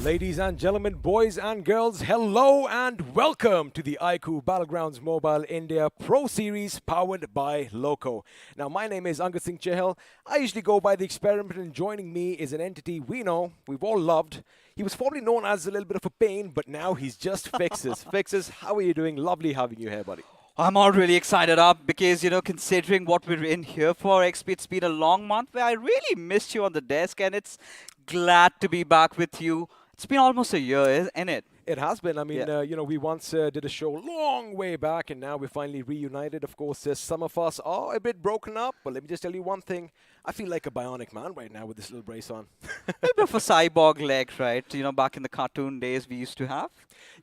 Ladies and gentlemen, boys and girls, hello and welcome to the iQOO Battlegrounds Mobile India Pro Series powered by Loco. Now, my name is Angad Singh Chahal. I usually go by the Experiment, and joining me is an entity we know, we've all loved. He was formerly known as a little bit of a pain, but now he's just Fixes. Fixes, how are you doing? Lovely having you here, buddy. I'm all really excited up because, considering what we're in here for, XP, it's been a long month where I really missed you on the desk, and it's glad to be back with you. It's been almost a year, isn't it? It has been. I mean, Yeah. we once did a show long way back, and now we're finally reunited. Of course, some of us are a bit broken up, but let me just tell you one thing. I feel like a bionic man right now with this little brace on. A bit of a cyborg leg, right? Back in the cartoon days we used to have.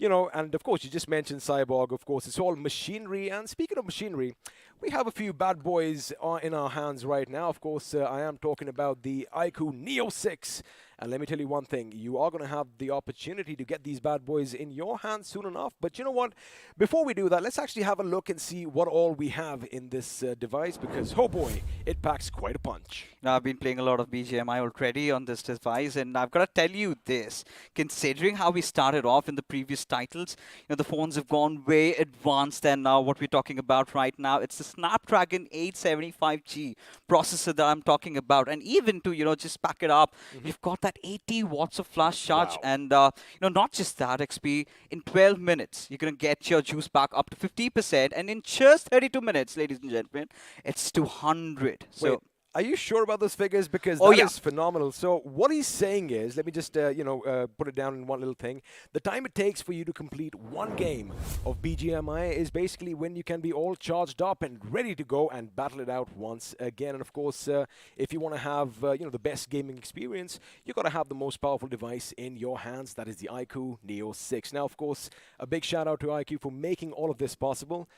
And of course, you just mentioned Cyborg. Of course, it's all machinery. And speaking of machinery, we have a few bad boys in our hands right now. Of course, I am talking about the iQOO Neo 6. And let me tell you one thing, you are going to have the opportunity to get these bad boys in your hands soon enough. But you know what? Before we do that, let's actually have a look and see what all we have in this device, because, oh boy, it packs quite a punch. Now, I've been playing a lot of BGMI already on this device, and I've got to tell you this. Considering how we started off in the previous titles, the phones have gone way advanced than what we're talking about right now. It's the Snapdragon 875G processor that I'm talking about. And even to, just pack it up, you've got that 80 watts of flash charge. Wow. And, not just that, XP, in 12 minutes, you're going to get your juice back up to 50%. And in just 32 minutes, ladies and gentlemen, it's 200. So. Wait. Are you sure about those figures? Because Oh, that yeah. is phenomenal. So what he's saying is, let me just, put it down in one little thing. The time it takes for you to complete one game of BGMI is basically when you can be all charged up and ready to go and battle it out once again. And of course, if you want to have, the best gaming experience, you've got to have the most powerful device in your hands. That is the iQOO Neo 6. Now, of course, a big shout out to iQOO for making all of this possible.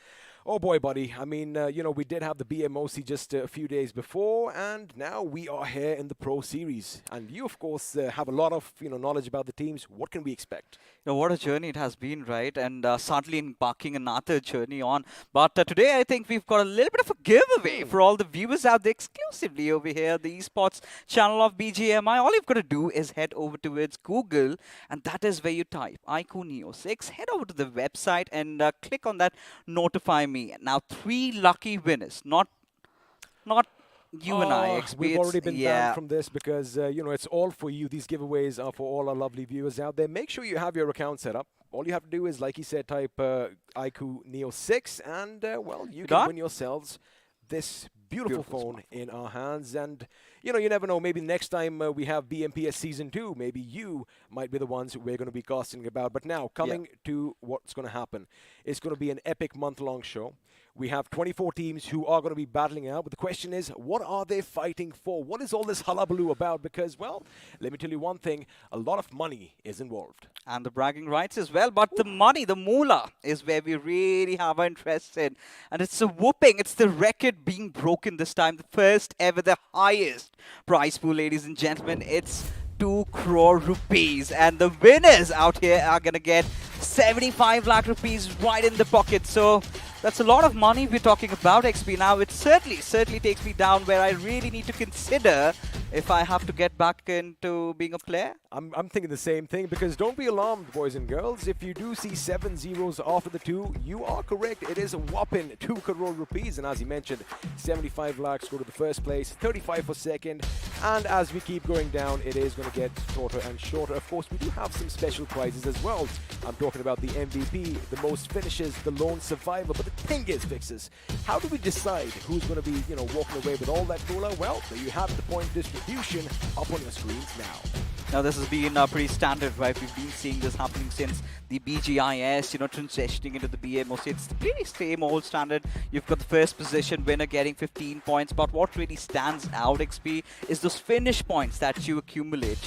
Oh boy, buddy. I mean, we did have the BMOC just a few days before, and now we are here in the Pro Series. And you, of course, have a lot of knowledge about the teams. What can we expect? What a journey it has been, right? And sadly embarking another journey on. But today, I think we've got a little bit of a giveaway for all the viewers out there exclusively over here, the esports channel of BGMI. All you've got to do is head over towards Google, and that is where you type iQOO Neo 6. Head over to the website and click on that Notify Me. Now, 3 lucky winners, not you and I, XP. We've already been yeah. banned from this because, it's all for you. These giveaways are for all our lovely viewers out there. Make sure you have your account set up. All you have to do is, like he said, type iQOO Neo 6, and, you can win yourselves this beautiful phone in our hands. And, you never know. Maybe next time we have BMPS Season 2, maybe you might be the ones we're going to be casting about. But now, coming to what's going to happen. It's going to be an epic month-long show. We have 24 teams who are going to be battling out. But the question is, what are they fighting for? What is all this hullabaloo about? Because, well, let me tell you one thing. A lot of money is involved. And the bragging rights as well. But the money, the moolah, is where we really have our interest in. And it's a whooping. It's the record being broken this time. The first ever, the highest prize pool, ladies and gentlemen. It's 2 crore rupees. And the winners out here are going to get 75 lakh rupees right in the pocket. So that's a lot of money we're talking about, XP. Now, it certainly takes me down where I really need to consider if I have to get back into being a player. I'm thinking the same thing, because don't be alarmed, boys and girls. If you do see 7 zeros after the 2, you are correct. It is a whopping 2 crore rupees. And as he mentioned, 75 lakhs go to the first place, 35 for second. And as we keep going down, it is going to get shorter and shorter. Of course, we do have some special prizes as well. I'm talking about the MVP, the most finishes, the lone survivor. But the thing is, Fixes, how do we decide who's going to be, walking away with all that moolah? Well, there you have the point distribution up on your screens now. Now, this has been pretty standard, right? We've been seeing this happening since the BGIS, transitioning into the BMOC. It's the pretty same old standard. You've got the first position winner getting 15 points, but what really stands out, XP, is those finish points that you accumulate.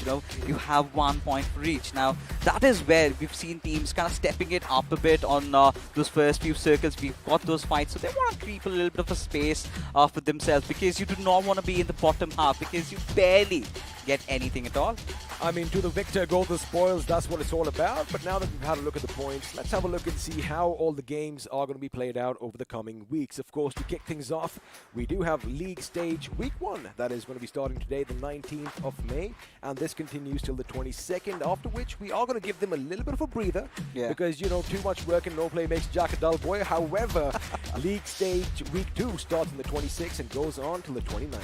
You have 1 point for each. Now, that is where we've seen teams kind of stepping it up a bit on those first few circles. We've got those fights, so they want to creep a little bit of a space for themselves, because you do not want to be in the bottom half, because you barely get anything at all. I mean, to the victor go the spoils. That's what it's all about. But now that we've had a look at the points, let's have a look and see how all the games are going to be played out over the coming weeks. Of course, to kick things off, we do have League Stage Week 1. That is going to be starting today, the 19th of May. And this continues till the 22nd, after which we are going to give them a little bit of a breather. Yeah. Because, you know, too much work and no play makes Jack a dull boy. However, League Stage Week 2 starts on the 26th and goes on till the 29th.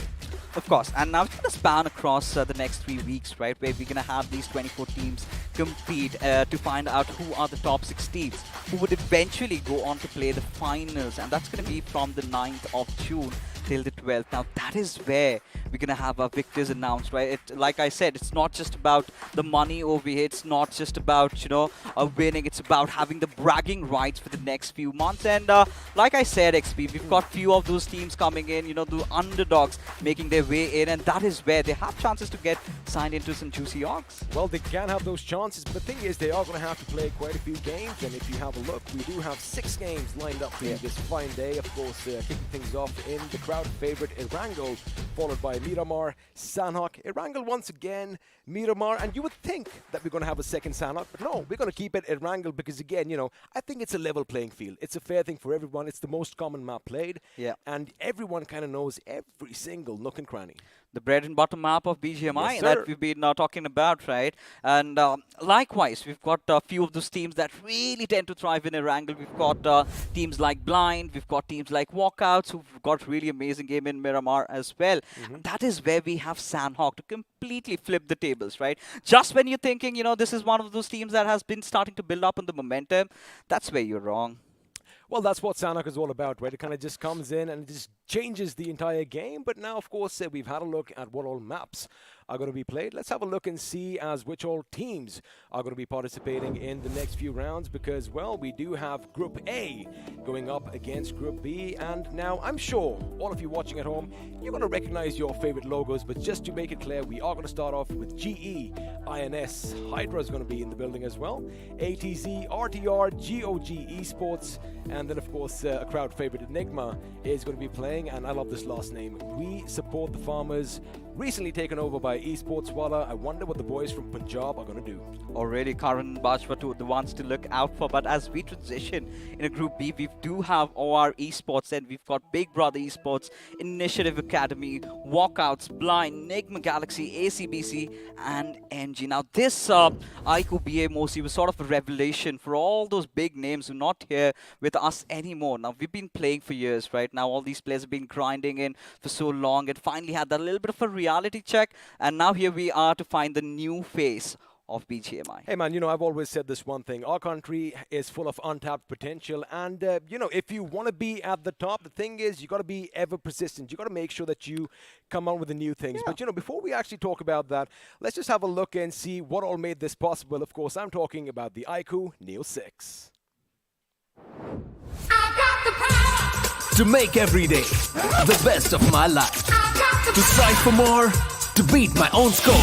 Of course, and now it's going to span across the next 3 weeks, right, where we're going to have these 24 teams compete to find out who are the top 6 teams who would eventually go on to play the finals, and that's going to be from the 9th of June till the 12th. Now, that is where we're going to have our victors announced, right? Like I said, it's not just about the money over here. It's not just about, you know, winning. It's about having the bragging rights for the next few months. And like I said, XP, we've got few of those teams coming in, you know, the underdogs making their way in. And that is where they have chances to get signed into some juicy odds. Well, they can have those chances, but the thing is, they are going to have to play quite a few games. And if you have a look, we do have 6 games lined up for you this fine day. Of course, kicking things off in the crowd favorite Erangel, followed by Miramar, Sanhok, Erangel once again, Miramar, and you would think that we're going to have a second Sanhok, but no, we're going to keep it Erangel because, again, you know, I think it's a level playing field. It's a fair thing for everyone. It's the most common map played, and everyone kind of knows every single nook and cranny. The bread and butter map of BGMI Yes, that we've been talking about, right? And likewise, we've got a few of those teams that really tend to thrive in Erangel. We've got teams like Blind, we've got teams like Walkouts, who've got really amazing game in Miramar as well. And that is where we have Sanhok to completely flip the tables, right? Just when you're thinking, you know, this is one of those teams that has been starting to build up on the momentum, that's where you're wrong. Well, that's what Sanhok is all about, right? It kind of just comes in and it just changes the entire game. But now, of course, we've had a look at what all maps are going to be played. Let's have a look and see as which all teams are going to be participating in the next few rounds because, well, we do have Group A going up against Group B. And now I'm sure all of you watching at home, you're going to recognize your favorite logos. But just to make it clear, we are going to start off with GE, INS, Hydra is going to be in the building as well, ATZ, RTR, GOG Esports, and then, of course, a crowd favorite Enigma is going to be playing. And I love this last name. We support the farmers. Recently taken over by Esports Wala. I wonder what the boys from Punjab are going to do. Already Karan and Bajwa the ones to look out for. But as we transition in a Group B, we do have OR Esports and we've got Big Brother Esports, Initiative Academy, Walkouts, Blind, Enigma Galaxy, ACBC, and NG. Now this iQOO BMPS was sort of a revelation for all those big names who are not here with us anymore. Now we've been playing for years, right? Now all these players have been grinding in for so long and finally had that little bit of a reality check, and now here we are to find the new face of BGMI. Hey man, you know, I've always said this one thing. Our country is full of untapped potential, and you know, if you want to be at the top, the thing is you got to be ever persistent. You got to make sure that you come out with the new things. But you know, before we actually talk about that, let's just have a look and see what all made this possible. Of course, I'm talking about the iQOO Neo 6. I got the power to make every day the best of my life, to strive for more, to beat my own score,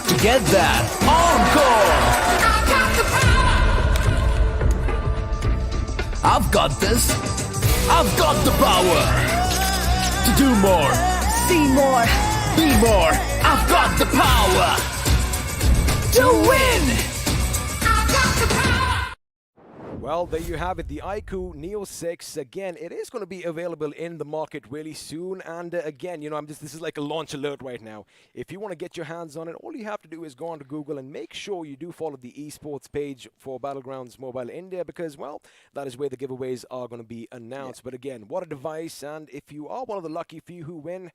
to get that encore. I've got this. I've got the power to do more, see more, be more. I've got the power to win. Well, there you have it, the iQOO Neo 6. Again, it is going to be available in the market really soon. And again, you know, this is like a launch alert right now. If you want to get your hands on it, all you have to do is go onto Google and make sure you do follow the esports page for Battlegrounds Mobile India because, well, that is where the giveaways are going to be announced. But again, what a device. And if you are one of the lucky few who win,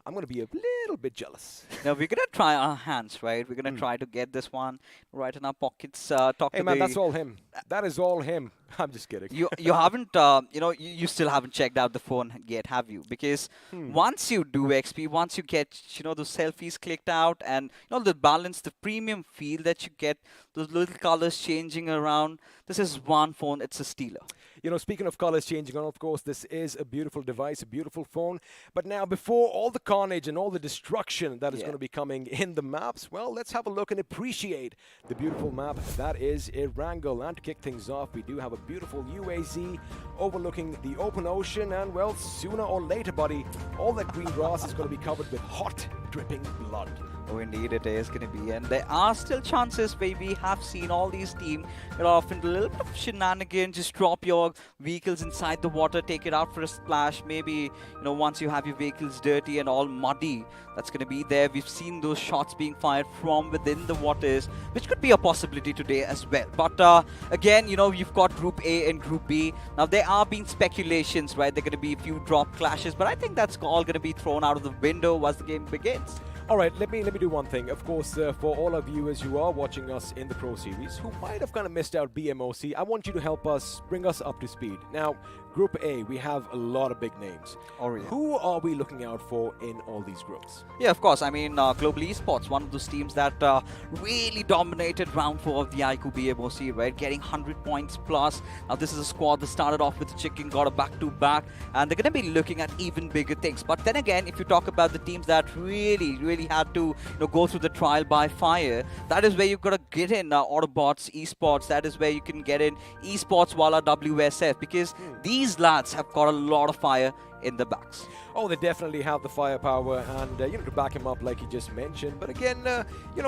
I'm going to be a little bit jealous. Now, we're going to try our hands, right? We're going to try to get this one right in our pockets. Hey, man, that's all him. That is all him. I'm just kidding. You haven't, you know, you still haven't checked out the phone yet, have you? Because once you do XP, once you get, you know, those selfies clicked out and, you know, the balance, the premium feel that you get, those little colors changing around, this is one phone, it's a stealer. You know, speaking of colors changing, of course, this is a beautiful device, a beautiful phone. But now, before all the carnage and all the destruction that is going to be coming in the maps, well, let's have a look and appreciate the beautiful map that is Erangel. And to kick things off, we do have a beautiful UAZ overlooking the open ocean. And well, sooner or later, buddy, all that green grass is going to be covered with hot, dripping blood. Oh, indeed it is going to be. And there are still chances where we have seen all these teams get off into a little bit of shenanigans. Just drop your vehicles inside the water, take it out for a splash. Maybe, once you have your vehicles dirty and all muddy, that's going to be there. We've seen those shots being fired from within the waters, which could be a possibility today as well. But again, you've got Group A and Group B. Now, there are being speculations, right? There are going to be a few drop clashes, but I think that's all going to be thrown out of the window as the game begins. All right, let me do one thing. Of course, for all our viewers who are watching us in the Pro Series, who might have kind of missed out BMOC, I want you to help us, bring us up to speed. Now, Group A, we have a lot of big names. Oh, yeah. Who are we looking out for in all these groups? Yeah, of course. I mean, Global Esports, one of those teams that really dominated round 4 of the iQOO BMPS, right? Getting 100 points plus. Now, this is a squad that started off with a chicken, got a back-to-back, and they're going to be looking at even bigger things. But then again, if you talk about the teams that really had to go through the trial by fire, that is where you've got to get in Autobots, Esports. That is where you can get in Esports Wala WSF, because these lads have got a lot of fire in the backs. Oh, they definitely have the firepower and, to back him up like you just mentioned. But again,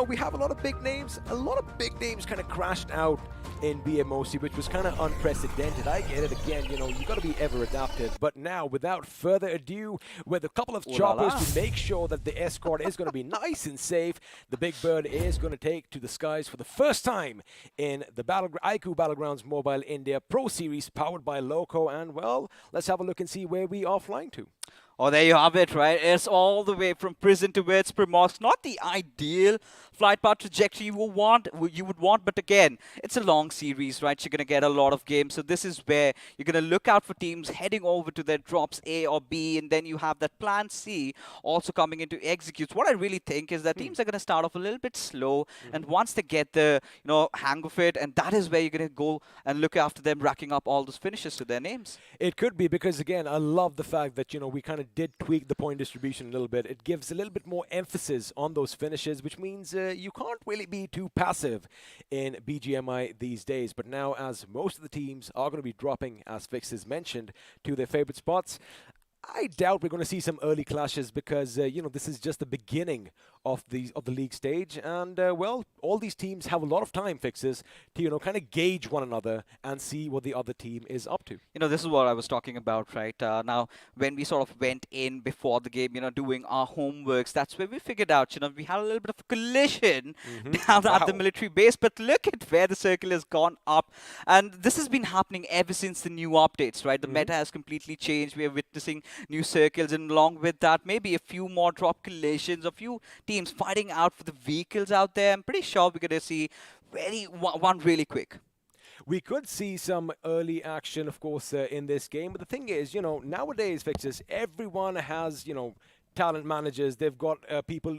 we have a lot of big names. A lot of big names kind of crashed out in BMOC, which was kind of unprecedented. I get it. Again, you got to be ever adaptive. But now, without further ado, with a couple of choppers to make sure that the escort is going to be nice and safe, the Big Bird is going to take to the skies for the first time in the iQOO Battlegrounds Mobile India Pro Series powered by Loco. And, well, let's have a look and see where we are flying to. Oh, there you have it, right? It's all the way from prison to Wirtz per Mosque. Not the ideal flight path trajectory you would want, but again, it's a long series, right? You're going to get a lot of games. So this is where you're going to look out for teams heading over to their drops A or B, and then you have that plan C also coming into executes. What I really think is that teams are going to start off a little bit slow, and once they get the hang of it, and that is where you're going to go and look after them racking up all those finishes to their names. It could be, because again, I love the fact that we kind of did tweak the point distribution a little bit. It gives a little bit more emphasis on those finishes, which means you can't really be too passive in BGMI these days. But now, as most of the teams are going to be dropping, as Fixes mentioned, to their favorite spots, I doubt we're going to see some early clashes, because this is just the beginning of the league stage, and well, all these teams have a lot of time, Fixes, to kind of gauge one another and see what the other team is up to. This is what I was talking about, right? Now, when we sort of went in before the game, doing our homeworks, that's where we figured out, we had a little bit of a collision down at the military base, but look at where the circle has gone up, and this has been happening ever since the new updates, right? The meta has completely changed. We are witnessing new circles, and along with that, maybe a few more drop collisions, a few teams fighting out for the vehicles out there. I'm pretty sure we're going to see one really quick. We could see some early action, of course, in this game. But the thing is, nowadays, Fixes, everyone has, talent managers. They've got people,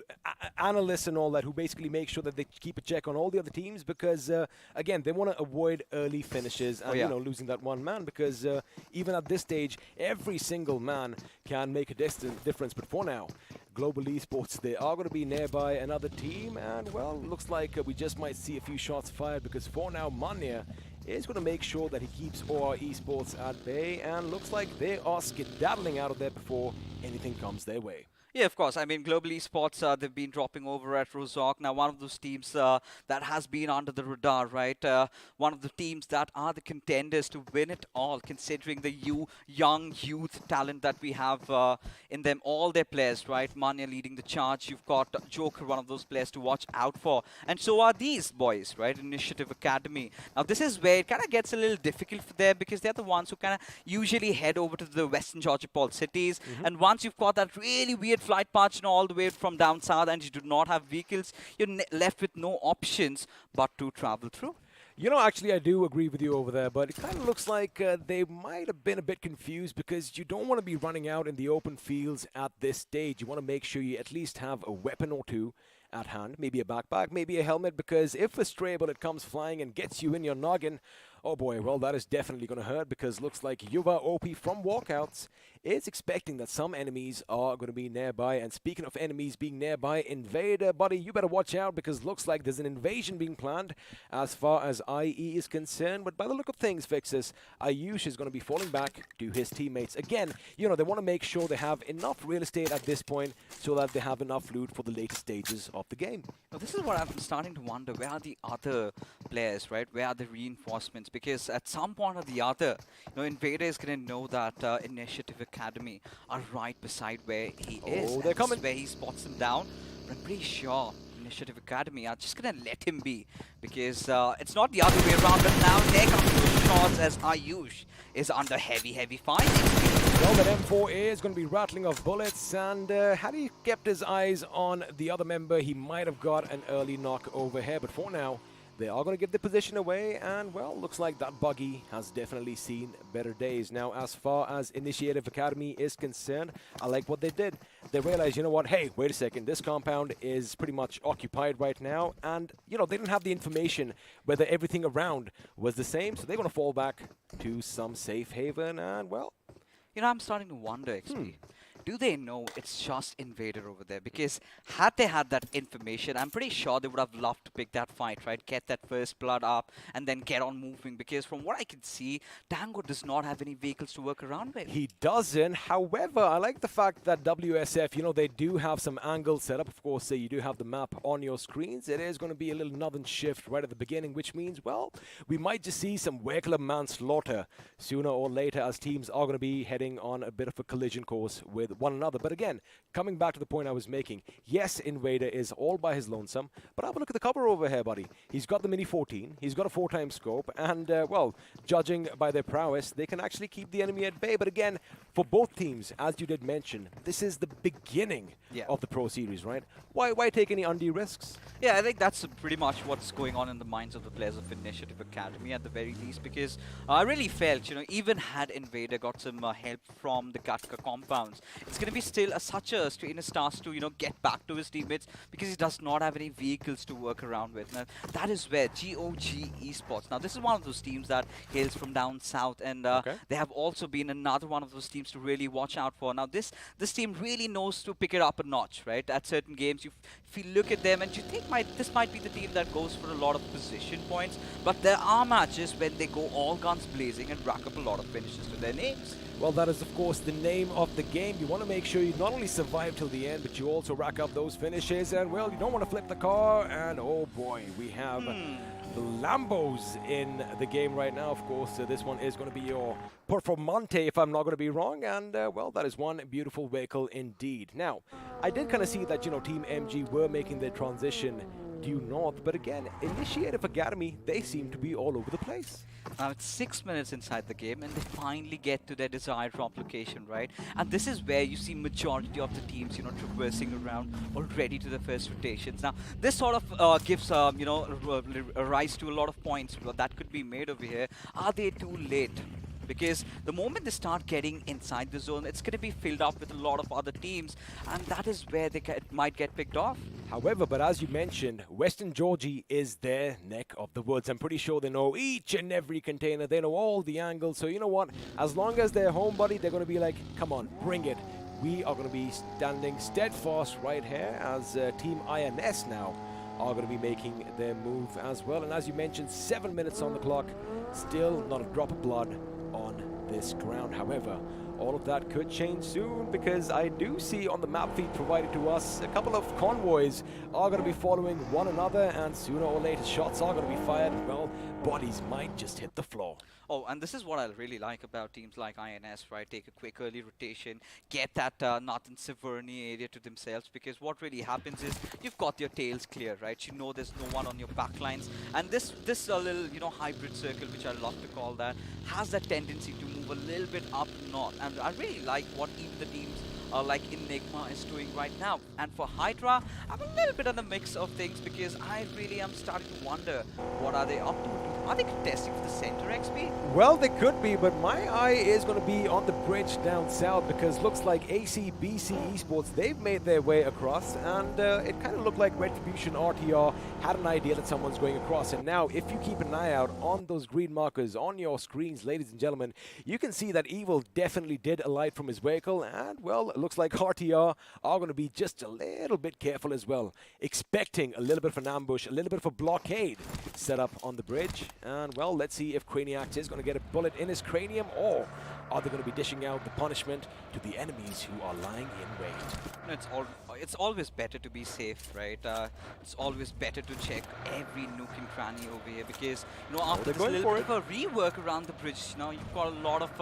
analysts and all that, who basically make sure that they keep a check on all the other teams, because, again, they want to avoid early finishes and, losing that one man, because even at this stage, every single man can make a difference. But for now, Global Esports, they are going to be nearby another team, and, well, looks like we just might see a few shots fired, because for now, Manya is going to make sure that he keeps OR Esports at bay, and looks like they are skedaddling out of there before anything comes their way. Yeah, of course. I mean, Global Esports, they've been dropping over at Rozhok. Now, one of those teams that has been under the radar, right? One of the teams that are the contenders to win it all, considering the young youth talent that we have in them, all their players, right? Manya leading the charge. You've got Joker, one of those players to watch out for. And so are these boys, right? Initiative Academy. Now, this is where it kind of gets a little difficult for them, because they're the ones who kind of usually head over to the Western Georgia Paul cities. And once you've got that really weird flight path, all the way from down south, and you do not have vehicles, you're left with no options but to travel through. Actually, I do agree with you over there, but it kind of looks like they might have been a bit confused, because you don't want to be running out in the open fields at this stage. You want to make sure you at least have a weapon or two at hand, maybe a backpack, maybe a helmet, because if a stray bullet comes flying and gets you in your noggin, oh boy, well, that is definitely going to hurt, because looks like Yuva OP from Walkouts is expecting that some enemies are going to be nearby. And speaking of enemies being nearby, Invader, buddy, you better watch out because looks like there's an invasion being planned as far as IE is concerned. But by the look of things, Fixes, iQOO is going to be falling back to his teammates. Again, you know, they want to make sure they have enough real estate at this point so that they have enough loot for the later stages of the game. Now, this is what I'm starting to wonder. Where are the other players, right? Where are the reinforcements? Because at some point or the other, you know, Invader is going to know that Initiative Academy are right beside where he is. Oh, and they're this coming. is where he spots them down. But I'm pretty sure Initiative Academy are just going to let him be. Because it's not the other way around. But now there comes those shots as iQOO is under heavy fighting. Well, that M4A is going to be rattling off bullets, and had he kept his eyes on the other member, he might have got an early knock over here. But for now, they are going to give the position away, and, well, looks like that buggy has definitely seen better days. Now, as far as Initiative Academy is concerned, I like what they did. They realized, you know what, hey, wait a second, this compound is pretty much occupied right now, and, you know, they didn't have the information whether everything around was the same, so they're going to fall back to some safe haven, and, well, You know, I'm starting to wonder, XP. Do they know it's just Invader over there? Because had they had that information, I'm pretty sure they would have loved to pick that fight, right? Get that first blood up and then get on moving. Because from what I can see, Tango does not have any vehicles to work around with. he doesn't. However, I like the fact that WSF, you know, they do have some angles set up. Of course, you do have the map on your screens. It is going to be a little northern shift right at the beginning, which means, well, we might just see some vehicular manslaughter sooner or later as teams are going to be heading on a bit of a collision course with one another. But again, coming back to the point I was making, yes, Invader is all by his lonesome, but have a look at the cover over here, buddy. He's got the Mini 14, he's got a 4x scope, and, well, judging by their prowess, they can actually keep the enemy at bay. But again, for both teams, as you did mention, this is the beginning of the Pro Series, right? Why take any undue risks? Yeah, I think that's pretty much what's going on in the minds of the players of Initiative Academy at the very least, because I really felt, you know, even had Invader got some help from the Gatka compounds, it's going to be still such a strenuous task to, you know, get back to his teammates because he does not have any vehicles to work around with. Now, that is where GOG Esports, now this is one of those teams that hails from down south, and they have also been another one of those teams to really watch out for. Now, this team really knows to pick it up a notch, right? At certain games, if you look at them and you think this might be the team that goes for a lot of position points, but there are matches when they go all guns blazing and rack up a lot of finishes to their names. Well, that is, of course, the name of the game. You want to make sure you not only survive till the end, but you also rack up those finishes. And, well, you don't want to flip the car. And, oh, boy, we have the Lambos in the game right now. Of course, this one is going to be your Performante, if I'm not going to be wrong. And, well, that is one beautiful vehicle indeed. Now, I did kind of see that, you know, Team MG were making their transition due north. But, again, Initiative Academy, they seem to be all over the place. Now it's 6 minutes inside the game and they finally get to their desired drop location, right? And this is where you see majority of the teams, you know, traversing around already to the first rotations. Now this sort of gives, you know, a rise to a lot of points that could be made over here. Are they too late? Because the moment they start getting inside the zone, it's going to be filled up with a lot of other teams, and that is where they might get picked off. However, but as you mentioned, Western Georgie is their neck of the woods. I'm pretty sure they know each and every container. They know all the angles. So you know what? As long as they're home, buddy, they're going to be like, come on, bring it. We are going to be standing steadfast right here as Team INS now are going to be making their move as well. And as you mentioned, 7 minutes on the clock. Still not a drop of blood on this ground. However, all of that could change soon because I do see on the map feed provided to us a couple of convoys are going to be following one another, and sooner or later shots are going to be fired. Well, bodies might just hit the floor. Oh, and this is what I really like about teams like INS, right? Take a quick early rotation, get that Northern Severny area to themselves, because what really happens is you've got your tails clear, right? You know there's no one on your backlines, and this little, you know, hybrid circle, which I love to call that, has that tendency to move a little bit up north, and I really like what even the teams like Enigma is doing right now. And for Hydra, I'm a little bit on a mix of things because I really am starting to wonder what are they up to. Are they contesting for the center XP? Well, they could be, but my eye is going to be on the bridge down south because looks like ACBC Esports, they've made their way across, and it kind of looked like Retribution RTR had an idea that someone's going across. And now, if you keep an eye out on those green markers on your screens, ladies and gentlemen, you can see that Evil definitely did alight from his vehicle, and, well, it looks like RTR are going to be just a little bit careful as well, expecting a little bit of an ambush, a little bit of a blockade set up on the bridge. And, well, let's see if Craniax is going to get a bullet in his cranium, or are they going to be dishing out the punishment to the enemies who are lying in wait? It's always better to be safe, right? It's always better to check every nook and cranny over here because, after this little bit of a rework around the bridge, you've got a lot of,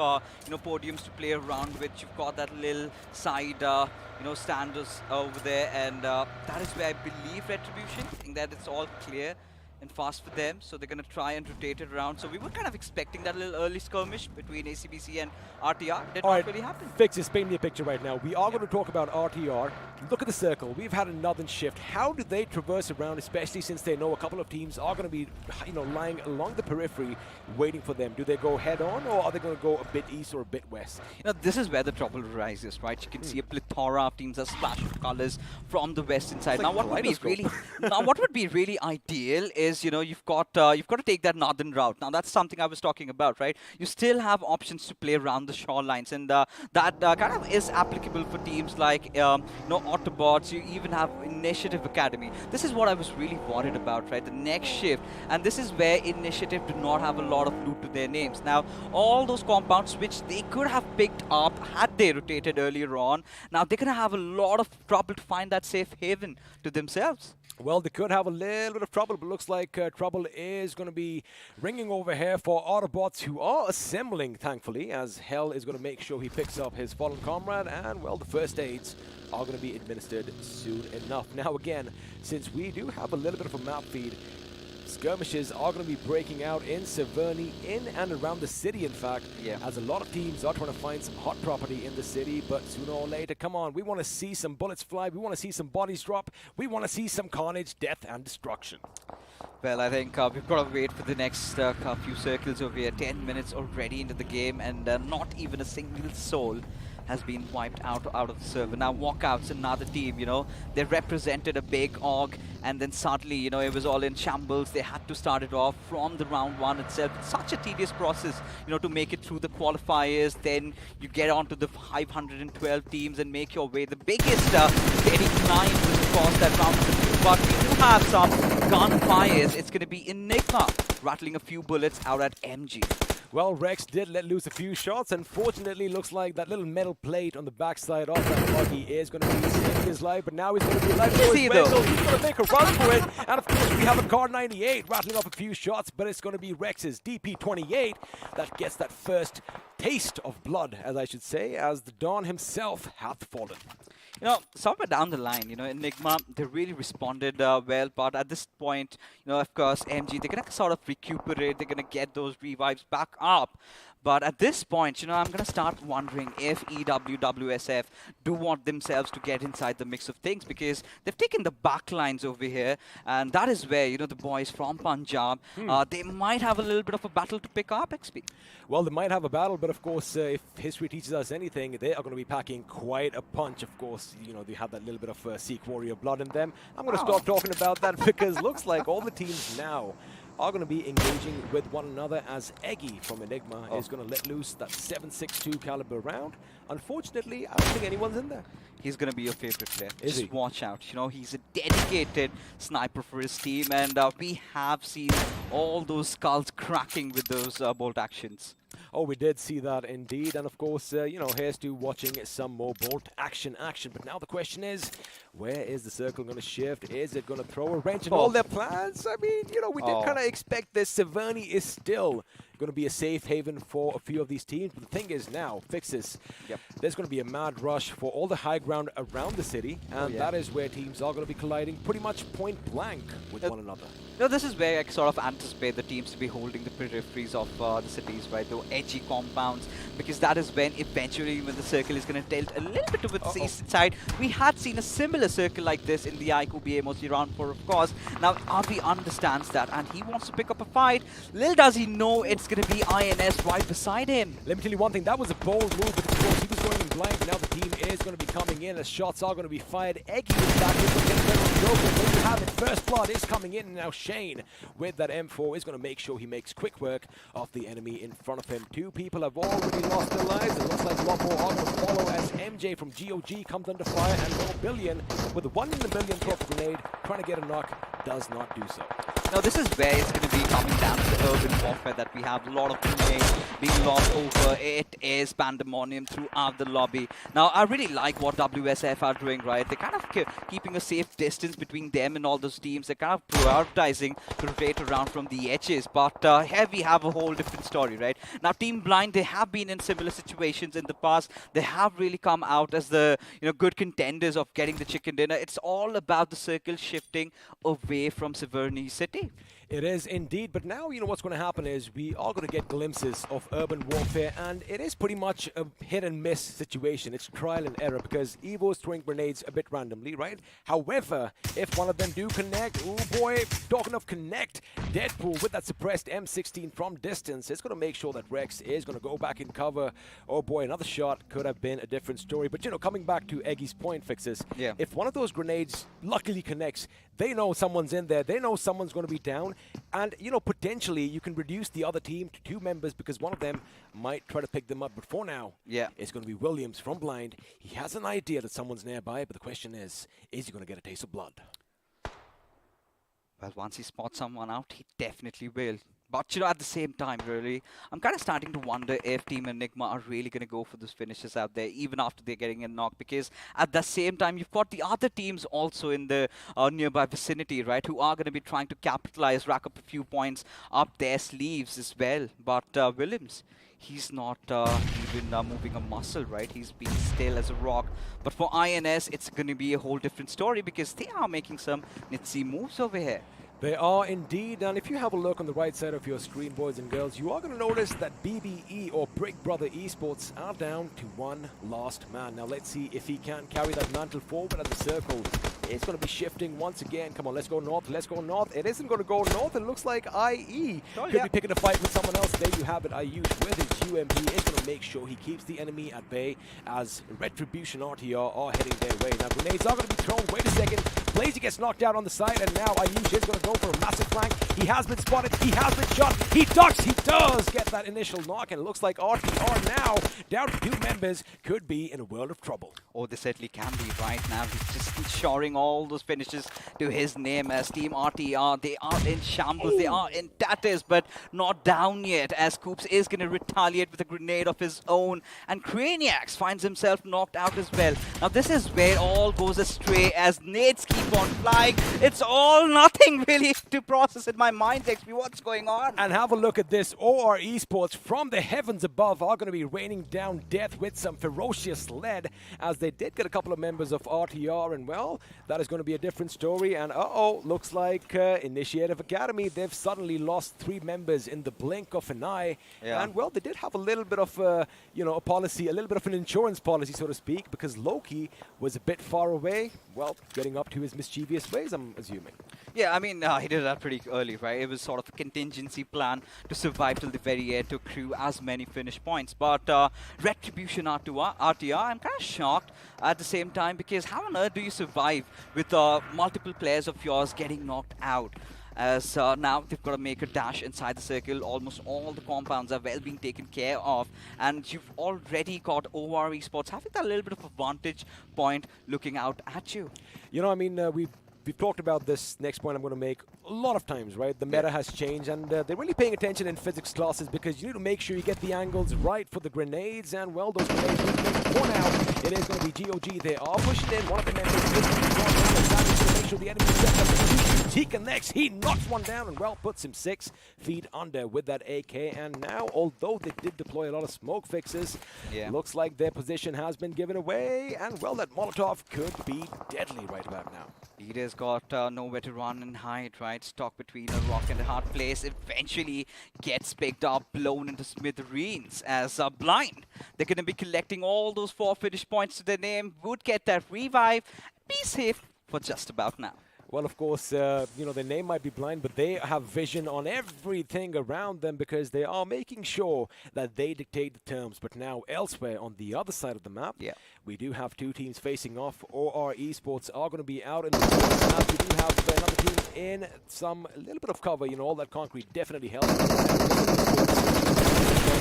podiums to play around with. You've got that little side, standers over there, and that is where I believe Retribution, think that it's all clear and fast for them, so they're going to try and rotate it around. So we were kind of expecting that little early skirmish between ACBC and RTR. Did not really happen. Fix is painting me a picture right now. We are going to talk about RTR. Look at the circle. We've had a northern shift. How do they traverse around, especially since they know a couple of teams are going to be, lying along the periphery, waiting for them? Do they go head on, or are they going to go a bit east or a bit west? This is where the trouble arises, right? You can see a plethora of teams, a splash of colors from the western side. Now, what would be really ideal is, you've got to take that northern route. Now, that's something I was talking about, right? You still have options to play around the shorelines, and that kind of is applicable for teams like, Autobots. You even have Initiative Academy. This is what I was really worried about, right? The next shift, and this is where Initiative do not have a lot of loot to their names. Now, all those compounds which they could have picked up had they rotated earlier on, now they're going to have a lot of trouble to find that safe haven to themselves. Well, they could have a little bit of trouble, but looks like trouble is going to be ringing over here for Autobots, who are assembling, thankfully, as Hell is going to make sure he picks up his fallen comrade, and, well, the first aids are going to be administered soon enough. Now, again, since we do have a little bit of a map feed, skirmishes are going to be breaking out in Severny, in and around the city, in fact, as a lot of teams are trying to find some hot property in the city, but sooner or later, come on, we want to see some bullets fly, we want to see some bodies drop, we want to see some carnage, death, and destruction. Well, I think we've got to wait for the next few circles over here. 10 minutes already into the game, and not even a single soul has been wiped out of the server. Now, Walkout's another team, they represented a big org, and then suddenly, it was all in shambles. They had to start it off from the round one itself. It's such a tedious process, to make it through the qualifiers. Then you get onto the 512 teams and make your way. The biggest steady climb was, of course, that round two, but we do have some gunfires. It's going to be Enigma rattling a few bullets out at MG. Well, Rex did let loose a few shots. Unfortunately, looks like that little metal plate on the backside of that buggy is going to be saving his life, but now he's going to be alive. He's going to make a run for it. And, of course, we have a Car 98 rattling off a few shots, but it's going to be Rex's DP28 that gets that first taste of blood, as I should say, as the Dawn himself hath fallen. Somewhere down the line, Enigma, they really responded well, but at this point, of course, MG, they're going to sort of recuperate, they're going to get those revives back up. But at this point, I'm going to start wondering if EWWSF do want themselves to get inside the mix of things, because they've taken the back lines over here, and that is where, the boys from Punjab, they might have a little bit of a battle to pick up, XP. Well, they might have a battle, but of course, if history teaches us anything, they are going to be packing quite a punch. Of course, they have that little bit of Sikh warrior blood in them. I'm going to stop talking about that because looks like all the teams now are going to be engaging with one another, as Eggy from Enigma is going to let loose that 7.62 caliber round. Unfortunately, I don't think anyone's in there. He's going to be your favorite player. Is Just he? watch out. He's a dedicated sniper for his team, and we have seen all those skulls cracking with those bolt actions. Oh, we did see that indeed. And of course, here's to watching some more bolt action. But now the question is, where is the circle going to shift? Is it going to throw a wrench in all their plans? I mean, we did kind of expect this. Severny is still going to be a safe haven for a few of these teams. But the thing is now, Fixes, Yep. there's going to be a mad rush for all the high ground around the city, and that is where teams are going to be colliding pretty much point blank with one another. No, this is where I sort of anticipate the teams to be holding the peripheries of the cities, right? The edgy compounds, because that is when eventually when the circle is going to tilt a little bit towards the east side. We had seen a similar circle like this in the iQOO BMPS round 4, of course. Now, RV understands that, and he wants to pick up a fight. Little does he know it's going to be INS right beside him. Let me tell you one thing, that was a bold move, but of course he was going in blank, and now the team is going to be coming in as shots are going to be fired. Eggy is back in, but getting better on Joker. There you have it, first blood is coming in, and now Shane with that M4 is going to make sure he makes quick work of the enemy in front of him. 2 people have already lost their lives. It looks like a lot more are going to follow as MJ from GOG comes under fire, and no Billion with a 1 in a million tough grenade trying to get a knock does not do so. Now, this is where it's going to be coming down to the urban warfare that we have. A lot of grenades being lost over. It is pandemonium throughout the lobby. Now, I really like what WSF are doing, right? They're kind of keeping a safe distance between them and all those teams. They're kind of prioritizing to rotate around from the edges. But here we have a whole different story, right? Now, Team Blind, they have been in similar situations in the past. They have really come out as the good contenders of getting the chicken dinner. It's all about the circle shifting away from Severny City. It is indeed, but now what's going to happen is we are going to get glimpses of urban warfare, and it is pretty much a hit and miss situation. It's trial and error because Evo's throwing grenades a bit randomly, right? However, if one of them do connect, oh boy, talking of connect, Deadpool with that suppressed M16 from distance is going to make sure that Rex is going to go back in cover. Oh boy, another shot could have been a different story. But coming back to Eggy's point, Fixes, if one of those grenades luckily connects, they know someone's in there, they know someone's going to be down. And, potentially you can reduce the other team to 2 members because one of them might try to pick them up. But for now, it's going to be Williams from Blind. He has an idea that someone's nearby, but the question is he going to get a taste of blood? Well, once he spots someone out, he definitely will. But, at the same time, really, I'm kind of starting to wonder if Team Enigma are really going to go for those finishes out there, even after they're getting a knock. Because at the same time, you've got the other teams also in the nearby vicinity, right, who are going to be trying to capitalize, rack up a few points up their sleeves as well. But Williams, he's not even moving a muscle, right? He's been still as a rock. But for INS, it's going to be a whole different story because they are making some nitsy moves over here. They are indeed, and if you have a look on the right side of your screen, boys and girls, you are going to notice that BBE or Brick Brother Esports are down to 1 last man. Now let's see if he can carry that mantle forward as the circle is going to be shifting once again. Come on, let's go north, let's go north. It isn't going to go north, it looks like IE could be picking a fight with someone else. There you have it, Ayush with his UMP is going to make sure he keeps the enemy at bay as Retribution RTR are heading their way. Now grenades are going to be thrown, wait a second. Blazy gets knocked out on the side, and now Ayush is going to go for a massive flank. He has been spotted, he has been shot, he ducks, he does get that initial knock, and it looks like RTR now, down to 2 members, could be in a world of trouble. Oh, they certainly can be right now. He's just ensuring all those finishes to his name as Team RTR. They are in shambles, they are in tatters, but not down yet, as Coops is going to retaliate with a grenade of his own, and Craniax finds himself knocked out as well. Now this is where it all goes astray as nades keep on flying. It's all nothing really to process in my mind, XP. What's going on? And have a look at this. OR Esports from the heavens above are going to be raining down death with some ferocious lead, as they did get a couple of members of RTR, and well, that is going to be a different story. And looks like Initiative Academy, they've suddenly lost 3 members in the blink of an eye. And well, they did have a little bit of a policy, a little bit of an insurance policy, so to speak, because Loki was a bit far away, well, getting up to his mischievous ways, I'm assuming. Yeah, I mean, he did that pretty early, right? It was sort of a contingency plan to survive till the very end, to accrue as many finish points. But Retribution RTR, I'm kind of shocked at the same time, because how on earth do you survive with multiple players of yours getting knocked out? As now they've got to make a dash inside the circle. Almost all the compounds are well being taken care of, and you've already got OR Esports having that little bit of a vantage point looking out at you. I mean, we've talked about this next point I'm going to make a lot of times, right? The meta has changed, and they're really paying attention in physics classes, because you need to make sure you get the angles right for the grenades, and well, those grenades need to make for now. It is going to be GOG. They are pushing in. One of the members is going to make sure the enemy sets up he connects, he knocks one down, and well, puts him 6 feet under with that AK. And now, although they did deploy a lot of smoke fixes, looks like their position has been given away, and well, that Molotov could be deadly right about now. Leader's got nowhere to run and hide, right? Stuck between a rock and a hard place. Eventually gets picked up, blown into smithereens as Blind. They're going to be collecting all those 4 finish points to their name. Would get that revive. Be safe for just about now. Well, of course, you know, their name might be Blind, but they have vision on everything around them because they are making sure that they dictate the terms. But now, elsewhere on the other side of the map, we do have 2 teams facing off. OR Esports are going to be out in the field. We do have another team in a little bit of cover. You know, all that concrete definitely helps.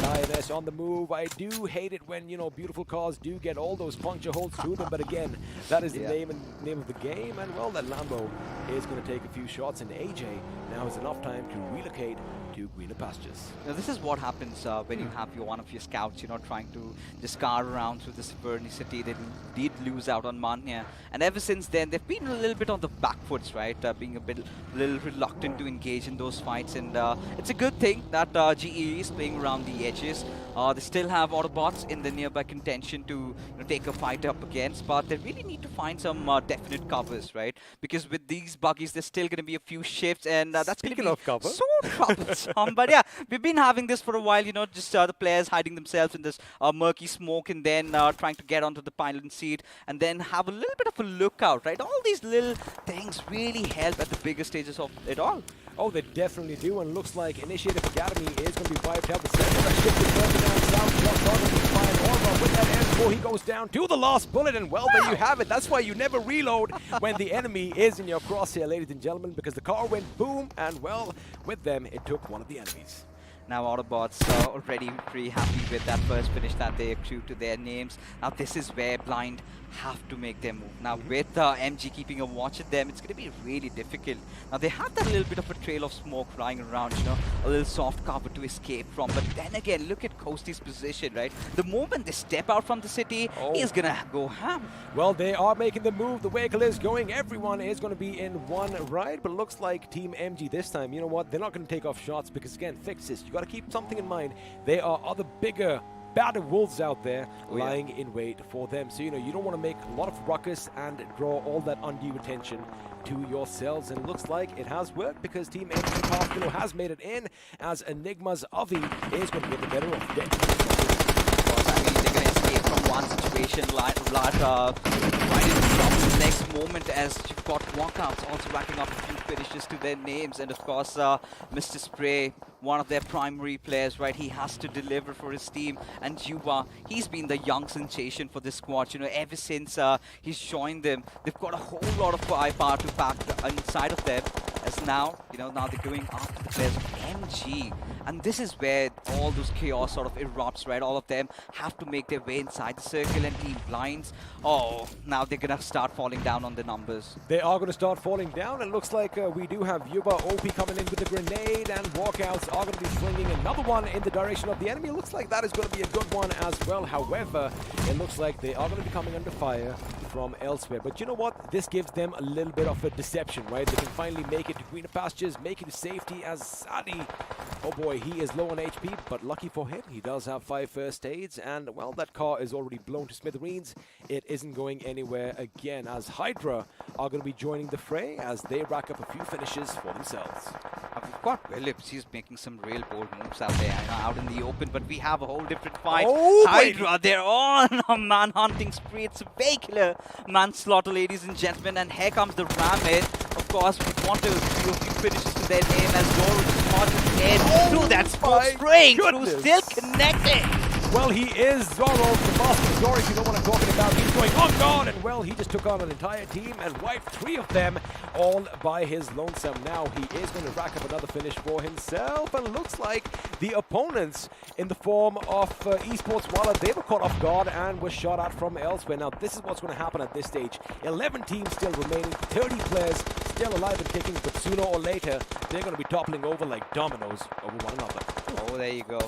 INS on the move. I do hate it when, you know, beautiful cars do get all those puncture holes through them, but again, that is the name of the game, and well, that Lambo is going to take a few shots, and AJ now has enough time to relocate to greener pastures. Now, this is what happens when you have one of your scouts, you know, trying to just scour around through the City. They did lose out on Manya, and ever since then, they've been a little bit on the back foots, right? Being a little reluctant to engage in those fights, and it's a good thing that GE is playing around the edges. They still have Autobots in the nearby contention to take a fight up against, but they really need to find some definite covers, right? Because with these buggies, there's still going to be a few shifts, and that's going to be so troublesome. But yeah, we've been having this for a while, you know, just the players hiding themselves in this murky smoke and then trying to get onto the pilot seat and then have a little bit of a lookout, right? All these little things really help at the bigger stages of it all. Oh, they definitely do, and looks like Initiative Academy is going to be wiped out. The center that shifted further down south, just on the fire. Orba with that M4, he goes down to the last bullet, and well, there you have it. That's why you never reload when the enemy is in your crosshair, ladies and gentlemen, because the car went boom, and well, with them, it took one of the enemies. Now Autobots are already pretty happy with that first finish that they accrued to their names. Now this is where Blind have to make their move. Now with MG keeping a watch at them, it's going to be really difficult. Now they have that little bit of a trail of smoke flying around, you know, a little soft cover to escape from. But then again, look at Kosti's position, right? The moment they step out from the city, he's going to go ham. Well, they are making the move. The vehicle is going. Everyone is going to be in one ride, but it looks like Team MG this time, you know what? They're not going to take off shots because, again, fix this. You got to keep something in mind. There are other bigger, badder wolves out there lying in wait for them. So, you know, you don't want to make a lot of ruckus and draw all that undue attention to yourselves. And it looks like it has worked because Team MG has made it in as Enigma's Avi is going to get the better of Dead. They're going to escape from one situation right in the next moment as you've got walkouts also racking up a few finishes to their names. And of course, Mr. Spray, one of their primary players, right? He has to deliver for his team. And Yuba, he's been the young sensation for this squad. You know, ever since he's joined them, they've got a whole lot of firepower to pack inside of them. As now, you know, now they're going after the players of MG. And this is where all those chaos sort of erupts, right? All of them have to make their way inside the circle and Team Blinds. Oh, now they're going to start falling down on the numbers. They are going to start falling down. It looks like we do have Yuba OP coming in with the grenade, and walkouts are going to be swinging another one in the direction of the enemy. It looks like that is going to be a good one as well. However, it looks like they are going to be coming under fire from elsewhere. But you know what? This gives them a little bit of a deception, right? They can finally make it to greener pastures, make it to safety as Sadi. Oh boy, he is low on HP, but lucky for him, he does have 5 first aids, and well, that car is already blown to smithereens. It isn't going anywhere again, as Hydra are going to be joining the fray as they rack up a few finishes for themselves. We've got Phillips, he's making some real bold moves out there, out in the open, but we have a whole different fight. Hydra, they're on a man-hunting spree. It's a vehicular manslaughter, ladies and gentlemen, and here comes the Ramid. Of course, we want to do a few finishes to their name as Doro just marches in through that smoke, spraying through, still connected. Well, he is Zorro, the master story, if you know what I'm talking about. He's going on guard, and well, he just took on an entire team and wiped 3 of them all by his lonesome. Now he is going to rack up another finish for himself, and looks like the opponents in the form of Esports Walla, they were caught off guard and were shot at from elsewhere. Now this is what's going to happen at this stage. 11 teams still remaining, 30 players still alive and kicking, but sooner or later, they're going to be toppling over like dominoes over one another. Oh, there you go.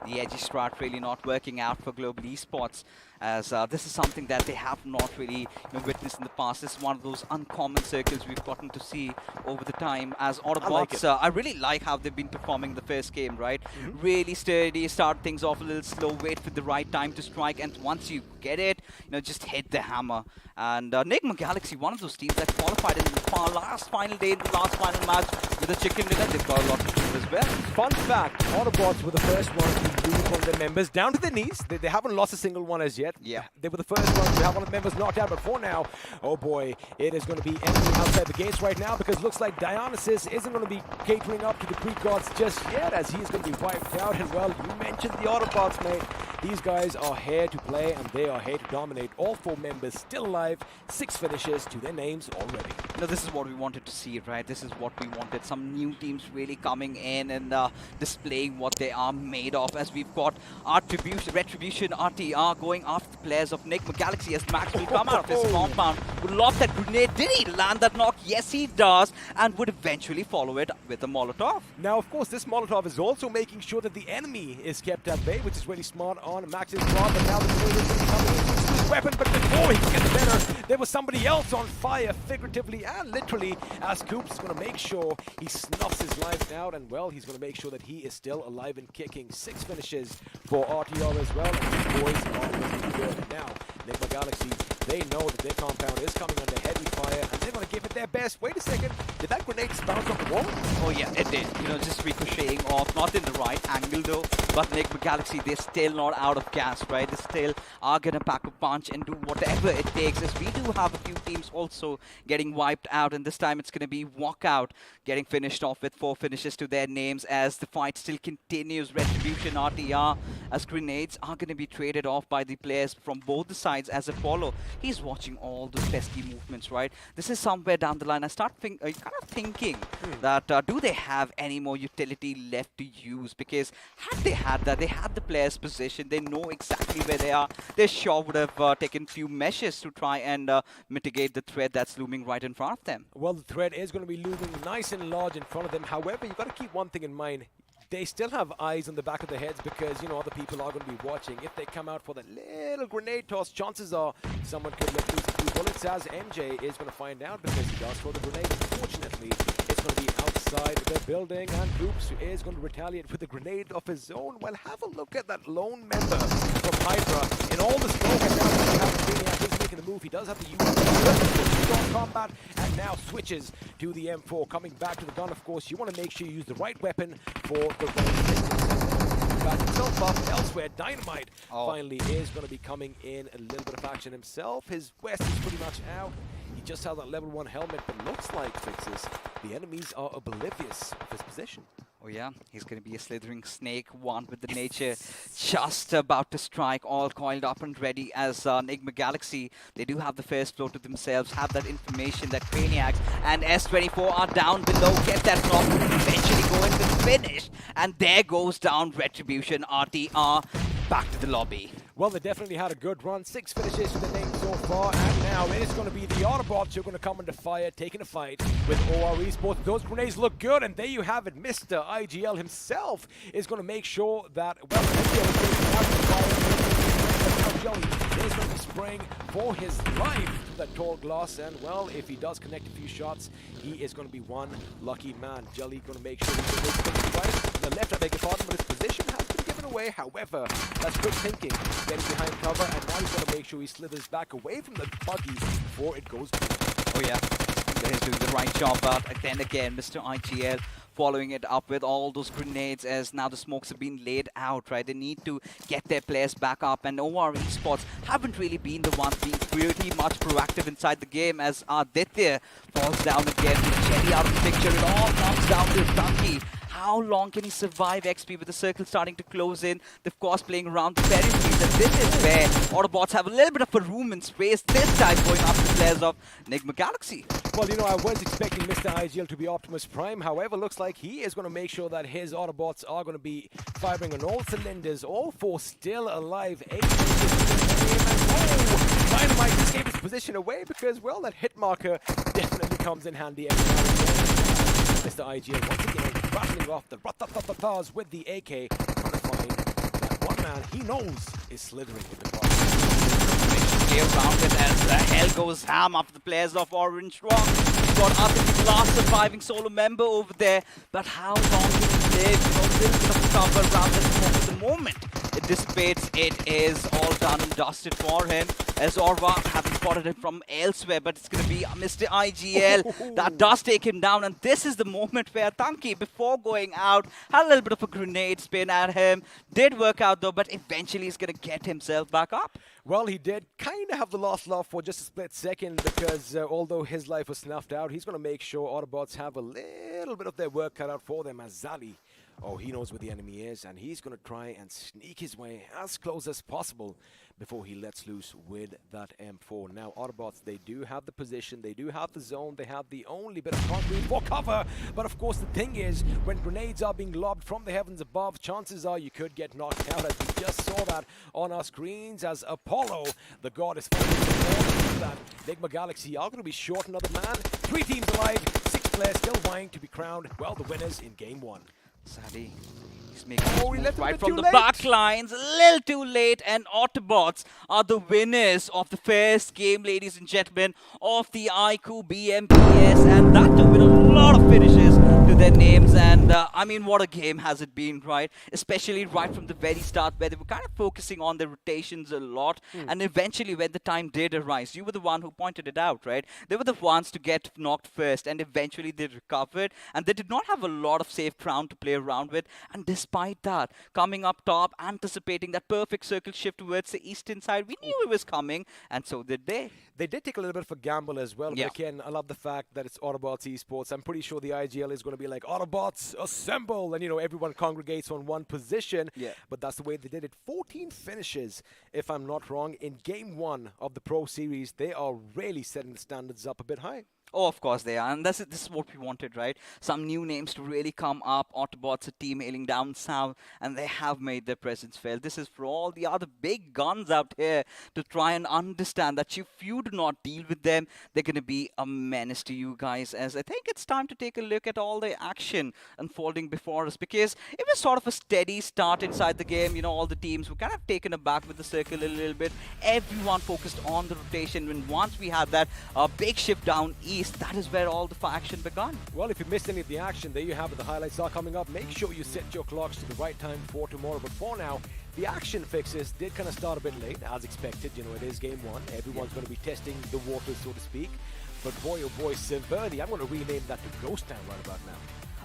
The edgy strat really not working out for Global Esports. as this is something that they have not really witnessed in the past. This is one of those uncommon circles we've gotten to see over the time as Autobots. I really like how they've been performing the first game, right? Really sturdy, start things off a little slow, wait for the right time to strike, and once you get it, just hit the hammer. And Enigma Galaxy, one of those teams that qualified in the last final day, in the last final match with a chicken dinner. They've got a lot to do as well. Fun fact, Autobots were the first ones to lose one of their members down to their knees. They haven't lost a single one as yet. Yeah. They were the first ones to have one of the members knocked out, but for now, oh boy, it is going to be empty outside the gates right now because it looks like Dionysus isn't going to be catering up to the Greek gods just yet as he is going to be wiped out. And well, you mentioned the Autobots, mate. These guys are here to play and they are here to dominate. All 4 members still alive, 6 finishes to their names already. This is what we wanted to see, right? This is what we wanted. Some new teams really coming in and displaying what they are made of. As we've got Retribution, RTR going after the players of Enigma Galaxy as Max will come out of his compound. Would lob that grenade. Did he land that knock? Yes, he does. And would eventually follow it with a Molotov. Now, of course, this Molotov is also making sure that the enemy is kept at bay, which is really smart on Max's part. But now the grenade is going to be coming into his weapon. But before he can get the better, there was somebody else on fire, figuratively and literally, as Coops is going to make sure he snuffs his life out. And, well, he's going to make sure that he is still alive and kicking. 6 finishes for RTR as well. And these boys are looking good. Now, Enigma Galaxy, they know that their compound is coming under heavy fire, and they're going to give it their best. Wait a second, did that grenade bounce off the wall? Oh yeah, it did. Just ricocheting off, not in the right angle though, but Enigma Galaxy, they're still not out of gas, right? They still are going to pack a punch and do whatever it takes, as we do have a few teams also getting wiped out, and this time it's going to be Walkout getting finished off with 4 finishes to their names as the fight still continues. Retribution, RTR, as grenades are going to be traded off by the players from both the sides as Apollo. He's watching all those pesky movements, right? This is somewhere down the line. I start kind of thinking that do they have any more utility left to use? Because had they had that, they had the player's position, they know exactly where they are. They sure would have taken few measures to try and mitigate the threat that's looming right in front of them. Well, the threat is going to be looming nice and large in front of them. However, you've got to keep one thing in mind. They still have eyes on the back of their heads because, other people are going to be watching. If they come out for that little grenade toss, chances are someone could let loose a few bullets, as MJ is going to find out because he does throw the grenade. Unfortunately, it's going to be outside the building, and Oops is going to retaliate with a grenade of his own. Well, have a look at that lone member from Hydra in all the smoke, and now we have Maniac is making the move. He does have to use strong combat, and now switches to the M4. Coming back to the gun, of course, you want to make sure you use the right weapon for the right. Got himself up elsewhere. Dynamite finally is going to be coming in a little bit of action himself. His West is pretty much out. He just has that level 1 helmet, but looks like, Fixes, the enemies are oblivious of his position. Oh yeah, he's going to be a slithering snake, one with the nature just about to strike, all coiled up and ready as Enigma Galaxy. They do have the first floor to themselves, have that information that Craniacs and S24 are down below, get that knock, eventually go into the finish, and there goes down Retribution, RTR, back to the lobby. Well, they definitely had a good run. 6 finishes to the name so far, and now it is going to be the Autobots who are going to come under fire, taking a fight with OR Esports. Those grenades look good, and there you have it. Mr. IGL himself is going to make sure that, well, IGL is taking out the fire. Now Jelly is going to be spraying for his life through that tall glass, and, well, if he does connect a few shots, he is going to be one lucky man. Jelly going to make sure he's going to be right. The left, I beg your pardon, but his position has been given away. However, that's quick thinking. Getting behind cover, and now he's going to make sure he slithers back away from the buggy before it goes boom. Oh yeah, he's doing the right job, but then again, Mr. IGL following it up with all those grenades as now the smokes have been laid out, right? They need to get their players back up, and OR Esports haven't really been the ones being pretty much proactive inside the game as Aditya falls down again with Jelly out of the picture. It all comes down to Ducky. How long can he survive XP with the circle starting to close in? They're of course playing around the peripheries, and this is where Autobots have a little bit of a room and space this time going after the players of Enigma Galaxy. Well, I was expecting Mr. IGL to be Optimus Prime. However, looks like he is going to make sure that his Autobots are going to be firing on all cylinders. All 4 still alive. 8 Dynamite just gave his position away because, well, that hit marker definitely comes in handy. Mr. IGL once again rattling off the rat-tat-tat-tats with the AK, trying to find that one man he knows is slithering with the cross. play around with as hell goes ham after the players of Orange Rock. You've got other last surviving solo member over there, but how long can he live? You know, little bit of cover around this moment. The moment it dissipates, it is all done and dusted for him. As Orva having spotted it from elsewhere, but it's going to be Mr. IGL that does take him down. And this is the moment where Tanki, before going out, had a little bit of a grenade spin at him. Did work out though, but eventually he's going to get himself back up. Well, he did kind of have the last laugh for just a split second because although his life was snuffed out, he's going to make sure Autobots have a little bit of their work cut out for them as Zali. Oh, he knows where the enemy is, and he's going to try and sneak his way as close as possible before he lets loose with that M4. Now, Autobots, they do have the position, they do have the zone, they have the only bit of concrete for cover. But of course, the thing is, when grenades are being lobbed from the heavens above, chances are you could get knocked out, as we just saw that on our screens, as Apollo, the god, is fighting that Ligma Galaxy are going to be short another man. 3 teams alive, 6 players still vying to be crowned, well, the winners in Game 1. Sadly, he's making he left right it from too the late. back lines, a little too late, and Autobots are the winners of the first game, ladies and gentlemen, of the iQOO BMPS, and that too with a lot of finishes to their names. And I mean, what a game has it been, right? Especially right from the very start, where they were kind of focusing on the rotations a lot, and eventually when the time did arise, you were the one who pointed it out, right? They were the ones to get knocked first, and eventually they recovered, and they did not have a lot of safe ground to play around with. And despite that, coming up top, anticipating that perfect circle shift towards the eastern side, we knew it was coming, and so did they. They did take a little bit of a gamble as well, Yeah. but again, I love the fact that it's Autobots esports. I'm pretty sure the IGL is going to be like, Autobots, assemble! And, you know, everyone congregates on one position. Yeah. But that's the way they did it. 14 finishes, if I'm not wrong, in Game 1 of the Pro Series. They are really setting the standards up a bit high. Oh, of course they are, and this is what we wanted, right? Some new names to really come up. Autobots, a team hailing down south, and they have made their presence felt. This is for all the other big guns out here to try and understand that if you do not deal with them, they're going to be a menace to you guys. As I think it's time to take a look at all the action unfolding before us, because it was sort of a steady start inside the game. You know, all the teams were kind of taken aback with the circle a little bit. Everyone focused on the rotation. When once we had that big shift down east, that is where all the action began. Well, if you missed any of the action, there you have it. The highlights are coming up. Make sure you set your clocks to the right time for tomorrow. But for now, the action fixes did kind of start a bit late, as expected. You know, it is Game 1. Everyone's going to be testing the waters, so to speak. But boy, oh boy, Severny, I'm going to rename that to Ghost Town right about now.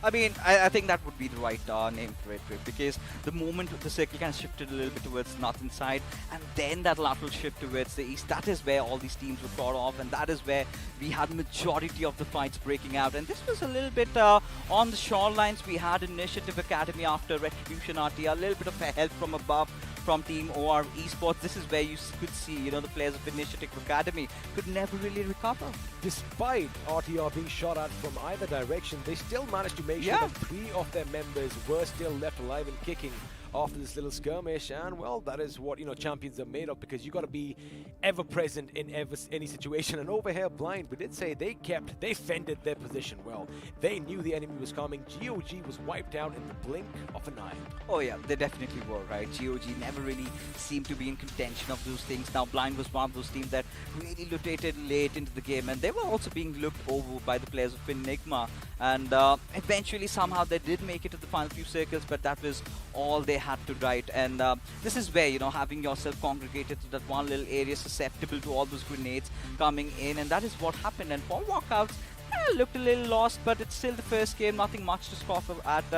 I mean, I think that would be the right name for it, because the moment the circle kind of shifted a little bit towards the northern side, and then that lateral shift towards the east, that is where all these teams were caught off, and that is where we had majority of the fights breaking out. And this was a little bit on the shorelines. We had Initiative Academy after Retribution RT, a little bit of a help from above from Team OR Esports. This is where you could see, you know, the players of Initiative Academy could never really recover. Despite RTR being shot at from either direction, they still managed to make sure that 3 of their members were still left alive and kicking after this little skirmish. And well, that is what, you know, champions are made of, because you got to be ever present in any situation. And over here, Blind, we did say they fended their position well. They knew the enemy was coming. GOG was wiped out in the blink of an eye. Oh yeah, they definitely were, right? GOG never really seemed to be in contention of those things. Now Blind was one of those teams that really rotated late into the game, and they were also being looked over by the players of Enigma. And eventually, somehow, they did make it to the final few circles, but that was all they had to write. And this is where, you know, having yourself congregated to that one little area susceptible to all those grenades coming in, and that is what happened. And for walkouts, looked a little lost, but it's still the first game, nothing much to scoff at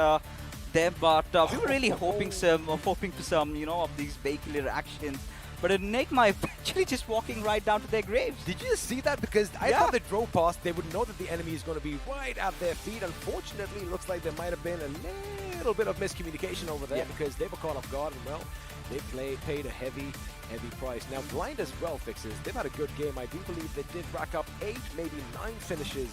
them. But we were really hoping for some, you know, of these vehicular actions. But Enigma eventually just walking right down to their graves. Did you just see that? Because I thought they drove past, they would know that the enemy is going to be right at their feet. Unfortunately, it looks like there might have been a little bit of miscommunication over there, because they were caught off guard, and well, they paid a heavy price. Now, Blind as well, Fixes. They've had a good game. I do believe they did rack up 8, maybe 9 finishes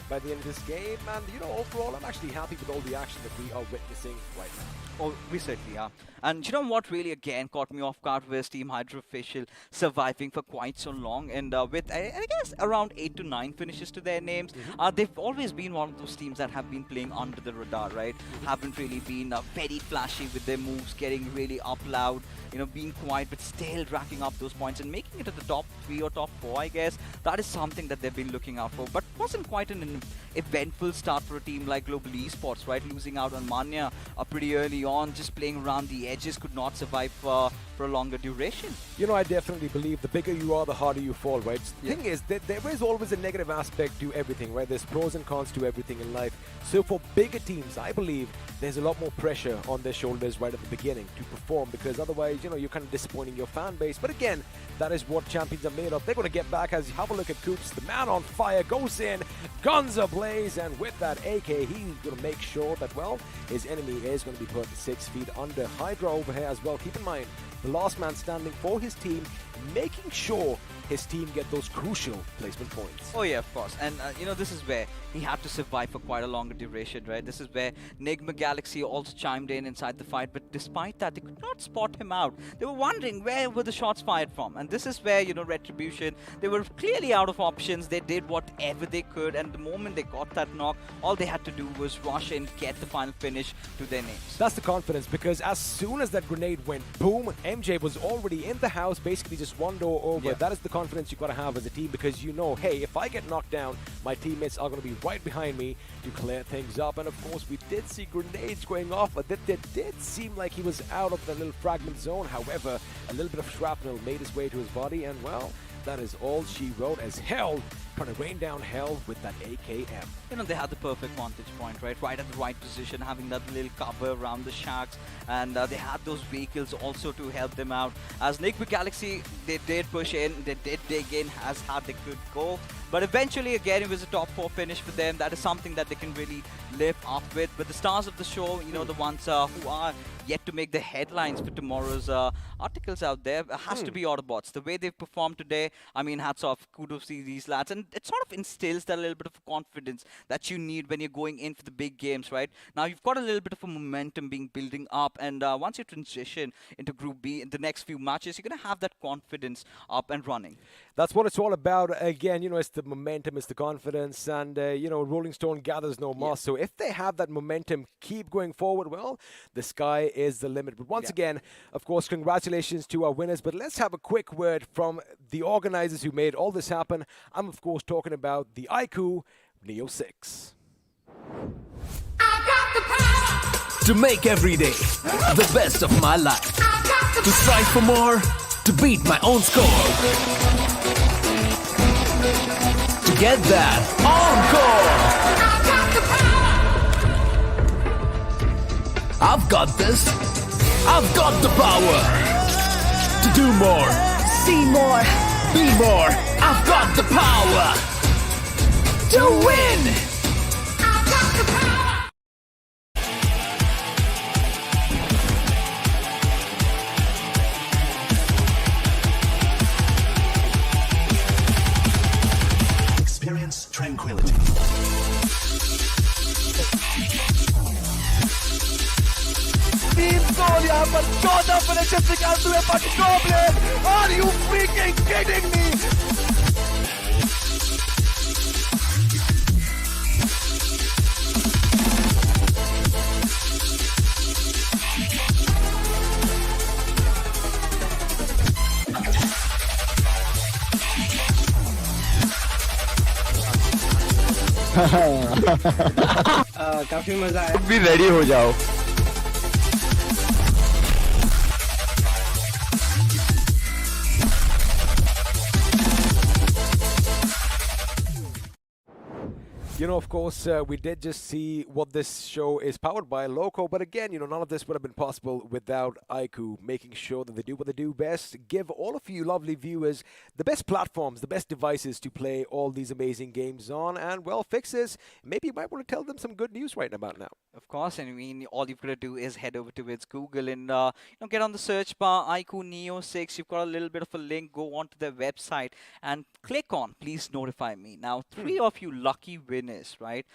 by the end of this game. And, you know, overall, I'm actually happy with all the action that we are witnessing right now. Oh, we certainly are. And you know what really again caught me off guard was Team Hydra Official surviving for quite so long, and with I guess around 8 to 9 finishes to their names. They've always been one of those teams that have been playing under the radar, right? Haven't really been very flashy with their moves, getting really up loud, being quiet but still racking up those points and making it to the top 3 or top 4, I guess. That is something that they've been looking out for. But wasn't quite an eventful start for a team like Global Esports, right? Losing out on Manya pretty early on, just playing around the edges, could not survive for a longer duration. I definitely believe the bigger you are, the harder you fall, right? The thing is that there is always a negative aspect to everything, right? There's pros and cons to everything in life. So for bigger teams, I believe there's a lot more pressure on their shoulders right at the beginning to perform, because otherwise, you're kind of disappointing your fan base. But again, that is what champions are made of. They're going to get back. As you have a look at Coops, the man on fire goes in, guns ablaze, and with that AK, he's going to make sure that, well, his enemy is going to be put 6 feet under. Hydra over here as well. Keep in mind, the last man standing for his team, making sure his team get those crucial placement points. Oh yeah, of course. And this is where he had to survive for quite a longer duration, right? This is where Enigma Galaxy also chimed in inside the fight, but despite that, they could not spot him out. They were wondering where were the shots fired from, and this is where, Retribution, they were clearly out of options. They did whatever they could, and the moment they got that knock, all they had to do was rush and get the final finish to their names. That's the confidence, because as soon as that grenade went boom, MJ was already in the house, basically just one door over. Yeah. That is the confidence you got to have as a team, because hey, if I get knocked down, my teammates are going to be right behind me to clear things up. And of course, we did see grenades going off, but that did seem like he was out of the little fragment zone. However, a little bit of shrapnel made its way to his body, and well, that is all she wrote, as hell trying to rain down hell with that AKM. They had the perfect vantage point, right at the right position, having that little cover around the shacks, and they had those vehicles also to help them out. As Enigma Galaxy, they did push in, they did dig in as hard they could go, but eventually, again, it was a top 4 finish for them. That is something that they can really live up with. But the stars of the show, the ones who are yet to make the headlines for tomorrow's articles out there, has to be Autobots. The way they've performed today, hats off, kudos to these lads. And it sort of instills that little bit of confidence that you need when you're going in for the big games, right? Now, you've got a little bit of a momentum building up. And once you transition into Group B, in the next few matches, you're going to have that confidence up and running. That's what it's all about. Again, it's the momentum, it's the confidence, and, Rolling Stone gathers no moss. So if they have that momentum, keep going forward, well, the sky is the limit. But once again, of course, congratulations to our winners. But let's have a quick word from the organizers who made all this happen. I'm, of course, talking about the iQOO Neo 6. To make every day the best of my life. To strive for more, to beat my own score. To get that encore. I've got this. I've got the power. To do more. See more. Be more. I've got the power. To win. Experience tranquility. यहाँ पर 14 finishes निकालते हुए Patole. Are you freaking kidding me? काफी मजा आया। भी ready हो जाओ। Of course, we did just see what this show is powered by, Loco. But again, none of this would have been possible without iQOO making sure that they do what they do best, give all of you lovely viewers the best platforms, the best devices to play all these amazing games on. And, well, fixes, maybe you might want to tell them some good news right about now. Of course, all you've got to do is head over to its Google and get on the search bar, iQOO Neo 6. You've got a little bit of a link. Go onto their website and click on Please Notify Me. Now, 3 of you lucky winners, right,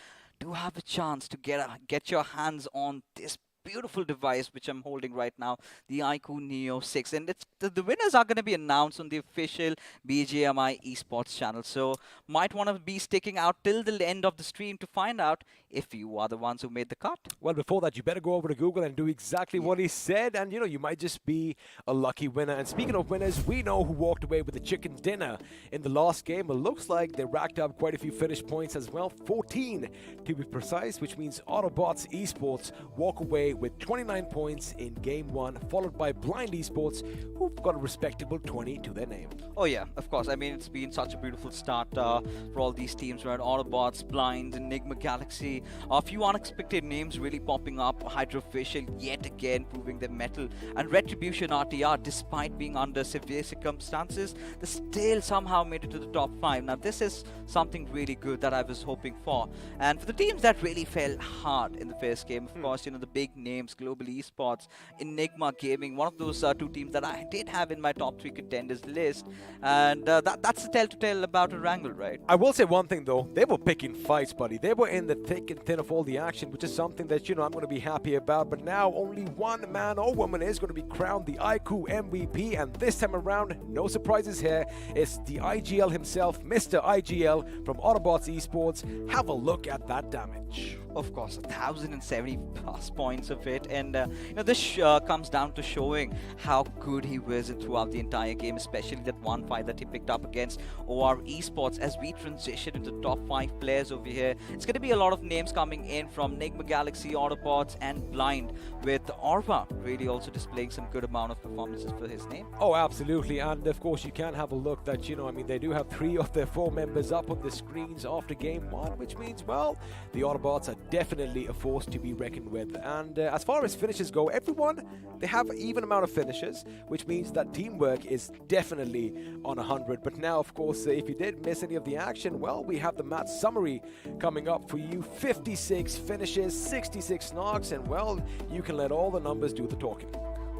do have a chance to get your hands on this beautiful device which I'm holding right now, the iQOO Neo 6, and it's the winners are going to be announced on the official BGMI esports channel. So might want to be sticking out till the end of the stream to find out if you are the ones who made the cut. Well, before that, you better go over to Google and do exactly what he said, and you might just be a lucky winner. And speaking of winners, we know who walked away with the chicken dinner in the last game. It looks like they racked up quite a few finish points as well, 14 to be precise, which means Autobots Esports walk away with 29 points in game 1, followed by Blind Esports, who've got a respectable 20 to their name. Oh yeah, of course. I mean, it's been such a beautiful start for all these teams, right? Autobots, Blinds, Enigma Galaxy. A few unexpected names really popping up. Hydrofacial yet again proving their mettle. And Retribution RTR, despite being under severe circumstances, they still somehow made it to the top 5. Now, this is something really good that I was hoping for. And for the teams that really fell hard in the first game, of course, the big names, Global Esports, Enigma Gaming, one of those two teams that I did have in my top 3 contenders list. And that's the tell about Erangel, right? I will say one thing though, they were picking fights, buddy. They were in the thick and thin of all the action, which is something that, I'm going to be happy about. But now only one man or woman is going to be crowned the iQOO MVP, and this time around, no surprises here. It's the IGL himself, Mr. IGL from Autobots Esports. Have a look at that damage. Of course, 1,070 plus points of it, and this comes down to showing how good he was throughout the entire game, especially that one fight that he picked up against OR Esports. As we transition into the top 5 players over here, it's going to be a lot of names coming in from Enigma Galaxy, Autobots, and Blind, with Orva really also displaying some good amount of performances for his name. Oh, absolutely, and of course you can have a look that, they do have 3 of their 4 members up on the screens after game 1, which means, well, the Autobots are definitely a force to be reckoned with. And as far as finishes go, everyone, they have an even amount of finishes, which means that teamwork is definitely on 100. But now, of course, if you did miss any of the action, well, we have the match summary coming up for you. 56 finishes, 66 knocks, and well, you can let all the numbers do the talking.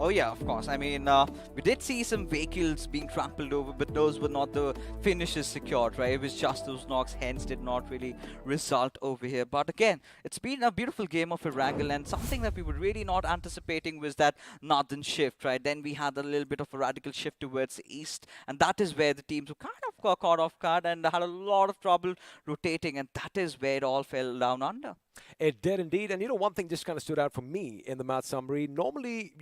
Oh yeah, of course. I mean, we did see some vehicles being trampled over, but those were not the finishes secured, right? It was just those knocks, hence did not really result over here. But again, it's been a beautiful game of Erangel, and something that we were really not anticipating was that northern shift, right? Then we had a little bit of a radical shift towards the east, and that is where the teams were kind of got caught off guard and had a lot of trouble rotating, and that is where it all fell down under. It did indeed, and one thing just kind of stood out for me in the match summary. Normally,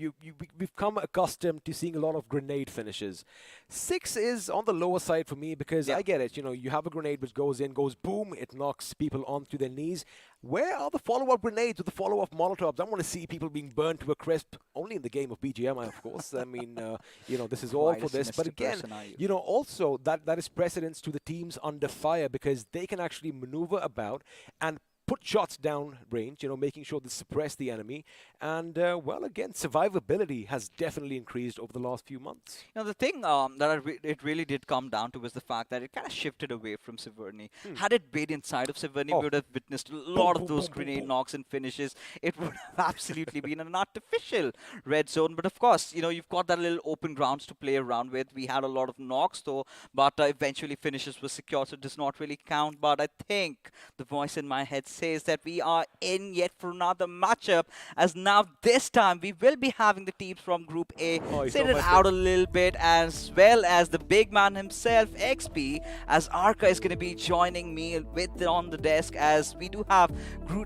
we've come accustomed to seeing a lot of grenade finishes. 6 is on the lower side for me because I get it. You have a grenade which goes in, goes boom, it knocks people onto their knees. Where are the follow-up grenades or the follow-up Molotovs? I want to see people being burned to a crisp. Only in the game of BGMI, of course. I mean, this is all for this. But again, also that is precedence to the teams under fire because they can actually maneuver about and put shots down range, making sure to suppress the enemy. And, well, again, survivability has definitely increased over the last few months. The thing that it really did come down to was the fact that it kind of shifted away from Severny. Had it been inside of Severny, we would have witnessed a lot of those grenade knocks and finishes. It would have absolutely been an artificial red zone. But, of course, you've got that little open grounds to play around with. We had a lot of knocks, though, but eventually finishes were secure, so it does not really count. But I think the voice in my head says that we are in yet for another matchup, as now this time we will be having the teams from Group A sit it out a little bit, as well as the big man himself, XP, as Arca is going to be joining me on the desk, as we do have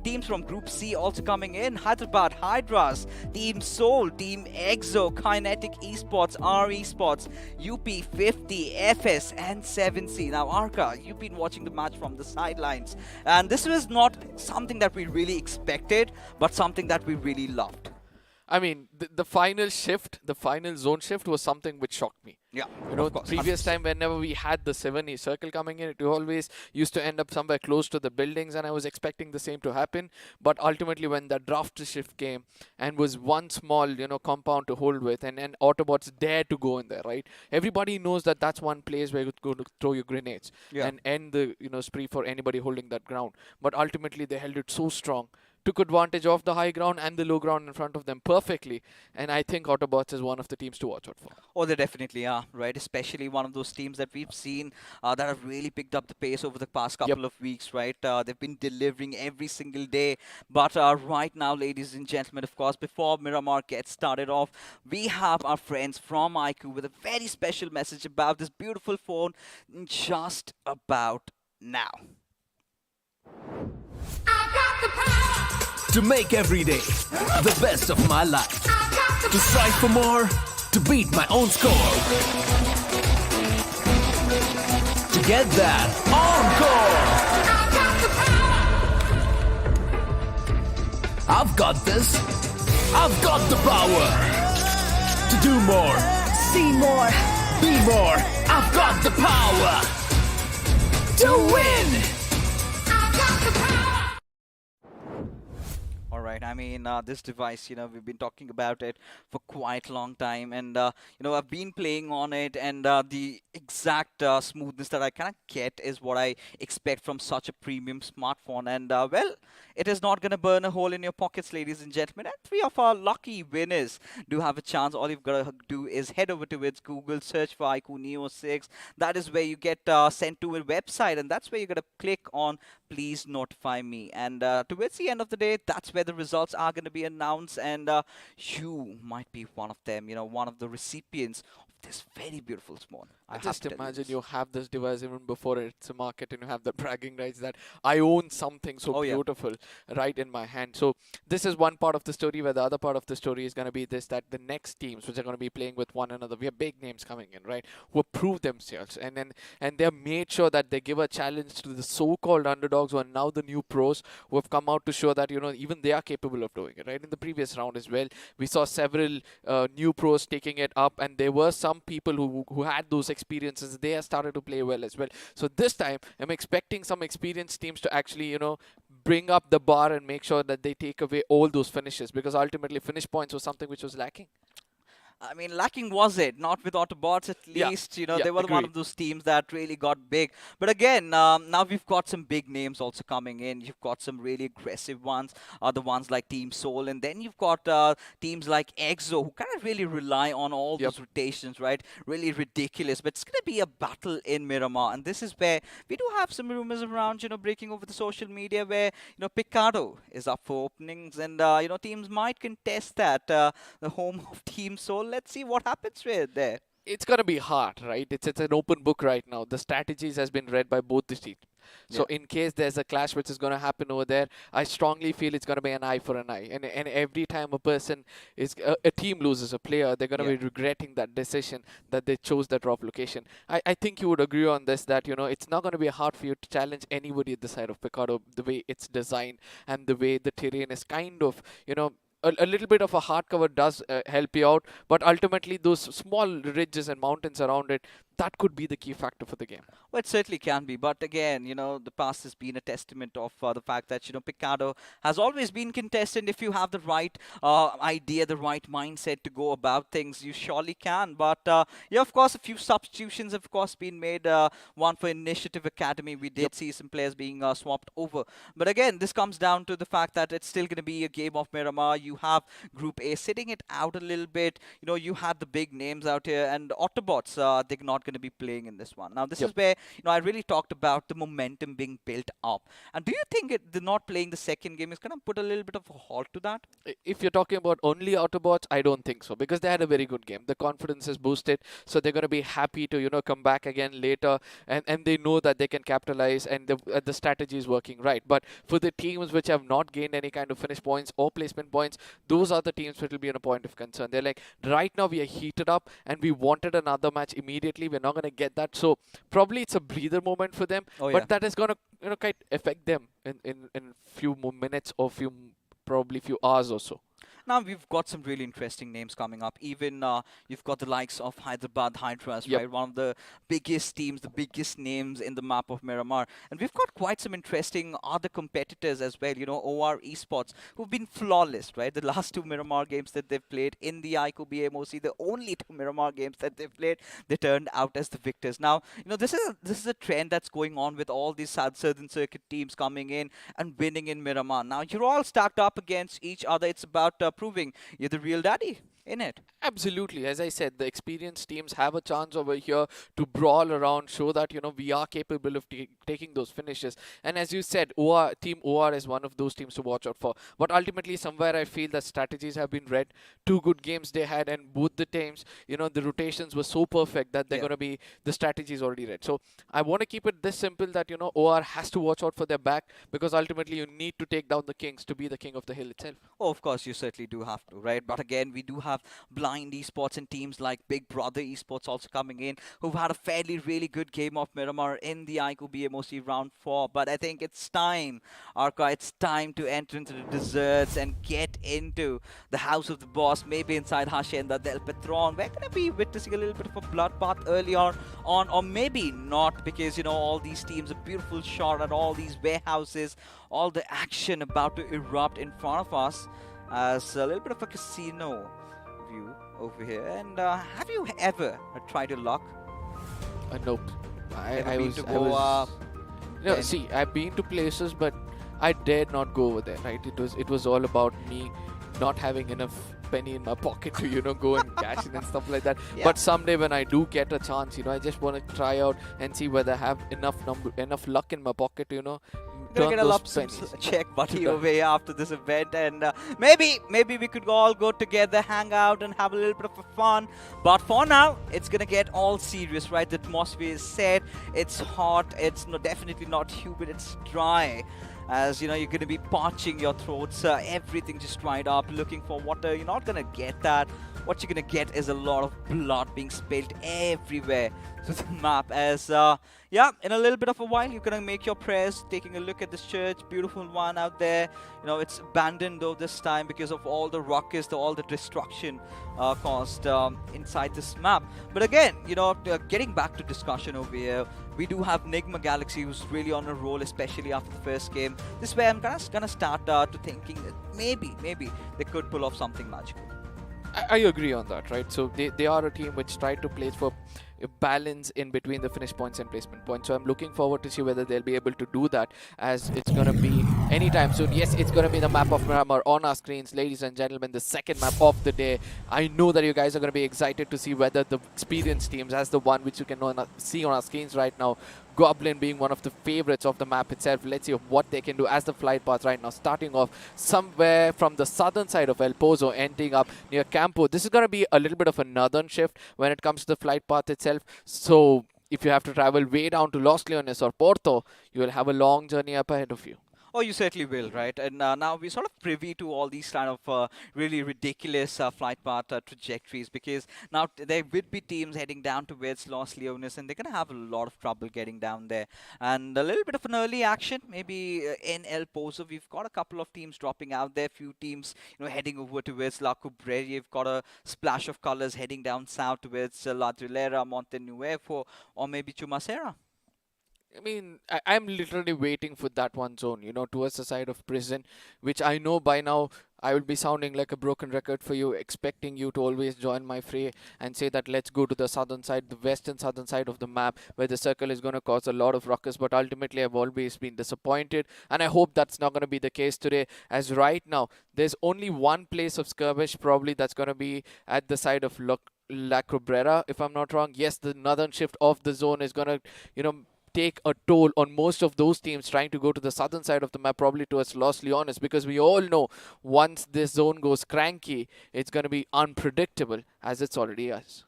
teams from Group C also coming in. Hyderabad Hydras, Team Soul, Team Exo, Kinetic Esports, R Esports, UP50, FS, and 7C. Now, Arca, you've been watching the match from the sidelines, and this was not something that we really expected, but something that we really loved. I mean, the final shift, the final zone shift was something which shocked me. Yeah, the previous time whenever we had the 7 circle coming in, it always used to end up somewhere close to the buildings, and I was expecting the same to happen. But ultimately, when the draft shift came and was one small, compound to hold with, and Autobots dare to go in there, right? Everybody knows that that's one place where you go to throw your grenades and end the spree for anybody holding that ground. But ultimately, they held it so strong took advantage of the high ground and the low ground in front of them perfectly. And I think Autobots is one of the teams to watch out for. Oh, they definitely are, right? Especially one of those teams that we've seen that have really picked up the pace over the past couple of weeks, right? They've been delivering every single day. But right now, ladies and gentlemen, of course, before Miramar gets started off, we have our friends from iQOO with a very special message about this beautiful phone just about now. To make every day the best of my life. To strive for more, to beat my own score. To get that encore. I've got this. I've got the power. To do more. See more. Be more. I've got the power. To win. All right. I mean, this device, we've been talking about it for quite a long time, and I've been playing on it, and the exact smoothness that I kind of get is what I expect from such a premium smartphone. And well, it is not going to burn a hole in your pockets, ladies and gentlemen. And 3 of our lucky winners do have a chance. All you've got to do is head over to its Google, search for iQOO Neo 6. That is where you get sent to a website, and that's where you're going to click on Please Notify Me. And towards the end of the day, that's where the results are going to be announced, and you might be one of them, one of the recipients of this very beautiful phone. I have Just to tell you imagine this. you have this device even before it's a market, and you have the bragging rights that I own something so Oh, yeah. beautiful right in my hand. So this is one part of the story, where the other part of the story is going to be this, that the next teams which are going to be playing with one another, we have big names coming in, right, who have proved themselves, and they've made sure that they give a challenge to the so-called underdogs who are now the new pros, who have come out to show that even they are capable of doing it, right? In the previous round as well, we saw several new pros taking it up, and there were some people who had those experiences. They have started to play well as well. So this time, I'm expecting some experienced teams to actually, bring up the bar and make sure that they take away all those finishes, because ultimately finish points was something which was lacking. I mean, lacking was it? Not with Autobots, at Yeah. least. Yeah, They were one agreed. of those teams that really got big. But again, now we've got some big names also coming in. You've got some really aggressive ones, the ones like Team Soul, and then you've got teams like EXO, who kind of really rely on all Yep. those rotations, right? Really ridiculous. But it's going to be a battle in Miramar, and this is where we do have some rumors around, breaking over the social media, where Picado is up for openings, and teams might contest that. The home of Team Soul. Let's see what happens with there. It's going to be hard, right? It's an open book right now. The strategies has been read by both the teams. So in case there's a clash which is going to happen over there, I strongly feel it's going to be an eye for an eye. And every time a team loses a player, they're going to be regretting that decision that they chose that drop location. I think you would agree on this, that it's not going to be hard for you to challenge anybody at the side of Picado, the way it's designed and the way the terrain is kind of a little bit of a hard cover does help you out, but ultimately those small ridges and mountains around it, that could be the key factor for the game. Well, it certainly can be. But again, the past has been a testament of the fact that, Picado has always been contested. If you have the right idea, the right mindset to go about things, you surely can. But, of course, a few substitutions have, of course, been made. One for Initiative Academy. We did see some players being swapped over. But again, this comes down to the fact that it's still going to be a game of Miramar. You have Group A sitting it out a little bit. You had the big names out here. And Autobots, they're not going to be playing in this one. Now, this is where I really talked about the momentum being built up. And do you think the not playing the second game is going to put a little bit of a halt to that? If you're talking about only Autobots, I don't think so, because they had a very good game. The confidence is boosted, so they're going to be happy to come back again later, and they know that they can capitalize, and the strategy is working right. But for the teams which have not gained any kind of finish points or placement points, those are the teams which will be in a point of concern. They're like, right now we are heated up and we wanted another match immediately. We're not going to get that. So probably it's a breather moment for them, but that is going to affect them in few more minutes or probably few hours or so. now we've got some really interesting names coming up. Even you've got the likes of Hyderabad Hydras, Yep. right? One of the biggest teams, the biggest names in the map of Miramar. And we've got quite some interesting other competitors as well. You know, OR Esports, who've been flawless, right? The last two Miramar games that they've played in the iQOO BMOC, the only two Miramar games that they've played, they turned out as the victors. Now, you know, this is a trend that's going on with all these Southern Circuit teams coming in and winning in Miramar. Now, you're all stacked up against each other. It's about proving you're the real daddy in it. Absolutely. As I said, the experienced teams have a chance over here to brawl around, show that, you know, we are capable of taking those finishes. And as you said, Team OR is one of those teams to watch out for. But ultimately, somewhere I feel that strategies have been read. Two good games they had, and both the teams, you know, the rotations were so perfect that they're going to be, the strategies already read. So I want to keep it this simple that, you know, OR has to watch out for their back, because ultimately you need to take down the kings to be the king of the hill itself. Oh, of course, you certainly do have to, right? But again, we do have Blind Esports and teams like Big Brother Esports also coming in, who've had a fairly really good game of Miramar in the iQOO BMOC round 4. But I think it's time, Arca, it's time to enter into the desserts and get into the house of the boss, maybe inside Hacienda del Petron. We're going to be witnessing a little bit of a bloodbath early on, or maybe not, because, you know, all these teams, a beautiful shot at all these warehouses, all the action about to erupt in front of us as a little bit of a casino view over here. And have you ever tried your luck? Nope. Ever I been was, to I was, Goa? no, Then- see, I've been to places, but I dared not go over there, right? It was all about me not having enough penny in my pocket to, you know, go and cash in and stuff like that. Yeah. But someday when I do get a chance, you know, I just want to try out and see whether I have enough luck in my pocket to, you know, Gonna turn get a those lump pennies. check buddy over here after this event, and maybe we could all go together, hang out, and have a little bit of a fun. But for now, it's gonna get all serious, right? The atmosphere is set. It's hot. It's definitely not humid. It's dry. As you know, you're going to be parching your throats, everything just dried up, looking for water. You're not going to get that. What you're going to get is a lot of blood being spilled everywhere to the map. As, yeah, in a little bit of a while, you're going to make your prayers, taking a look at this church, beautiful one out there. You know, it's abandoned though this time because of all the ruckus, all the destruction caused inside this map. But again, you know, getting back to discussion over here, we do have Nigma Galaxy, who's really on a roll, especially after the first game. This way, I'm gonna start to thinking that maybe they could pull off something magical. I agree on that, right? So they are a team which tried to play for a balance in between the finish points and placement points. So I'm looking forward to see whether they'll be able to do that, as it's going to be anytime soon. Yes, it's going to be the map of Miramar on our screens, ladies and gentlemen, the second map of the day. I know that you guys are going to be excited to see whether the experienced teams, as the one which you can see on our screens right now, Goblin being one of the favorites of the map itself. Let's see what they can do as the flight path right now, starting off somewhere from the southern side of El Pozo, ending up near Campo. This is going to be a little bit of a northern shift when it comes to the flight path itself. So if you have to travel way down to Los Leones or Porto, you will have a long journey up ahead of you. Oh, you certainly will, right? And now we're sort of privy to all these kind of really ridiculous flight path trajectories, because now there would be teams heading down towards Los Leones, and they're going to have a lot of trouble getting down there. And a little bit of an early action, maybe in El Pozo. We've got a couple of teams dropping out there, few teams, you know, heading over towards La Cubrera. You've got a splash of colors heading down south towards La Trilera, Monte Nuevo, or maybe Chumacera. I mean, I'm literally waiting for that one zone, you know, towards the side of prison, which I know by now I will be sounding like a broken record for you, expecting you to always join my fray and say that let's go to the southern side, the western southern side of the map, where the circle is going to cause a lot of ruckus. But ultimately, I've always been disappointed, and I hope that's not going to be the case today, as right now, there's only one place of skirmish probably that's going to be at the side of La Cabrera, if I'm not wrong. Yes, the northern shift of the zone is going to, you know, take a toll on most of those teams trying to go to the southern side of the map, probably towards Los Leones, because we all know once this zone goes cranky, it's going to be unpredictable, as it's already is.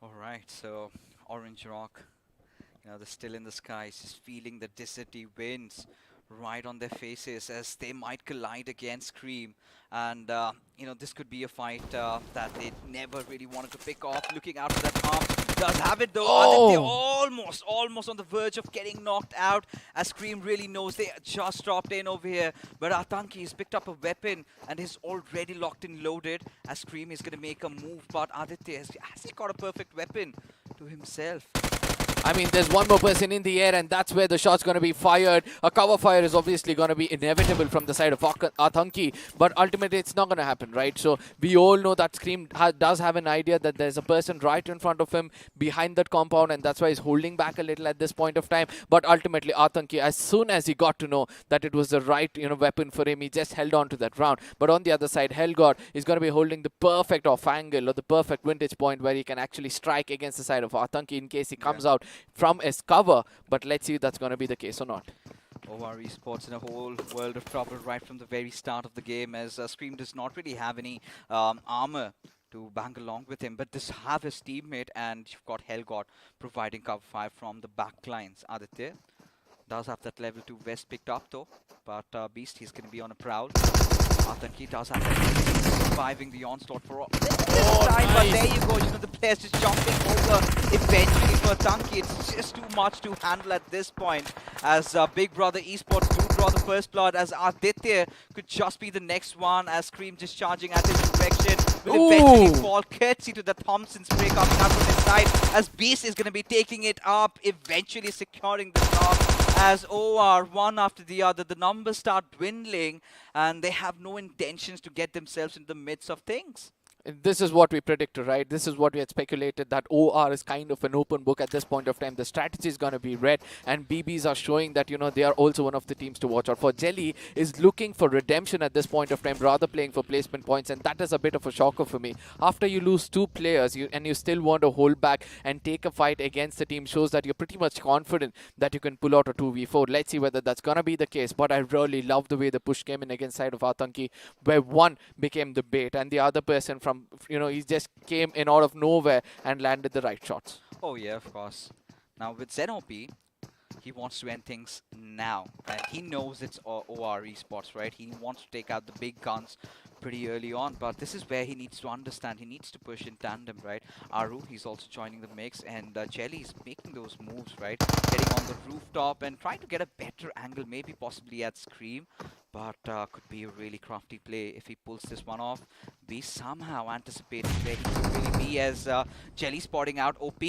All right, so Orange Rock, you know, they're still in the skies, just feeling the Dissidy winds right on their faces as they might collide against Cream. And, you know, this could be a fight that they never really wanted to pick off. Looking out for that arm, does have it though. Oh. Aditya almost on the verge of getting knocked out. As Scream really knows they just dropped in over here. But Atanki has picked up a weapon and is already locked and loaded. As Scream is going to make a move, but Aditya has he got a perfect weapon to himself. I mean, there's one more person in the air, and that's where the shot's going to be fired. A cover fire is obviously going to be inevitable from the side of Atanki, but ultimately it's not going to happen, right? So we all know that Scream does have an idea that there's a person right in front of him behind that compound, and that's why he's holding back a little at this point of time. But ultimately, Atanki, as soon as he got to know that it was the right weapon for him, he just held on to that round. But on the other side, Hellgod is going to be holding the perfect off angle or the perfect vintage point where he can actually strike against the side of Atanki in case he comes out from his cover, but let's see if that's going to be the case or not. OR Esports in a whole world of trouble right from the very start of the game, as Scream does not really have any armor to bang along with him, but does have his teammate, and you've got Hellgod providing cover fire from the back lines. Aditya does have that level 2 vest picked up though, but Beast, he's going to be on a prowl. Atanki does have that, surviving the onslaught for all time, but there you go, the players just jumping over eventually for Atanki. It's just too much to handle at this point, as Big Brother Esports do draw the first blood, as Aditya could just be the next one, as Scream just charging at his direction, will eventually fall courtesy to the Thompson spray coming up from his side, as Beast is going to be taking it up, eventually securing the top. As OR, one after the other, the numbers start dwindling, and they have no intentions to get themselves into the midst of things. This is what we predicted, right? This is what we had speculated, that OR is kind of an open book at this point of time. The strategy is going to be red, and BBs are showing that, they are also one of the teams to watch out for. Jelly is looking for redemption at this point of time, rather playing for placement points, and that is a bit of a shocker for me. After you lose 2 players, and you still want to hold back and take a fight against the team, shows that you're pretty much confident that you can pull out a 2v4. Let's see whether that's going to be the case, but I really love the way the push came in against side of Atanki, where one became the bait, and the other person from he just came in out of nowhere and landed the right shots. Oh yeah, of course. Now with ZOP, he wants to end things now, and he knows it's OR Esports, right? He wants to take out the big guns pretty early on, but this is where he needs to understand. He needs to push in tandem, right? Aru, he's also joining the mix, and Jelly's making those moves, right? Getting on the rooftop and trying to get a better angle, maybe possibly at Scream, but could be a really crafty play if he pulls this one off. We somehow anticipated where he could really be, as Jelly spotting out OP.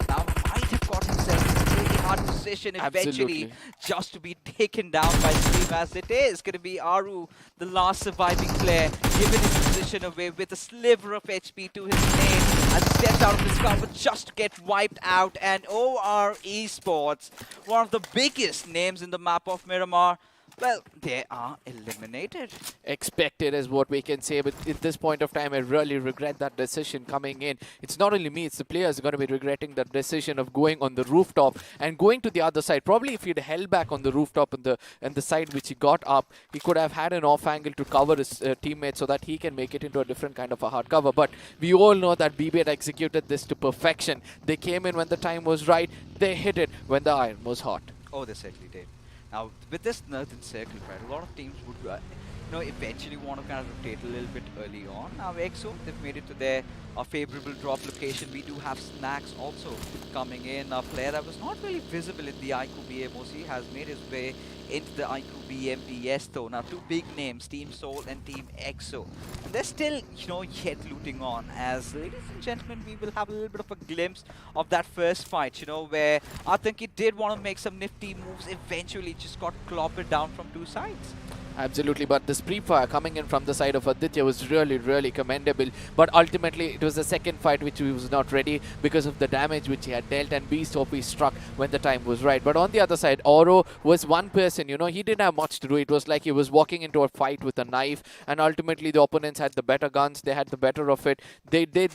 Now might have got himself in a really hard position eventually, just to be taken down by Scream, as it is going to be Aru, the last surviving player, given his position away with a sliver of HP to his name, and steps out of his cover just to get wiped out. And OR Esports, one of the biggest names in the map of Miramar, well, they are eliminated. Expected is what we can say, but at this point of time, I really regret that decision coming in. It's not only me, it's the players who are going to be regretting that decision of going on the rooftop and going to the other side. Probably if he'd held back on the rooftop and the side which he got up, he could have had an off angle to cover his teammates so that he can make it into a different kind of a hard cover. But we all know that BB had executed this to perfection. They came in when the time was right. They hit it when the iron was hot. Oh, they certainly did. Now, with this northern circle, right, a lot of teams would, eventually want to kind of rotate a little bit early on. Now, EXO, they've made it to their favorable drop location. We do have Snacks also coming in. A player that was not really visible in the iQOO BMOC has made his way into the iQOO BMPS though. Now, 2 big names, Team Soul and Team EXO. And they're still, yet looting on, as, ladies and gentlemen, we will have a little bit of a glimpse of that first fight, where I think he did want to make some nifty moves. Eventually, just got clobbered down from 2 sides. Absolutely, but this pre-fire coming in from the side of Aditya was really, really commendable. But ultimately, it was the second fight which he was not ready because of the damage which he had dealt, and Beast OP struck when the time was right. But on the other side, Oro was one person, he didn't have much to do. It was like he was walking into a fight with a knife, and ultimately the opponents had the better guns. They had the better of it. They did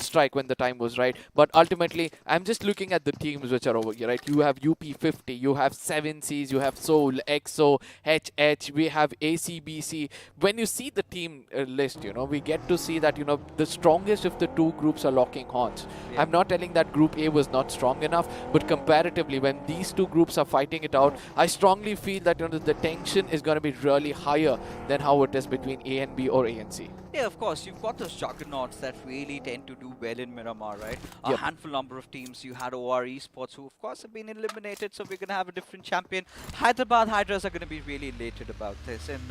strike when the time was right. But ultimately, I'm just looking at the teams which are over here, right? You have UP50, you have 7Cs, you have Soul, EXO, HH, we have have ACBC. When you see the team list, we get to see that, the strongest of the two groups are locking horns. Yeah. I'm not telling that Group A was not strong enough, but comparatively, when these two groups are fighting it out, I strongly feel that, the tension is going to be really higher than how it is between A and B or A and C. Yeah, of course, you've got those juggernauts that really tend to do well in Miramar, right? A Yep. handful number of teams. You had OR Esports, who of course have been eliminated, so we're going to have a different champion. Hyderabad Hydras are going to be really elated about this, and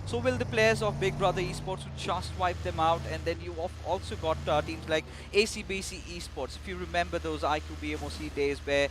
so will the players of Big Brother Esports, who just wiped them out. And then you also got teams like ACBC Esports. If you remember those iQOO BMPS days where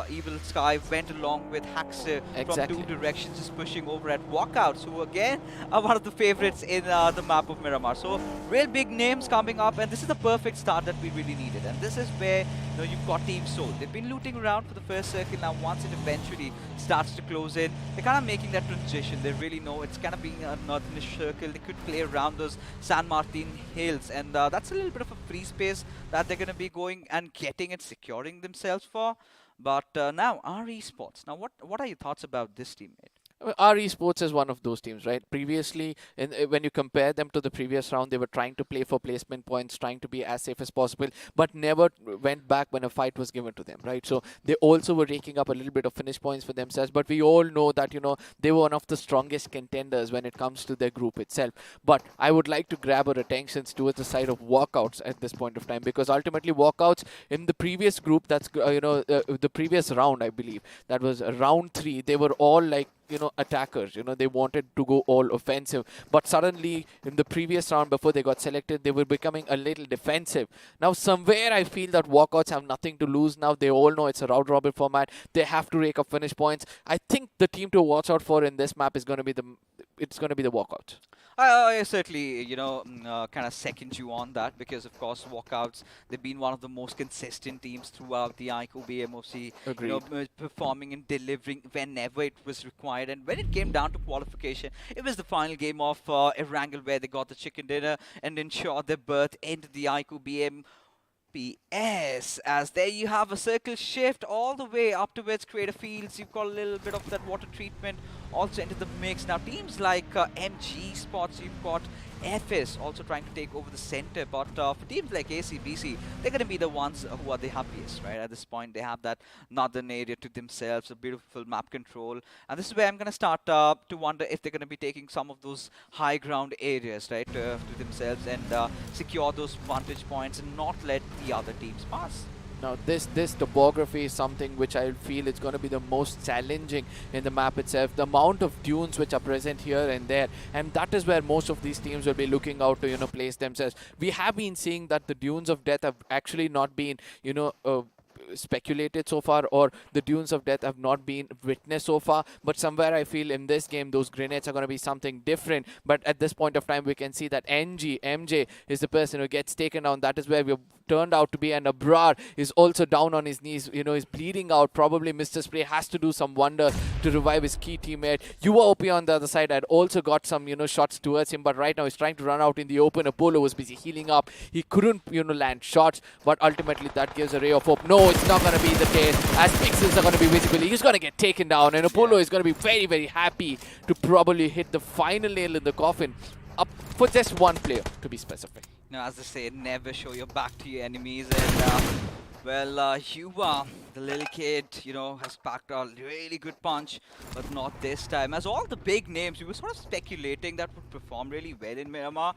Evil Sky went along with Haxer Exactly. from two directions, just pushing over at Walkouts, who again are one of the favorites in the map of Miramar. So real big names coming up, and this is the perfect start that we really needed. And this is where you've got Team Soul. They've been looting around for the first circle. Now once it eventually starts to close in, they're kind of making that transition. They really know it's kind of being a northernish circle. They could play around those San Martin hills, and that's a little bit of a free space that they're going to be going and getting and securing themselves for. But now our esports. Now what are your thoughts about this teammate? Our esports is one of those teams, right? Previously, when you compare them to the previous round, they were trying to play for placement points, trying to be as safe as possible, but never went back when a fight was given to them, right? So they also were raking up a little bit of finish points for themselves, but we all know that, they were one of the strongest contenders when it comes to their group itself. But I would like to grab our attentions towards the side of walkouts at this point of time, because ultimately walkouts in the previous group, that's, the previous round, I believe, that was round 3, they were all like, attackers. They wanted to go all offensive. But suddenly, in the previous round, before they got selected, they were becoming a little defensive. Now, somewhere I feel that walkouts have nothing to lose now. They all know it's a round robin format. They have to rake up finish points. I think the team to watch out for in this map is going to be the walkouts. I certainly, kind of second you on that, because of course walkouts, they've been one of the most consistent teams throughout the iQOO BMPS, Agreed. performing and delivering whenever it was required. And when it came down to qualification, it was the final game of Erangel where they got the chicken dinner and ensured their berth into the iQOO BMPS. As there you have a circle shift all the way up towards Creator Fields. You've got a little bit of that water treatment also into the mix. Now teams like MG Spots, you've got FS also trying to take over the center, but for teams like ACBC, they're going to be the ones who are the happiest, right? At this point, they have that northern area to themselves, a beautiful map control, and this is where I'm going to start to wonder if they're going to be taking some of those high ground areas, right, to themselves, and secure those vantage points and not let the other teams pass. Now, this topography is something which I feel is going to be the most challenging in the map itself. The amount of dunes which are present here and there, and that is where most of these teams will be looking out to, place themselves. We have been seeing that the dunes of death have actually not been, speculated so far, or the dunes of death have not been witnessed so far, but somewhere I feel in this game those grenades are going to be something different. But at this point of time we can see that MJ is the person who gets taken down. That is where we've turned out to be, and Abrar is also down on his knees, he's bleeding out. Probably Mr. Spray has to do some wonder to revive his key teammate. Yuva OP on the other side had also got some shots towards him, but right now he's trying to run out in the open. Apollo was busy healing up. He couldn't land shots, but ultimately that gives a ray of hope. No, it's not going to be the case, as pixels are going to be visible. He's going to get taken down, and Apollo is going to be very, very happy to probably hit the final nail in the coffin, up for just one player, to be specific. Now, as they say, never show your back to your enemies, and Yuva, the little kid, has packed a really good punch, but not this time. As all the big names, we were sort of speculating that would perform really well in Miramar,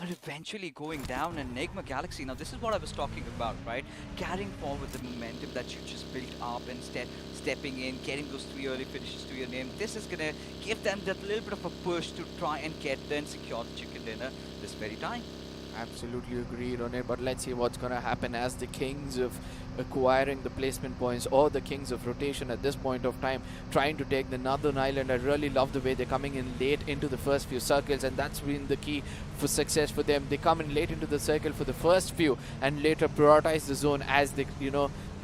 are eventually going down. Enigma Galaxy, now this is what I was talking about, right? Carrying forward the momentum that you just built up and stepping in, getting those 3 early finishes to your name. This is going to give them that little bit of a push to try and get there and secure the chicken dinner this very time. Absolutely agreed on it, but let's see what's going to happen as the kings of acquiring the placement points, or the kings of rotation at this point of time, trying to take the Northern Island. I really love the way they're coming in late into the first few circles, and that's been the key for success for them. They come in late into the circle for the first few, and later prioritize the zone as they,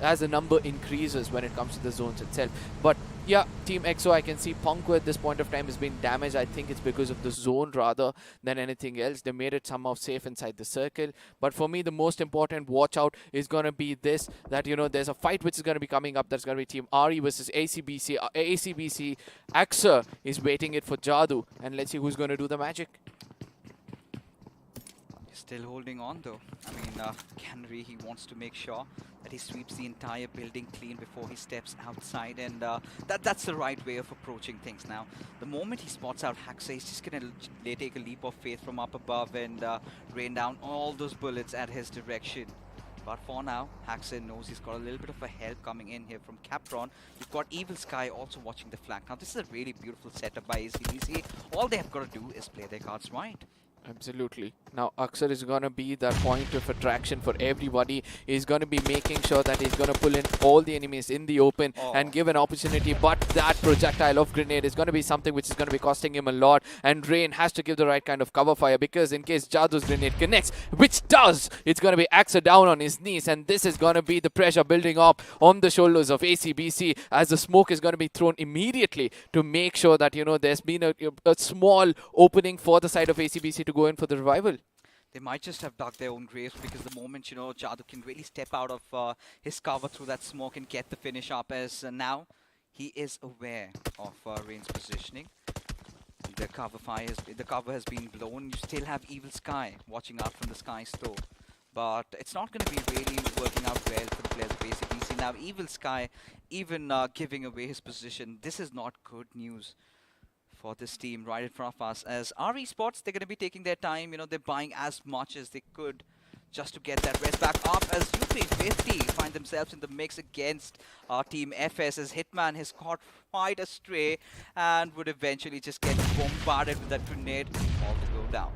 as the number increases when it comes to the zones itself. But Yeah, Team EXO, I can see Ponko at this point of time has been damaged. I think it's because of the zone rather than anything else. They made it somehow safe inside the circle. But for me, the most important watch out is going to be this, that, you know, there's a fight which is going to be coming up. That's going to be Team RE versus ACBC. ACBC AXA is waiting it for Jadu. And let's see who's going to do the magic. Still holding on though. I mean, Canary, he wants to make sure that he sweeps the entire building clean before he steps outside, and that's the right way of approaching things now. The moment he spots out Haxa, he's just gonna take a leap of faith from up above and rain down all those bullets at his direction. But for now, Haxa knows he's got a little bit of a help coming in here from Capron. You've got Evil Sky also watching the flank. Now this is a really beautiful setup by ACDC. All they have got to do is play their cards right. Absolutely. Now, Aksar is going to be that point of attraction for everybody. He's going to be making sure that he's going to pull in all the enemies in the open and give an opportunity. But that projectile of grenade is going to be something which is going to be costing him a lot. And Rain has to give the right kind of cover fire, because in case Jadu's grenade connects, which does, it's going to be Aksar down on his knees. And this is going to be the pressure building up on the shoulders of ACBC, as the smoke is going to be thrown immediately to make sure that, you know, there's been a small opening for the side of ACBC to go in for the revival. They might just have dug their own graves, because the moment, you know, Jadu can really step out of his cover through that smoke and get the finish up, as now he is aware of Rain's positioning. The cover has been blown. You still have Evil Sky watching out from the skies though. But it's not going to be really working out well for the players of ACDC. Now Evil Sky even giving away his position. This is not good news for this team right in front of us. As RE Sports, they're going to be taking their time. You know, they're buying as much as they could just to get that rest back up, as UP50 find themselves in the mix against Team FS, as Hitman has caught quite astray and would eventually just get bombarded with that grenade, all to go down.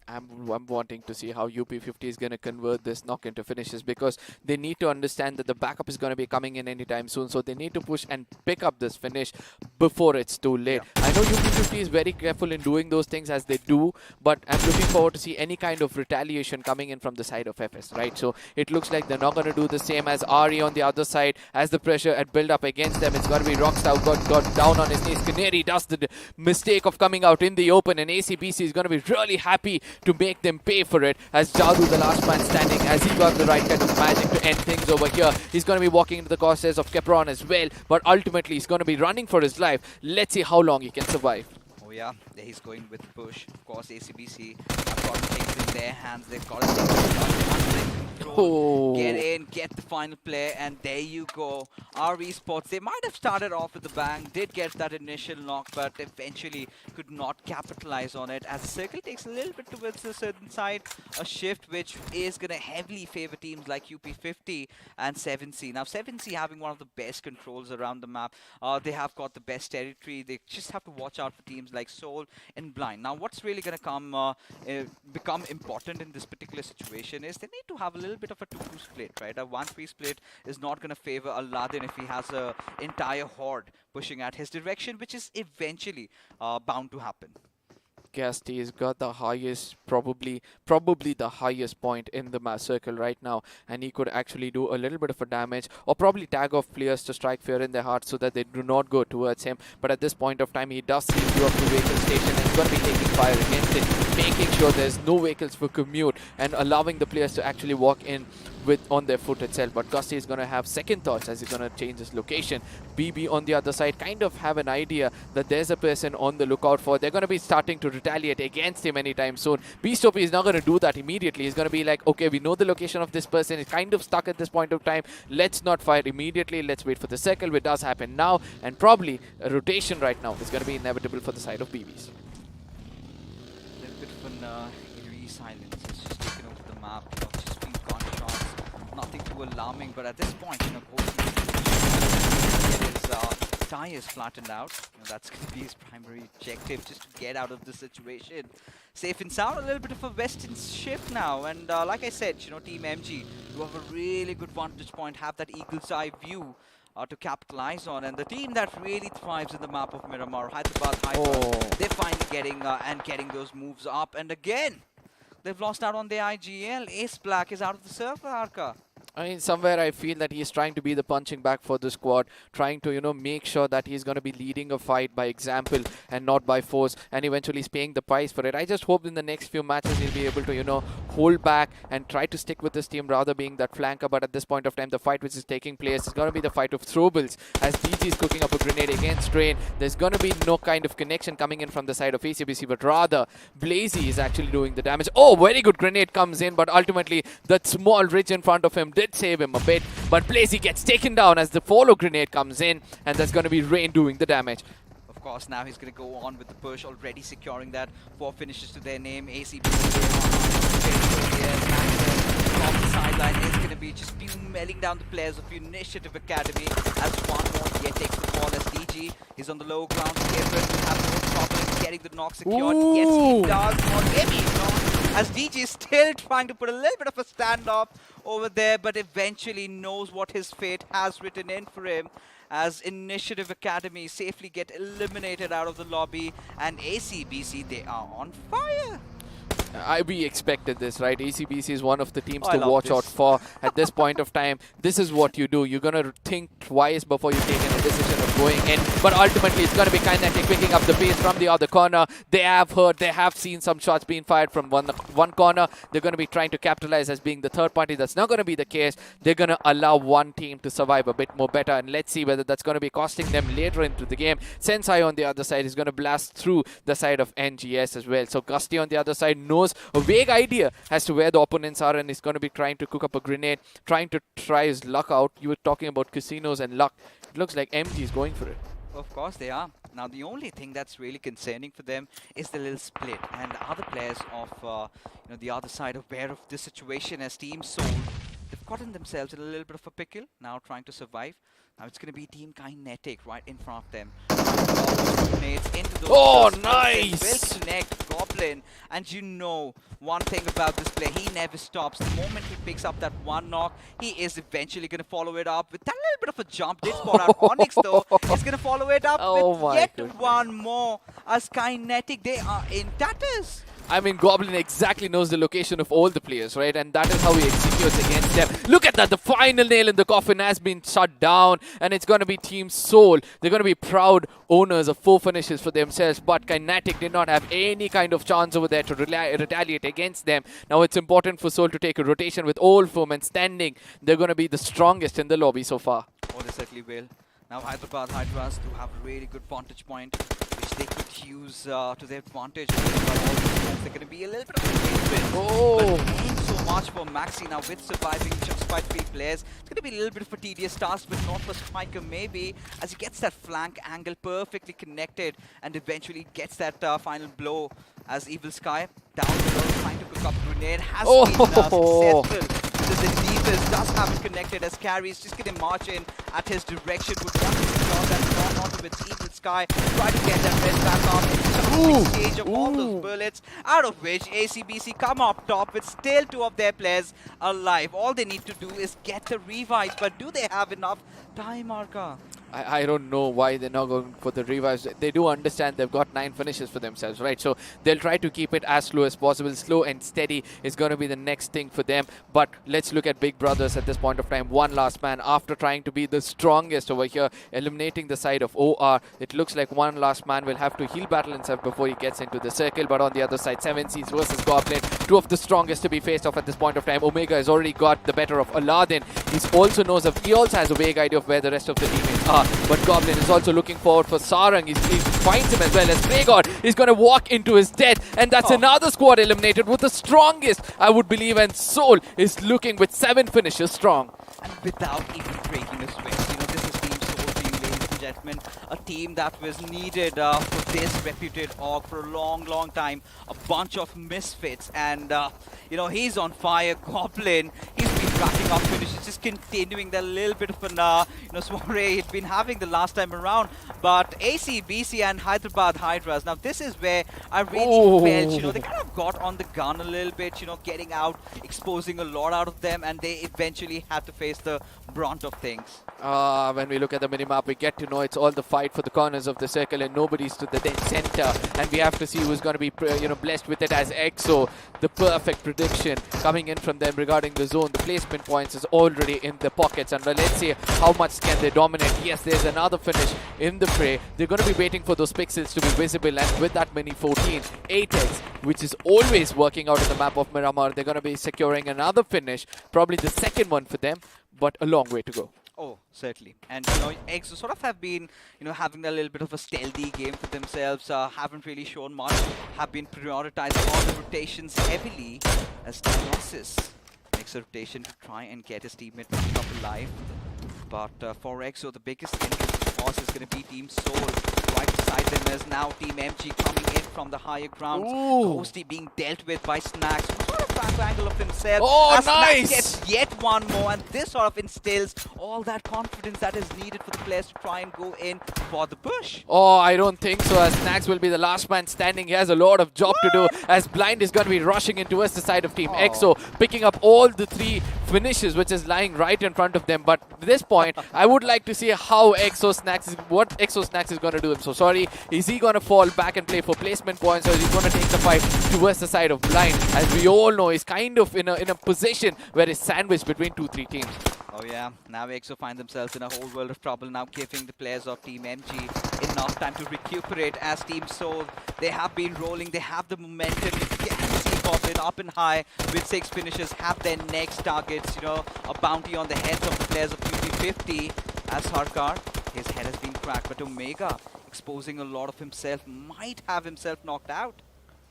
I'm wanting to see how UP50 is going to convert this knock into finishes, because they need to understand that the backup is going to be coming in anytime soon. So they need to push and pick up this finish before it's too late. Yeah. I know UP50 is very careful in doing those things as they do, but I'm looking forward to see any kind of retaliation coming in from the side of FS, right? So it looks like they're not going to do the same as RE on the other side. As the pressure at build up against them, it's going to be Rockstar got down on his knees. Canary does the mistake of coming out in the open, and ACBC is going to be really happy to make them pay for it, as Jadu, the last man standing, as he got the right kind of magic to end things over here. He's going to be walking into the crosshairs of Capron as well, but ultimately he's going to be running for his life. Let's see how long he can survive. Oh yeah, there he's going with push. Of course, ACBC have got things in their hands. They've got to take control, get in, get the final play, and there you go. RE Sports, they might have started off with the bang, did get that initial knock, but eventually could not capitalize on it, as the circle takes a little bit towards a certain side, a shift which is going to heavily favor teams like UP50 and 7C. Now 7C having one of the best controls around the map. They have got the best territory. They just have to watch out for teams like Soul and Blind. Now what's really going to become important in this particular situation is they need to have a little bit of a 2-2 split, right? A 1-3 split is not going to favor Aladdin if he has an entire horde pushing at his direction, which is eventually bound to happen. Gasti has got the highest, probably the highest point in the circle right now, and he could actually do a little bit of a damage, or probably tag off players to strike fear in their hearts so that they do not go towards him. But at this point of time, he does see you up to vehicle station, and he's going to be taking fire against it, making sure there's no vehicles for commute and allowing the players to actually walk in on their foot itself. But Gusty is going to have second thoughts as he's going to change his location. BB on the other side kind of have an idea that there's a person on the lookout for. They're going to be starting to retaliate against him anytime soon. Beastopy is not going to do that immediately. He's going to be like, okay, we know the location of this person. He's kind of stuck at this point of time. Let's not fire immediately. Let's wait for the circle, which does happen now. And probably a rotation right now is going to be inevitable for the side of BBs. A little bit of an eerie silence. It's just taken over the map. You know, just being gunshots. Nothing too alarming, but at this point, you know, his tires flattened out. You know, that's going to be his primary objective, just to get out of the situation. Safe and sound, a little bit of a western shift now, and like I said, you know, Team MG, you have a really good vantage point, have that eagle's eye view to capitalize on, and the team that really thrives in the map of Miramar, Hyderabad Hydra, they're finally getting those moves up, and again, they've lost out on their IGL. Ace Black is out of the server, Arka. I mean, somewhere I feel that he's trying to be the punching bag for the squad, trying to, make sure that he's going to be leading a fight by example and not by force, and eventually he's paying the price for it. I just hope in the next few matches he'll be able to, hold back and try to stick with this team rather being that flanker. But at this point of time, the fight which is taking place is going to be the fight of throwables as DG is cooking up a grenade against Rain. There's going to be no kind of connection coming in from the side of ACBC, but rather Blazy is actually doing the damage. Oh, very good grenade comes in, but ultimately that small ridge in front of him did save him a bit, but Blazy gets taken down as the follow grenade comes in, and that's going to be Rain doing the damage. Of course, now he's going to go on with the push, already securing that. 4 finishes to their name. ACB off the sideline is going to be just mailing down the players of Initiative Academy as one more yet takes the ball as DG is on the low ground. Gabriel will have no problem getting the knock secured. Ooh. Yes, he does. Or maybe not, as DG is still trying to put a little bit of a standoff over there, but eventually knows what his fate has written in for him, as Initiative Academy safely get eliminated out of the lobby, and ACBC, they are on fire. We expected this, right? ACBC is one of the teams I to love watch this. out for at this point of time. This is what you do. You're going to think twice before you take a decision of going in. But ultimately, it's going to be Kinetic picking up the pace from the other corner. They have seen some shots being fired from one corner. They're going to be trying to capitalize as being the third party. That's not going to be the case. They're going to allow one team to survive a bit more better. And let's see whether that's going to be costing them later into the game. Sensei on the other side is going to blast through the side of NGS as well. So Gusty on the other side knows a vague idea as to where the opponents are, and he's going to be trying to cook up a grenade, trying to try his luck out. You were talking about casinos and luck. It looks like MG is going for it. Of course they are. Now the only thing that's really concerning for them is the little split, and the other players of the other side are aware of this situation as Team Soul. They've gotten themselves in a little bit of a pickle, now trying to survive. Now it's going to be Team Kinetic right in front of them. Grenades into those nice! Will connect Goblin, and one thing about this player, he never stops. The moment he picks up that one knock, he is eventually going to follow it up with that little bit of a jump. Did spot out Onyx though. He's going to follow it up with yet one more. As Kinetic, they are in tatters. I mean, Goblin exactly knows the location of all the players, right? And that is how he executes against them. Look at that. The final nail in the coffin has been shut down. And it's going to be Team Soul. They're going to be proud owners of 4 finishes for themselves. But Kinetic did not have any kind of chance over there to retaliate against them. Now, it's important for Soul to take a rotation with all 4 men standing. They're going to be the strongest in the lobby so far. Oh, they certainly will. Now, Hyderabad Hydras do have a really good vantage point, which they could use to their advantage. They're going to be a little bit of a win. Oh! But ain't so much for Maxi now with surviving just by 3 players. It's going to be a little bit of a tedious task with not for Spiker maybe, as he gets that flank angle perfectly connected and eventually gets that final blow as Evil Sky down below trying to cook up a grenade has been successful. The defense does have it connected as Carrie is just going to march in at his direction. Would want to secure that gone onto its Evil Sky. Try to get that res back off. It's a exchange of all those bullets, out of which ACBC come up top with still 2 of their players alive. All they need to do is get the revives, but do they have enough time, Arka? I don't know why they're not going for the revives. They do understand they've got 9 finishes for themselves, right? So they'll try to keep it as slow as possible. Slow and steady is going to be the next thing for them. But let's look at Big Brothers at this point of time. One last man after trying to be the strongest over here, eliminating the side of OR. It looks like one last man will have to heal battle himself before he gets into the circle. But on the other side, 7 Seas versus Goblin. 2 of the strongest to be faced off at this point of time. Omega has already got the better of Aladdin. He also has a vague idea of where the rest of the teammates are. But Goblin is also looking forward for Sarang. He finds him as well as Gregor is going to walk into his death. And that's another squad eliminated with the strongest, I would believe. And Soul is looking with 7 finishes strong. And without even breaking a switch. This is Team Soul team, ladies and gentlemen. A team that was needed for this reputed org for a long, long time. A bunch of misfits. And, he's on fire. Goblin, he's been racking up finishes, just continuing that little bit of an soiree he'd been having the last time around. But ACBC and Hyderabad Hydras, now this is where I really felt, they kind of got on the gun a little bit, getting out, exposing a lot out of them, and they eventually had to face the brunt of things. When we look at the minimap, we get to know it's all the fight for the corners of the circle and nobody's to the dead center. And we have to see who's going to be blessed with it as EXO. The perfect prediction coming in from them regarding the zone. The placement placement points is already in their pockets. And let's see how much can they dominate. Yes, there's another finish in the fray. They're going to be waiting for those pixels to be visible. And with that many 14, 8x, which is always working out in the map of Miramar, they're going to be securing another finish. Probably the second one for them, but a long way to go. Oh, certainly. And, you know, EXO sort of have been, you know, having a little bit of a stealthy game for themselves. Haven't really shown much. Have been prioritizing all the rotations heavily as Dionysus makes a rotation to try and get his teammate back up alive. But for EXO, the biggest thing is going to be Team Soul. Right beside them is now Team MG coming in from the higher grounds. Ghosty being dealt with by Snacks. Sort of back angle of himself. Oh, as nice! Snacks gets yet one more, and this sort of instills all that confidence that is needed for the players to try and go in for the push. Oh, I don't think so, as Snacks will be the last man standing. He has a lot of job to do, as Blind is going to be rushing in towards the side of Team EXO, picking up all the 3 finishes, which is lying right in front of them. But at this point, I would like to see how what EXO Snacks is going to do. I'm so sorry. Is he going to fall back and play for placement points, or is he going to take the fight towards the side of Blind? As we all know, he's kind of in a position where he's sandwiched between 2-3 teams. Oh yeah, now EXO find themselves in a whole world of trouble, now giving the players of Team MG enough time to recuperate. As Team Soul, they have been rolling, they have the momentum. You can see Goblin up and high with 6 finishes, have their next targets, you know, a bounty on the heads of the players of QB50. As Harkar, his head has been cracked, but Omega, exposing a lot of himself, might have himself knocked out.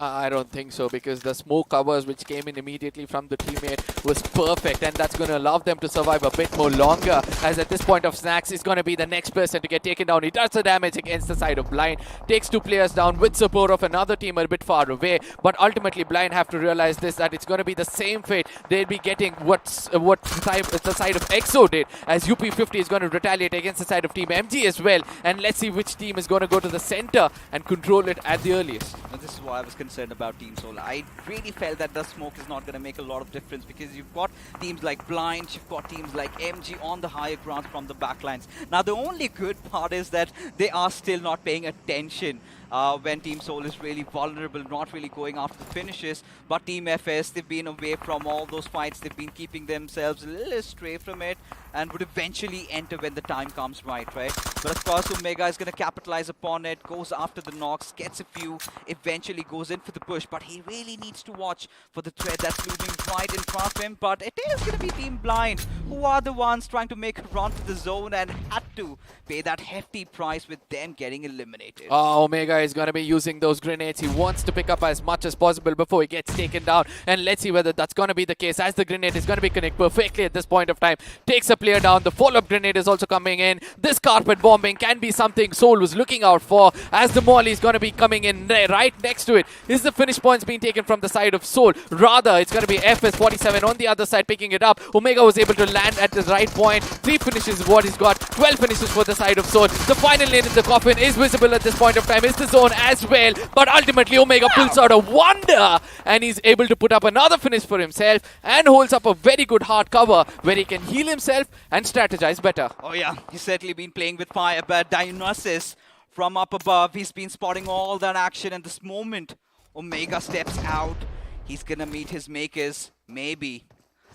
I don't think so, because the smoke covers which came in immediately from the teammate was perfect, and that's going to allow them to survive a bit more longer, as at this point of Snacks is going to be the next person to get taken down. He does the damage against the side of Blind, takes 2 players down with support of another team a bit far away, but ultimately Blind have to realize this, that it's going to be the same fate. They'll be getting what the side of EXO did, as UP50 is going to retaliate against the side of Team MG as well, and let's see which team is going to go to the center and control it at the earliest. Now, this is why I was concerned about Team Soul. I really felt that the smoke is not going to make a lot of difference, because you've got teams like Blind, you've got teams like MG on the higher ground from the backlines. Now, the only good part is that they are still not paying attention when Team Soul is really vulnerable, not really going after the finishes. But Team FS, they've been away from all those fights. They've been keeping themselves a little astray from it, and would eventually enter when the time comes right? But of course, Omega is going to capitalize upon it, goes after the knocks, gets a few, eventually goes in for the push, but he really needs to watch for the threat that's looming right in front of him. But it is going to be Team Blind who are the ones trying to make a run to the zone, and had to pay that hefty price with them getting eliminated. Oh, Omega is going to be using those grenades. He wants to pick up as much as possible before he gets taken down, and let's see whether that's going to be the case, as the grenade is going to be connected perfectly at this point of time. Takes a player down. The follow-up grenade is also coming in. This carpet bombing can be something Soul was looking out for, as the molly is going to be coming in right next to it. Is the finish points being taken from the side of Soul? Rather, it's going to be FS47 on the other side picking it up. Omega was able to land at the right point. 3 finishes is what he's got. 12 finishes for the side of Soul. The final lane in the coffin is visible at this point of time. It's the zone as well, but ultimately Omega pulls out a wonder, and he's able to put up another finish for himself, and holds up a very good hard cover where he can heal himself and strategize better. Oh yeah, he's certainly been playing with fire, but Dionysus from up above, he's been spotting all that action, and this moment Omega steps out, he's gonna meet his makers, maybe.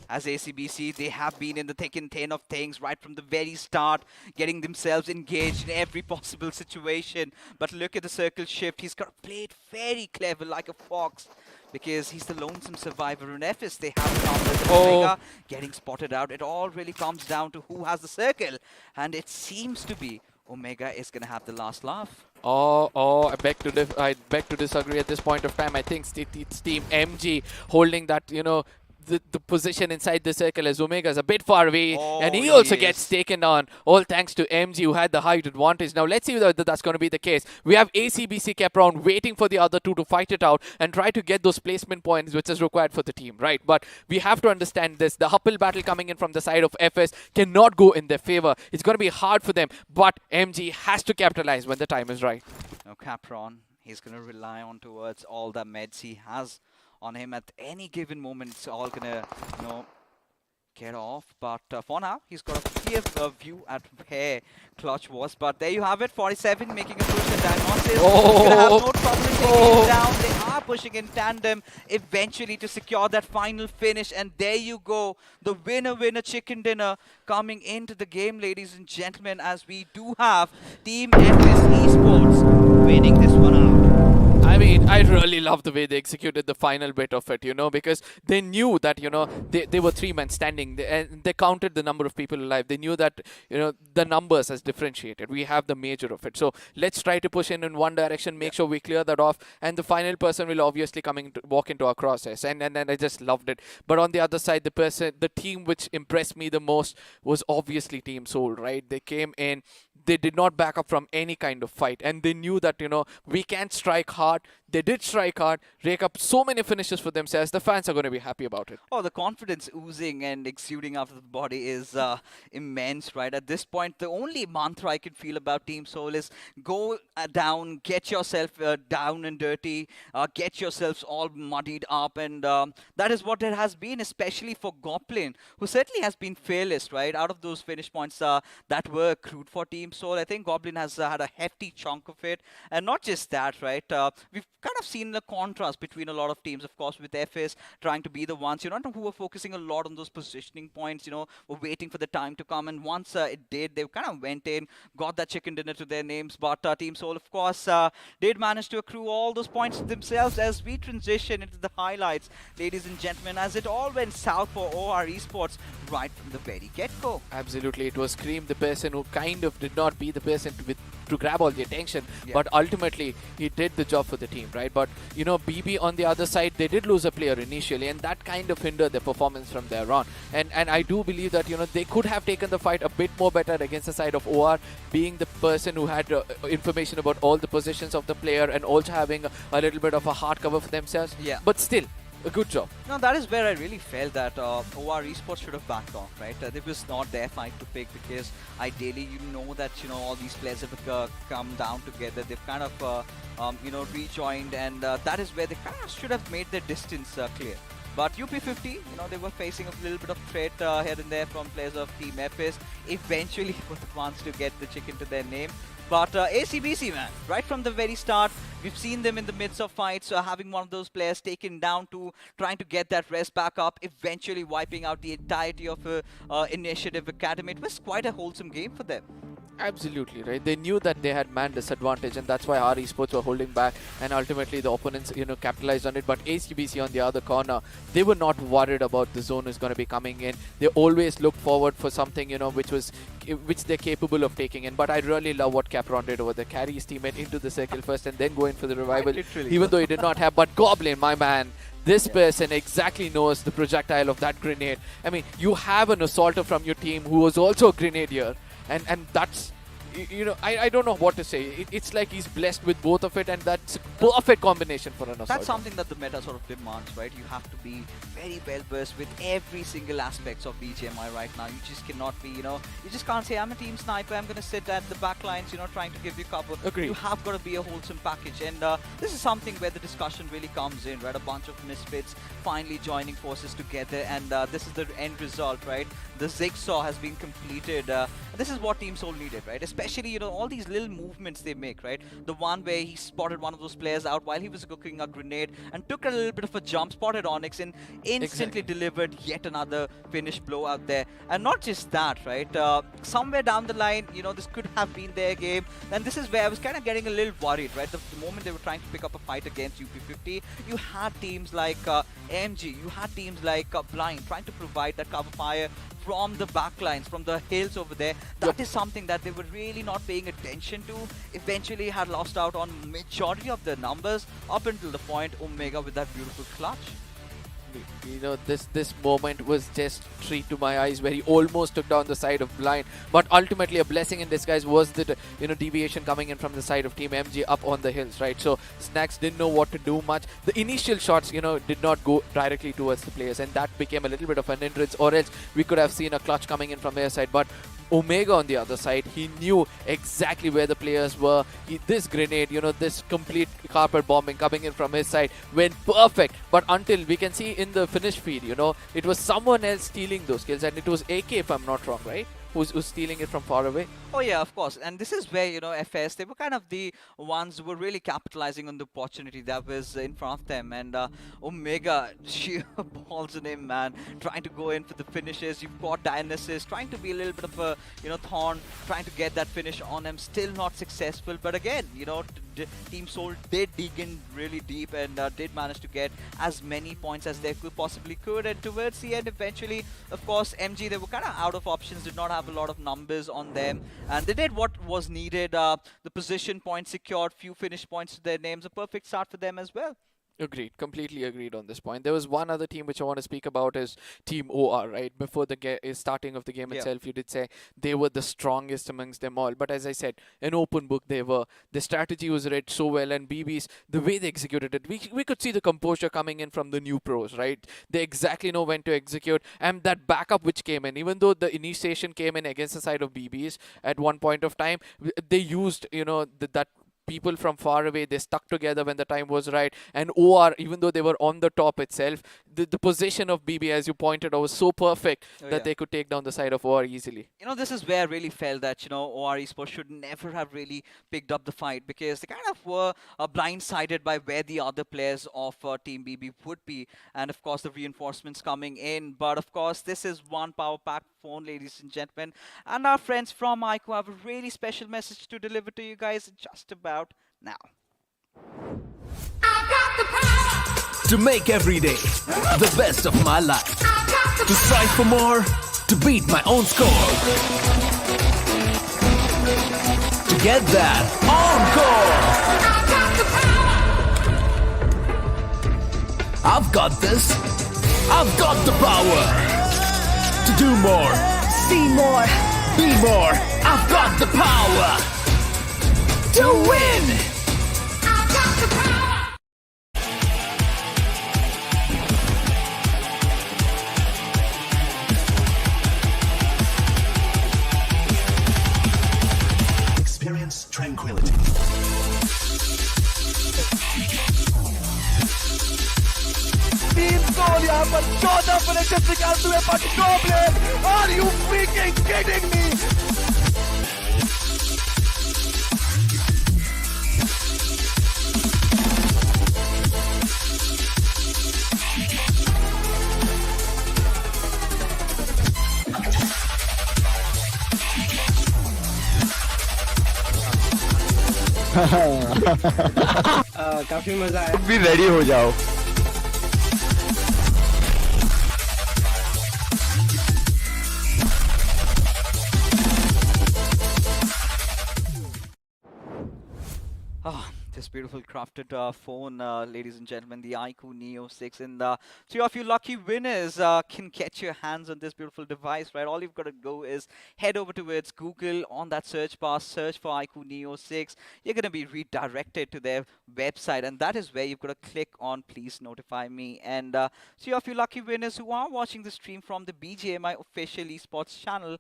As ACBC, they have been in the thick and thin of things right from the very start, getting themselves engaged in every possible situation. But look at the circle shift. He's got played very clever like a fox, because he's the lonesome survivor in FS. They have found with Omega getting spotted out. It all really comes down to who has the circle, and it seems to be Omega is going to have the last laugh. I beg to disagree at this point of time. I think it's Team MG holding that, the position inside the circle, as Omega is a bit far away, and he also gets taken on, all thanks to MG, who had the height advantage. Now let's see whether that's going to be the case. We have ACBC kept around waiting for the other two to fight it out and try to get those placement points which is required for the team, right? But we have to understand this. The uphill battle coming in from the side of FS cannot go in their favor. It's going to be hard for them, but MG has to capitalize when the time is right. Now Capron, he's going to rely on towards all the meds he has on him at any given moment. It's all gonna, get off. But for now, he's got a clear view at where Clutch was. But there you have it, 47 making a push, and Dionysus gonna have no trouble in taking him down. They are pushing in tandem, eventually to secure that final finish. And there you go, the winner chicken dinner coming into the game, ladies and gentlemen, as we do have Team FS Esports winning this one out. I mean, I really love the way they executed the final bit of it, because they knew that, they were 3 men standing and they counted the number of people alive. They knew that, the numbers has differentiated. We have the major of it. So let's try to push in one direction, make sure we clear that off. And the final person will obviously walk into our crosshairs. And I just loved it. But on the other side, the team which impressed me the most was obviously Team Soul, right? They came in, they did not back up from any kind of fight. And they knew that, we can strike hard. They did strike hard, rake up so many finishes for themselves. The fans are going to be happy about it. Oh, the confidence oozing and exuding out of the body is immense, right? At this point, the only mantra I can feel about Team Soul is go down, get yourself down and dirty, get yourselves all muddied up. And that is what it has been, especially for Goblin, who certainly has been fearless, right? Out of those finish points that were accrued for Team Soul, I think Goblin has had a hefty chunk of it. And not just that, right? We've kind of seen the contrast between a lot of teams, of course, with FS trying to be the ones, who were focusing a lot on those positioning points, were waiting for the time to come. And once it did, they kind of went in, got that chicken dinner to their names. But Team Soul, of course, did manage to accrue all those points themselves as we transition into the highlights, ladies and gentlemen, as it all went south for OR Esports right from the very get-go. Absolutely. It was Cream, the person who kind of did not be the person to grab all the attention, Yeah. but ultimately he did the job for the team, right? But BB on the other side, they did lose a player initially, and that kind of hindered their performance from there on. And I do believe that they could have taken the fight a bit more better against the side of OR, being the person who had information about all the positions of the player and also having a little bit of a hard cover for themselves. Yeah. But still, a good job. Now, that is where I really felt that OR Esports should have backed off, right? It was not their fight to pick because ideally, that, all these players have come down together. They've kind of, rejoined, and that is where they kind of should have made their distance clear. But UP50, they were facing a little bit of threat here and there from players of Team FS. Eventually, were the ones to get the chicken to their name. But ACBC, man, right from the very start, we've seen them in the midst of fights, having one of those players taken down to trying to get that rest back up, eventually wiping out the entirety of Initiative Academy. It was quite a wholesome game for them. Absolutely, right? They knew that they had man disadvantage, and that's why our esports were holding back, and ultimately the opponents, capitalized on it. But ACBC on the other corner, they were not worried about the zone is going to be coming in. They always looked forward for something, which they're capable of taking in. But I really love what Capron did over there. Carry his teammate into the circle first and then go in for the revival, even though he did not have. But Goblin, my man, this person exactly knows the projectile of that grenade. I mean, you have an assaulter from your team who was also a grenadier. And that's, I don't know what to say. It's like he's blessed with both of it, and that's a perfect combination for an assault. That's something that the meta sort of demands, right? You have to be very well versed with every single aspects of BGMI right now. You just cannot be, you just can't say, I'm a team sniper, I'm going to sit at the back lines, trying to give you cover. Agreed. You have got to be a wholesome package. And this is something where the discussion really comes in, right? A bunch of misfits finally joining forces together, and this is the end result, right? The jigsaw has been completed. This is what Team Soul needed, right? Especially, all these little movements they make, right? The one where he spotted one of those players out while he was cooking a grenade and took a little bit of a jump, spotted Onyx, and instantly delivered yet another finish blow out there. And not just that, right? Somewhere down the line, this could have been their game. And this is where I was kind of getting a little worried, right? The moment they were trying to pick up a fight against UP50, you had teams like MG, you had teams like Blind trying to provide that cover fire from the backlines, from the hills over there. That is something that they were really not paying attention to. Eventually had lost out on majority of their numbers up until the point Omega with that beautiful clutch. This moment was just treat to my eyes, where he almost took down the side of Blind, but ultimately a blessing in disguise was the deviation coming in from the side of Team MG up on the hills, right? So Snacks didn't know what to do much. The initial shots did not go directly towards the players, and that became a little bit of an hindrance, or else we could have seen a clutch coming in from their side. But Omega on the other side, he knew exactly where the players were. This grenade, this complete carpet bombing coming in from his side went perfect. But until we can see in the finish feed, it was someone else stealing those kills, and it was AK, if I'm not wrong, right? who's stealing it from far away. Oh yeah, of course. And this is where, FS, they were kind of the ones who were really capitalizing on the opportunity that was in front of them. And Omega, sheer balls in him, man, trying to go in for the finishes. You've got Dionysus trying to be a little bit of a, thorn, trying to get that finish on him. Still not successful. But again, Team Soul did dig in really deep and did manage to get as many points as they possibly could. And towards the end, eventually, of course, MG, they were kind of out of options, did not have a lot of numbers on them. And they did what was needed. The position points secured, few finish points to their names. A perfect start for them as well. Agreed, completely agreed on this point. There was one other team which I want to speak about is Team OR, right? Before the starting of the game itself, you did say they were the strongest amongst them all. But as I said, an open book they were. The strategy was read so well, and BB's, the way they executed it, we could see the composure coming in from the new pros, right? They exactly know when to execute. And that backup which came in, even though the initiation came in against the side of BB's at one point of time, they used, that people from far away, they stuck together when the time was right. And OR, even though they were on the top itself, the position of BB, as you pointed out, was so perfect that they could take down the side of OR easily. This is where I really felt that, OR Esports should never have really picked up the fight, because they kind of were blindsided by where the other players of Team BB would be. And of course, the reinforcements coming in. But of course, this is one power pack phone, ladies and gentlemen. And our friends from iQOO have a really special message to deliver to you guys just about now. To make every day the best of my life. To strive for more, to beat my own score. To get that encore. I've got this. I've got the power. To do more. See more. Be more. I've got the power. To win! Experience tranquility. Team Soul यहाँ पर 14 finishes निकालते हुए but Goblin, are you freaking kidding me? काफी मजा आया। भी ready हो जाओ। This beautiful crafted phone, ladies and gentlemen, the iQOO Neo 6. And three of you lucky winners can get your hands on this beautiful device, right? All you've got to go is head over towards Google on that search bar, search for iQOO Neo 6. You're going to be redirected to their website, and that is where you've got to click on Please Notify Me. And three of you lucky winners who are watching the stream from the BGMI official esports channel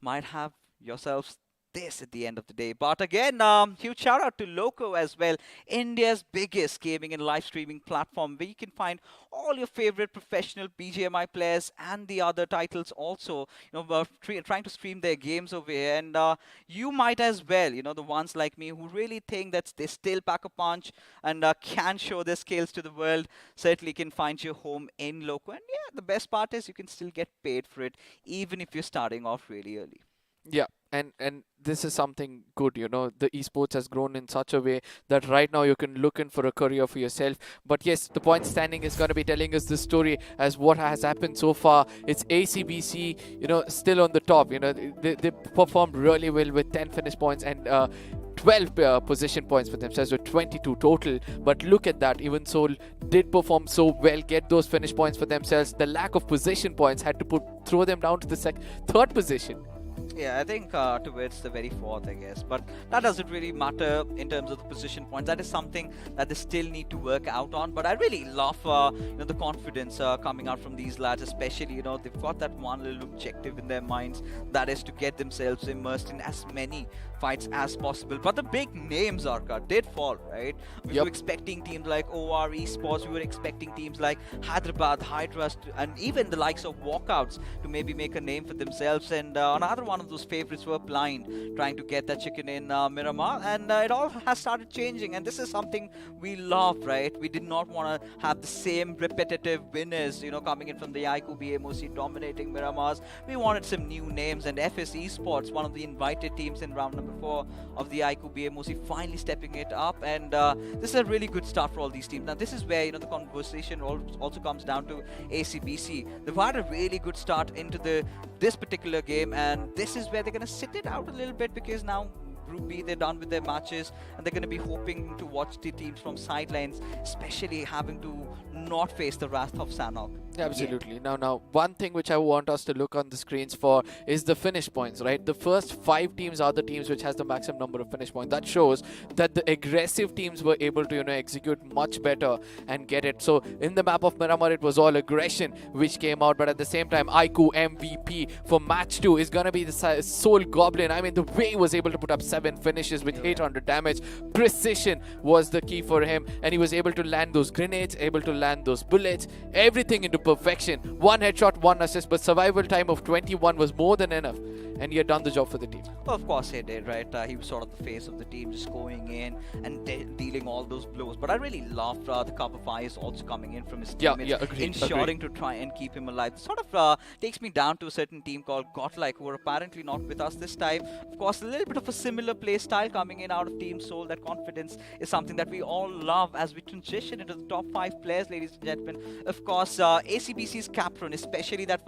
might have yourselves this at the end of the day. But again, huge shout out to Loco as well, India's biggest gaming and live streaming platform, where you can find all your favorite professional BGMI players and the other titles also, trying to stream their games over here. And you might as well, the ones like me who really think that they still pack a punch and can show their skills to the world, certainly can find your home in Loco. And yeah, the best part is you can still get paid for it, even if you're starting off really early. Yeah, and this is something good, the esports has grown in such a way that right now you can look in for a career for yourself. But yes, the point standing is going to be telling us this story as what has happened so far. It's ACBC, still on the top. They performed really well with 10 finish points and 12 position points for themselves, with 22 total. But look at that, even Soul did perform so well, get those finish points for themselves. The lack of position points had to throw them down to the third position. Yeah, I think towards the very fourth, I guess. But that doesn't really matter in terms of the position points. That is something that they still need to work out on. But I really love, the confidence coming out from these lads, especially, they've got that one little objective in their minds, that is to get themselves immersed in as many fights as possible. But the big names, Arka, did fall, right? We were expecting teams like OR Esports, we were expecting teams like Hyderabad, Hydras, and even the likes of Walkouts to maybe make a name for themselves. And another one of those favorites were blind, trying to get that chicken in Miramar, and it all has started changing. And this is something we love, right? We did not want to have the same repetitive winners, coming in from the iQOO BMPS dominating Miramars. We wanted some new names, and FS Esports, one of the invited teams in round number 4 of the iQOO BMPS, finally stepping it up, and this is a really good start for all these teams. Now, this is where the conversation also comes down to ACBC. They've had a really good start into this particular game, and this is where they're going to sit it out a little bit, because now Group B, they're done with their matches, and they're going to be hoping to watch the teams from sidelines, especially having to not face the wrath of Sanhok. Absolutely. Now, one thing which I want us to look on the screens for is the finish points, right? The first 5 teams are the teams which has the maximum number of finish points. That shows that the aggressive teams were able to, execute much better and get it. So in the map of Miramar, it was all aggression which came out, but at the same time, iQOO MVP for match 2 is gonna be the Soul Goblin. I mean, the way he was able to put up 7 finishes with 800 damage, precision was the key for him, and he was able to land those grenades, able to land those bullets, everything into perfection. 1 headshot, 1 assist, but survival time of 21 was more than enough, and he had done the job for the team. Well, of course he did, right? He was sort of the face of the team, just going in and dealing all those blows. But I really loved the cover fires also coming in from his teammates, ensuring to try and keep him alive. Sort of takes me down to a certain team called Godlike, who are apparently not with us this time. Of course, a little bit of a similar play style coming in out of Team Soul. That confidence is something that we all love as we transition into the top 5 players, ladies and gentlemen. Of course, ACBC's Capron, especially that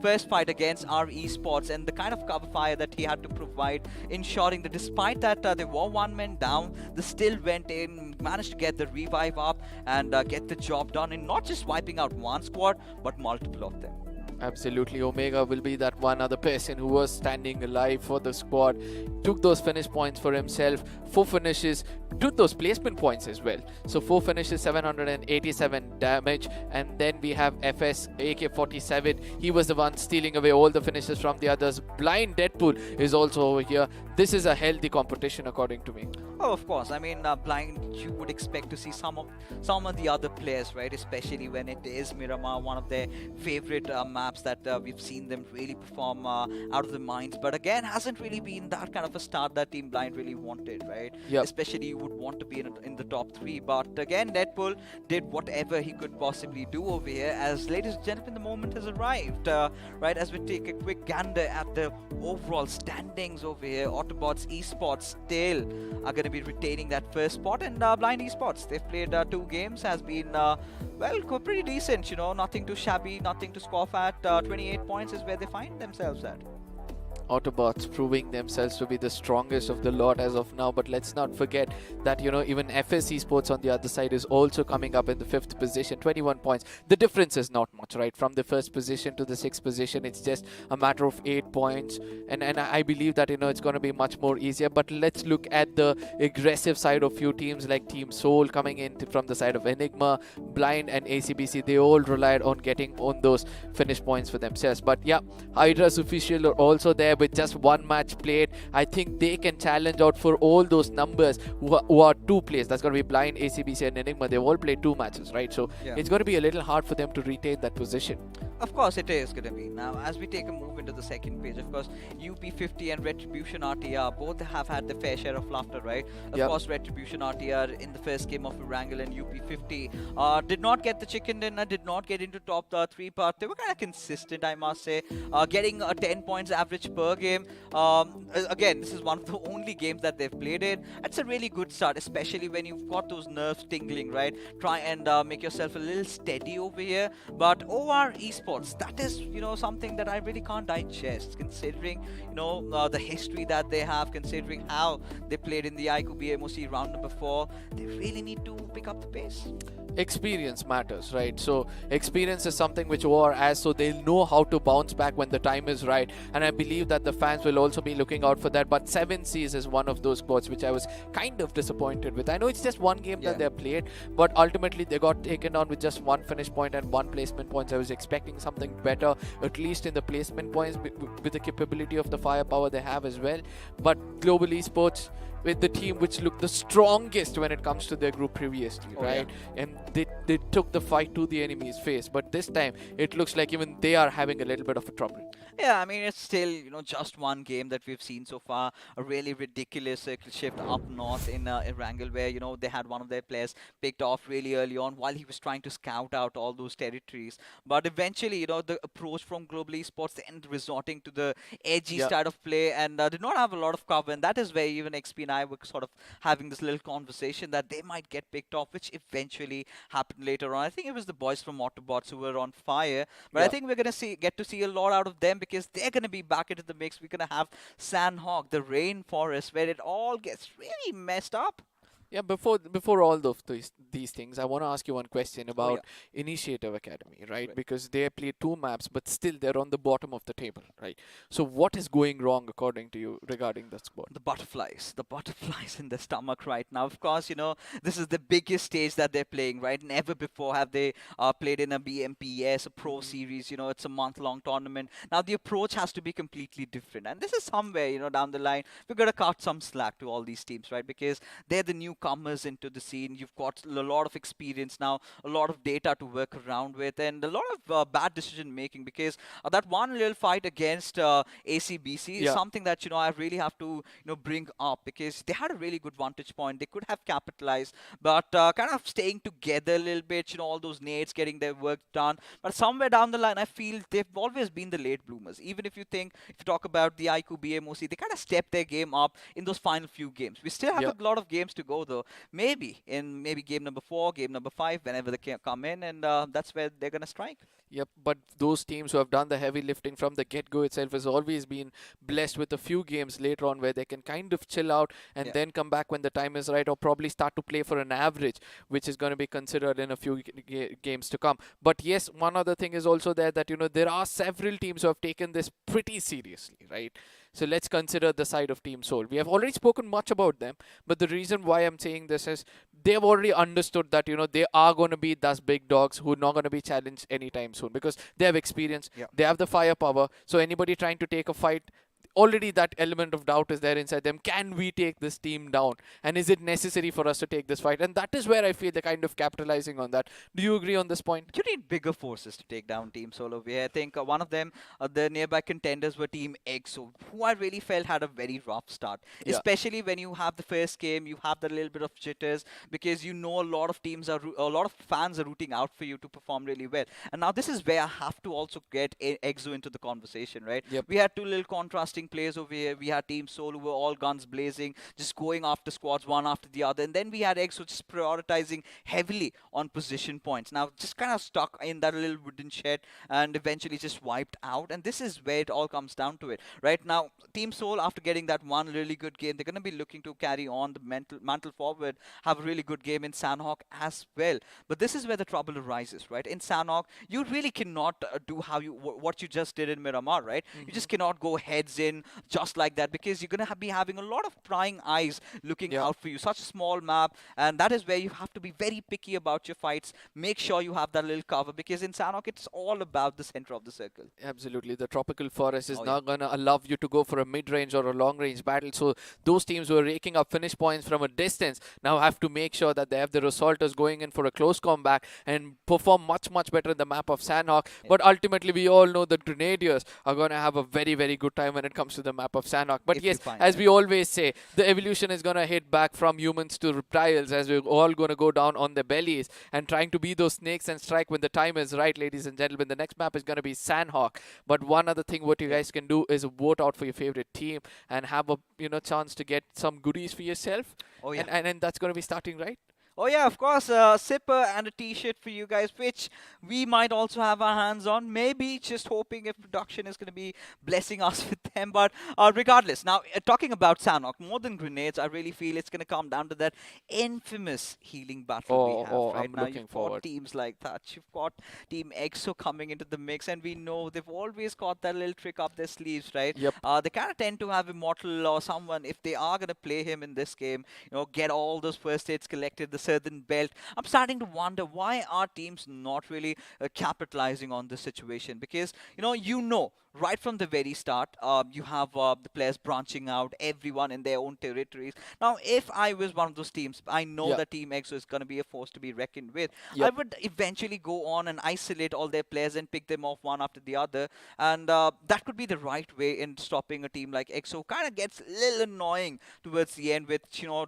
first fight against our esports, and the kind of cover fire that he had to provide, ensuring that despite that they were 1 man down, they still went in, managed to get the revive up, and get the job done in not just wiping out 1 squad, but multiple of them. Absolutely, Omega will be that one other person who was standing alive for the squad, took those finish points for himself, 4 finishes, took those placement points as well. So 4 finishes, 787 damage, and then we have FS AK-47. He was the one stealing away all the finishes from the others. Blind Deadpool is also over here. This is a healthy competition according to me. Oh, of course. I mean, Blind, you would expect to see some of the other players, right? Especially when it is Miramar, one of their favorite maps that we've seen them really perform out of the minds. But again, hasn't really been that kind of a start that Team Blind really wanted, right? Yep. Especially you would want to be in the top 3. But again, Deadpool did whatever he could possibly do over here. As ladies and gentlemen, the moment has arrived, right? As we take a quick gander at the overall standings over here, Autobots Esports still are going to be retaining that first spot, and Blind Esports, they've played 2 games, has been pretty decent, nothing too shabby, nothing to scoff at. 28 points is where they find themselves at. Autobots proving themselves to be the strongest of the lot as of now, but let's not forget that even FS Esports on the other side is also coming up in the 5th position, 21 points. The difference is not much, right? From the 1st position to the 6th position, it's just a matter of 8 points, and I believe that it's going to be much more easier. But let's look at the aggressive side of few teams like Team Soul coming in from the side of Enigma, Blind, and ACBC. They all relied on getting on those finish points for themselves. But yeah, Hydra's official are also there with just 1 match played. I think they can challenge out for all those numbers who are 2 players. That's going to be Blind, ACBC, and Enigma. They've all played 2 matches, right? So it's going to be a little hard for them to retain that position. Of course it is going to be. Now, as we take a move into the second page, of course, UP50 and Retribution RTR both have had their fair share of laughter, right? Of course, Retribution RTR in the first game of Erangel, and UP50 did not get the chicken dinner, did not get into top 3, but they were kind of consistent, I must say, getting 10 points average per game. Again, this is one of the only games that they've played in. It's a really good start, especially when you've got those nerves tingling, right? Try and make yourself a little steady over here. But OR Esports, that is, something that I really can't digest, considering, the history that they have, considering how they played in the iQOO BMPS round number 4. They really need to pick up the pace. Experience matters, right? So experience is something which OR has, so they'll know how to bounce back when the time is right, and I believe that the fans will also be looking out for that. But 7 Seas is one of those squads which I was kind of disappointed with. I know it's just 1 game that they played, but ultimately they got taken down with just 1 finish point and 1 placement points. I was expecting something better, at least in the placement points, with the capability of the firepower they have as well. But Global Esports, with the team which looked the strongest when it comes to their group previously, right? And they took the fight to the enemy's face. But this time, it looks like even they are having a little bit of a trouble. Yeah, I mean, it's still, just one game that we've seen so far. A really ridiculous circle shift up north in Erangel, where, they had one of their players picked off really early on while he was trying to scout out all those territories. But eventually, the approach from Global Esports, they ended resorting to the edgy Yeah. style of play and did not have a lot of cover. And that is where even XP and I were sort of having this little conversation that they might get picked off, which eventually happened later on. I think it was the boys from Autobots who were on fire. But I Yeah. think we're going to get to see a lot out of them because they're going to be back into the mix. We're going to have Sanhok, the rainforest, where it all gets really messed up. Yeah, before all of these things, I want to ask you one question Oh, about yeah. Initiative Academy, right? Right. Because they play two maps, but still they're on the bottom of the table, right? So what is going wrong according to you regarding that squad? The butterflies in the stomach right now. Of course, this is the biggest stage that they're playing, right? Never before have they played in a BMPS, a pro series. It's a month-long tournament. Now the approach has to be completely different, and this is somewhere, down the line we're gonna cut some slack to all these teams, right? Because they're the newcomers into the scene. You've got a lot of experience now, a lot of data to work around with, and a lot of bad decision making. Because that one little fight against ACBC is Yeah. something that I really have to bring up, because they had a really good vantage point. They could have capitalized, but kind of staying together a little bit. All those nades getting their work done. But somewhere down the line, I feel they've always been the late bloomers. Even if you talk about the iQOO BMOC, they kind of stepped their game up in those final few games. We still have Yeah. a lot of games to go, though. Maybe in game number 4, game number 5, whenever they come in, and that's where they're gonna strike. Yep, but those teams who have done the heavy lifting from the get-go itself has always been blessed with a few games later on where they can kind of chill out and Yeah. then come back when the time is right, or probably start to play for an average, which is going to be considered in a few games to come. But yes, one other thing is also there that, there are several teams who have taken this pretty seriously, right? So let's consider the side of Team Soul. We have already spoken much about them, but the reason why I'm saying this is they've already understood that, they are going to be those big dogs who are not going to be challenged anytime soon because they have experience, Yeah. they have the firepower. So anybody trying to take a fight, already that element of doubt is there inside them. Can we take this team down? And is it necessary for us to take this fight? And that is where I feel they're kind of capitalizing on that. Do you agree on this point? You need bigger forces to take down Team Solo. I think one of them, the nearby contenders were Team EXO, who I really felt had a very rough start. Yeah. Especially when you have the first game, you have the little bit of jitters because a lot of teams a lot of fans are rooting out for you to perform really well. And now this is where I have to also get EXO into the conversation, right? Yep. We had two little contrasting players over here. We had Team Soul who were all guns blazing, just going after squads one after the other. And then we had EXO just prioritizing heavily on position points. Now just kind of stuck in that little wooden shed and eventually just wiped out. And this is where it all comes down to it. Right now, Team Soul, after getting that one really good game, they're going to be looking to carry on the mantle forward, have a really good game in Sanhok as well. But this is where the trouble arises, right? In Sanhok, you really cannot do what you just did in Miramar, right? You just cannot go heads in just like that because you're going to be having a lot of prying eyes looking Yeah. out for you. Such a small map, and that is where you have to be very picky about your fights. Make sure you have that little cover because in Sanhok, it's all about the center of the circle. Absolutely. The tropical forest is Oh, not going to allow you to go for a mid-range or a long-range battle. So those teams who are raking up finish points from a distance now have to make sure that they have the assaulters going in for a close combat and perform much, much better in the map of Sanhok. But ultimately, we all know the Grenadiers are going to have a very, very good time when it comes to the map of Sanhok. But If you yes, find as them. we always say, the evolution is going to hit back from humans to reptiles as we're all going to go down on their bellies and trying to be those snakes and strike when the time is right, ladies and gentlemen. The next map is going to be Sanhok. But one other thing what you guys can do is vote out for your favorite team and have a chance to get some goodies for yourself. Oh, yeah. And that's going to be starting right. Oh yeah, of course, a zipper and a t-shirt for you guys, which we might also have our hands on. Maybe just hoping if production is going to be blessing us with them. But regardless, now talking about Sanhok, more than grenades, I really feel it's going to come down to that infamous healing battle we have. Right I'm now, looking you've forward. got teams like that. You've got Team EXO coming into the mix, and we know they've always got that little trick up their sleeves, right? Yep. They kind of tend to have Immortal or someone, if they are going to play him in this game, get all those first hits collected, the Southern Belt. I'm starting to wonder why are teams not really capitalizing on this situation, because right from the very start, you have the players branching out, everyone in their own territories. Now, if I was one of those teams, I know Yeah. that Team EXO is going to be a force to be reckoned with. I Yep. would eventually go on and isolate all their players and pick them off one after the other. And that could be the right way in stopping a team like EXO. Kind of gets a little annoying towards the end with,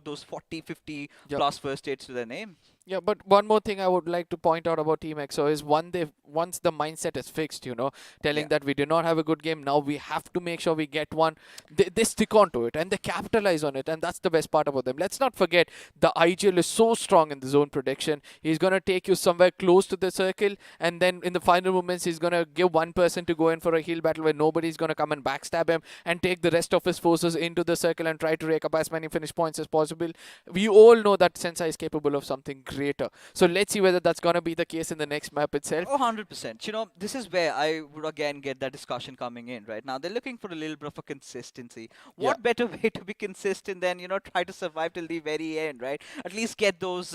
those 40, 50 Yep. plus first hits to their name. Yeah, but one more thing I would like to point out about Team EXO is once the mindset is fixed, telling Yeah. that we did not have a good game, now we have to make sure we get one. They stick on to it and they capitalize on it, and that's the best part about them. Let's not forget the IGL is so strong in the zone prediction. He's gonna take you somewhere close to the circle, and then in the final moments he's gonna give one person to go in for a heal battle where nobody's gonna come and backstab him and take the rest of his forces into the circle and try to rake up as many finish points as possible. We all know that Sensei is capable of something greater. So let's see whether that's going to be the case in the next map itself. Oh, 100%. This is where I would again get that discussion coming in, right? Now, they're looking for a little bit of a consistency. What Yeah. better way to be consistent than, try to survive till the very end, right? At least get those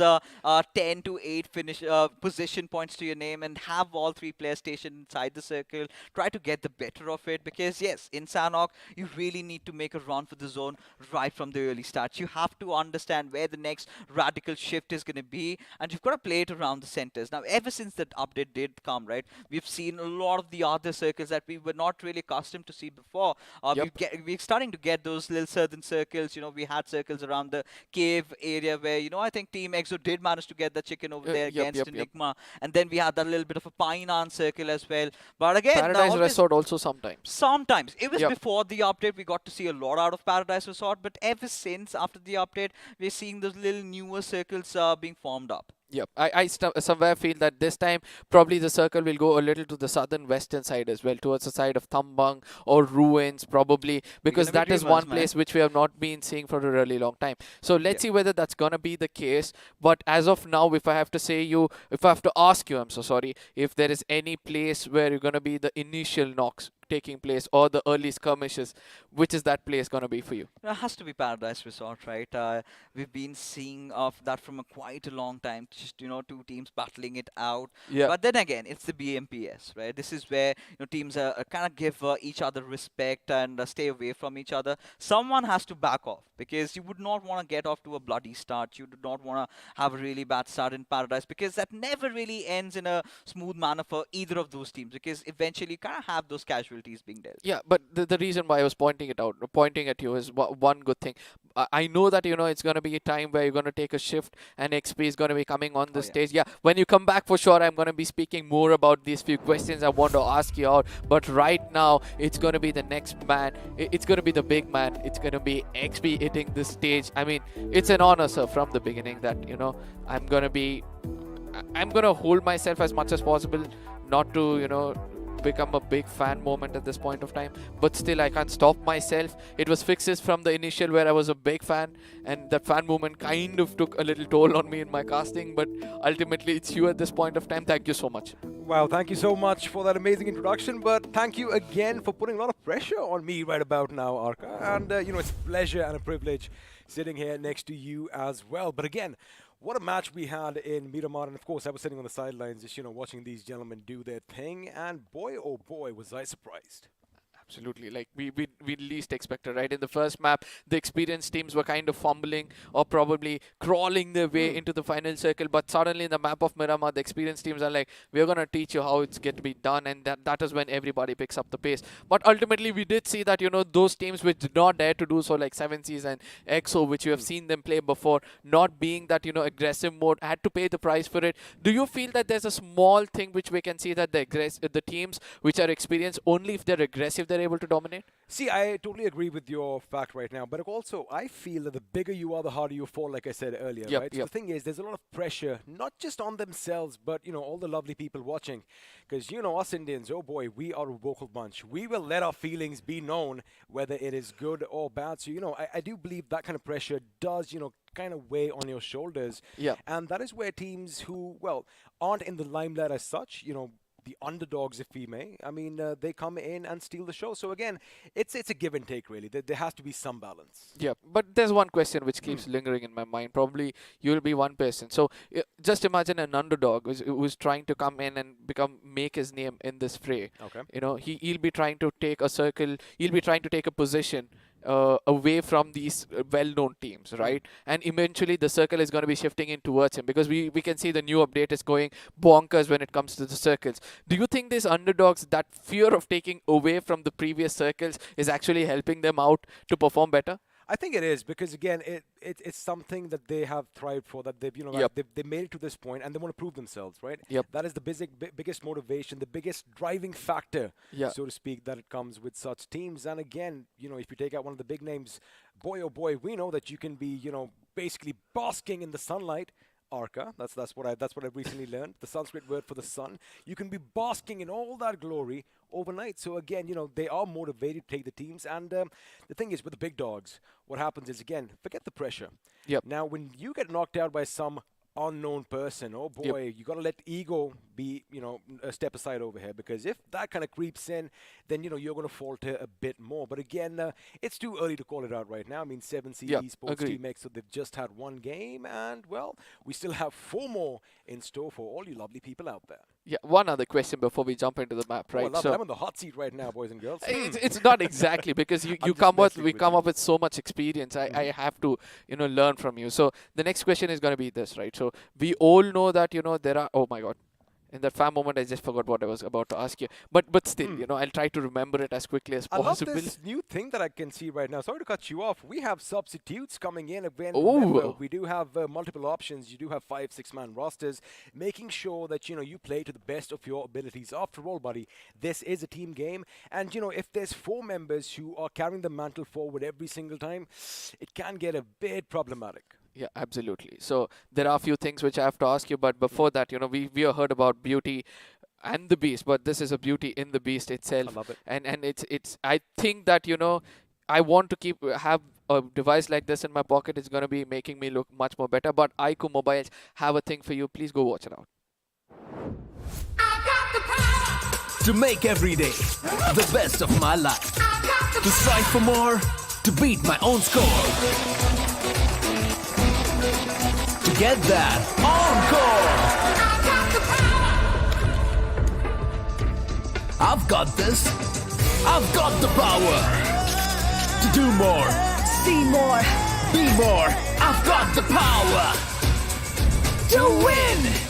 10 to 8 finish position points to your name and have all three players stationed inside the circle. Try to get the better of it because, yes, in Sanhok, you really need to make a run for the zone right from the early start. You have to understand where the next radical shift is going to be, and you've got to play it around the centers. Now, ever since that update did come, right, we've seen a lot of the other circles that we were not really accustomed to see before. Yep. We're starting to get those little southern circles. We had circles around the cave area where, I think Team EXO did manage to get the chicken over there Yep, against yep, yep. Enigma. And then we had that little bit of a Painan circle as well. But again, Paradise always Resort also sometimes. sometimes. It was Yep. before the update. We got to see a lot out of Paradise Resort. But ever since, after the update, we're seeing those little newer circles being formed up. Yep, I somewhere feel that this time probably the circle will go a little to the southern western side as well, towards the side of Thambang or Ruins probably, because gonna be that is dreamers, one man. place which we have not been seeing for a really long time. So let's Yeah. see whether that's gonna be the case. But as of now, if I have to ask you, I'm so sorry, if there is any place where you're gonna be the initial knocks taking place or the early skirmishes, which is that place gonna be for you? It has to be Paradise Resort, right? We've been seeing of that from quite a long time. Just two teams battling it out. Yeah. But then again, it's the BMPS, right? This is where teams kind of give each other respect and stay away from each other. Someone has to back off because you would not want to get off to a bloody start. You do not want to have a really bad start in Paradise because that never really ends in a smooth manner for either of those teams because eventually you kind of have those casualties being dealt. Yeah, but the reason why I was pointing at you is one good thing. I know that it's gonna be a time where you're gonna take a shift and XP is gonna be coming on the yeah. stage. Yeah, when you come back for sure, I'm gonna be speaking more about these few questions I want to ask you out. But right now, it's gonna be the next man. It's gonna be the big man. It's gonna be XP hitting the stage. I mean, it's an honor, sir, from the beginning that I'm gonna hold myself as much as possible, not to become a big fan moment at this point of time, but still I can't stop myself. It was fixes from the initial where I was a big fan, and that fan movement kind of took a little toll on me in my casting, but ultimately it's you at this point of time. Thank you so much. Wow, thank you so much for that amazing introduction, but thank you again for putting a lot of pressure on me right about now, Arka. And, it's a pleasure and a privilege sitting here next to you as well. But again, what a match we had in Miramar. And of course, I was sitting on the sidelines just, watching these gentlemen do their thing. And boy, oh boy, was I surprised. Absolutely, like we least expected, right? In the first map, the experienced teams were kind of fumbling or probably crawling their way into the final circle, but suddenly in the map of Miramar, the experienced teams are like, we're gonna teach you how it's get to be done, and that is when everybody picks up the pace. But ultimately, we did see that those teams which did not dare to do so, like 7Cs and EXO, which you have seen them play before, not being that aggressive mode, had to pay the price for it. Do you feel that there's a small thing which we can see that the teams which are experienced, only if they're aggressive they're able to dominate? See, I totally agree with your fact right now, but also I feel that the bigger you are, the harder you fall, like I said earlier, Yep, right? So yep. the thing is, there's a lot of pressure, not just on themselves, but, all the lovely people watching. Because, us Indians, oh boy, we are a vocal bunch. We will let our feelings be known, whether it is good or bad. So, I do believe that kind of pressure does, kind of weigh on your shoulders. Yeah. And that is where teams who, well, aren't in the limelight as such, the underdogs, if we may. I mean, they come in and steal the show. So again, it's a give and take, really. There has to be some balance. Yeah, but there's one question which keeps lingering in my mind. Probably you'll be one person. So just imagine an underdog who's trying to come in and make his name in this fray. Okay. You know, he'll be trying to take a circle. He'll be trying to take a position away from these well-known teams, right? And eventually the circle is going to be shifting in towards him, because we can see the new update is going bonkers when it comes to the circles. Do you think these underdogs, that fear of taking away from the previous circles, is actually helping them out to perform better? I think it is, because again, it's something that they have thrived for, that they've Yep. they made it to this point and they want to prove themselves, right? Yep. That is the biggest motivation, the biggest driving factor, Yeah. so to speak, that it comes with such teams. And again, if you take out one of the big names, boy oh boy, we know that you can be basically basking in the sunlight. Arca, that's what I've recently learned, the Sanskrit word for the sun. You can be basking in all that glory overnight. So again, they are motivated to take the teams. And the thing is, with the big dogs, what happens is, again, forget the pressure. Yep. Now, when you get knocked out by some unknown person, oh boy, you got to let ego be, a step aside over here, because if that kind of creeps in, then, you're going to falter a bit more. But again, it's too early to call it out right now. I mean, 7C Yeah, Esports agreed. Team X, so they've just had one game, and, well, we still have 4 more in store for all you lovely people out there. Yeah, one other question before we jump into the map, Oh, I right? love it. I'm on the hot seat right now, boys and girls. It's not exactly, because I'm we just come messing with up you. with so much experience. I have to learn from you. So the next question is going to be this, right? So we all know that there are, oh my god, in that fam moment I just forgot what I was about to ask you, but still I'll try to remember it as quickly as I love possible. this new thing that I can see right now. Sorry to cut you off. We have substitutes coming in. Again, Ooh. remember, we do have multiple options. You do have 5-6-man rosters, making sure that you play to the best of your abilities. After all, buddy, this is a team game, and if there's 4 members who are carrying the mantle forward every single time, it can get a bit problematic. Yeah, absolutely. So there are a few things which I have to ask you, but before that, we have heard about Beauty and the Beast, but this is a Beauty in the Beast itself. I love it. And it's I think that I want to have a device like this in my pocket. It's going to be making me look much more better. But iQOO mobiles have a thing for you. Please go watch it out. To make every day the best of my life. To strive for more, to beat my own score. To get that encore. I've got this. I've got the power. To do more. See more. Be more. I've got the power. To win.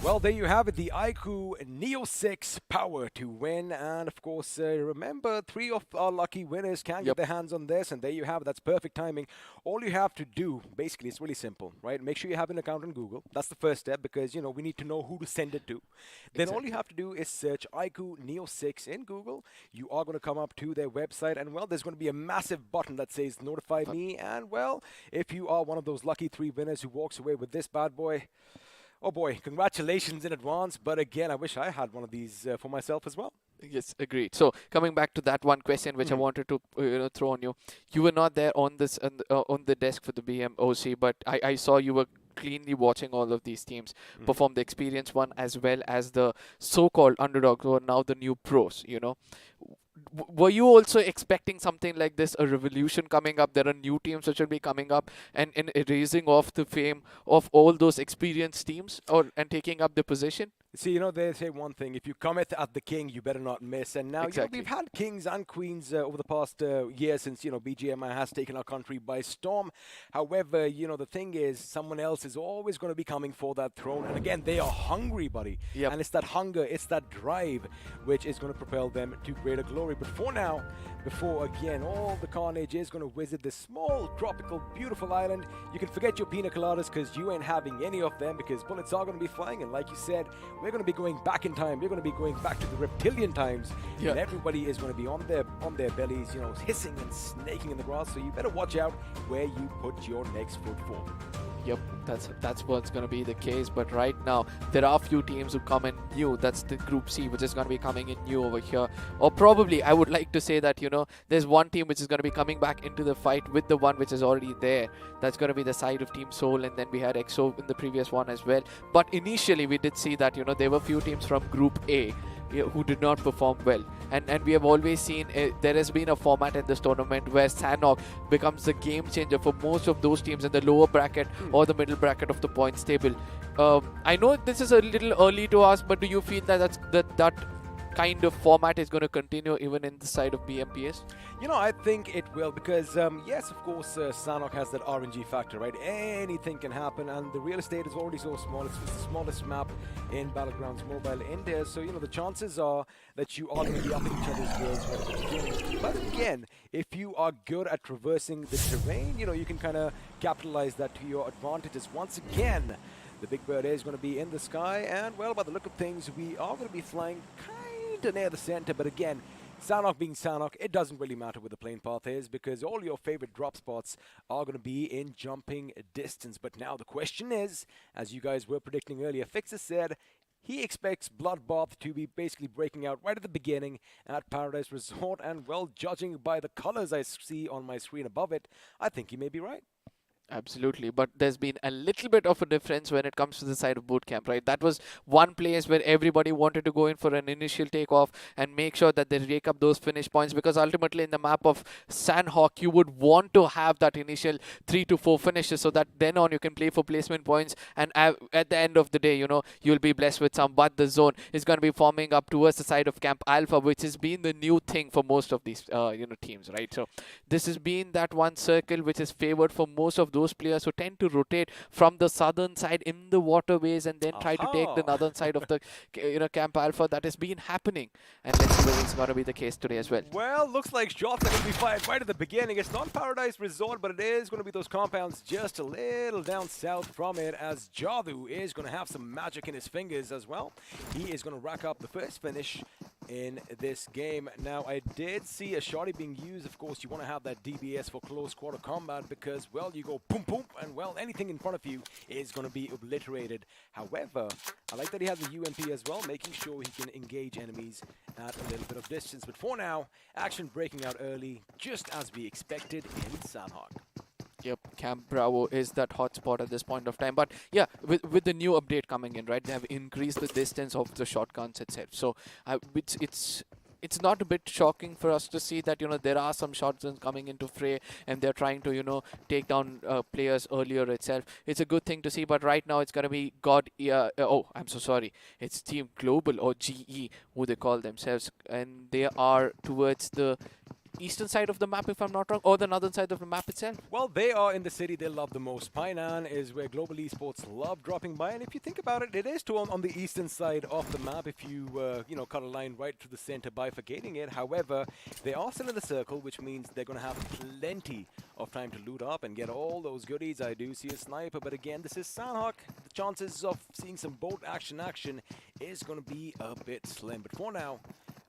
Well, there you have it, the iQOO Neo 6 power to win. And of course, remember, 3 of our lucky winners can get their hands on this. And there you have it. That's perfect timing. All you have to do, basically, it's really simple, right? Make sure you have an account on Google. That's the first step, because, we need to know who to send it to. Then all you have to do is search iQOO Neo 6 in Google. You are going to come up to their website. And, well, there's going to be a massive button that says notify me. And, well, if you are one of those lucky 3 winners who walks away with this bad boy, oh boy, congratulations in advance. But again, I wish I had one of these for myself as well. Yes, agreed. So coming back to that one question which I wanted to throw on you. You were not there on this on the desk for the BMOC, but I saw you were cleanly watching all of these teams perform, the experienced one as well as the so-called underdogs who are now the new pros, Were you also expecting something like this, a revolution coming up? There are new teams which will be coming up and erasing off the fame of all those experienced teams and taking up the position? See, they say one thing: if you cometh at the king, you better not miss. And now, Exactly. we've had kings and queens over the past year since, BGMI has taken our country by storm. However, the thing is, someone else is always going to be coming for that throne. And again, they are hungry, buddy. Yep. And it's that hunger, it's that drive, which is going to propel them to greater glory. But for now, before, again, all the carnage is going to visit this small, tropical, beautiful island, you can forget your pina coladas, because you ain't having any of them, because bullets are going to be flying. And like you said, we're going to be going back in time. We're going to be going back to the reptilian times. Yeah. And everybody is going to be on their bellies, hissing and snaking in the grass. So you better watch out where you put your next foot forward. Yep, that's what's going to be the case. But right now, there are few teams who come in new. That's the Group C, which is going to be coming in new over here. Or probably, I would like to say that, there's one team which is going to be coming back into the fight with the one which is already there. That's going to be the side of Team Seoul, and then we had EXO in the previous one as well. But initially, we did see that, there were few teams from Group A who did not perform well. And we have always seen there has been a format in this tournament where Sanhok becomes the game changer for most of those teams in the lower bracket or the middle bracket of the points table. I know this is a little early to ask, but do you feel that that kind of format is going to continue even in the side of BMPS? I think it will because, yes, of course, Sanhok has that RNG factor, right? Anything can happen, and the real estate is already so small. It's the smallest map in Battlegrounds Mobile India, so, the chances are that you are going to be up in each other's worlds right at the beginning. But again, if you are good at traversing the terrain, you can kind of capitalize that to your advantages. Once again, the Big Bird is going to be in the sky, and, well, by the look of things, we are going to be flying kind of near the center, but again, Sanhok being Sanhok, it doesn't really matter where the plane path is because all your favorite drop spots are going to be in jumping distance. But now the question is, as you guys were predicting earlier, Fixer said he expects Bloodbath to be basically breaking out right at the beginning at Paradise Resort, and, well, judging by the colors I see on my screen above it, I think he may be right. Absolutely, but there's been a little bit of a difference when it comes to the side of bootcamp, right? That was one place where everybody wanted to go in for an initial takeoff and make sure that they rake up those finish points, because ultimately in the map of Sanhok, you would want to have that initial 3 to 4 finishes so that then on you can play for placement points, and at the end of the day, you'll be blessed with some. But the zone is going to be forming up towards the side of Camp Alpha, which has been the new thing for most of these teams, right? So this has been that one circle which is favored for most of those players who tend to rotate from the southern side in the waterways and then try to take the northern side of the Camp Alpha. That has been happening, and let's see whether it's going to be the case today as well. Well, looks like shots are going to be fired right at the beginning. It's not Paradise Resort, but it is going to be those compounds just a little down south from it, as Jadu is going to have some magic in his fingers as well. He is going to rack up the first finish in this game. Now, I did see a shotty being used. Of course, you want to have that DBS for close quarter combat because, well, you go boom, boom, and, well, anything in front of you is going to be obliterated. However, I like that he has a UMP as well, making sure he can engage enemies at a little bit of distance. But for now, action breaking out early, just as we expected in Sanhok. Yep, Camp Bravo is that hotspot at this point of time. But yeah, with the new update coming in, right, they have increased the distance of the shotguns itself. So it's not a bit shocking for us to see that there are some shotguns coming into fray and they're trying to take down players earlier itself. It's a good thing to see, but right now it's gonna be I'm so sorry. It's Team Global, or GE, who they call themselves, and they are towards the eastern side of the map, if I'm not wrong, or the northern side of the map itself. Well, they are in the city they love the most. Painan is where Global Esports love dropping by, and if you think about it, it is too on the eastern side of the map if you, cut a line right to the center, bifurcating it. However, they are still in the circle, which means they're going to have plenty of time to loot up and get all those goodies. I do see a sniper, but again, this is Sanhok. The chances of seeing some bolt action is going to be a bit slim. But for now,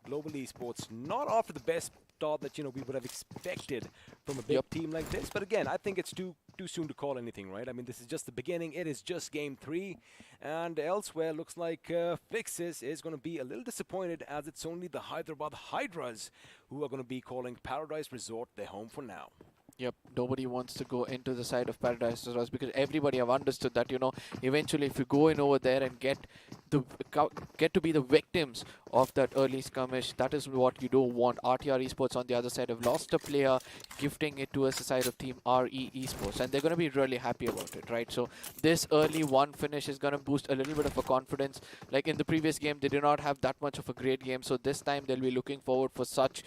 Global Esports not off to the best start that we would have expected from a big team like this. But again, I think it's too soon to call anything, right? I mean, this is just the beginning. It is just game 3, and elsewhere looks like Fixes is going to be a little disappointed, as it's only the Hyderabad Hydras who are going to be calling Paradise Resort their home for now. Yep, nobody wants to go into the side of Paradise Resort because everybody have understood that eventually if you go in over there and get to be the victims of that early skirmish, that is what you don't want. RTR Esports on the other side have lost a player, gifting it towards the side of Team RE Esports, and they're going to be really happy about it, right? So this early one finish is going to boost a little bit of a confidence. Like in the previous game, they did not have that much of a great game, so this time they'll be looking forward for such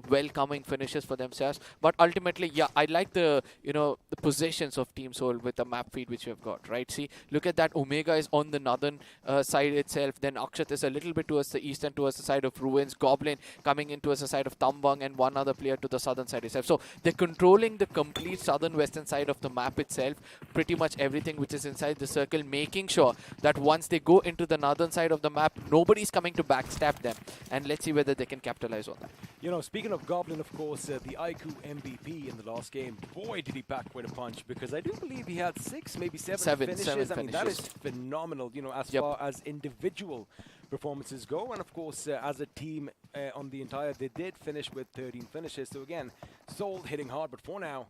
welcoming finishes for themselves. But ultimately, yeah, I like the the positions of Team Seoul with the map feed which we have got, right? See, look at that. Omega is on the northern side itself. Then Akshat is a little bit towards the east and towards the side of Ruins. Goblin coming in towards the side of Tambang, and one other player to the southern side itself. So they're controlling the complete southern western side of the map itself. Pretty much everything which is inside the circle, making sure that once they go into the northern side of the map, nobody's coming to backstab them. And let's see whether they can capitalize on that. You know, speaking of Goblin, of course, the iQOO MVP in the last game, boy, did he pack quite a punch, because I do believe he had 6, maybe 7 finishes. Seven I mean, that is finishes. phenomenal, you know, as Yep. far as individual performances go. And, of course, as a team on the entire, they did finish with 13 finishes. So, again, Soul hitting hard, but for now,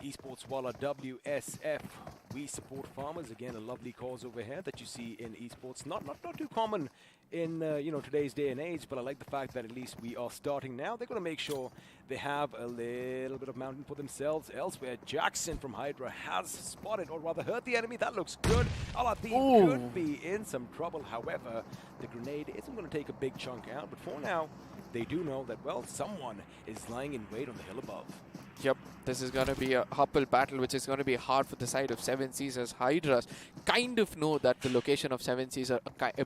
Esports Walla WSF. We support farmers. Again, a lovely cause over here that you see in esports. Not too common in you know, today's day and age, but I like the fact that at least we are starting now. They're going to make sure they have a little bit of mountain for themselves. Elsewhere, Jackson from Hydra has spotted, or rather hurt the enemy. That looks good. Aladdin could be in some trouble. However, the grenade isn't going to take a big chunk out, but for now, they do know that, well, someone is lying in wait on the hill above. Yep, this is going to be a Huppel battle, which is going to be hard for the side of Seven Seas, as Hydras kind of know that the location of Seven Seas are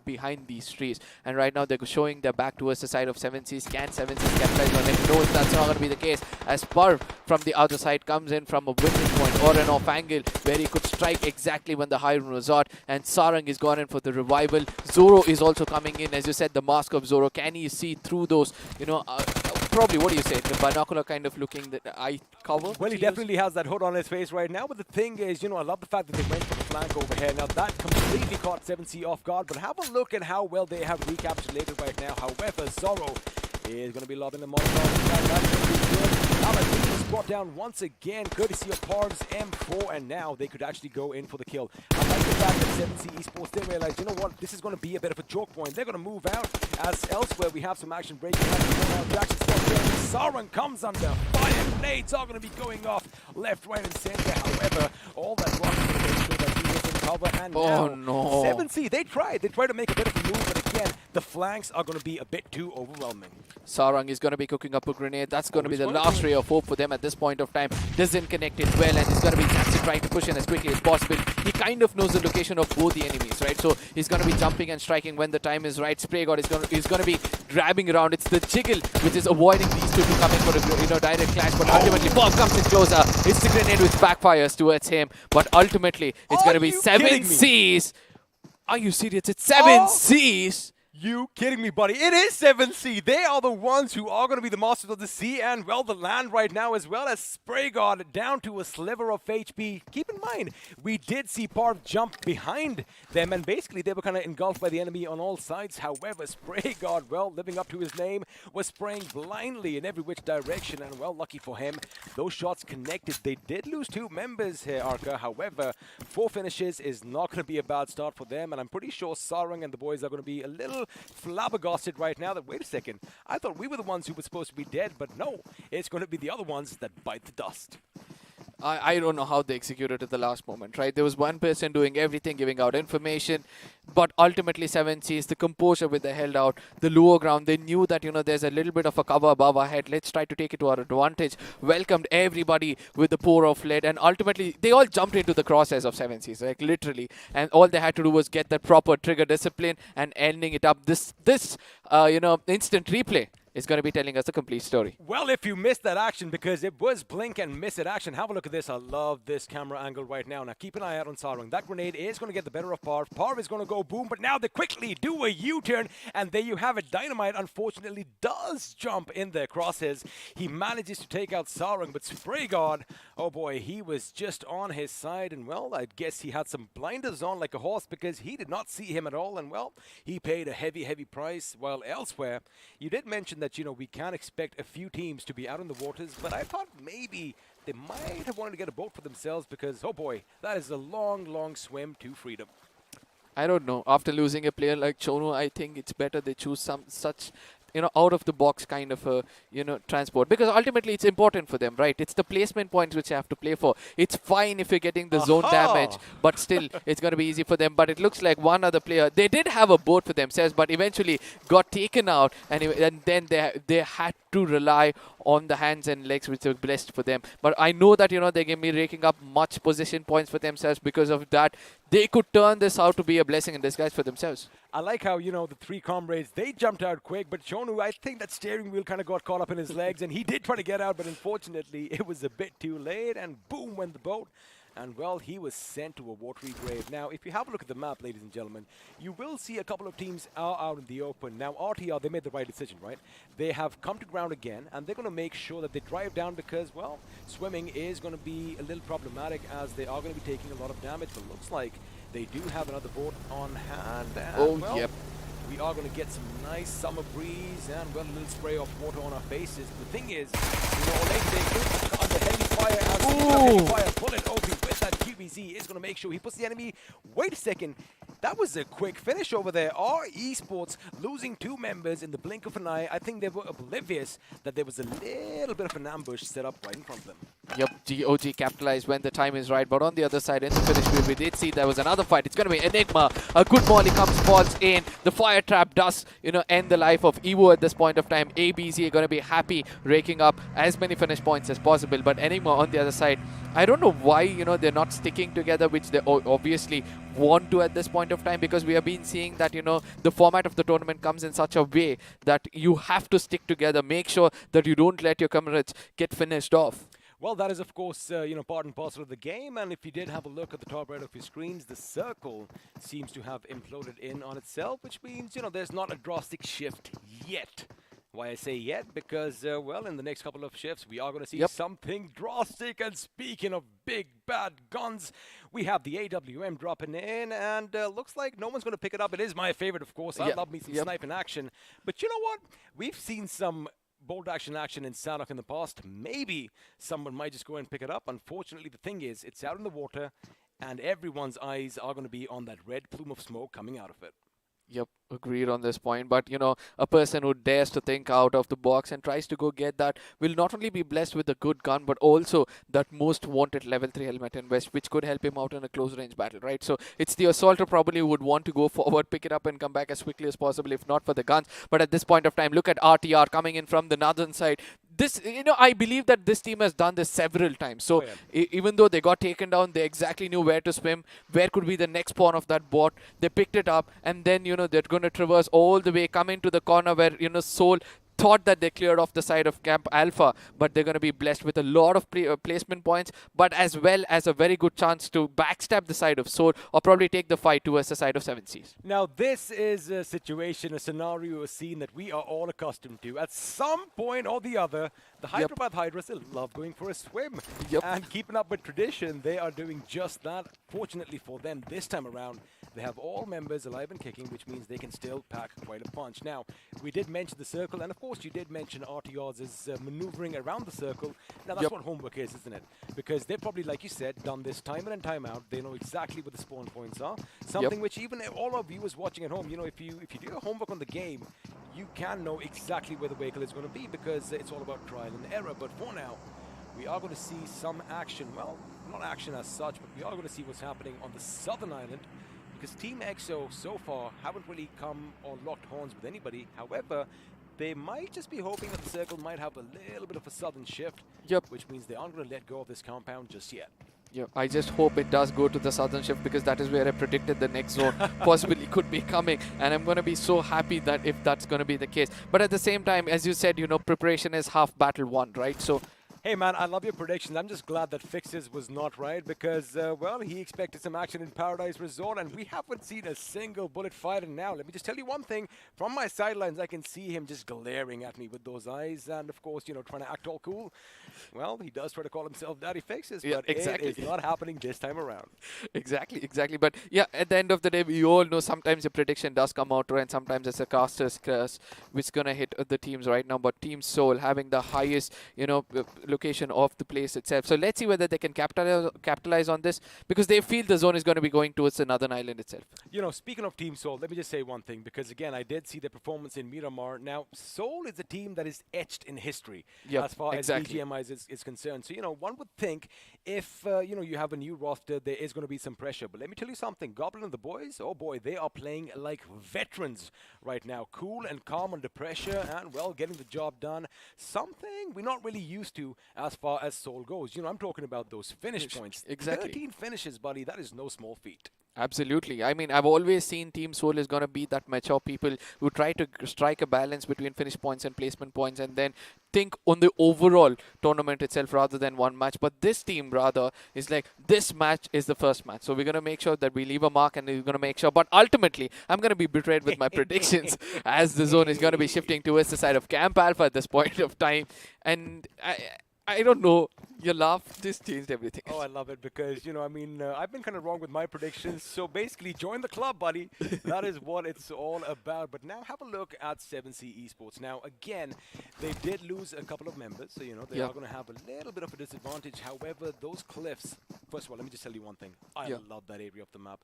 behind these trees. And right now they're showing their back towards the side of Seven Seas. Can Seven Seas capitalize on it? No, that's not going to be the case, as Parv from the other side comes in from a windage point or an off angle where he could strike exactly when the high rune was out. And Sarang is gone in for the revival. Zoro is also coming in. As you said, the mask of Zoro. Can he see through those, you know, probably, what do you say, the binocular kind of looking, the eye cover? Well, he definitely has that hood on his face right now, but the thing is, you know, I love the fact that they went for the flank over here. Now, that completely caught 7C off guard, but have a look at how well they have recapitulated right now. However, Zoro is going to be lobbing the Molotov. That's going to be good. Aladdin is brought down once again, courtesy of Parv's M4, and now they could actually go in for the kill. I like the fact that 7C Esports, they realize, you know what, this is going to be a bit of a choke point. They're going to move out, as elsewhere we have some action breaking out. Jackson's got there. Sarang comes under fire. Grenades are going to be going off left, right, and center. However, all that rock is going to make sure that he was in cover. And Oh, now, no. 7C, they tried to make a bit of a move, but again, the flanks are going to be a bit too overwhelming. Sarang is going to be cooking up a grenade. That's going to be the Always last ray of hope for them at this point of time. Doesn't connect it well, and it's going to be Jackson trying to push in as quickly as possible. He kind of knows the location of both the enemies, right? So he's going to be jumping and striking when the time is right. Spray God is going to be grabbing around. It's the jiggle which is avoiding these two to come in for a, you know, direct clash. But ultimately, Bob comes in closer. It's the grenade which backfires towards him. But ultimately, it's going to be you 7 kidding me? Cs. Are you serious? It's 7 Cs. You kidding me, buddy? It is 7C. They are the ones who are going to be the masters of the sea and, well, the land right now, as well as Spray God down to a sliver of HP. Keep in mind, we did see Parv jump behind them, and basically they were kind of engulfed by the enemy on all sides. However, Spray God, well, living up to his name, was spraying blindly in every which direction, and, well, lucky for him, those shots connected. They did lose 2 members here, Arca. However, 4 finishes is not going to be a bad start for them, and I'm pretty sure Sarang and the boys are going to be a little flabbergasted right now that, wait a second, I thought we were the ones who were supposed to be dead, but no, it's going to be the other ones that bite the dust. I don't know how they executed at the last moment, right? There was one person doing everything, giving out information, but ultimately 7Cs, the composure with they held out, the lower ground, they knew that, you know, there's a little bit of a cover above our head. Let's try to take it to our advantage. Welcomed everybody with the pour of lead, and ultimately they all jumped into the crosshairs of 7Cs, like literally, and all they had to do was get that proper trigger discipline and ending it up. This you know, instant replay is going to be telling us the complete story. Well, if you missed that action, because it was blink and miss it action, have a look at this. I love this camera angle right now. Now, keep an eye out on Sarang. That grenade is going to get the better of Parv. Parv is going to go boom, but now they quickly do a U-turn, and there you have it. Dynamite, unfortunately, does jump in the crosshairs. He manages to take out Sarang, but Spray God, oh boy, he was just on his side, and, well, I guess he had some blinders on like a horse, because he did not see him at all, and, well, he paid a heavy, heavy price. While elsewhere, you did mention that, you know, we can expect a few teams to be out in the waters, but I thought maybe they might have wanted to get a boat for themselves, because, oh boy, that is a long, long swim to freedom. I don't know. After losing a player like Chonu, I think it's better they choose some such, you know, out of the box kind of a, you know, transport, because ultimately it's important for them, right? It's the placement points which they have to play for. It's fine if you're getting the zone damage, but still it's going to be easy for them. But it looks like one other player, they did have a boat for themselves, but eventually got taken out, and then they had to rely on the hands and legs, which were blessed for them. But I know that, you know, they're going to be raking up much position points for themselves. Because of that, they could turn this out to be a blessing in disguise for themselves. I like how, you know, the 3 comrades, they jumped out quick, but Chonu, I think that steering wheel kind of got caught up in his legs, and he did try to get out, but unfortunately, it was a bit too late, and boom went the boat. and well, he was sent to a watery grave. Now, if you have a look at the map, ladies and gentlemen, you will see a couple of teams are out in the open. Now, RTR, they made the right decision, right? They have come to ground again, and they're going to make sure that they drive down because, well, swimming is going to be a little problematic as they are going to be taking a lot of damage, but looks like they do have another boat on hand. And, Oh, well, yep. we are going to get some nice summer breeze and, well, a little spray of water on our faces. The thing is, they under heavy fire as heavy fire bullet OP with that QBZ is going to make sure he puts the enemy. Wait a second. That was a quick finish over there. Our esports losing 2 members in the blink of an eye. I think they were oblivious that there was a little bit of an ambush set up right in front of them. Yep, GOG capitalized when the time is right. But on the other side, in the finish field, we did see there was another fight. It's going to be Enigma. A good volley comes, falls in. The fire trap does, end the life of Evo at this point of time. ABZ are going to be happy raking up as many finish points as possible. But Enigma on the other side, I don't know why, they're not sticking together, which they obviously want to at this point of time, because we have been seeing that, the format of the tournament comes in such a way that you have to stick together, make sure that you don't let your comrades get finished off. Well, that is, of course, part and parcel of the game. And if you did have a look at the top right of your screens, the circle seems to have imploded in on itself, which means, there's not a drastic shift yet. Why I say yet? Because, well, in the next couple of shifts, we are going to see something drastic. And speaking of big, bad guns, we have the AWM dropping in, and looks like no one's going to pick it up. It is my favorite, of course. I love me some sniping action. But you know what? We've seen some bolt action in Sanhok in the past. Maybe someone might just go and pick it up. Unfortunately, the thing is, it's out in the water, and everyone's eyes are going to be on that red plume of smoke coming out of it. Yep, agreed on this point. But, a person who dares to think out of the box and tries to go get that will not only be blessed with a good gun, but also that most wanted level 3 helmet in West, which could help him out in a close range battle, right? So it's the assaulter probably would want to go forward, pick it up and come back as quickly as possible, if not for the guns. But at this point of time, look at RTR coming in from the northern side. This, I believe that this team has done this several times. So even though they got taken down, they exactly knew where to swim, where could be the next spawn of that bot. They picked it up, and then, they're going to traverse all the way, come into the corner where, Soul thought that they cleared off the side of Camp Alpha, but they're going to be blessed with a lot of placement points, but as well as a very good chance to backstab the side of Soul, or probably take the fight towards the side of 7 Seas. Now, this is a situation, a scenario, a scene that we are all accustomed to. At some point or the other, the Hyderabad Hydras love going for a swim. And keeping up with tradition, they are doing just that. Fortunately for them, this time around, they have all members alive and kicking, which means they can still pack quite a punch. Now, we did mention the circle, and of course you did mention RTR's maneuvering around the circle. Now, that's what homework is, isn't it? Because they've probably, like you said, done this time in and time out. They know exactly what the spawn points are. Something which even all our viewers watching at home, if you do your homework on the game, you can know exactly where the vehicle is going to be, because it's all about trial and error. But for now, we are going to see some action. Well, not action as such, but we are going to see what's happening on the southern island, because Team EXO so far haven't really come or locked horns with anybody. However, they might just be hoping that the circle might have a little bit of a southern shift, which means they aren't going to let go of this compound just yet. Yeah, I just hope it does go to the southern shift, because that is where I predicted the next zone possibly could be coming, and I'm going to be so happy that if that's going to be the case. But at the same time, as you said, preparation is half battle won, right? So hey man, I love your predictions. I'm just glad that Fixes was not right, because, well, he expected some action in Paradise Resort, and we haven't seen a single bullet fired. And now, let me just tell you one thing. From my sidelines, I can see him just glaring at me with those eyes, and of course, trying to act all cool. Well, he does try to call himself Daddy Fixes, but it is not happening this time around. Exactly. But yeah, at the end of the day, we all know sometimes your prediction does come out right, and sometimes it's a caster's curse which is going to hit the teams right now. But Team Soul having the highest, location of the place itself. So let's see whether they can capitalize on this, because they feel the zone is going to be going towards the northern island itself. Speaking of Team Soul, let me just say one ththing, because again, I did see their performance in Miramar. Now, Soul is a team that is etched in history as far as BGMI is concerned. So, one would think if, you have a new roster, there is going to be some pressure. But let me tell you something. Goblin and the boys, oh boy, they are playing like veterans right now. Cool and calm under pressure and, well, getting the job done. Something we're not really used to as far as Soul goes. I'm talking about those finish points. 13 finishes, buddy. That is no small feat. Absolutely. I mean, I've always seen Team Soul is going to be that mature people who try to strike a balance between finish points and placement points and then think on the overall tournament itself rather than one match. But this team, rather, is like, this match is the first match. So we're going to make sure that we leave a mark and we're going to make sure. But ultimately, I'm going to be betrayed with my predictions as the zone is going to be shifting towards the side of Camp Alpha at this point of time. And I don't know. You laugh. This changed everything. Oh, I love it because, I've been kind of wrong with my predictions. So basically, join the club, buddy. That is what it's all about. But now have a look at 7C Esports. Now, again, they did lose a couple of members. So, they are going to have a little bit of a disadvantage. However, those cliffs, first of all, let me just tell you one thing. I love that area of the map.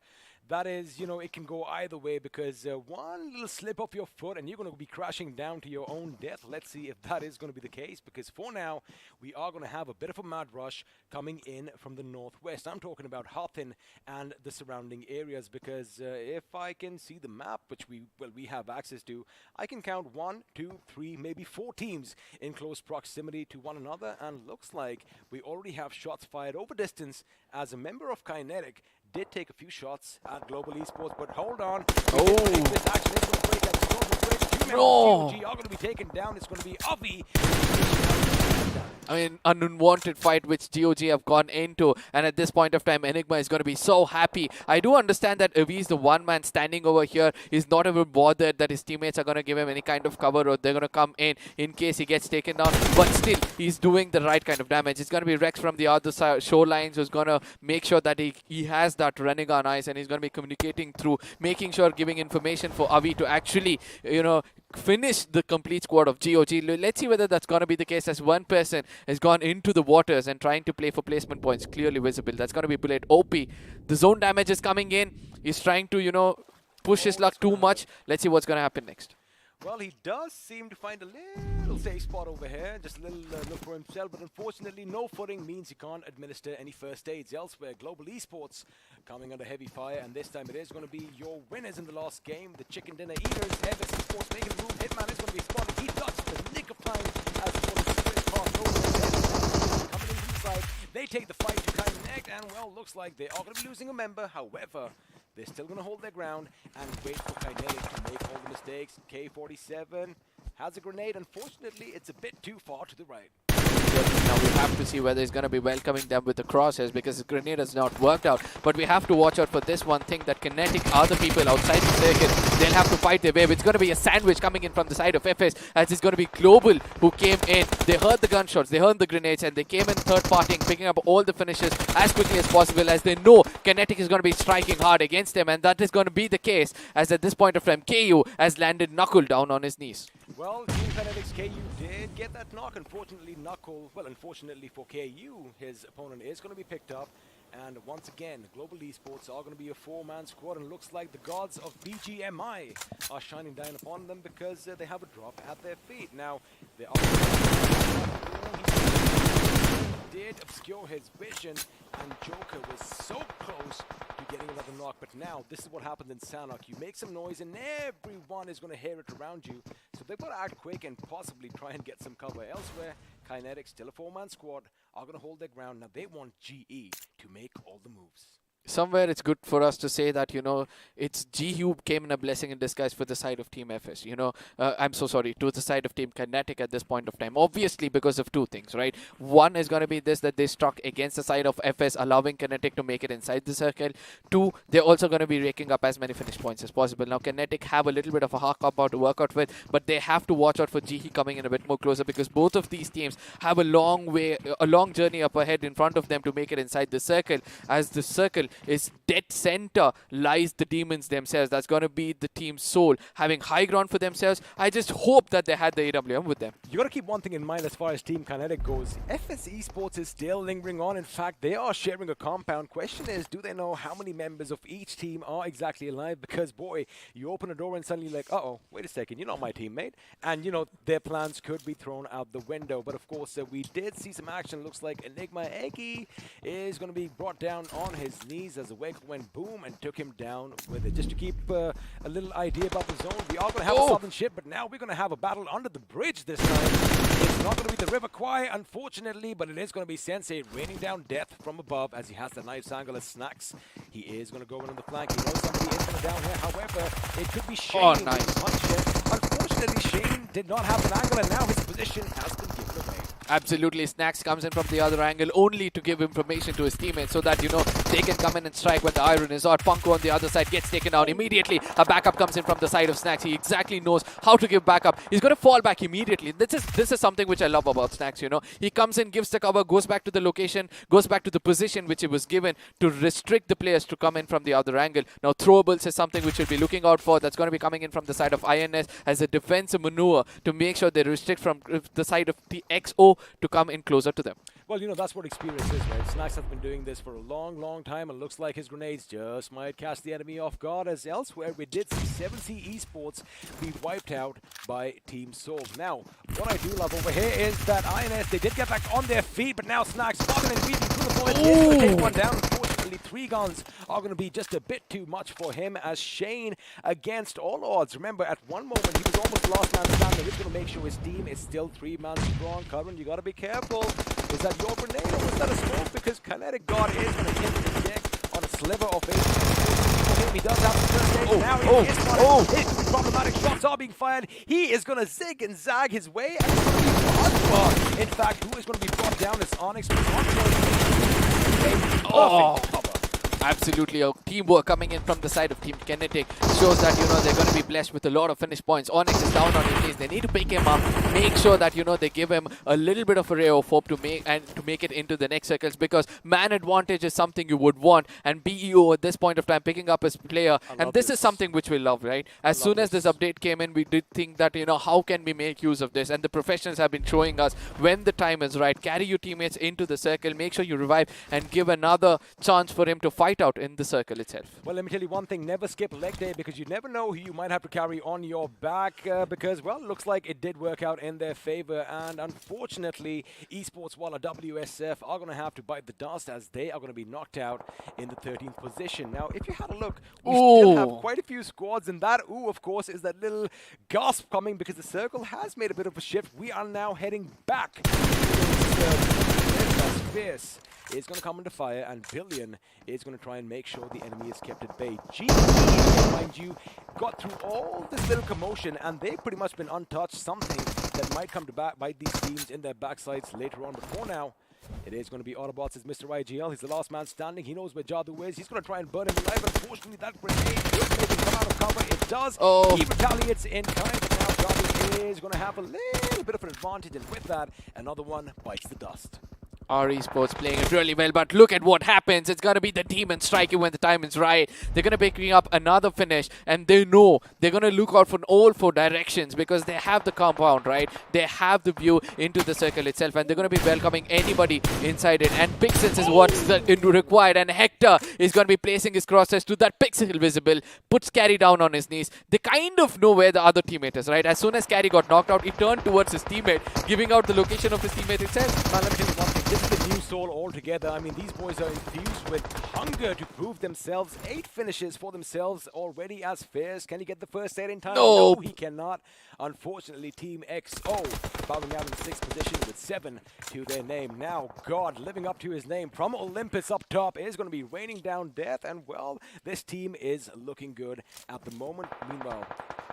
That is, it can go either way because one little slip of your foot and you're going to be crashing down to your own death. Let's see if that is going to be the case because for now, we are going to have a bit of a mad rush coming in from the northwest. I'm talking about Hathin and the surrounding areas because if I can see the map, which we have access to, I can count 1, 2, 3, maybe 4 teams in close proximity to one another, and looks like we already have shots fired over distance as a member of Kinetic did take a few shots at Global Esports, but hold on. This action is going to break that Global Bridge. 2 members of GOG are going to be taken down. It's going to be Avi. I mean, an unwanted fight which GOG have gone into, and at this point of time, Enigma is going to be so happy. I do understand that Avi is the one man standing over here. He's not even bothered that his teammates are going to give him any kind of cover or they're going to come in case he gets taken down. But still, he's doing the right kind of damage. It's going to be Rex from the other side, shorelines, who's going to make sure that he has that Renegade eyes, and he's going to be communicating through, making sure, giving information for Avi to actually, finish the complete squad of GOG. Let's see whether that's going to be the case, as one person has gone into the waters and trying to play for placement points, clearly visible. That's going to be Bullet OP. The zone damage is coming in. He's trying to, push his luck too much. Let's see what's going to happen next. Well, he does seem to find a little safe spot over here, just a little look for himself, but unfortunately no footing means he can't administer any first aids elsewhere. Global Esports coming under heavy fire, and this time it is going to be your winners in the last game, the Chicken Dinner Eaters. Ever Esports making the move. Hitman is going to be spotted. He ducks the nick of time as the ball is passed over. Coming in from the side, they take the fight to Connect, and well, looks like they are going to be losing a member. However, they're still going to hold their ground and wait for Kinetic to make all the mistakes. K47 has a grenade. Unfortunately, it's a bit too far to the right. Now we have to see whether he's going to be welcoming them with the crosshairs because his grenade has not worked out. But we have to watch out for this one thing, that Kinetic are the people outside the circuit. They'll have to fight their way. It's going to be a sandwich coming in from the side of FS, as it's going to be Global who came in. They heard the gunshots, they heard the grenades, and they came in third partying, picking up all the finishes as quickly as possible, as they know Kinetic is going to be striking hard against them, and that is going to be the case, as at this point of time, KU has landed Knuckle down on his knees. Well, Team Kinetic's KU did get that knock. Unfortunately, unfortunately for KU, his opponent is going to be picked up. And once again, Global Esports are going to be a 4-man squad, and looks like the gods of BGMI are shining down upon them because they have a drop at their feet. Now, they are did obscure his vision, and Joker was so close to getting another knock. But now, this is what happens in Sanhok. You make some noise, and everyone is going to hear it around you. So they've got to act quick and possibly try and get some cover elsewhere. Kinetic, still a 4-man squad, are going to hold their ground. Now, they want GE to make all the moves. Somewhere it's good for us to say that, it's GU came in a blessing in disguise for the side of Team FS. I'm so sorry, to the side of Team Kinetic at this point of time. Obviously, because of two things, right? One is going to be this, that they struck against the side of FS, allowing Kinetic to make it inside the circle. Two, they're also going to be raking up as many finish points as possible. Now, Kinetic have a little bit of a hard cop out to work out with, but they have to watch out for GE coming in a bit more closer, because both of these teams have a long journey up ahead in front of them to make it inside the circle, as the circle is dead center lies the demons themselves. That's going to be the Team Soul having high ground for themselves. I just hope that they had the AWM with them. You got to keep one thing in mind as far as Team Kinetic goes. FS Esports is still lingering on. In fact, they are sharing a compound. Question is, do they know how many members of each team are exactly alive? Because, boy, you open a door and suddenly like, uh-oh, wait a second, you're not my teammate. And, their plans could be thrown out the window. But, of course, we did see some action. Looks like Enigma Eki is going to be brought down on his knees as a wake went boom and took him down with it. Just to keep a little idea about the zone, we are going to have a southern ship, but now we're going to have a battle under the bridge this time. It's not going to be the River Kwai, unfortunately, but it is going to be Sensei raining down death from above as he has the knife angle as Snacks. He is going to go in on the flank. He knows somebody is going to down here. However, it could be Shane. Oh, nice. Unfortunately, Shane did not have an angle, and now his position has been given away. Absolutely, Snacks comes in from the other angle only to give information to his teammates so that, they can come in and strike when the iron is out. Punko on the other side gets taken down immediately. A backup comes in from the side of Snacks. He exactly knows how to give backup. He's going to fall back immediately. This is something which I love about Snacks, He comes in, gives the cover, goes back to the location, goes back to the position which he was given to restrict the players to come in from the other angle. Now, throwables is something which we'll be looking out for. That's going to be coming in from the side of INS as a defensive maneuver to make sure they restrict from the side of the XO to come in closer to them. Well, that's what experience is, right? Snacks has been doing this for a long, long time, and looks like his grenades just might catch the enemy off guard, as elsewhere we did see 7C Esports be wiped out by Team Soul. Now, what I do love over here is that INS, they did get back on their feet, but now Snacks falling and beating through the bullet. He's going to take one down. Unfortunately, 3 guns are going to be just a bit too much for him, as Shane, against all odds, remember, at one moment, he was almost the last man standing. He's going to make sure his team is still 3-man strong. Curran, you got to be careful. Is that your grenade or was that a smoke? Because Kinetic God is going to hit the deck on a sliver of HP. He does have the first aid. Now he is one. Problematic shots are being fired. He is going to zig and zag his way. And in fact, who is going to be brought down is Onyx. Absolutely, a teamwork coming in from the side of Team Kinetic shows that, they're going to be blessed with a lot of finish points. Onyx is down on his knees. They need to pick him up, make sure that, they give him a little bit of a ray of hope to make it into the next circles, because man advantage is something you would want, and BEO at this point of time picking up his player, and this is something which we love, right? As soon as this update came in, we did think that, how can we make use of this? And the professionals have been showing us when the time is right. Carry your teammates into the circle, make sure you revive, and give another chance for him to fight out in the circle itself. Well, let me tell you one thing, never skip leg day, because you never know who you might have to carry on your back, because, well, it looks like it did work out in their favor, and unfortunately, Esports Walla WSF are going to have to bite the dust as they are going to be knocked out in the 13th position. Now, if you had a look, we still have quite a few squads, and that, of course, is that little gasp coming, because the circle has made a bit of a shift. We are now heading back. Fierce is going to come under fire, and Billion is going to try and make sure the enemy is kept at bay. GP, mind you, got through all this little commotion, and they've pretty much been untouched. Something that might come to bite these teams in their backsides later on. But for now, it is going to be Autobots as Mr. IGL. He's the last man standing. He knows where Jadu is. He's going to try and burn him alive. Unfortunately, that grenade will make him come out of cover. It does. He retaliates in time, but now Jadu is going to have a little bit of an advantage, and with that, another one bites the dust. Our esports playing it really well, but look at what happens. It's going to be the demon striking when the time is right. They're going to be picking up another finish, and they know they're going to look out for all 4 directions because they have the compound, right? They have the view into the circle itself, and they're going to be welcoming anybody inside it. And Pixels is what's required, and Hector is going to be placing his crosshairs to that Pixel visible, puts Carry down on his knees. They kind of know where the other teammate is, right? As soon as Carry got knocked out, he turned towards his teammate, giving out the location of his teammate itself. Man, let me tell you one thing. This is the new Soul altogether. I mean, these boys are infused with hunger to prove themselves. 8 finishes for themselves already as fairs. Can he get the first set in time? No, he cannot. Unfortunately, Team XO bowing out in 6th position with 7 to their name. Now, God, living up to his name from Olympus up top is going to be raining down death. And, well, this team is looking good at the moment. Meanwhile,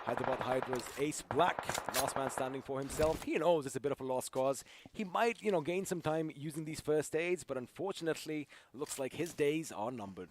Hyderabad Hydra's Ace Black, last man standing for himself. He knows it's a bit of a lost cause. He might, gain some time using these first aids, but unfortunately, looks like his days are numbered.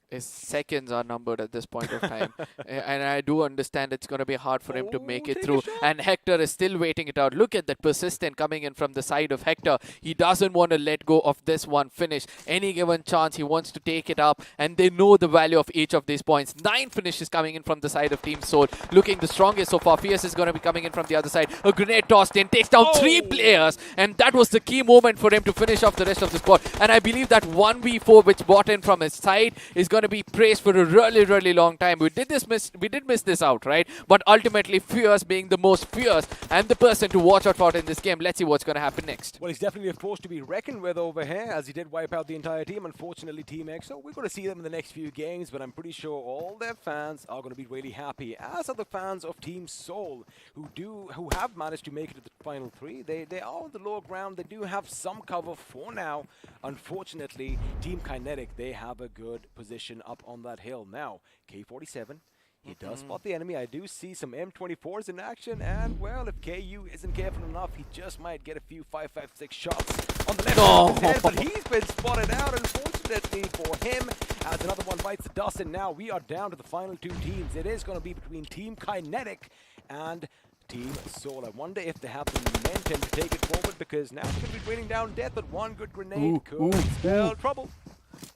His seconds are numbered at this point of time. And I do understand it's going to be hard for him to make it through. And Hector is still waiting it out. Look at that persistent coming in from the side of Hector. He doesn't want to let go of this one finish. Any given chance, he wants to take it up. And they know the value of each of these points. 9 finishes coming in from the side of Team Soul. Looking the strongest so far. Fierce is going to be coming in from the other side. A grenade tossed in. Takes down 3 players. And that was the key moment for him to finish off the rest of the squad. And I believe that 1v4 which bought in from his side is going going to be praised for a really, really long time. We did miss this out, right? But ultimately, Fierce being the most fierce and the person to watch out for in this game. Let's see what's going to happen next. Well, he's definitely a force to be reckoned with over here, as he did wipe out the entire team. Unfortunately, Team EXO, we're going to see them in the next few games, but I'm pretty sure all their fans are going to be really happy, as are the fans of Team Seoul, who have managed to make it to the final three. They are on the lower ground. They do have some cover for now. Unfortunately, Team Kinetic, they have a good position up on that hill. Now, K47, he does spot the enemy. I do see some M24s in action, and well, if KU isn't careful enough, he just might get a few 5.56 shots on the left side of his head, but he's been spotted out, unfortunately for him, as another one bites the dust, and now we are down to the final two teams. It is going to be between Team Kinetic and Team Seoul. I wonder if they have the momentum to take it forward, because now they're going to be raining down death, but one good grenade could spell trouble.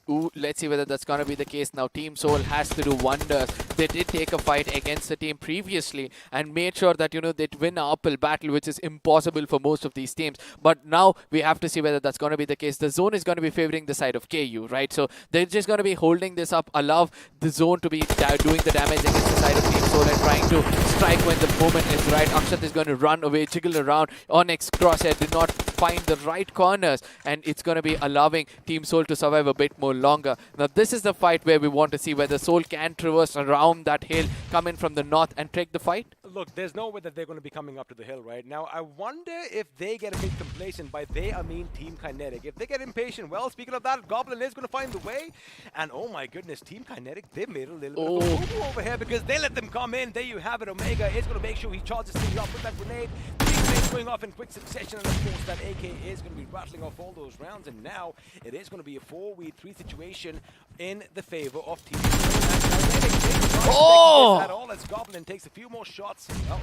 Ooh, let's see whether that's going to be the case now. Team Seoul has to do wonders. They did take a fight against the team previously and made sure that, they'd win an uphill battle, which is impossible for most of these teams. But now we have to see whether that's going to be the case. The zone is going to be favoring the side of KU, right? So they're just going to be holding this up, allow the zone to be doing the damage against the side of Team Seoul and trying to strike when the moment is right. Akshat is going to run away, jiggle around. Onyx Crosshair did not find the right corners, and it's going to be allowing Team Seoul to survive a bit more longer. Now this is the fight where we want to see whether Seoul can traverse around that hill, come in from the north and take the fight. Look, there's no way that they're going to be coming up to the hill right now. I wonder if they get a bit complacent. By they, I mean Team Kinetic. If they get impatient, well, speaking of that, Goblin is going to find the way. And oh my goodness, Team Kinetic, they made a little bit of a boo-boo over here, because they let them come in. There you have it. Omega is going to make sure he charges things up with that grenade. Three grenades going off in quick succession, and of course that AK is going to be rattling off all those rounds. And now it is going to be a 4v3 situation in the favor of Team Kinetic. At all as Goblin takes a few more shots. Well,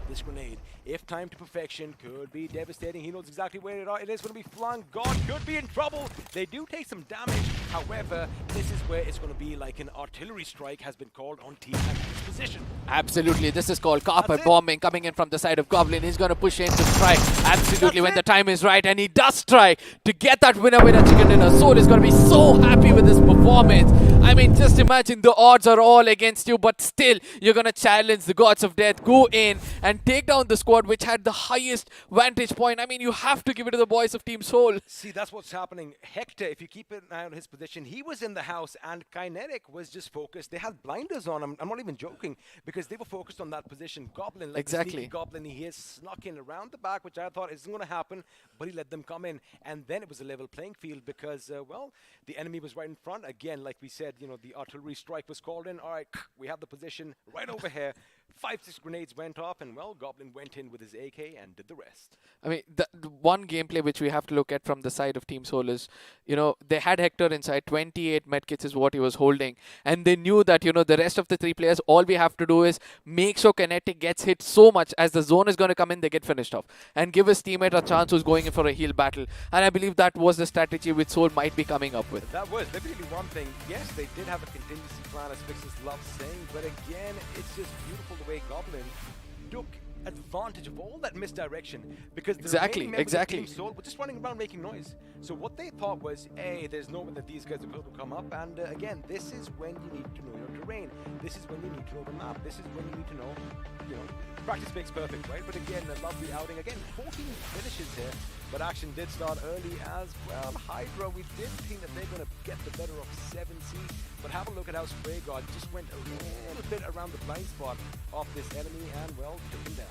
this grenade, if timed to perfection, could be devastating. He knows exactly where it is going to be flung. God could be in trouble. They do take some damage. However, this is where it's going to be like an artillery strike has been called on Team Kinetic's position. Absolutely. This is called carpet bombing coming in from the side of Goblin. He's going to push in to strike. Absolutely, when the time is right, and he does strike to get that winner chicken dinner. Seoul is going to be so happy with this performance. I mean, just imagine the odds are all against you, but still, you're going to challenge the gods of death, go in and take down the squad which had the highest vantage point. I mean, you have to give it to the boys of Team Seoul. See, that's what's happening. Hector, if you keep an eye on his position, he was in the house, and Kinetic was just focused. They had blinders on him. I'm not even joking, because they were focused on that position. Goblin, like the sneaky Goblin, he is snuck in around the back, which I thought isn't going to happen, but he let them come in. And then it was a level playing field because, well, the enemy was right in front. Again, like we said, the artillery strike was called in. All right, we have the position right over here. 5-6 grenades went off, and well, Goblin went in with his AK and did the rest. I mean, the one gameplay which we have to look at from the side of Team Seoul is, they had Hector inside. 28 medkits is what he was holding, and they knew that, the rest of the three players, all we have to do is make sure Kinetic gets hit so much as the zone is going to come in, they get finished off, and give his teammate a chance who's going in for a heal battle. And I believe that was the strategy which Seoul might be coming up with. That was definitely one thing. Yes, they did have a contingency plan, as Fixus loves saying, but again, it's just beautiful the way Goblin took advantage of all that misdirection, because the remaining members of Team Seoul were just running around making noise. So what they thought was, hey, there's no way that these guys are going to come up, and again, this is when you need to know your terrain. This is when you need to know the map. This is when you need to know, practice makes perfect, right? But again, a lovely outing. Again, 14 finishes here, but action did start early as well. Hydra, we did think that they're going to get the better of 7C, but have a look at how Spray God just went a little bit around the blind spot of this enemy and, well, took him down.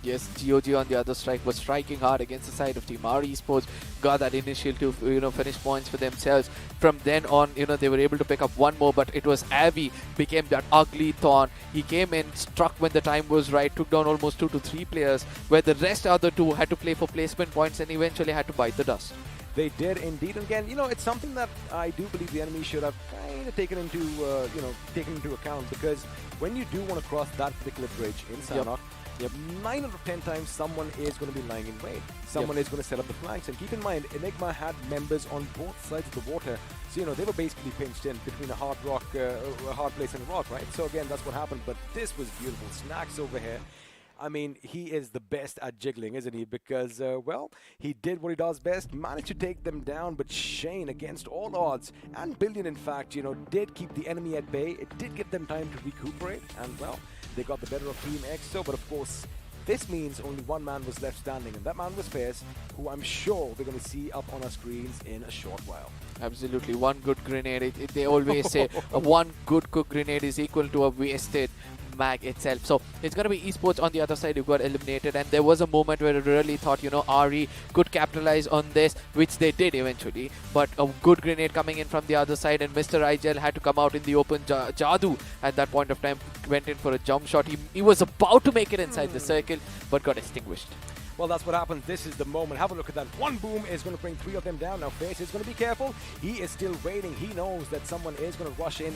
Yes, GOG on the other strike was striking hard against the side of Team R Esports. Got that initial two, finish points for themselves. From then on, they were able to pick up one more, but it was Avi became that ugly thorn. He came in, struck when the time was right, took down almost 2 to 3 players, where the rest other two had to play for placement points and eventually had to bite the dust. They did indeed. And again, it's something that I do believe the enemy should have kind of taken into account, because when you do want to cross that particular bridge in Sanhok, 9 out of 10 times someone is going to be lying in wait. Someone is going to set up the flanks. And keep in mind, Enigma had members on both sides of the water. So, they were basically pinched in between a hard rock, a hard place and a rock, right? So again, that's what happened. But this was beautiful. Snacks over here. I mean, he is the best at jiggling, isn't he? Because, well, he did what he does best, managed to take them down, but Shane, against all odds, and Billion, in fact, you know, did keep the enemy at bay. It did give them time to recuperate, and, well, they got the better of Team EXO, but of course, this means only one man was left standing, and that man was Fierce, who I'm sure we're going to see up on our screens in a short while. Absolutely, one good grenade. They always say one good cook grenade is equal to a wasted mag itself. So it's going to be esports on the other side who got eliminated, and there was a moment where I really thought, you know, RE could capitalize on this, which they did eventually. But a good grenade coming in from the other side, and Mr. Erangel had to come out in the open. Jadu at that point of time went in for a jump shot. He was about to make it inside the circle, but got extinguished. Well, that's what happens. This is the moment. Have a look at that. One boom is going to bring 3 of them down. Now, Face is going to be careful. He is still waiting. He knows that someone is going to rush in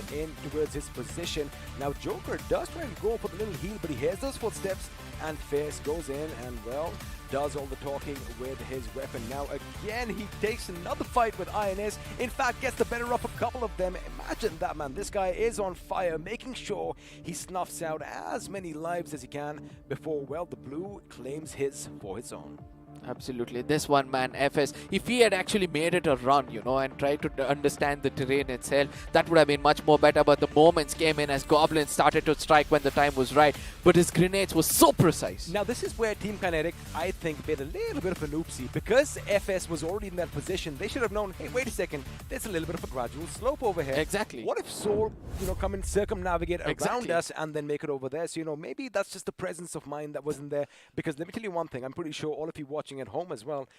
towards his position. Now, Joker does try and go for the little heal, but he hears those footsteps, and Face goes in and, well, does all the talking with his weapon. Now, again, he takes another fight with INS. In fact, gets the better of a couple of them. Imagine that, man. This guy is on fire, making sure he snuffs out as many lives as he can before, well, the blue claims his for his own. Absolutely. This one man, FS, if he had actually made it a run, you know, and tried to understand the terrain itself, that would have been much more better. But the moments came in as Goblin started to strike when the time was right. But his grenades were so precise. Now, this is where Team Kinetic, I think, made a little bit of an oopsie. Because FS was already in that position, they should have known, hey, wait a second, there's a little bit of a gradual slope over here. Exactly. What if Soul, you know, come and circumnavigate around us and then make it over there? So, you know, maybe that's just the presence of mind that wasn't there. Because let me tell you one thing, I'm pretty sure all of you watching at home as well,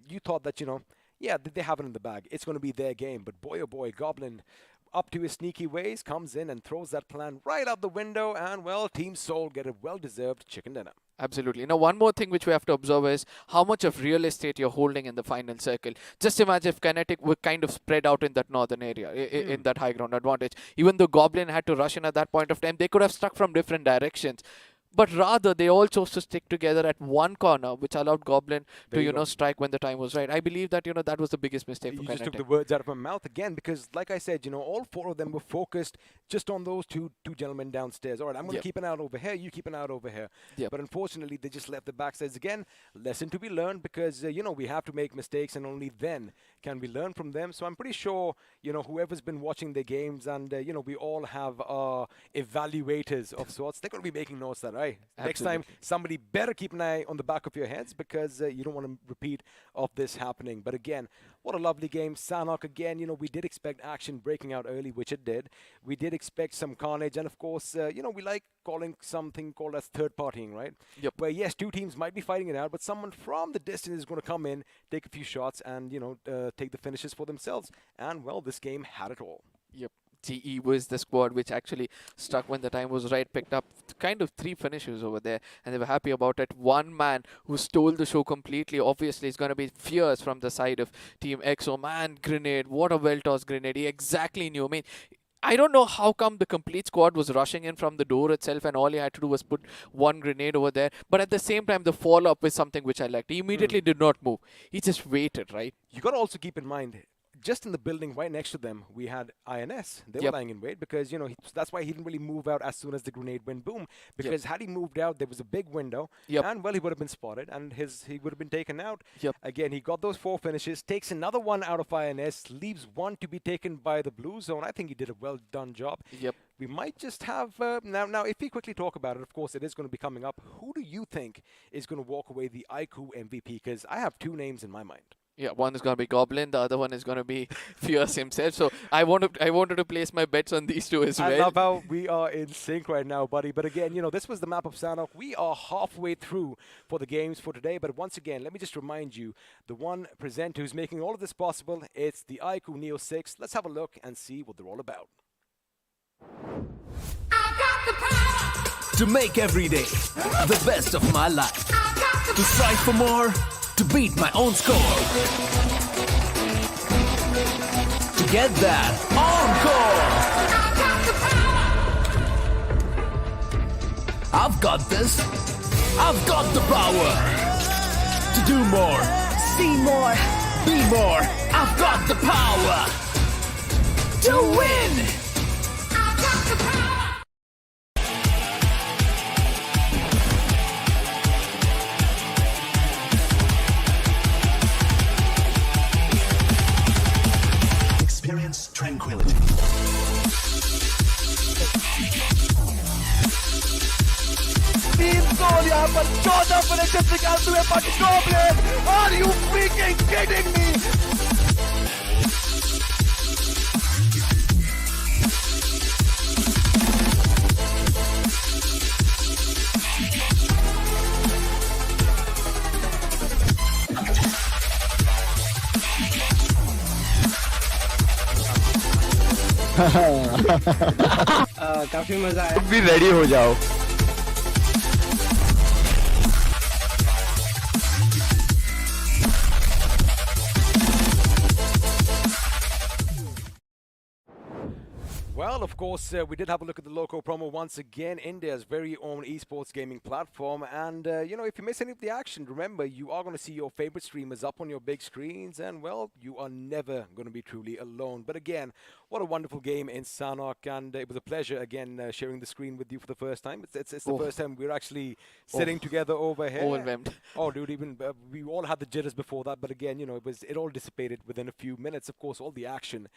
you thought that, you know, yeah, they have it in the bag. It's going to be their game. But boy, oh boy, Goblin, up to his sneaky ways, comes in and throws that plan right out the window. And, well, Team Soul get a well-deserved chicken dinner. Absolutely. Now, one more thing which we have to observe is how much of real estate you're holding in the final circle. Just imagine if Kinetic were kind of spread out in that northern area, in that high ground advantage. Even though Goblin had to rush in at that point of time, they could have struck from different directions. But rather, they all chose to stick together at one corner, which allowed Goblin to, you know, strike when the time was right. I believe that, you know, that was the biggest mistake for Kinetic. You just took the words out of my mouth again, because, like I said, you know, all 4 of them were focused just on those two gentlemen downstairs. All right, I'm going to keep an eye out over here, you keep an eye out over here. But unfortunately, they just left the backsides again. Lesson to be learned, because, you know, we have to make mistakes, and only then can we learn from them. So I'm pretty sure, you know, whoever's been watching the games, and, you know, we all have evaluators of sorts, they're going to be making notes that, right? Next time, somebody better keep an eye on the back of your heads, because you don't want to repeat of this happening. But again, what a lovely game. Sanhok, again, you know, we did expect action breaking out early, which it did. We did expect some carnage. And of course, you know, we like calling something called as third partying, right? Where, yes, 2 teams might be fighting it out, but someone from the distance is going to come in, take a few shots, and, you know, take the finishes for themselves. And, well, this game had it all. GE was the squad which actually struck when the time was right, picked up kind of 3 finishes over there, and they were happy about it. One man who stole the show completely, obviously, is going to be Fierce from the side of Team EXO. Man, grenade, what a well-tossed grenade. He exactly knew. I mean, I don't know how come the complete squad was rushing in from the door itself, and all he had to do was put one grenade over there. But at the same time, the follow-up is something which I liked. He immediately did not move. He just waited, right? You got to also keep in mind, just in the building right next to them, we had INS. They were lying in wait, because, you know, that's why he didn't really move out as soon as the grenade went boom. Because had he moved out, there was a big window, and, well, he would have been spotted, and he would have been taken out. Again, he got those 4 finishes, takes another one out of INS, leaves one to be taken by the blue zone. I think he did a well-done job. We might just have... now, if we quickly talk about it, of course, it is going to be coming up. Who do you think is going to walk away the iQOO MVP? Because I have 2 names in my mind. Yeah, one is going to be Goblin, the other one is going to be Fierce himself. So I wanted to place my bets on these 2 as well. I love how we are in sync right now, buddy. But again, you know, this was the map of Sanhok. We are halfway through for the games for today. But once again, let me just remind you, the one presenter who's making all of this possible, it's the iQOO Neo 6. Let's have a look and see what they're all about. To make every day the best of my life. To strive for more. To beat my own score. To get that encore. I've got this. I've got the power. To do more. See more. Be more. I've got the power. To win. Soul यहाँ पर 14 finishes निकालते हुए Pakistan. Are you freaking kidding me? काफी मजा आया. भी ready हो जाओ. Well, of course, we did have a look at the local promo once again, India's very own esports gaming platform. And, you know, if you miss any of the action, remember, you are going to see your favorite streamers up on your big screens. And, well, you are never going to be truly alone. But again, what a wonderful game in Sanhok. And it was a pleasure, again, sharing the screen with you for the first time. It's the first time we're actually sitting together over here. Overwhelmed. Oh, dude, even we all had the jitters before that. But again, you know, it all dissipated within a few minutes. Of course, all the action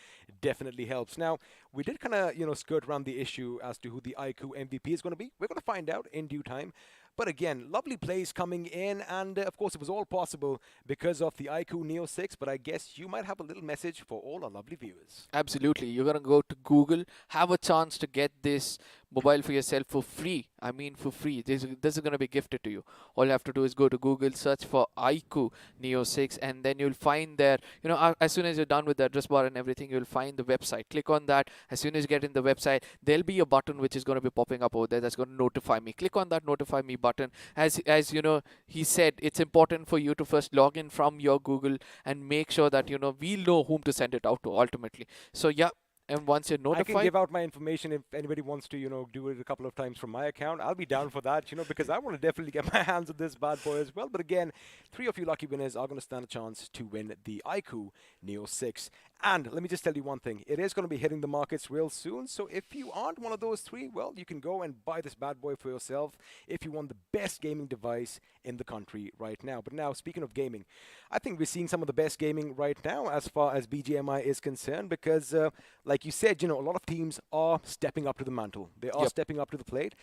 definitely helps. Now, we did kind of, you know, skirt around the issue as to who the iQOO MVP is going to be. We're going to find out in due time. But again, lovely plays coming in, and of course it was all possible because of the iQOO Neo 6, but I guess you might have a little message for all our lovely viewers. Absolutely. You're going to go to Google, have a chance to get this mobile for yourself for free. I mean for free. This is going to be gifted to you. All you have to do is go to Google, search for iQOO Neo 6, and then you'll find there, you know, as soon as you're done with the address bar and everything, you'll find the website. Click on that. As soon as you get in the website, there'll be a button which is going to be popping up over there that's going to notify me. Click on that notify me button. As you know, he said, it's important for you to first log in from your Google and make sure that, you know, we'll know whom to send it out to ultimately. So yeah. And once you're notified, I can give out my information if anybody wants to, you know, do it a couple of times from my account. I'll be down for that, you know, because I want to definitely get my hands on this bad boy as well. But again, 3 of you lucky winners are going to stand a chance to win the iQOO Neo 6. And let me just tell you one thing. It is going to be hitting the markets real soon. So if you aren't one of those 3, well, you can go and buy this bad boy for yourself if you want the best gaming device in the country right now. But now, speaking of gaming, I think we're seeing some of the best gaming right now as far as BGMI is concerned because, like you said, you know, a lot of teams are stepping up to the mantle. They are stepping up to the plate.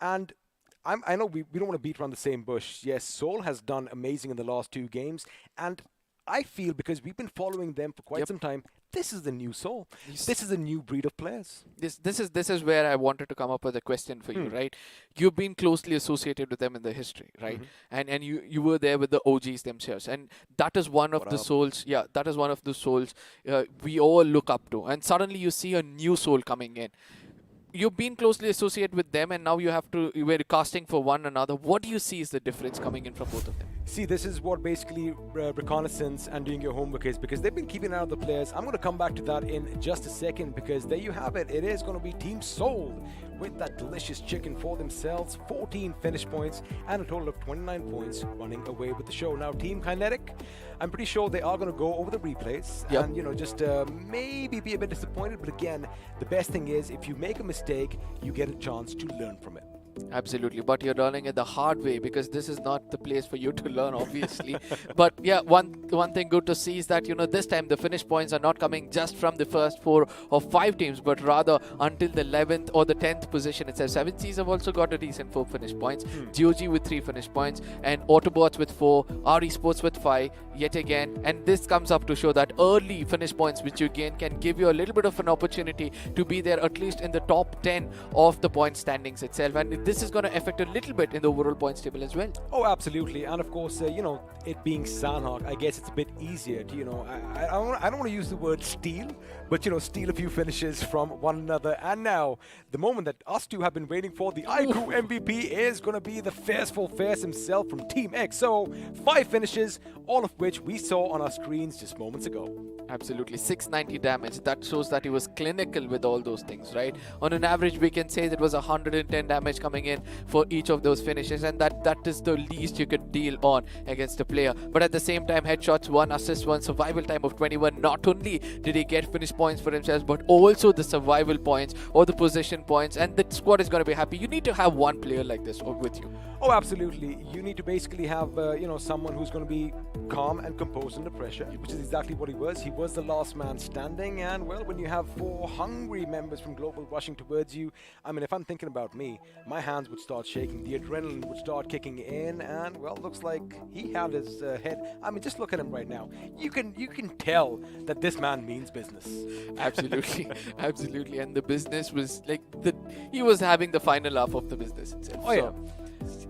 And I know we don't want to beat around the same bush. Yes, Seoul has done amazing in the last 2 games. And I feel because we've been following them for quite some time, this is the new Seoul. This is a new breed of players. This is where I wanted to come up with a question for you, right? You've been closely associated with them in the history, right? And you were there with the OGs themselves, and that is one of the souls. Yeah, that is one of the souls we all look up to. And suddenly you see a new soul coming in. You've been closely associated with them, and now we're casting for one another. What do you see is the difference coming in from both of them? See, this is what basically reconnaissance and doing your homework is, because they've been keeping an eye on the players. I'm going to come back to that in just a second, because there you have it. It is going to be Team Seoul with that delicious chicken for themselves. 14 finish points and a total of 29 points running away with the show. Now, Team Kinetic, I'm pretty sure they are going to go over the replays and, you know, just maybe be a bit disappointed. But again, the best thing is if you make a mistake, you get a chance to learn from it. Absolutely, but you're learning it the hard way, because this is not the place for you to learn, obviously. But yeah, one thing good to see is that, you know, this time the finish points are not coming just from the first 4 or 5 teams, but rather until the 11th or the 10th position itself. 7Cs have also got a decent 4 finish points, GOG with 3 finish points, and Autobots with 4, RE Sports with 5, yet again. And this comes up to show that early finish points which you gain can give you a little bit of an opportunity to be there at least in the top 10 of the point standings itself. And this is going to affect a little bit in the overall points table as well. Oh, absolutely. And of course, you know, it being Sanhok, I guess it's a bit easier to, you know, I don't want to use the word steal, but, you know, steal a few finishes from one another. And now, the moment that us 2 have been waiting for, the iQOO MVP is going to be the Fierceful Fierce himself from Team X. So, 5 finishes, all of which we saw on our screens just moments ago. Absolutely, 690 damage. That shows that he was clinical with all those things, right? On an average, we can say that was 110 damage coming in for each of those finishes, and that is the least you could deal on against a player. But at the same time, headshots, 1 assist, 1 survival time of 21. Not only did he get finish points for himself, but also the survival points or the position points, and the squad is going to be happy. You need to have one player like this with you. Oh, absolutely. You need to basically have, you know, someone who's going to be calm and composed under pressure, which is exactly what he was. He was the last man standing, and well, when you have 4 hungry members from Global rushing towards you, I mean, if I'm thinking about me, my hands would start shaking, the adrenaline would start kicking in, and well, looks like he had his head. I mean, just look at him right now. You can tell that this man means business. Absolutely, absolutely. And the business was like he was having the final laugh of the business itself. Oh yeah.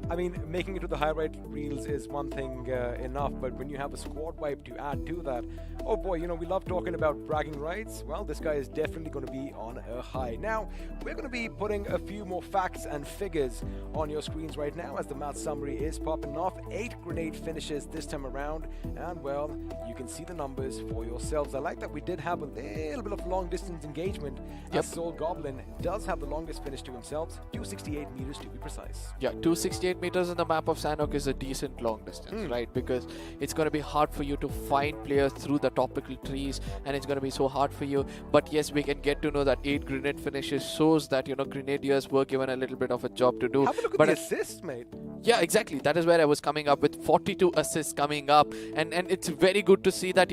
I mean, making it to the highlight reels is one thing enough, but when you have a squad wipe to add to that, oh boy, we love talking about bragging rights. Well, this guy is definitely going to be on a high. Now, we're going to be putting a few more facts and figures on your screens right now as the match summary is popping off. 8 grenade finishes this time around, and well, you can see the numbers for yourselves. I like that we did have a little bit of long distance engagement, as Soul Goblin does have the longest finish to himself, 268 meters to be precise. Yeah, 268 meters on the map of Sanhok is a decent long distance, right? Because it's going to be hard for you to find players through the topical trees, and it's going to be so hard for you. But yes, we can get to know that 8 grenade finishes shows that, Grenadiers were given a little bit of a job to do. Have a look at but the assists, mate. Yeah, exactly. That is where I was coming up with 42 assists coming up. And it's very good to see that,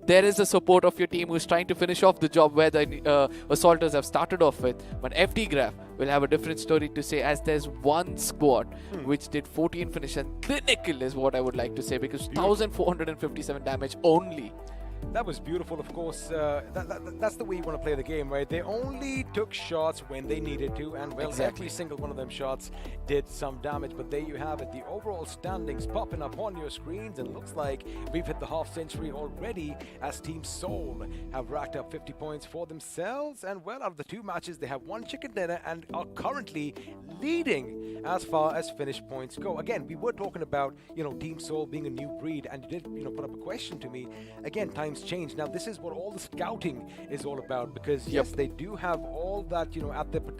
there is a support of your team who's trying to finish off the job where the Assaulters have started off with. But FD Graph will have a different story to say, as there's one squad which did 14 finish and clinical is what I would like to say, because 1457 damage only. That was beautiful, of course. That's the way you want to play the game, right? They only took shots when they needed to, and well, every single one of them shots did some damage. But there you have it, the overall standings popping up on your screens, and looks like we've hit the half century already as Team Soul have racked up 50 points for themselves. And well, out of the 2 matches, they have 1 chicken dinner and are currently leading as far as finish points go. Again, we were talking about, Team Soul being a new breed, and you did, put up a question to me. Again, times change. Now, this is what all the scouting is all about, because yes, they do have all that,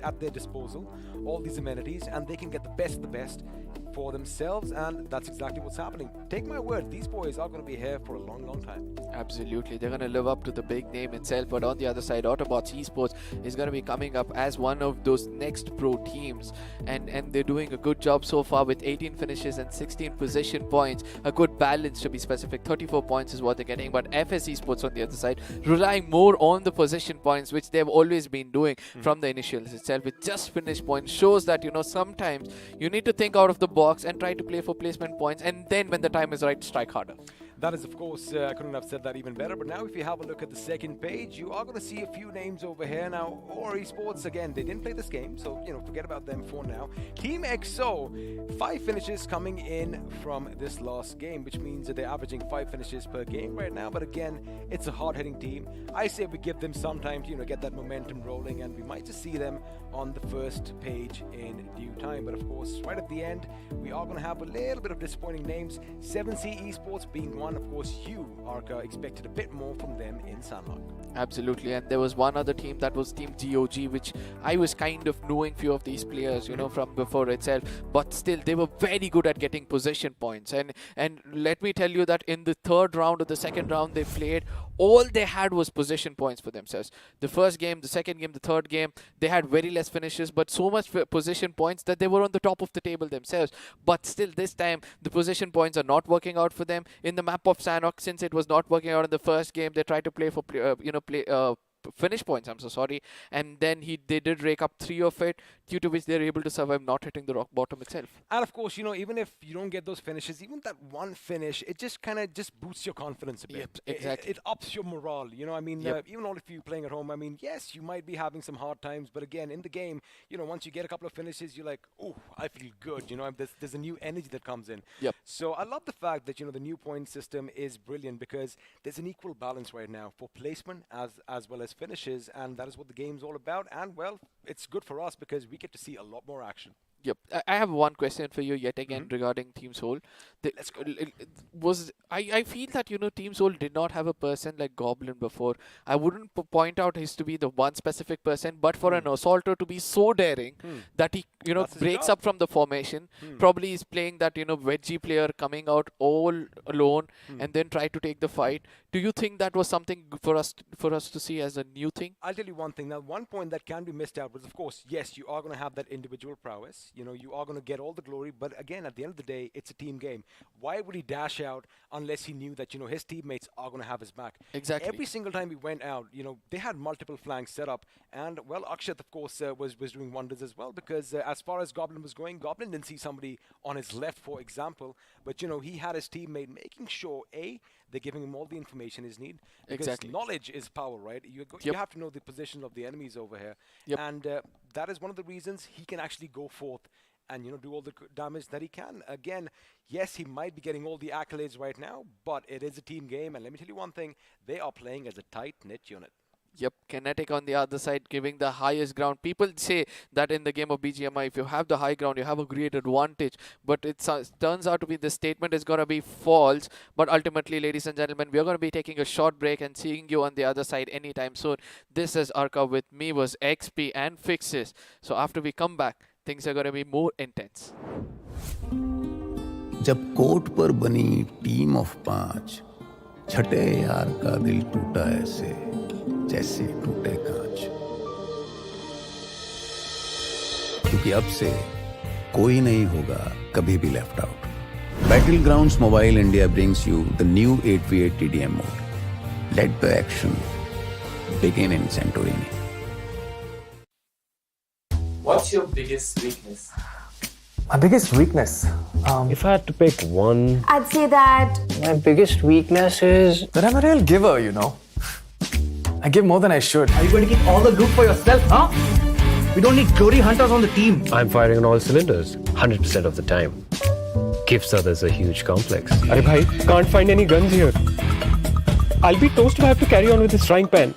at their disposal, all these amenities, and they can get the best of the best for themselves, and that's exactly what's happening. Take my word, these boys are going to be here for a long, long time. Absolutely, they're going to live up to the big name itself. But on the other side, Autobots Esports is going to be coming up as one of those next pro teams, and they're doing a good job so far with 18 finishes and 16 position points. A good balance, to be specific. 34 points is what they're getting. But FS Esports on the other side, relying more on the position points, which they've always been doing from the initials itself, with just finish points, shows that sometimes you need to think out of the box and try to play for placement points, and then when the time is right, strike harder. That is, of course, I couldn't have said that even better. But now if you have a look at the second page, you are going to see a few names over here. Now, Or Esports, again, they didn't play this game, so, forget about them for now. Team XO, 5 finishes coming in from this last game, which means that they're averaging 5 finishes per game right now. But again, it's a hard-hitting team. I say we give them some time to, get that momentum rolling, and we might just see them on the first page in due time. But of course, right at the end, we are going to have a little bit of disappointing names. 7C Esports being one. Of course, you, Arca, expected a bit more from them in Sanhok. Absolutely, and there was one other team, that was Team GOG, which I was kind of knowing few of these players, from before itself, but still they were very good at getting possession points. And let me tell you that in the 3rd round or the 2nd round they played, all they had was possession points for themselves. The first game, the second game, the third game, they had very less finishes, but so much possession points that they were on the top of the table themselves. But still, this time the possession points are not working out for them in the map of Sanhok. Since it was not working out in the first game, they tried to play for finish points, I'm so sorry, and then they did rake up 3 of it, due to which they're able to survive not hitting the rock bottom itself. And of course, even if you don't get those finishes, even that one finish, it just kind of just boosts your confidence a bit. Yep, exactly. It ups your morale, I mean, even all if you're playing at home, I mean, yes, you might be having some hard times, but again, in the game, once you get a couple of finishes, you're like, oh, I feel good, there's a new energy that comes in. Yep. So I love the fact that, the new point system is brilliant, because there's an equal balance right now for placement as well as finishes, and that is what the game's all about. And well, it's good for us because we get to see a lot more action. Yep. I have one question for you yet again regarding Team Soul. Let's go. I feel that, Team Soul did not have a person like Goblin before. I wouldn't point out his to be the one specific person, but for an assaulter to be so daring that he, breaks up from the formation, probably is playing that, wedgie player coming out all alone and then try to take the fight. Do you think that was something for us to see as a new thing? I'll tell you one thing. Now, one point that can be missed out was, of course, yes, you are going to have that individual prowess. yes, you are going to get all the glory, but again, at the end of the day, it's a team game. Why would he dash out unless he knew that, his teammates are going to have his back? Exactly. Every single time he went out, they had multiple flanks set up, and, well, Akshat, of course, was doing wonders as well, because as far as Goblin was going, Goblin didn't see somebody on his left, for example, but, he had his teammate making sure, A, they're giving him all the information he needs. Because Exactly. knowledge is power, right? You Yep. have to know the position of the enemies over here. Yep. And that is one of the reasons he can actually go forth and, do all the damage that he can. Again, yes, he might be getting all the accolades right now, but it is a team game. And let me tell you one thing, they are playing as a tight-knit unit. Yep, Kinetic on the other side giving the highest ground. People say that in the game of BGMI, if you have the high ground, you have a great advantage. But it turns out to be the statement is going to be false. But ultimately, ladies and gentlemen, we are going to be taking a short break and seeing you on the other side anytime soon. This is Arka with me was XP and Fixes. So after we come back, things are going to be more intense. जब court पर बनी team of 5, छठे यार का दिल टूटा ऐसे जैसे टूटे कांच, क्योंकि अब से कोई नहीं होगा कभी भी left out. Battlegrounds Mobile India brings you the new 8v8 TDM mode. Let the action begin in Santorini. What's your biggest weakness? My biggest weakness? If I had to pick one, I'd say that my biggest weakness is that I'm a real giver, I give more than I should. Are you going to keep all the loot for yourself, huh? We don't need glory hunters on the team. I'm firing on all cylinders 100% of the time. Gives others a huge complex. Arey bhai, can't find any guns here. I'll be toast if I have to carry on with this frying pan.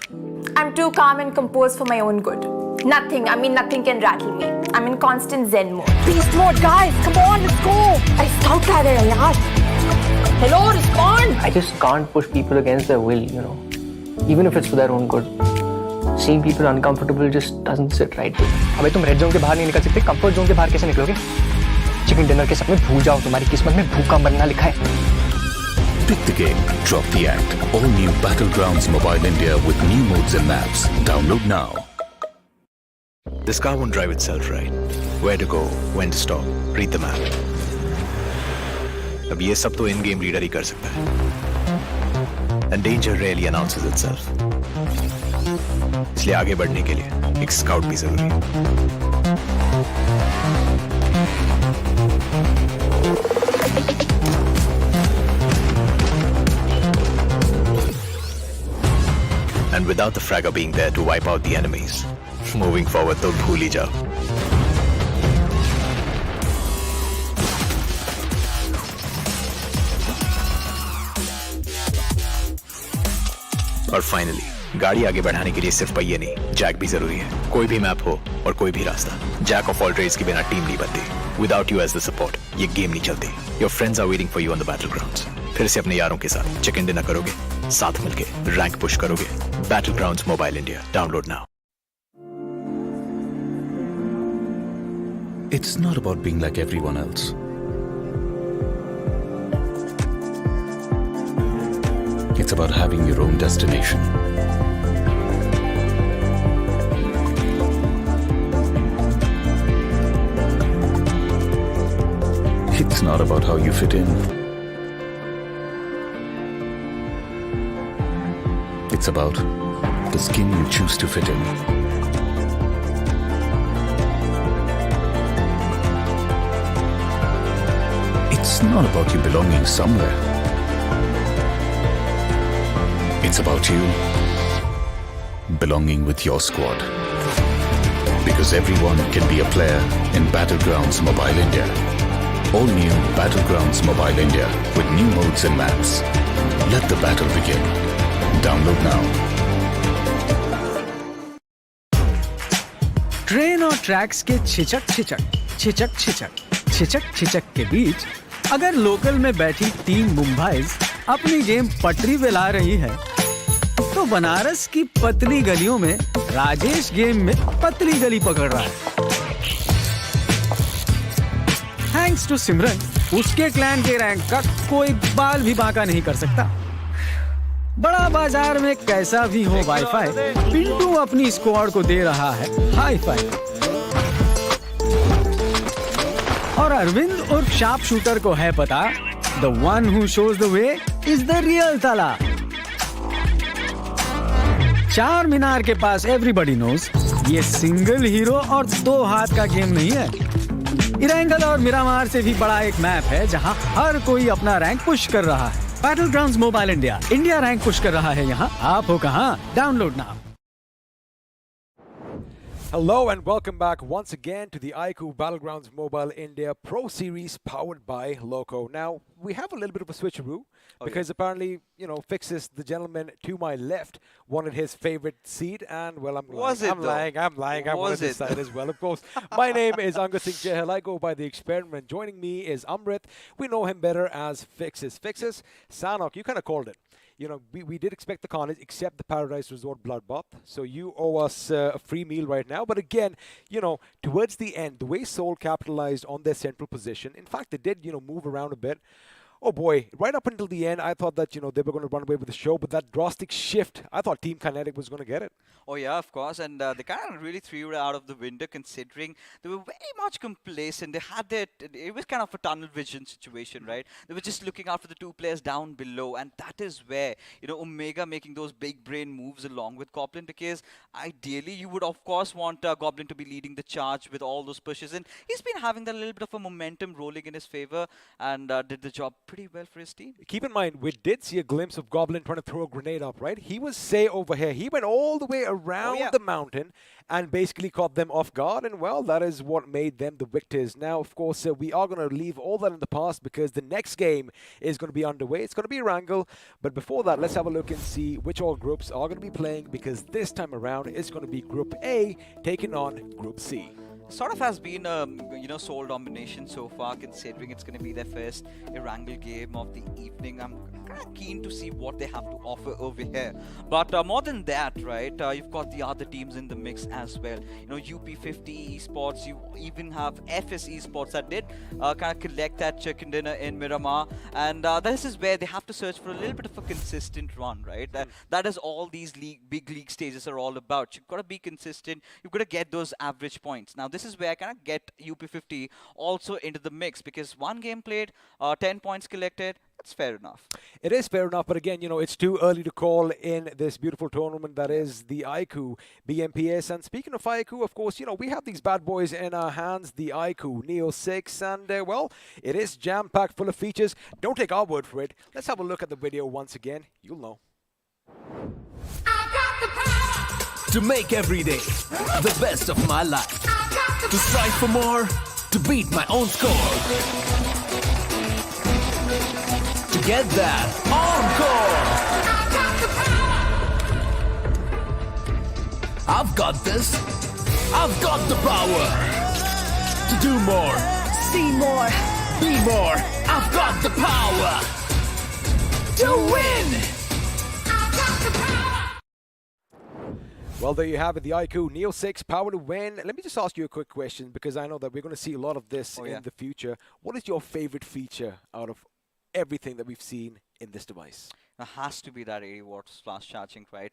I'm too calm and composed for my own good. Nothing can rattle me. I'm in constant zen mode. Beast mode, guys! Come on, let's go! I scout कर रहे हैं यार. Hello, respond! I just can't push people against their will, Even if it's for their own good. Seeing people uncomfortable just doesn't sit right with me. अबे तुम red zone के बाहर नहीं निकल सकते, कंफर्ट जोन के बाहर कैसे निकलोगे? चिकन डिनर के सपने भूल जाओ, तुम्हारी किस्मत में भूखा मरना लिखा है. Pick the game, drop the act. All new Battlegrounds Mobile India with new modes and maps. Download now. This car won't drive itself, right? Where to go, when to stop, read the map. अब ये सब तो in-game leader ही कर सकता है. And danger rarely announces itself. इसलिए आगे बढ़ने के लिए एक स्काउट भी जरूरी है. And without the fragger being there to wipe out the enemies, moving forward तो भूल ही जाओ. और फाइनली गाड़ी आगे बढ़ाने के लिए सिर्फ पहिए नहीं, जैक भी जरूरी है. कोई भी मैप हो और कोई भी रास्ता, जैक ऑफ ऑल ट्रेड्स के बिना टीम नहीं बनती. Without you as the support ये गेम नहीं चलती. Your friends are waiting for you on the battlegrounds. फिर से अपने यारों के साथ चिकन डिनर करोगे, साथ मिलके रैंक पुश करोगे. Battlegrounds mobile India, download now. It's not about being like everyone else. It's about having your own destination. It's not about how you fit in. It's about the skin you choose to fit in. It's not about you belonging somewhere. It's about you belonging with your squad. Because everyone can be a player in Battlegrounds Mobile India. All new Battlegrounds Mobile India with new modes and maps. Let the battle begin. Download now. Train और tracks के छिचक के बीच अगर local में बैठी team Mumbai अपनी game पटरी पे ला रही है, तो बनारस की पतली गलियों में राजेश गेम में पतली गली पकड़ रहा है. थैंक्स टू सिमरन, उसके क्लैन के रैंक का कोई बाल भी बांका नहीं कर सकता. बड़ा बाजार में कैसा भी हो वाईफाई, पिंटू अपनी स्क्वाड को दे रहा है हाई फाई. और अरविंद उर्फ शार्प शूटर को है पता, the one who shows the way is the real तला। चार मीनार के पास एवरीबॉडी नोज ये सिंगल हीरो और दो हाथ का गेम नहीं है। इरेंगल और मिरामार से भी बड़ा एक मैप है जहां हर कोई अपना रैंक पुश कर रहा है। Battlegrounds mobile India rank push कर रहा है यहाँ। आप हो कहाँ? Download now. Hello and welcome back once again to the iQOO Battlegrounds Mobile India Pro Series powered by Loco. Now, we have a little bit of a switcheroo because apparently, you know, Fixes, the gentleman to my left, wanted his favorite seat and, well, I'm lying. I wanted this side as well, of course. My name is Anga Singh Chahal. I go by The Experiment. Joining me is Amrit. We know him better as Fixes. Fixes, Sanhok, you kind of called it. You know, we did expect the carnage except the Paradise Resort bloodbath. So you owe us a free meal right now. But again, you know, towards the end, the way Seoul capitalized on their central position, in fact, they did, you know, move around a bit. Oh boy, right up until the end, I thought that, you know, they were going to run away with the show, but that drastic shift, I thought Team Kinetic was going to get it. Oh yeah, of course, and they kind of really threw it out of the window considering they were very much complacent. They had that, it was kind of a tunnel vision situation, right? They were just looking out for the two players down below, and that is where, you know, Omega making those big brain moves along with Goblin, because ideally you would of course want Goblin to be leading the charge with all those pushes, and he's been having that little bit of a momentum rolling in his favor, and did the job pretty well for his team. Keep in mind, we did see a glimpse of Goblin trying to throw a grenade up, right? He was, say, over here. He went all the way around the mountain and basically caught them off guard. And, well, that is what made them the victors. Now, of course, we are going to leave all that in the past because the next game is going to be underway. It's going to be Erangel. But before that, let's have a look and see which all groups are going to be playing, because this time around, it's going to be Group A taking on Group C. Sort of has been a Seoul domination so far, considering it's going to be their first Erangel game of the evening. I'm kind of keen to see what they have to offer over here. But more than that, right, you've got the other teams in the mix as well. You know, UP50 Esports, you even have FS Esports that did kind of collect that chicken dinner in Miramar. And this is where they have to search for a little bit of a consistent run, right? That is all these big league stages are all about. You've got to be consistent. You've got to get those average points. Now, this is where I kind of get UP50 also into the mix, because one game played, 10 points collected. That's fair enough. It is fair enough, but again, you know, it's too early to call in this beautiful tournament that is the iQOO BMPS. And speaking of iQOO, of course, you know, we have these bad boys in our hands, the iQOO Neo 6, and well, it is jam-packed full of features. Don't take our word for it. Let's have a look at the video once again. You'll know. To make every day the best of my life. To strive for more. To beat my own score. To get that encore. I've got this. I've got the power. To do more. See more. Be more. I've got the power. To win. Well, there you have it, the iQOO Neo 6, power to win. Let me just ask you a quick question, because I know that we're going to see a lot of this in the future. What is your favorite feature out of everything that we've seen in this device? It has to be that 80 watts fast charging, right?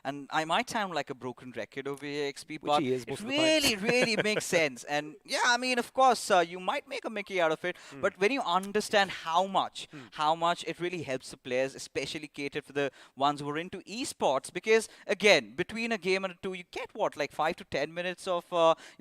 And I might sound like a broken record over here, XP, but it really makes sense. And yeah, I mean, of course, you might make a Mickey out of it, but when you understand how much it really helps the players, especially catered for the ones who are into esports, because again, between a game and two, you get what, like 5 to 10 minutes of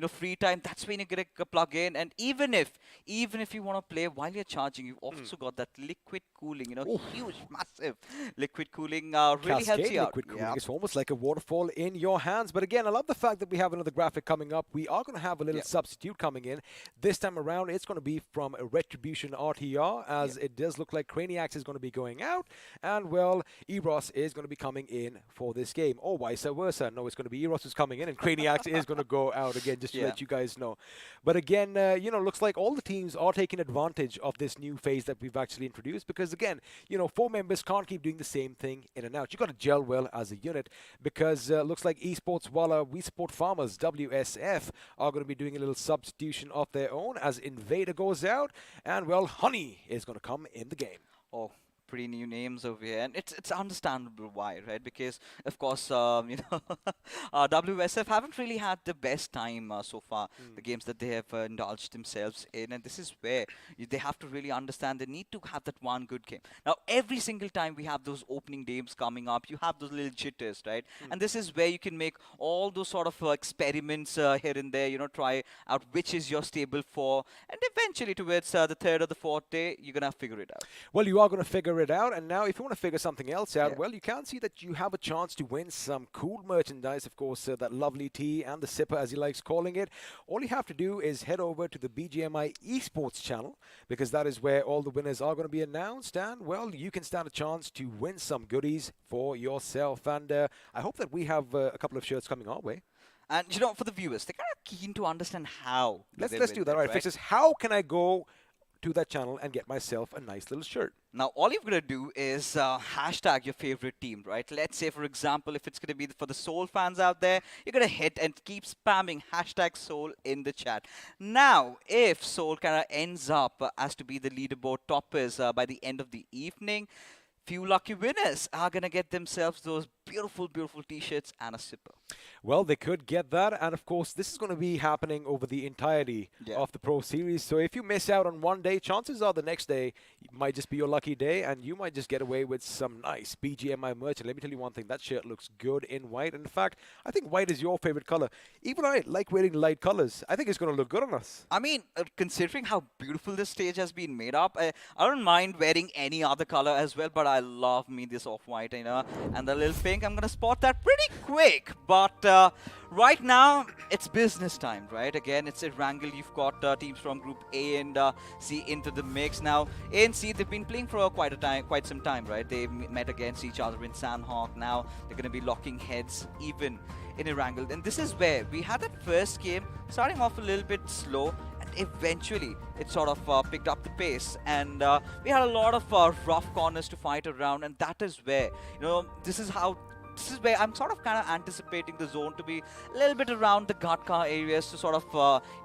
free time. That's when you get a plug in, and even if you want to play while you're charging, you've also got that liquid cooling, huge, massive liquid cooling really helps you out. Liquid cooling. It's almost like a waterfall in your hands. But again, I love the fact that we have another graphic coming up. We are going to have a little substitute coming in. This time around, it's going to be from a Retribution RTR, as it does look like Craniax is going to be going out. And, well, Eros is going to be coming in for this game. Or vice versa. No, it's going to be Eros who's coming in, and Craniax is going to go out again, just to let you guys know. But again, looks like all the teams are taking advantage of this new phase that we've actually introduced, because, again, 4 members can't keep doing the same thing in and out. You got to gel well as a unit, because looks like Esports Walla, We Support Farmers, WSF, are going to be doing a little substitution of their own as Invader goes out, and, well, Honey is going to come in the game. Oh, pretty new names over here, and it's understandable why, right? Because of course, WSF haven't really had the best time so far. The games that they have indulged themselves in, and this is where they have to really understand they need to have that one good game. Now, every single time we have those opening games coming up, you have those little jitters, right? And this is where you can make all those sort of experiments here and there. Try out which is your stable for, and eventually towards the third or the fourth day, you're gonna figure it out. Well, you are going to figure it out, and now if you want to figure something else out, well, you can see that you have a chance to win some cool merchandise, of course, that lovely tea and the sipper, as he likes calling it. All you have to do is head over to the BGMI esports channel, because that is where all the winners are going to be announced, and, well, you can stand a chance to win some goodies for yourself, and I hope that we have a couple of shirts coming our way. And, for the viewers, they're kind of keen to understand how. Let's do that. All right, Fixes, how can I go to that channel and get myself a nice little shirt? Now, all you've got to do is hashtag your favorite team, right? Let's say, for example, if it's going to be for the Soul fans out there, you're going to hit and keep spamming hashtag Soul in the chat. Now, if Soul kind of ends up as to be the leaderboard toppers by the end of the evening, few lucky winners are going to get themselves those beautiful, beautiful T-shirts and a sipper. Well, they could get that, and of course, this is going to be happening over the entirety of the Pro Series. So if you miss out on one day, chances are the next day might just be your lucky day, and you might just get away with some nice BGMI merch. And let me tell you one thing, that shirt looks good in white. In fact, I think white is your favorite color. Even I like wearing light colors. I think it's going to look good on us. I mean, considering how beautiful this stage has been made up, I don't mind wearing any other color as well, but I love me this off-white, and the little pink. I'm going to spot that pretty quick, but right now, it's business time, right? Again, it's Erangel. You've got teams from Group A and C into the mix. Now, A and C, they've been playing for quite some time, right? They've met against each other in Sanhok. Now, they're going to be locking heads even in Erangel. And this is where we had that first game starting off a little bit slow, and eventually it sort of picked up the pace, and we had a lot of rough corners to fight around, and that is where, this is where I'm sort of kind of anticipating the zone to be a little bit around the Ghatka areas to sort of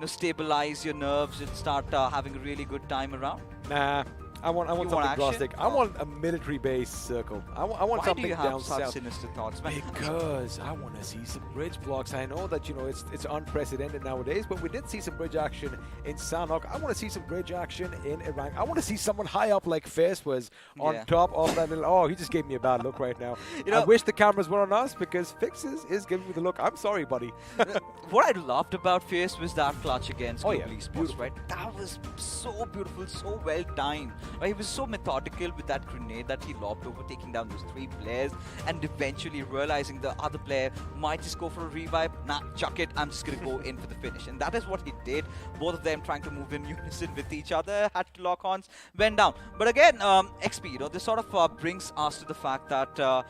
stabilize your nerves and start having a really good time around. Nah. I want something drastic. I want a military base circle. I want something down south. Why do you have such sinister thoughts, man? Because I want to see some bridge blocks. I know that it's unprecedented nowadays, but we did see some bridge action in Sanhok. I want to see some bridge action in Erangel. I want to see someone high up like Fierce was on top of that little. Oh, he just gave me a bad look right now. I wish the cameras were on us, because Fixes is giving me the look. I'm sorry, buddy. What I loved about Fierce was that clutch against Global Esports, beautiful. right? That was so beautiful, so well timed. He was so methodical with that grenade that he lobbed over, taking down those 3 players, and eventually realizing the other player might just go for a revive. Nah, chuck it, I'm just going to go in for the finish. And that is what he did. Both of them trying to move in unison with each other, had to lock ons, went down. But again, XP, this sort of brings us to the fact that,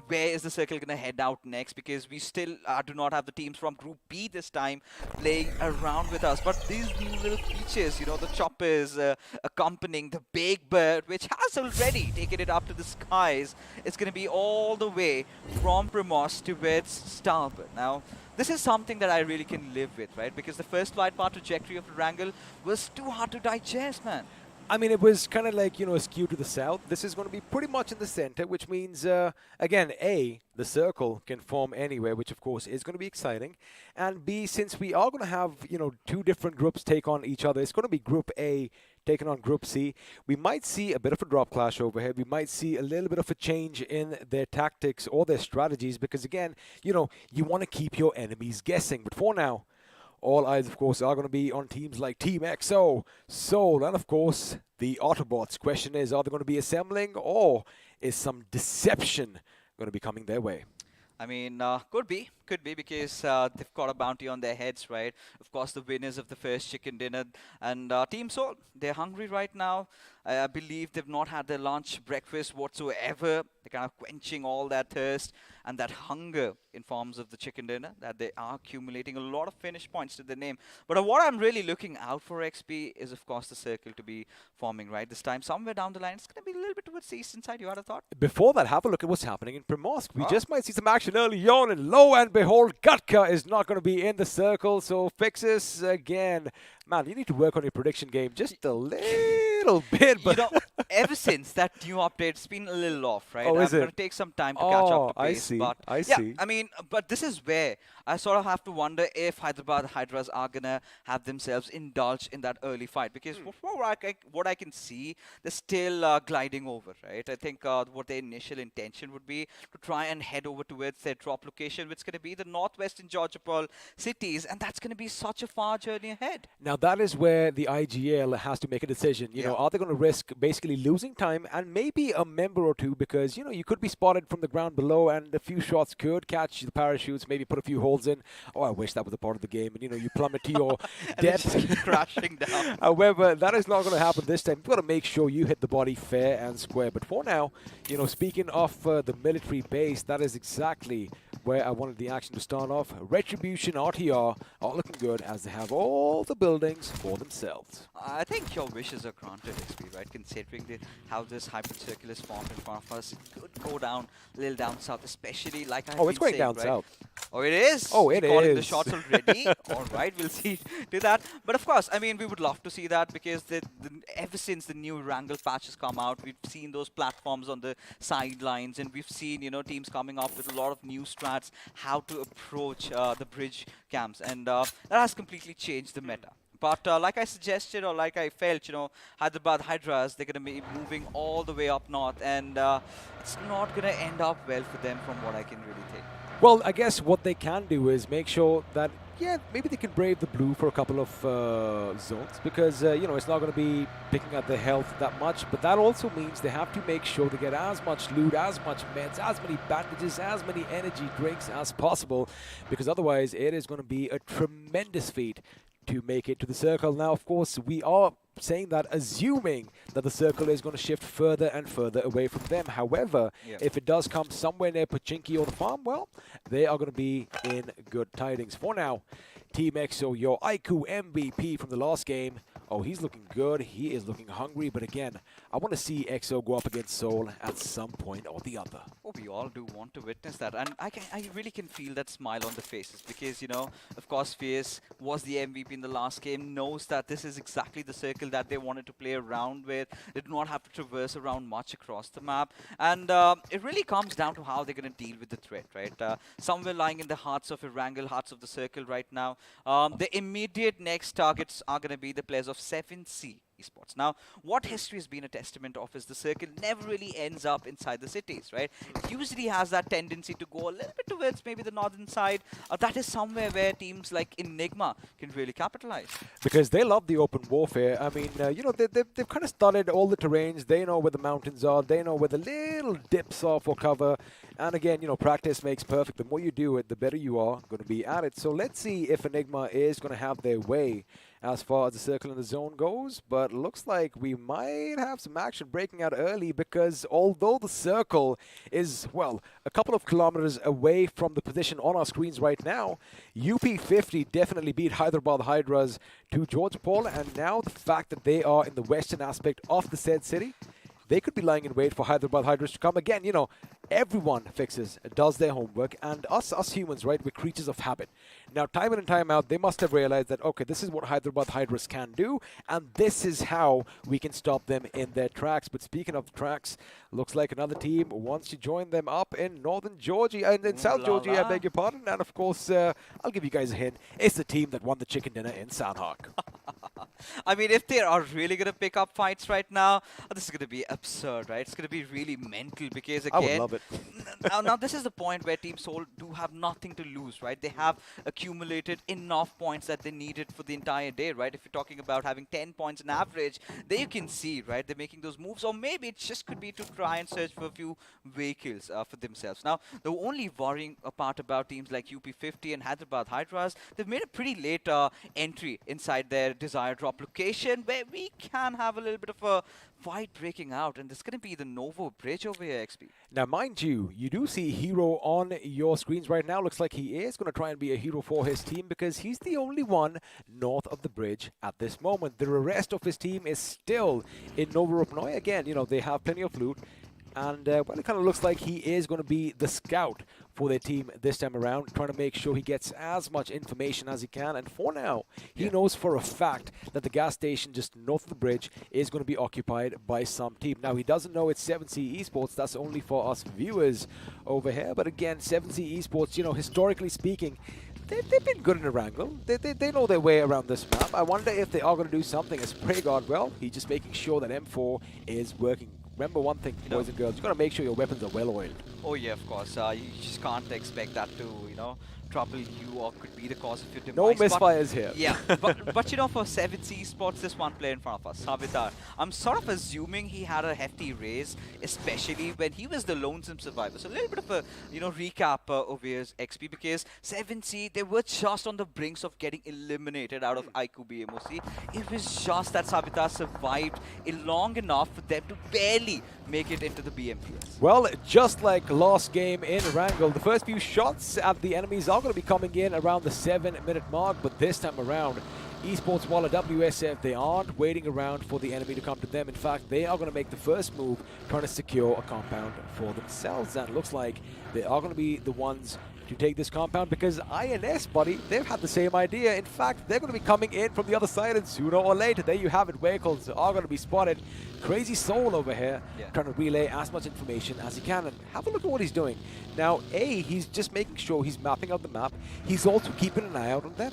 where is the circle going to head out next? Because we still do not have the teams from Group B this time playing around with us. But these new little features, the choppers accompanying the big bird, which has already taken it up to the skies, it's going to be all the way from Primos towards Starboard. Now, this is something that I really can live with, right? Because the first flight path trajectory of Erangel was too hard to digest, man. I mean, it was kind of like, skewed to the south. This is going to be pretty much in the center, which means, again, A, the circle can form anywhere, which, of course, is going to be exciting. And B, since we are going to have, 2 different groups take on each other, it's going to be Group A taking on Group C. We might see a bit of a drop clash over here. We might see a little bit of a change in their tactics or their strategies because, again, you want to keep your enemies guessing. But for now, all eyes, of course, are going to be on teams like Team XO, Soul, and, of course, the Autobots. Question is, are they going to be assembling, or is some deception going to be coming their way? I mean, could be, because they've got a bounty on their heads, right? Of course, the winners of the first chicken dinner, and Team Soul, they're hungry right now. I believe they've not had their lunch, breakfast whatsoever. They're kind of quenching all that thirst and that hunger in forms of the chicken dinner that they are accumulating a lot of finish points to their name. But what I'm really looking out for, XP, is, of course, the circle to be forming right this time. Somewhere down the line, it's going to be a little bit towards the eastern side, you had a thought? Before that, have a look at what's happening in Primorsk. We just might see some action early on, and lo and behold, Ghatka is not going to be in the circle. So Fixes again. Man, you need to work on your prediction game just a little bit. But ever since that new update, it's been a little off, right? Oh, I'm is going it? to take some time to catch up to I pace. see. But I yeah, see. I mean, but this is where I sort of have to wonder if Hyderabad Hydras are going to have themselves indulge in that early fight. Because what I can see, they're still gliding over, right? I think what their initial intention would be to try and head over towards their drop location, which is going to be the northwestern Georgopol cities. And that's going to be such a far journey ahead. Now that is where the IGL has to make a decision. You know, are they going to risk basically losing time and maybe a member or two, because you know you could be spotted from the ground below and a few shots could catch the parachutes, maybe put a few holes in. Oh, I wish that was a part of the game. And you know, you plummet to your depth, crashing down. However, that is not going to happen this time. You've got to make sure you hit the body fair and square. But for now, you know, speaking of the military base, that is exactly where I wanted the action to start off. Retribution RTR are looking good as they have all the buildings for themselves. I think your wishes are granted, XP, right? Considering how this hypercircle is formed in front of us, it could go down a little down south, especially like I've been it's going saying, down right? south. Oh, it is? Oh, it calling the is. shots already? All right, we'll see to that. But of course, I mean, we would love to see that because ever since the new Erangel patch has come out, we've seen those platforms on the sidelines, and we've seen, you know, teams coming up with a lot of new strats, how to approach the bridge camps, and that has completely changed the meta. But like I suggested, or like I felt, you know, Hyderabad Hydras, they're going to be moving all the way up north, and it's not going to end up well for them from what I can really think. Well, I guess what they can do is make sure that, yeah, maybe they can brave the blue for a couple of zones, because, you know, it's not going to be picking at their health that much, but that also means they have to make sure they get as much loot, as much meds, as many bandages, as many energy drinks as possible, because otherwise it is going to be a tremendous feat to make it to the circle. Now, of course, we are saying that assuming that the circle is going to shift further and further away from them. However, if it does come somewhere near Pachinki or the farm, well, they are going to be in good tidings. For now, Team EXO, your iQOO MVP from the last game. Oh, he's looking good. He is looking hungry. But again, I want to see EXO go up against Seoul at some point or the other. Oh, we all do want to witness that. And I really can feel that smile on the faces because, you know, of course, Fierce was the MVP in the last game, knows that this is exactly the circle that they wanted to play around with. They do not have to traverse around much across the map. And it really comes down to how they're going to deal with the threat, right? Somewhere lying in the hearts of Erangel, hearts of the circle right now. The immediate next targets are going to be the players of 7C esports. Now, what history has been a testament of is the circle never really ends up inside the cities, right? It usually has that tendency to go a little bit towards maybe the northern side. That is somewhere where teams like Enigma can really capitalize. Because they love the open warfare. I mean, you know, they've kind of studied all the terrains. They know where the mountains are. They know where the little dips are for cover. And again, you know, practice makes perfect. The more you do it, the better you are going to be at it. So let's see if Enigma is going to have their way as far as the circle and the zone goes, but looks like we might have some action breaking out early, because although the circle is, well, a couple of kilometers away from the position on our screens right now, UP50 definitely beat Hyderabad Hydras to Georgopol, and now the fact that they are in the western aspect of the said city, they could be lying in wait for Hyderabad Hydras to come. Again, you know, everyone does their homework, and us humans, right, we're creatures of habit. Now, time in and time out, they must have realized that, okay, this is what Hyderabad Hydras can do, and this is how we can stop them in their tracks. But speaking of tracks, looks like another team wants to join them up in northern Georgia, and in South Georgia, I beg your pardon. And of course, I'll give you guys a hint. It's the team that won the chicken dinner in Sanhok. I mean, if they are really going to pick up fights right now, this is going to be absurd, right? It's going to be really mental because, again, I would love it. now this is the point where Team Seoul do have nothing to lose, right? They have accumulated enough points that they needed for the entire day, right? If you're talking about having 10 points on average, there you can see, right? They're making those moves, or maybe it just could be to try and search for a few vehicles for themselves. Now, the only worrying part about teams like UP50 and Hyderabad Hydras, they've made a pretty late entry inside their desired drop location, where we can have a little bit of a fight breaking out, and this is going to be the Novo Bridge over here, XP. Now, mind you, you do see Hero on your screens right now. Looks like he is going to try and be a hero for his team, because he's the only one north of the bridge at this moment. The rest of his team is still in Novorupnoi. Again, you know, they have plenty of loot. And well, it kind of looks like he is going to be the scout for their team this time around, trying to make sure he gets as much information as he can. And for now, he knows for a fact that the gas station just north of the bridge is going to be occupied by some team. Now, he doesn't know it's 7C Esports. That's only for us viewers over here. But again, 7C Esports, you know, historically speaking, they've been good in Erangel. They know their way around this map. I wonder if they are going to do something as pray God well. He's just making sure that M4 is working. Remember one thing, boys and girls, you've got to make sure your weapons are well oiled. Oh yeah, of course. You just can't expect that to, trouble you or could be the cause of your demise. No misfires here. Yeah, but you know, for 7C Sports, this one player in front of us, Savitar, I'm sort of assuming he had a hefty raise, especially when he was the lonesome survivor. So a little bit of a, recap over his XP, because 7C, they were just on the brinks of getting eliminated out of iQOO BMPS. It was just that Savitar survived long enough for them to barely make it into the BMPS. Well, just like last game in Erangel, the first few shots at the enemies are going to be coming in around the 7-minute mark, but this time around, Esports Walla WSF, they aren't waiting around for the enemy to come to them. In fact, they are going to make the first move, trying to secure a compound for themselves. And it looks like they are going to be the ones to take this compound, because INS, buddy, they've had the same idea. In fact, they're going to be coming in from the other side, and sooner or later, there you have it, vehicles are going to be spotted. Crazy Soul over here, trying to relay as much information as he can. And have a look at what he's doing. Now, he's just making sure he's mapping out the map. He's also keeping an eye out on them.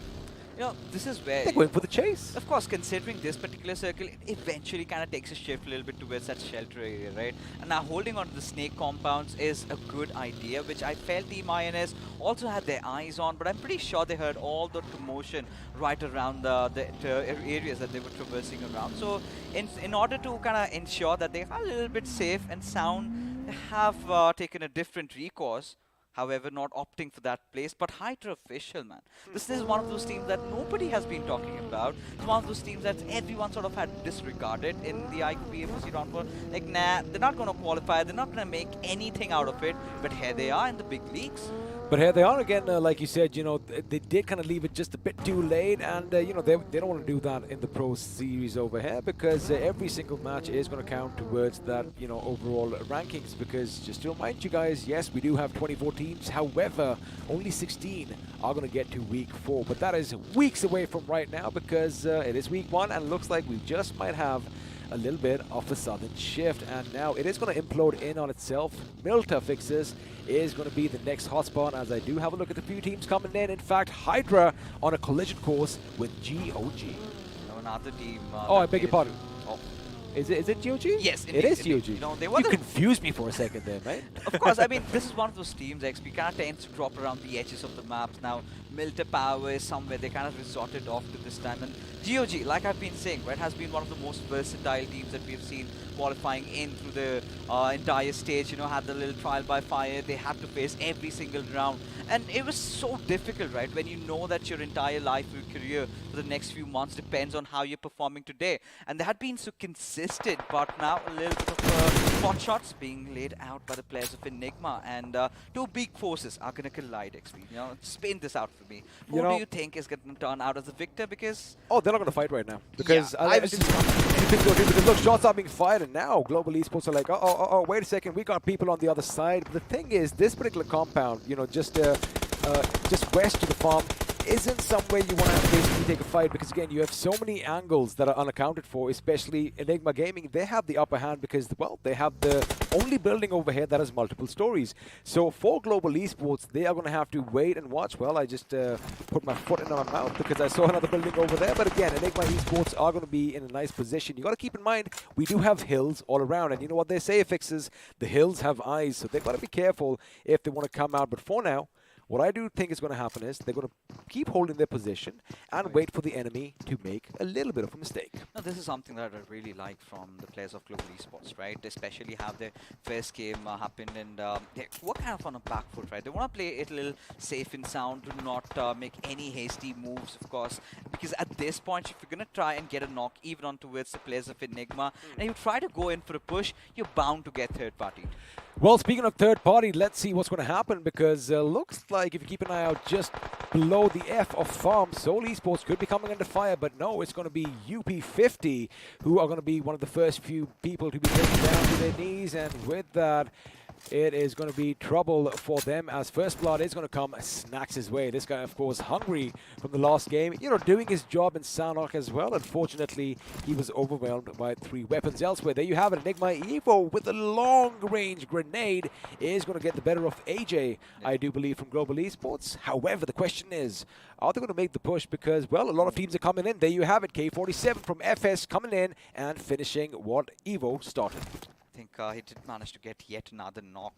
This is where... They're going for the chase. Of course, considering this particular circle, it eventually kind of takes a shift a little bit towards that shelter area, right? And now holding on to the snake compounds is a good idea, which I felt Team INS also had their eyes on, but I'm pretty sure they heard all the commotion right around the areas that they were traversing around. So in order to kind of ensure that they are a little bit safe and sound, they have taken a different recourse. However, not opting for that place, but Hydra official, man. This is one of those teams that nobody has been talking about. It's one of those teams that everyone sort of had disregarded in the iQOO BMPS round 4. Like, nah, they're not going to qualify. They're not going to make anything out of it. But here they are in the big leagues. But here they are again, like you said, they did kind of leave it just a bit too late, and they don't want to do that in the Pro Series over here, because every single match is going to count towards that, overall rankings. Because just to remind you guys, yes, we do have 24 teams, however, only 16 are going to get to week 4, but that is weeks away from right now, because it is week 1, and it looks like we just might have a little bit of a sudden shift, and now it is going to implode in on itself. Milta Fixes is going to be the next hotspot, as I do have a look at the few teams coming in. In fact, Hydra on a collision course with GOG. Another team. I beg your pardon. Oh. Is it GOG? Yes, it is GOG. You confused me for a second there, mate. Of course, I mean, this is one of those teams, XP kind of tends to drop around the edges of the maps. Now, Milta Power is somewhere they kind of resorted off to this time. And GOG, like I've been saying, right, has been one of the most versatile teams that we've seen qualifying in through the entire stage. Had the little trial by fire. They had to face every single round. And it was so difficult, right, when you know that your entire life, your career for the next few months depends on how you're performing today. And they had been so consistent, but now a little bit of pot shots being laid out by the players of Enigma. And two big forces are going to collide, XP. Spin this out for me. Who do you think is going to turn out as the victor? Because... Oh, they're not going to fight right now. Because because look, shots are being fired, and now Global Esports are like, oh, wait a second, we got people on the other side. But the thing is, this particular compound, just west of the farm, isn't somewhere you want to basically take a fight, because again, you have so many angles that are unaccounted for, especially Enigma Gaming. They have the upper hand because, well, they have the only building over here that has multiple stories. So for Global Esports, they are going to have to wait and watch. Well, I just put my foot in my mouth because I saw another building over there. But again, Enigma Esports are going to be in a nice position. You got to keep in mind, we do have hills all around, and you know what they say, Fixes, the hills have eyes, so they've got to be careful if they want to come out. But for now, what I do think is going to happen is they're going to keep holding their position and wait for the enemy to make a little bit of a mistake. Now, this is something that I really like from the players of Global Esports, right? Especially have their first game happen, and they work kind of on a back foot, right? They want to play it a little safe and sound, do not make any hasty moves, of course, because at this point, if you're going to try and get a knock even on towards the players of Enigma, and you try to go in for a push, you're bound to get third party. Well, speaking of third party, let's see what's going to happen because looks like if you keep an eye out just below the F of Farm, Seoul Esports could be coming under fire, but no, it's going to be UP50 who are going to be one of the first few people to be taken down to their knees, and with that, it is going to be trouble for them as First Blood is going to come snacks his way. This guy, of course, hungry from the last game, doing his job in Sanhok as well. Unfortunately, he was overwhelmed by 3 weapons elsewhere. There you have it. Enigma Evo with a long-range grenade is going to get the better of AJ, I do believe, from Global Esports. However, the question is, are they going to make the push? Because, well, a lot of teams are coming in. There you have it. K47 from FS coming in and finishing what Evo started. I think he did manage to get yet another knock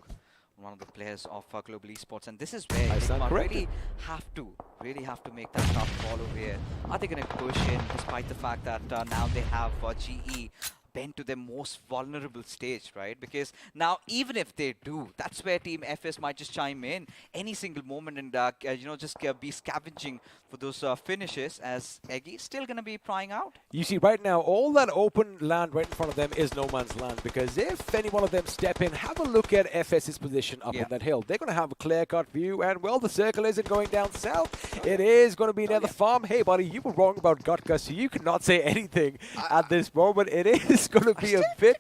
on one of the players of Global Esports, and this is where Enigma really have to make that tough call over here. Are they going to push in, despite the fact that now they have GE bent to their most vulnerable stage, right? Because now, even if they do, that's where Team FS might just chime in any single moment and just be scavenging for those finishes, as Eggy is still going to be prying out. You see, right now, all that open land right in front of them is no man's land, because if any one of them step in, have a look at FS's position up on that hill. They're going to have a clear-cut view, and, well, the circle isn't going down south. It is going to be near the farm. Hey, buddy, you were wrong about Gutka, so you cannot say anything at this moment. It is going to be a bit...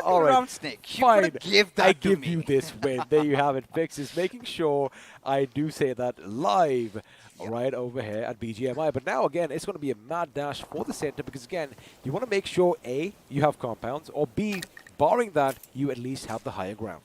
all right, Snake. Fine. Give that I give you this win. There you have it. Fix is making sure I do say that live right over here at BGMI. But now, again, it's going to be a mad dash for the center because, again, you want to make sure, A, you have compounds, or B, barring that, you at least have the higher ground.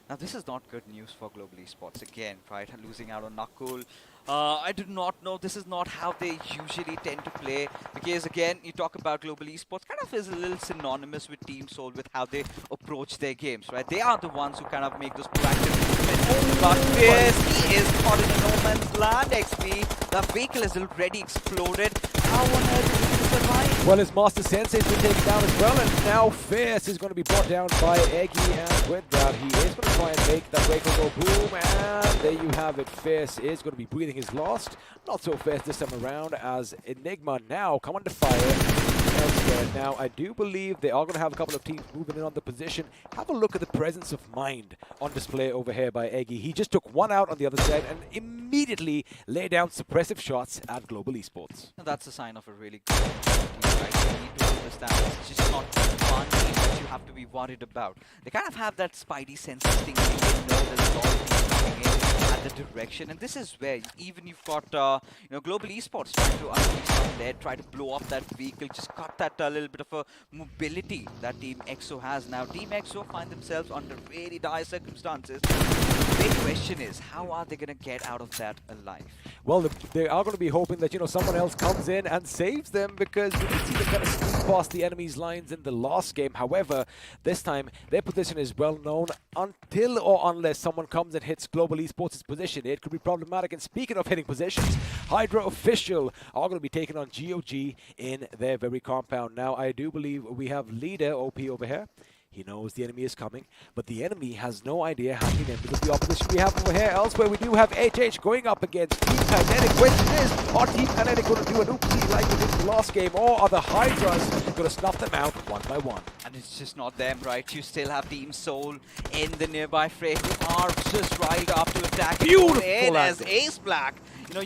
Now, this is not good news for Global Esports again, right? Losing out on Nakul. I do not know. This is not how they usually tend to play. Because, again, you talk about Global Esports, kind of is a little synonymous with Team Soul, with how they approach their games, right? They are the ones who kind of make those proactive movements. But Fierce, he is caught in a no man's land, XP. The vehicle has already exploded. How on earth did he survive? Well, his Master Sensei's been taken down as well, and now Fierce is going to be brought down by Eggy, and with that, he is going to try and make that vehicle go boom, and there you have it. Fierce is going to be breathing his last. Not so fast this time around, as Enigma now come under fire elsewhere. Now, I do believe they are going to have a couple of teams moving in on the position. Have a look at the presence of mind on display over here by Eggy. He just took one out on the other side and immediately laid down suppressive shots at Global Esports. That's a sign of a really good team, right? You need to understand it's just not one team that you have to be worried about. They kind of have that spidey sense of thing. They know there's a lot of teams coming in at the direction, and this is where even you've got Global Esports trying to unleash some lead, try to blow up that vehicle, just got that little bit of a mobility that Team EXO has. Now Team EXO find themselves under really dire circumstances. The big question is, how are they going to get out of that alive? Well, they are going to be hoping that someone else comes in and saves them, because we can see them kind of sneak past the enemy's lines in the last game. However, this time their position is well known. Until or unless someone comes and hits Global Esports' position, it could be problematic. And speaking of hitting positions, Hydra Official are going to be taking on GOG in their very compound. Now, I do believe we have leader OP over here. He knows the enemy is coming, but the enemy has no idea how many members of the opposition we have over here. Elsewhere, we do have HH going up against Team Kinetic. Question is, are Team Kinetic going to do an oopsie like they did in the last game, or are the Hydras going to snuff them out one by one? And it's just not them, right? You still have Team Soul in the nearby fray who are just riled up to attack. Beautiful in as angle. Ace Black,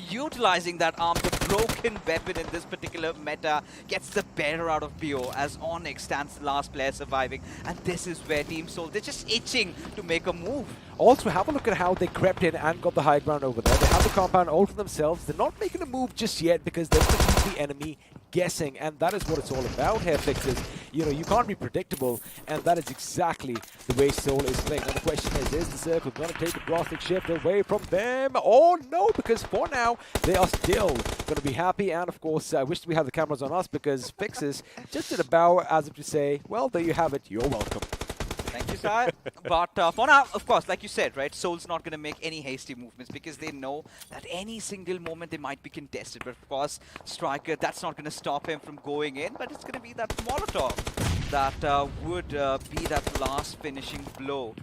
utilizing that arm, the broken weapon in this particular meta, gets the better out of BO as Onyx stands the last player surviving. And this is where Team Soul, they're just itching to make a move. Also, have a look at how they crept in and got the high ground over there. They have the compound all to themselves. They're not making a move just yet because they're going to keep the enemy guessing, and that is what it's all about here, Fixes. You can't be predictable, and that is exactly the way Soul is playing. Now the question is the Circle going to take the drastic shift away from them? Or no, because for now, they are still going to be happy, and of course, I wish we had the cameras on us, because Fixes just did a bow as if to say, well, there you have it, you're welcome. Thank you, sir. But for now, of course, like you said, right, Soul's not going to make any hasty movements because they know that any single moment they might be contested. But of course, Striker, that's not going to stop him from going in, but it's going to be that Molotov that would be that last finishing blow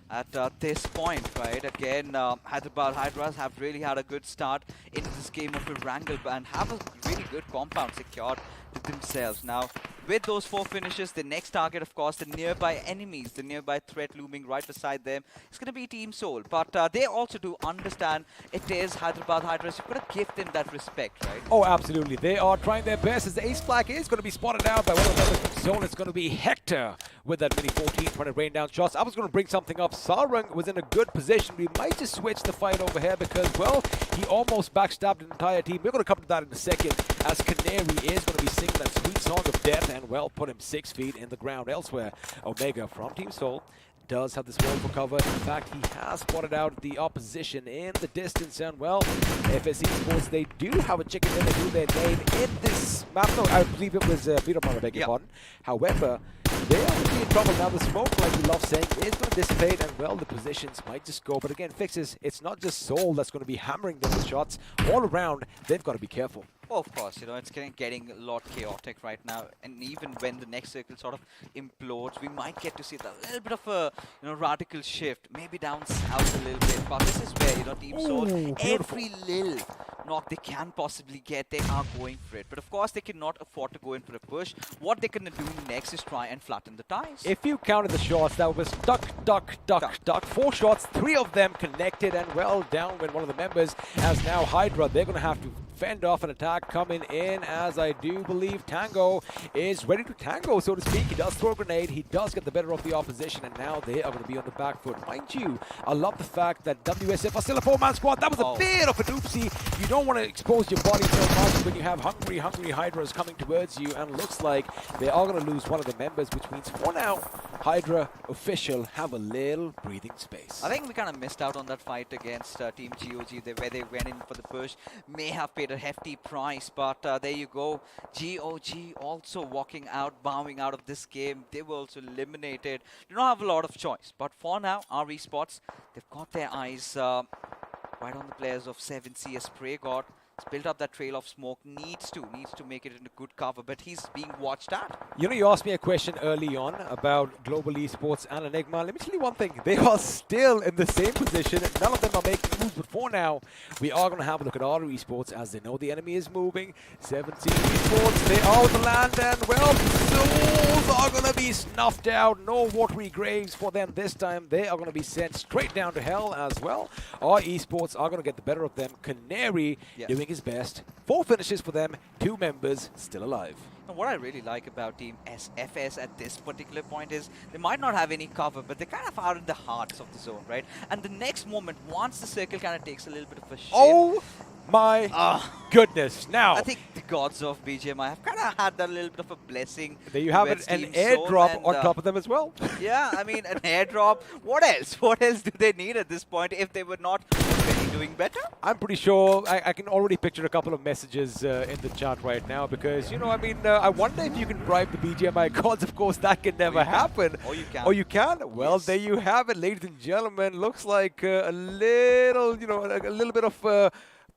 at this point, right? Again, Hyderabad Hydras have really had a good start into this game of Erangel and have a really good compound secured to themselves. Now, with those 4 finishes, the next target, of course, the nearby enemies, the nearby threat looming right beside them, is going to be Team Soul. But they also do understand it is Hyderabad Hydras. You've got to give them that respect, right? Oh, absolutely. They are trying their best as the ace flag is going to be spotted out by one of the members from Zone. It's going to be Hector with that mini 14 trying to rain down shots. I was going to bring something up. Sarang was in a good position. We might just switch the fight over here because, well, he almost backstabbed an entire team. We're going to come to that in a second as Canary is going to be singing that sweet song of death and, well, put him 6 feet in the ground elsewhere. Omega from Team Soul does have this wall for cover. In fact, he has spotted out the opposition in the distance. And, well, FSE Sports, they do have a chicken dinner to their name in this map. No, I believe it was Miramar, I beg your pardon. However, they are going to be in trouble now. The smoke, like we love saying, is going to dissipate, and, well, the positions might just go. But again, Fixes, it's not just Soul that's going to be hammering them with shots. All around, they've got to be careful. Well, of course, you know, it's getting a lot chaotic right now, and even when the next circle sort of implodes, we might get to see a little bit of a, you know, radical shift, maybe down south a little bit. But this is where, you know, Team Soul, every little knock they can possibly get, they are going for it. But of course, they cannot afford to go in for a push. What they're gonna do next is try and flatten the ties. If you counted the shots, that was duck, duck, duck, duck. 4 shots, 3 of them connected, and, well, down when one of the members has now Hydra. They're going to have to fend off an attack coming in, as I do believe Tango is ready to tango, so to speak. He does throw a grenade, he does get the better of the opposition, and now they are going to be on the back foot. Mind you, I love the fact that WSF are still a 4-man squad. That was a bit of an oopsie. You don't want to expose your body so much when you have hungry Hydras coming towards you, and looks like they are going to lose one of the members, which means for now, Hydra official have a little breathing space. I think we kind of missed out on that fight against Team GOG, where they went in for the push. May have paid a hefty price, but there you go. GOG also walking out, bowing out of this game. They were also eliminated. They don't have a lot of choice, but for now, our esports, they've got their eyes right on the players of 7CS Spray God. He's built up that trail of smoke, needs to make it into good cover, but he's being watched at. You know, you asked me a question early on about Global Esports and Enigma. Let me tell you one thing. They are still in the same position. None of them are making moves, but for now, we are going to have a look at our esports as they know the enemy is moving. 17 esports, they are on the land, and, well, Souls are going to be snuffed out. No watery graves for them this time. They are going to be sent straight down to hell as well. Our esports are going to get the better of them. Canary doing his best. 4 finishes for them, 2 members still alive. And what I really like about Team SFS at this particular point is they might not have any cover, but they kind of are in the hearts of the zone, right? And the next moment, once the circle kind of takes a little bit of a shift. Oh my goodness. Now, I think the gods of BGMI have kind of had that little bit of a blessing. There you have it, an airdrop on top of them as well. Yeah, I mean, an airdrop. What else? What else do they need at this point if they were not already doing better? I'm pretty sure I can already picture a couple of messages in the chat right now because, you know, I mean, I wonder if you can bribe the BGMI gods. Of course, that can never happen. Or you can. Oh, you can? Well, there you have it, ladies and gentlemen. Looks like a little, you know, a little bit of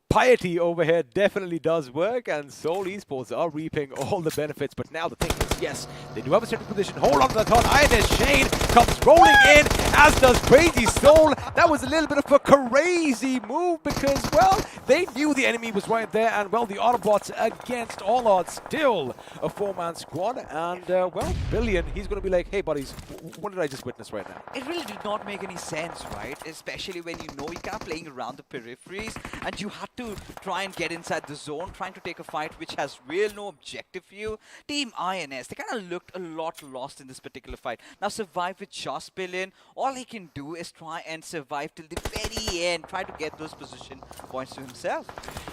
piety over here definitely does work, and Soul Esports are reaping all the benefits. But now the thing is, yes, they do have a certain position. Hold on to the top. INS Shane comes rolling in, as does Crazy Soul. That was a little bit of a crazy move because, well, they knew the enemy was right there, and, well, the Autobots against all odds, still a 4-man squad. And, well, Billion, he's going to be like, hey, buddies, what did I just witness right now? It really did not make any sense, right? Especially when you know you're kind of playing around the peripheries, and you had to try and get inside the zone, trying to take a fight which has no objective for you. Team INS, they kind of looked a lot lost in this particular fight. Now survive with just Billion. All he can do is try and survive till the very end, try to get those position points to himself.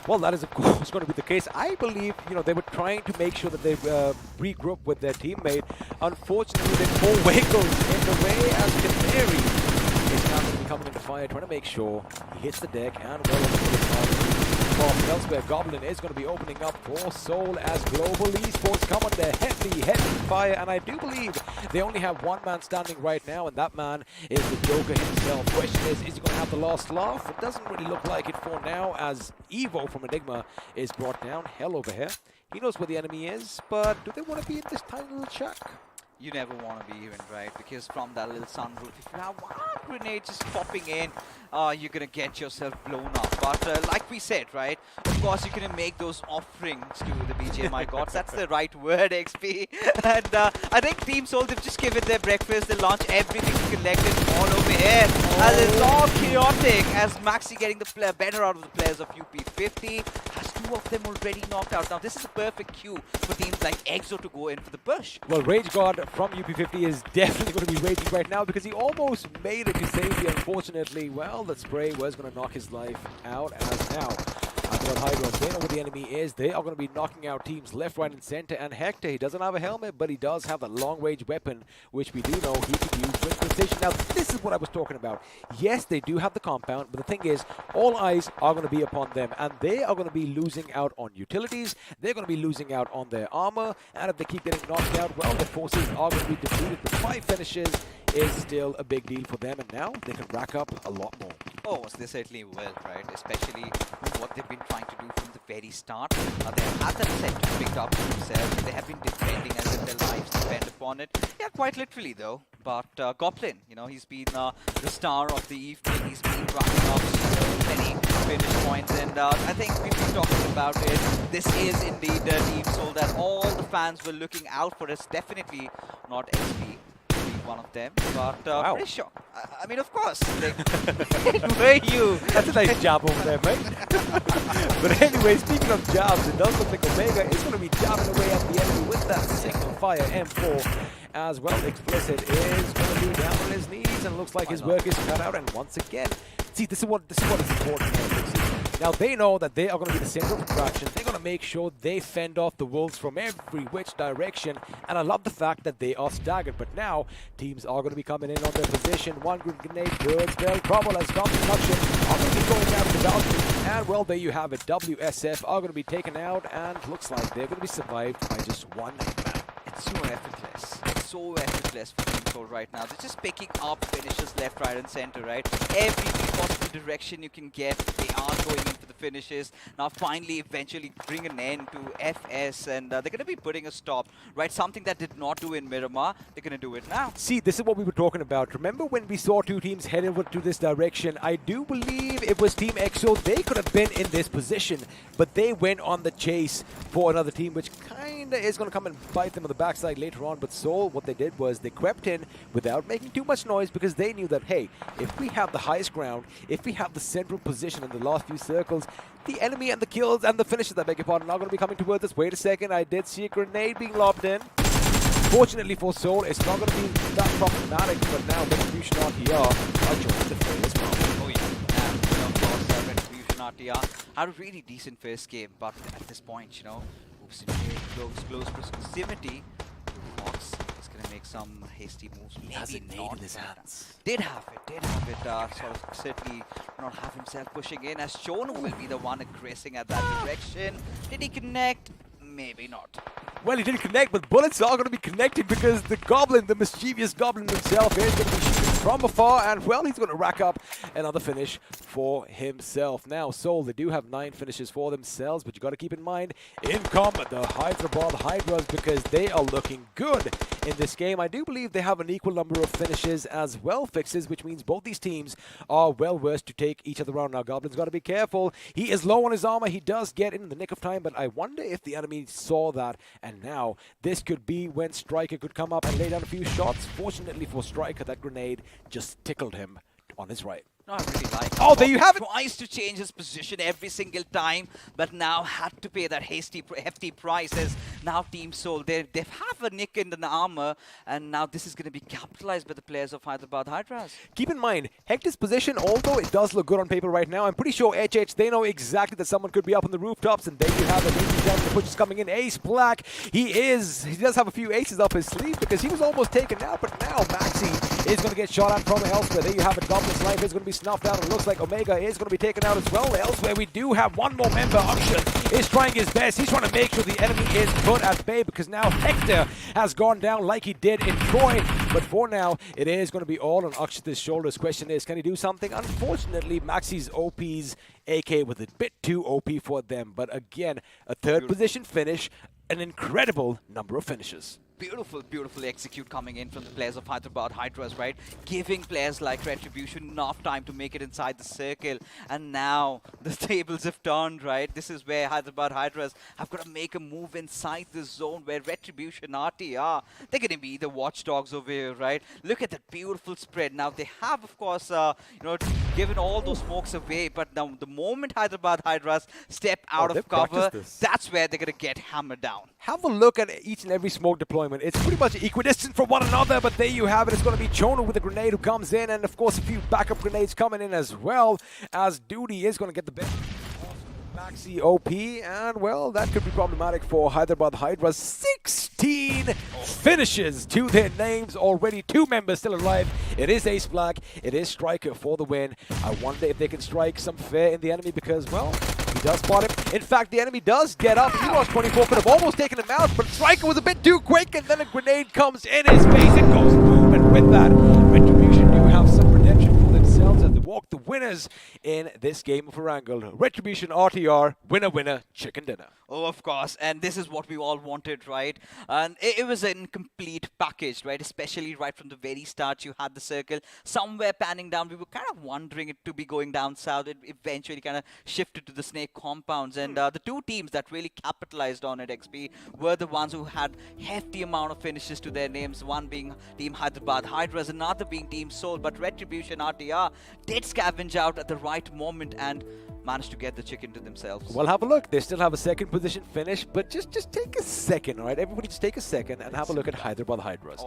Well, that is of course going to be the case. I believe, you know, they were trying to make sure that they regroup with their teammate. Unfortunately, the 4 vehicles in the way as Canary is now going to be coming into fire, trying to make sure he hits the deck and well elsewhere. Goblin is going to be opening up for Soul as Global Esports come under heavy fire, and I do believe they only have 1 man standing right now, and that man is the Joker himself. Question is he going to have the last laugh? It doesn't really look like it for now, as Evo from Enigma is brought down. Hell over here. He knows where the enemy is, but do they want to be in this tiny little shack? you never want to be even, right? Because from that little sunroof, if you have one grenade just popping in, you're going to get yourself blown up. But like we said, right? Of course, you're going to make those offerings to the BGMI gods. That's the right word, XP. And I think Team Soul, they've just given their breakfast. They launch everything collected all over here. And it's all chaotic as Maxi getting the better out of the players of UP50. Has two of them already knocked out. Now, this is a perfect cue for teams like EXO to go in for the push. Well, Rage God from UP50 is definitely going to be raging right now because he almost made it to safety. Unfortunately, well, that spray was going to knock his life out as now. Hydros, they know what the enemy is. They are going to be knocking out teams left, right, and center. And Hector, he doesn't have a helmet, but he does have a long-range weapon, which we do know he can use with precision. Now, this is what I was talking about. Yes, they do have the compound, but the thing is, all eyes are going to be upon them, and they are going to be losing out on utilities. They're going to be losing out on their armor, and if they keep getting knocked out, well, the forces are going to be defeated. But 5 finishes is still a big deal for them, and now they can rack up a lot more. Oh, they certainly will, right? Especially with what they've been trying to do from the very start. They have that set to pick up themselves. They have been defending as if their lives depend upon it. Yeah, quite literally though. But Goblin, you know, he's been the star of the evening. He's been racking up so many finish points, and I think we've been talking about it. This is indeed the Team Soul that all the fans were looking out for. It's definitely not XP. One of them, but wow. Pretty sure. I mean, of course. Like, were you? That's a nice job over there, mate. But anyway, speaking of jobs, it does look like Omega is going to be jabbing away at the enemy with that single fire M4. As well, Explicit is going to be down on his knees, and looks like his work is cut out. And once again, see, this is what is important here. Now, they know that they are going to be the center of attraction. They're going to make sure they fend off the wolves from every which direction. And I love the fact that they are staggered. But now, teams are going to be coming in on their position. One grenade, good spell, trouble has come production. Are going to be going out the balcony. And, well, there you have it. WSF are going to be taken out. And looks like they're going to be survived by just one man. It's so effortless. It's so effortless for Team Soul right now. They're just picking up finishes left, right, and center, right? Every possible direction you can get, they are going in for the finishes. Now, finally, eventually bring an end to FS, and they're going to be putting a stop, right? Something that did not do in Miramar, they're going to do it now. See, this is what we were talking about. Remember when we saw two teams head over to this direction? I do believe it was Team EXO. They could have been in this position, but they went on the chase for another team, which kind of is going to come and bite them on the backside later on. But Soul, what they did was they crept in without making too much noise because they knew that, hey, if we have the highest ground, if we have the central position in the last few circles, the enemy and the kills and the finishes, I beg your pardon, are going to be coming towards us. Wait a second, I did see a grenade being lobbed in. Fortunately for Soul, it's not going to be that problematic, but now Retribution RTR are joining the fray as well. Oh yeah, and of course, Retribution RTR had a really decent first game, but at this point, you know, close proximity. Fox is going to make some hasty moves. He has a nade in his hands. Did have it. Sort of certainly not have himself pushing in, as Shonu will be the one aggressing at that direction. Did he connect? Maybe not. Well, he didn't connect, but bullets are going to be connected because the Goblin, the mischievous Goblin himself, is going to be shooting from afar, and, well, he's going to rack up another finish for himself. Now, Soul, they do have 9 finishes for themselves, but you got to keep in mind, in combat, the Hyderabad Hydras, because they are looking good in this game. I do believe they have an equal number of finishes as well, fixes, which means both these teams are well versed to take each other around. Now, Goblin's got to be careful. He is low on his armor. He does get in the nick of time, but I wonder if the enemy saw that. And now, this could be when Striker could come up and lay down a few shots. Fortunately for Striker, that grenade just tickled him on his right. No, I really like it. Oh, there you have it! Tries to change his position every single time, but now had to pay that hefty price as now Team Soul. They have a nick in the armor, and now this is going to be capitalized by the players of Hyderabad Hydras. Keep in mind, Hector's position, although it does look good on paper right now, I'm pretty sure HH, they know exactly that someone could be up on the rooftops, and there you have it. Ladies and gentlemen, the push is coming in. Ace Black, he does have a few aces up his sleeve because he was almost taken out, but now Maxi is going to get shot at from elsewhere. There you have it. Goblin's life is going to be snuffed out. It looks like Omega is going to be taken out as well. Elsewhere, we do have one more member. Akshan is trying his best. He's trying to make sure the enemy is put at bay because now Hector has gone down like he did in Troy. But for now, it is going to be all on Akshan's shoulders. Question is, can he do something? Unfortunately, Maxi's OP's AK was a bit too OP for them. But again, a third position finish, an incredible number of finishes. Beautiful execute coming in from the players of Hyderabad Hydras, right? Giving players like Retribution enough time to make it inside the circle. And now the tables have turned, right? This is where Hyderabad Hydras have got to make a move inside the zone where Retribution RTR, they're going to be the watchdogs over here, right? Look at that beautiful spread. Now they have, of course, given all those smokes away, but now the moment Hyderabad Hydras step out of cover, that's where they're going to get hammered down. Have a look at each and every smoke deployment. It's pretty much equidistant from one another, but there you have it. It's going to be Chono with a grenade who comes in, and of course a few backup grenades coming in as well, as Duty is going to get the best. Maxi OP, and well, that could be problematic for Hyderabad Hydra. 16 finishes to their names already. 2 members still alive. It is Ace Black. It is Striker for the win. I wonder if they can strike some fear in the enemy because, well, he does spot him. In fact, the enemy does get up. He lost 24, could have almost taken him out, but Striker was a bit too quick, and then a grenade comes in his face and goes boom. And with that, Retribution do have some redemption for themselves as they walk the winners in this game of Erangel. Retribution RTR, winner, chicken dinner. Oh, of course, and this is what we all wanted, right? And it was an incomplete package, right? Especially right from the very start, you had the circle somewhere panning down. We were kind of wondering it to be going down south. It eventually kind of shifted to the Snake compounds, and the 2 teams that really capitalized on it, XP, were the ones who had hefty amount of finishes to their names. One being Team Hyderabad Hydras, another being Team Soul, but Retribution RTR did scavenge out at the right moment and managed to get the chicken to themselves. Well, have a look. They still have a second position finish, but just take a second, all right? Everybody just take a second and have a look at Hyderabad Hydras.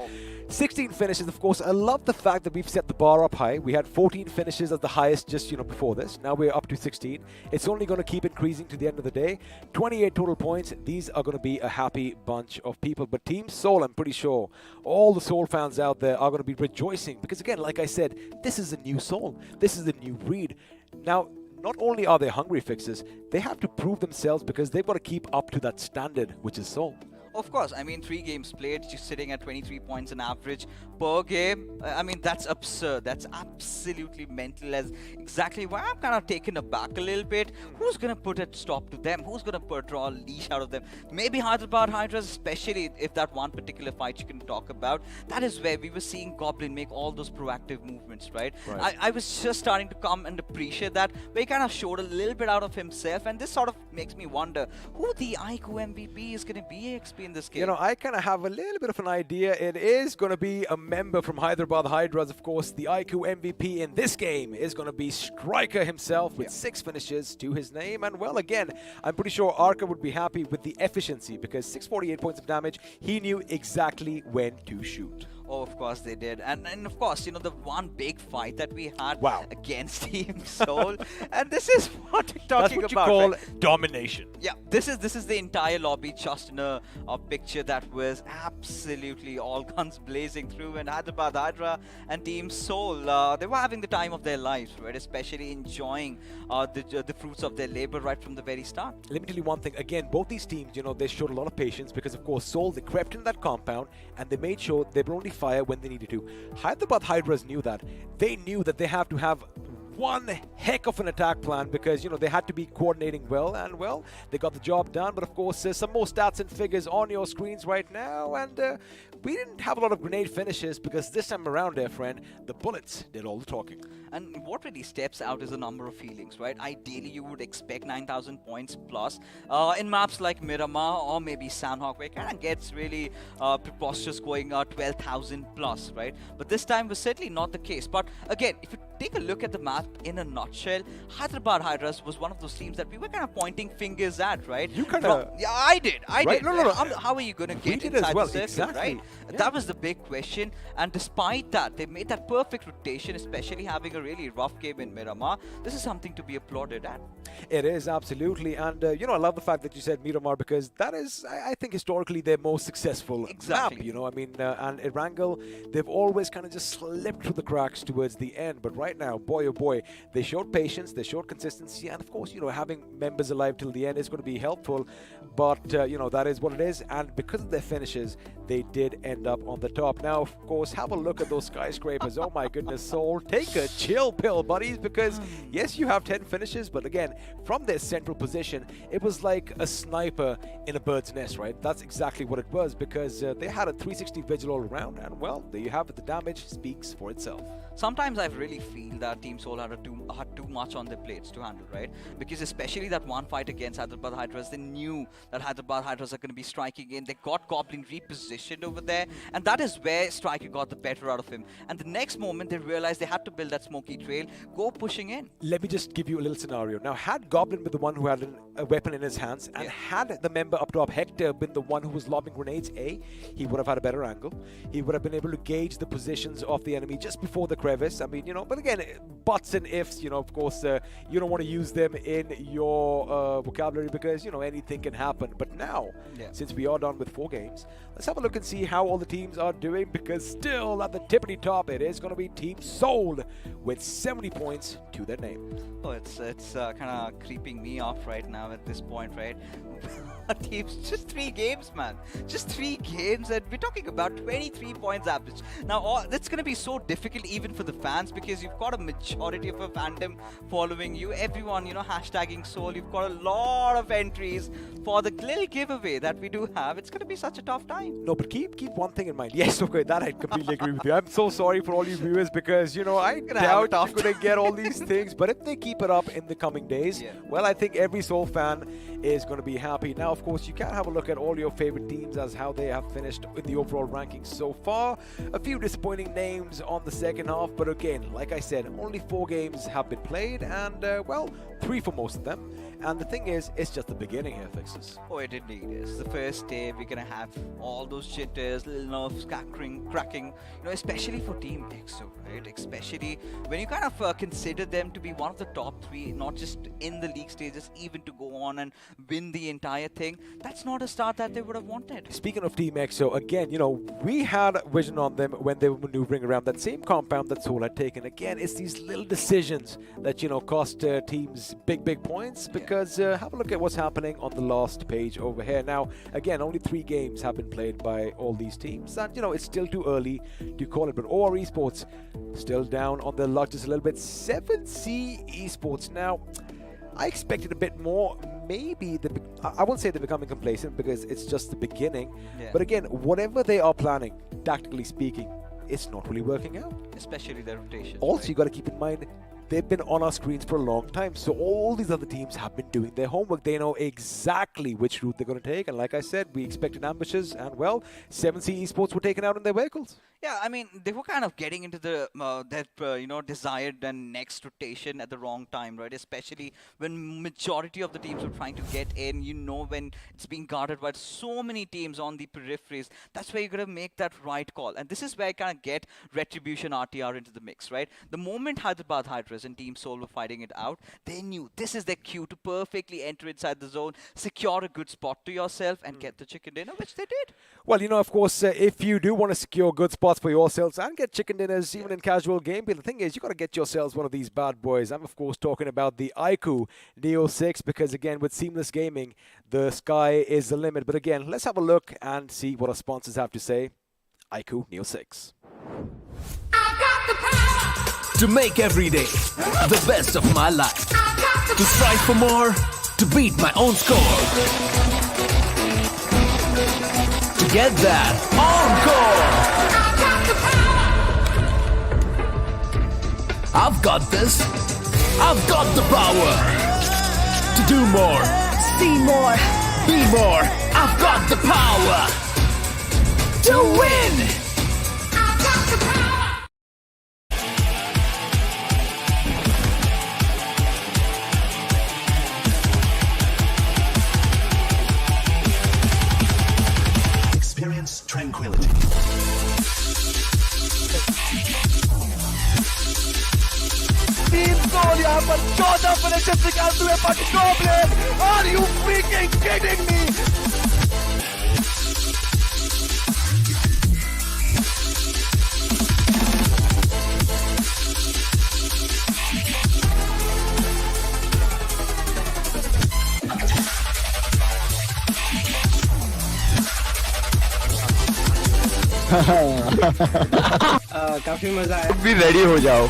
16 finishes, of course. I love the fact that we've set the bar up high. We had 14 finishes as the highest just, before this. Now we're up to 16. It's only going to keep increasing to the end of the day. 28 total points. These are going to be a happy bunch of people. But Team Soul, I'm pretty sure all the Soul fans out there are going to be rejoicing because, again, like I said, this is a new Soul. This is a new breed. Now, not only are they hungry fixers, they have to prove themselves because they've got to keep up to that standard, which is Soul. Of course, I mean, 3 games played, just sitting at 23 points on average per game. I mean, that's absurd. That's absolutely mental. As exactly why I'm kind of taken aback a little bit. Who's going to put a stop to them? Who's going to draw a leash out of them? Maybe Hyderabad Hydras, especially if that one particular fight you can talk about. That is where we were seeing Goblin make all those proactive movements, right? I was just starting to come and appreciate that, where he kind of showed a little bit out of himself, and this sort of makes me wonder who the iQOO MVP is going to be, XP, in this game. I kind of have a little bit of an idea. It is going to be a member from Hyderabad Hydras, of course. The iQOO MVP in this game is going to be Striker himself with 6 finishes to his name. And, well, again, I'm pretty sure Arca would be happy with the efficiency because 648 points of damage, he knew exactly when to shoot. Oh, of course they did. And of course, the one big fight that we had against Team Soul. And this is what I'm talking about. That's what you call domination. Yeah, this is the entire lobby just in a picture that was absolutely all guns blazing through. And Hyderabad Hydra and Team Soul, they were having the time of their lives, right? Especially enjoying the fruits of their labor right from the very start. Let me tell you one thing. Again, both these teams, they showed a lot of patience because, of course, Soul, they crept in that compound and they made sure they were only fire when they needed to. Hyderabad Hydras knew that. They knew that they have to have one heck of an attack plan because, they had to be coordinating well, and, well, they got the job done. But, of course, some more stats and figures on your screens right now, and we didn't have a lot of grenade finishes because this time around, dear friend, the bullets did all the talking. And what really steps out is the number of healings, right? Ideally, you would expect 9,000 points plus in maps like Miramar or maybe Sanhok, where it kind of gets really preposterous going 12,000 plus, right? But this time was certainly not the case. But again, if you take a look at the map in a nutshell, Hyderabad Hydras was one of those teams that we were kind of pointing fingers at, right? You kind of... Yeah, I did. No. How are you going to get inside the circle, right? Yeah. That was the big question. And despite that, they made that perfect rotation, especially having a really rough game in Miramar. This is something to be applauded at. It is, absolutely. And, I love the fact that you said Miramar because that is, I think, historically their most successful map. I mean, and Erangel, they've always kind of just slipped through the cracks towards the end. But right now, boy, oh boy, boy, they showed patience, they showed consistency, and of course, having members alive till the end is going to be helpful. But that is what it is, and because of their finishes, they did end up on the top. Now, of course, have a look at those skyscrapers. Oh my goodness, Soul, take a chill pill, buddies, because yes, you have 10 finishes, but again, from their central position, it was like a sniper in a bird's nest, right? That's exactly what it was, because they had a 360 vigil all around, and well, there you have it. The damage speaks for itself. Sometimes I really feel that Team Soul had too much on their plates to handle, right? Because especially that one fight against Hyderabad Hydras, they knew that Hyderabad Hydras are going to be striking in. They got Goblin repositioned over there, and that is where Striker got the better out of him. And the next moment, they realized they had to build that smoky trail, go pushing in. Let me just give you a little scenario. Now, had Goblin been the one who had a weapon in his hands, and had the member up top, Hector, been the one who was lobbing grenades, he would have had a better angle. He would have been able to gauge the positions of the enemy just before the crevice. I mean, but again, buts and ifs, of course, you don't want to use them in your vocabulary because, anything can happen. But now, since we are done with 4 games, let's have a look and see how all the teams are doing, because still at the tippity top, it is going to be Team Soul with 70 points to their name. Oh, it's kind of creeping me off right now at this point, right? Teams, just 3 games, man. Just 3 games, and we're talking about 23 points average. Now, that's going to be so difficult even for the fans, because you've got a majority of a fandom following you. Everyone, hashtagging Soul. You've got a lot of entries for the little giveaway that we do have. It's going to be such a tough time. No, but keep one thing in mind. Yes, okay, that I completely agree with you. I'm so sorry for all you viewers, because, I doubt you're going to get all these things. But if they keep it up in the coming days, well, I think every Soul fan is going to be happy. Now, of course, you can have a look at all your favorite teams as how they have finished in the overall rankings so far. A few disappointing names on the second half, but again, like I said, only 4 games have been played, and well, 3 for most of them. And the thing is, it's just the beginning here, Fixes. Oh, it indeed is. The first day, we're gonna have all those jitters, little nerves cracking, especially for Team EXO, right? Especially when you kind of consider them to be one of the top 3, not just in the league stages, even to go on and win the entire thing. That's not a start that they would have wanted. Speaking of Team EXO, again, we had vision on them when they were maneuvering around that same compound that Soul had taken. Again, it's these little decisions that, cost teams big points, because have a look at what's happening on the last page over here. Now, again, only 3 games have been played by all these teams, and, it's still too early to call it, but OR Esports still down on their luck just a little bit. 7C Esports. Now, I expected a bit more. Maybe I won't say they're becoming complacent, because it's just the beginning. But again, whatever they are planning, tactically speaking, it's not really working out. Especially their rotation. Also, you got to keep in mind, they've been on our screens for a long time. So all these other teams have been doing their homework. They know exactly which route they're going to take. And like I said, we expected ambushes. And well, 7C Esports were taken out in their vehicles. Yeah, I mean, they were kind of getting into the desired and next rotation at the wrong time, right? Especially when majority of the teams were trying to get in, when it's being guarded by so many teams on the peripheries. That's where you're going to make that right call. And this is where I kind of get Retribution RTR into the mix, right? The moment Hyderabad Hydras and Team Soul were fighting it out, they knew this is their cue to perfectly enter inside the zone, secure a good spot to yourself, and get the chicken dinner, which they did. Well, of course, if you do want to secure good spots for yourselves and get chicken dinners even in casual gameplay, the thing is, you got to get yourselves one of these bad boys. I'm, of course, talking about the iQOO Neo 6, because, again, with seamless gaming, the sky is the limit. But, again, let's have a look and see what our sponsors have to say. iQOO Neo 6. To make every day the best of my life. To strive for more. To beat my own score. To get that encore. I've got this. I've got the power. To do more. See more. Be more. I've got the power. To win. Experience tranquility. Team Soul यहाँ पर 14 finishes निकालते हुए पर Goblin. Are you freaking kidding me? काफी मजा आया। भी ready हो जाओ।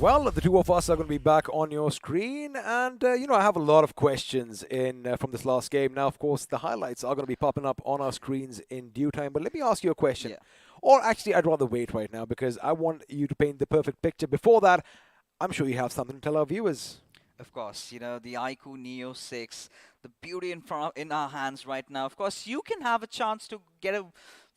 Well, the two of us are going to be back on your screen, and I have a lot of questions in from this last game. Now, of course, the highlights are going to be popping up on our screens in due time. But let me ask you a question, or actually, I'd rather wait right now because I want you to paint the perfect picture. Before that, I'm sure you have something to tell our viewers. Of course, the iQOO Neo 6, the beauty in our hands right now. Of course, you can have a chance to get a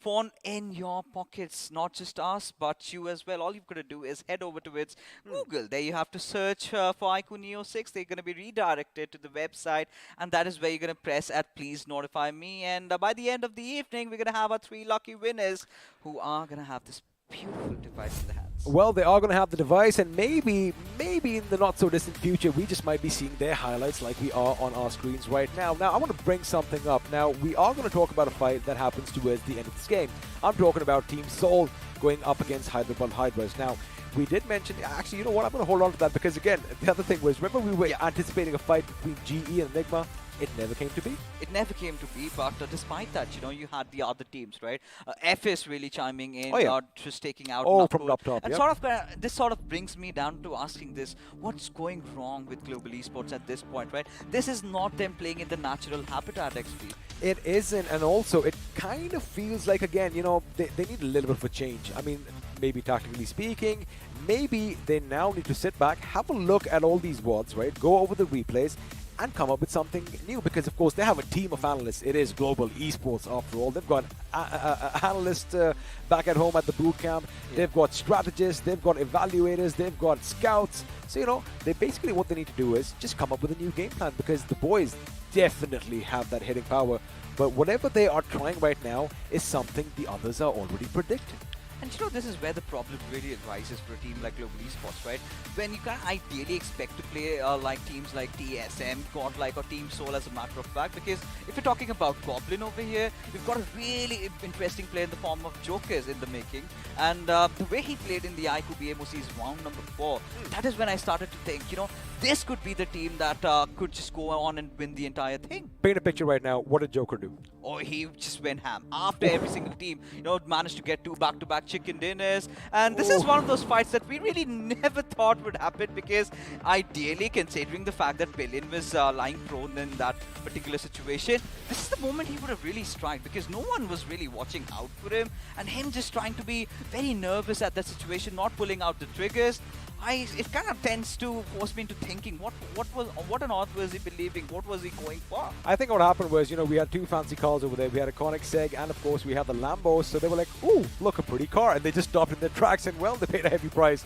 phone in your pockets, not just us, but you as well. All you've got to do is head over to its Google. There you have to search for iQOO Neo 6. They're going to be redirected to the website, and that is where you're going to press at Please Notify Me. And by the end of the evening, we're going to have our 3 lucky winners who are going to have this beautiful device in the hands. Well, they are going to have the device, and maybe in the not-so-distant future, we just might be seeing their highlights like we are on our screens right now. Now, I want to bring something up. Now, we are going to talk about a fight that happens towards the end of this game. I'm talking about Team Seoul going up against Hyderabad Hydras. Now, we did mention, actually, you know what, I'm going to hold on to that because, again, the other thing was, remember we were anticipating a fight between GE and Enigma? It never came to be. It never came to be, but despite that, you had the other teams, right? FS really chiming in, just taking out. From up top. And this sort of brings me down to asking this: what's going wrong with global esports at this point, right? This is not them playing in the natural habitat, XP. It isn't, and also it kind of feels like, again, they need a little bit of a change. I mean, maybe tactically speaking, maybe they now need to sit back, have a look at all these VODs, right? Go over the replays and come up with something new, because of course they have a team of analysts. It is global esports after all. They've got analysts back at home at the boot camp. They've got strategists, they've got evaluators, they've got scouts. So they basically, what they need to do is just come up with a new game plan, because the boys definitely have that hitting power. But whatever they are trying right now is something the others are already predicting. And this is where the problem really arises for a team like Global Esports, right? When you can ideally expect to play like teams like TSM, Godlike, or Team Soul, as a matter of fact, because if you're talking about Goblin over here, we've got a really interesting player in the form of Jokers in the making. And the way he played in the iQOO BMPS round number 4, that is when I started to think, this could be the team that could just go on and win the entire thing. Paint a picture right now. What did Joker do? Oh, he just went ham. After every single team, managed to get 2 back-to-back chicken dinners. And this is one of those fights that we really never thought would happen, because ideally, considering the fact that Billion was lying prone in that particular situation, this is the moment he would have really struck, because no one was really watching out for him, and him just trying to be very nervous at that situation, not pulling out the triggers. It kind of tends to force me into thinking, what on earth was he believing? What was he going for? I think what happened was, we had 2 fancy cars over there. We had a Koenigsegg, and of course we had the Lambo. So they were like, ooh, look, a pretty car. And they just stopped in their tracks, and well, they paid a heavy price.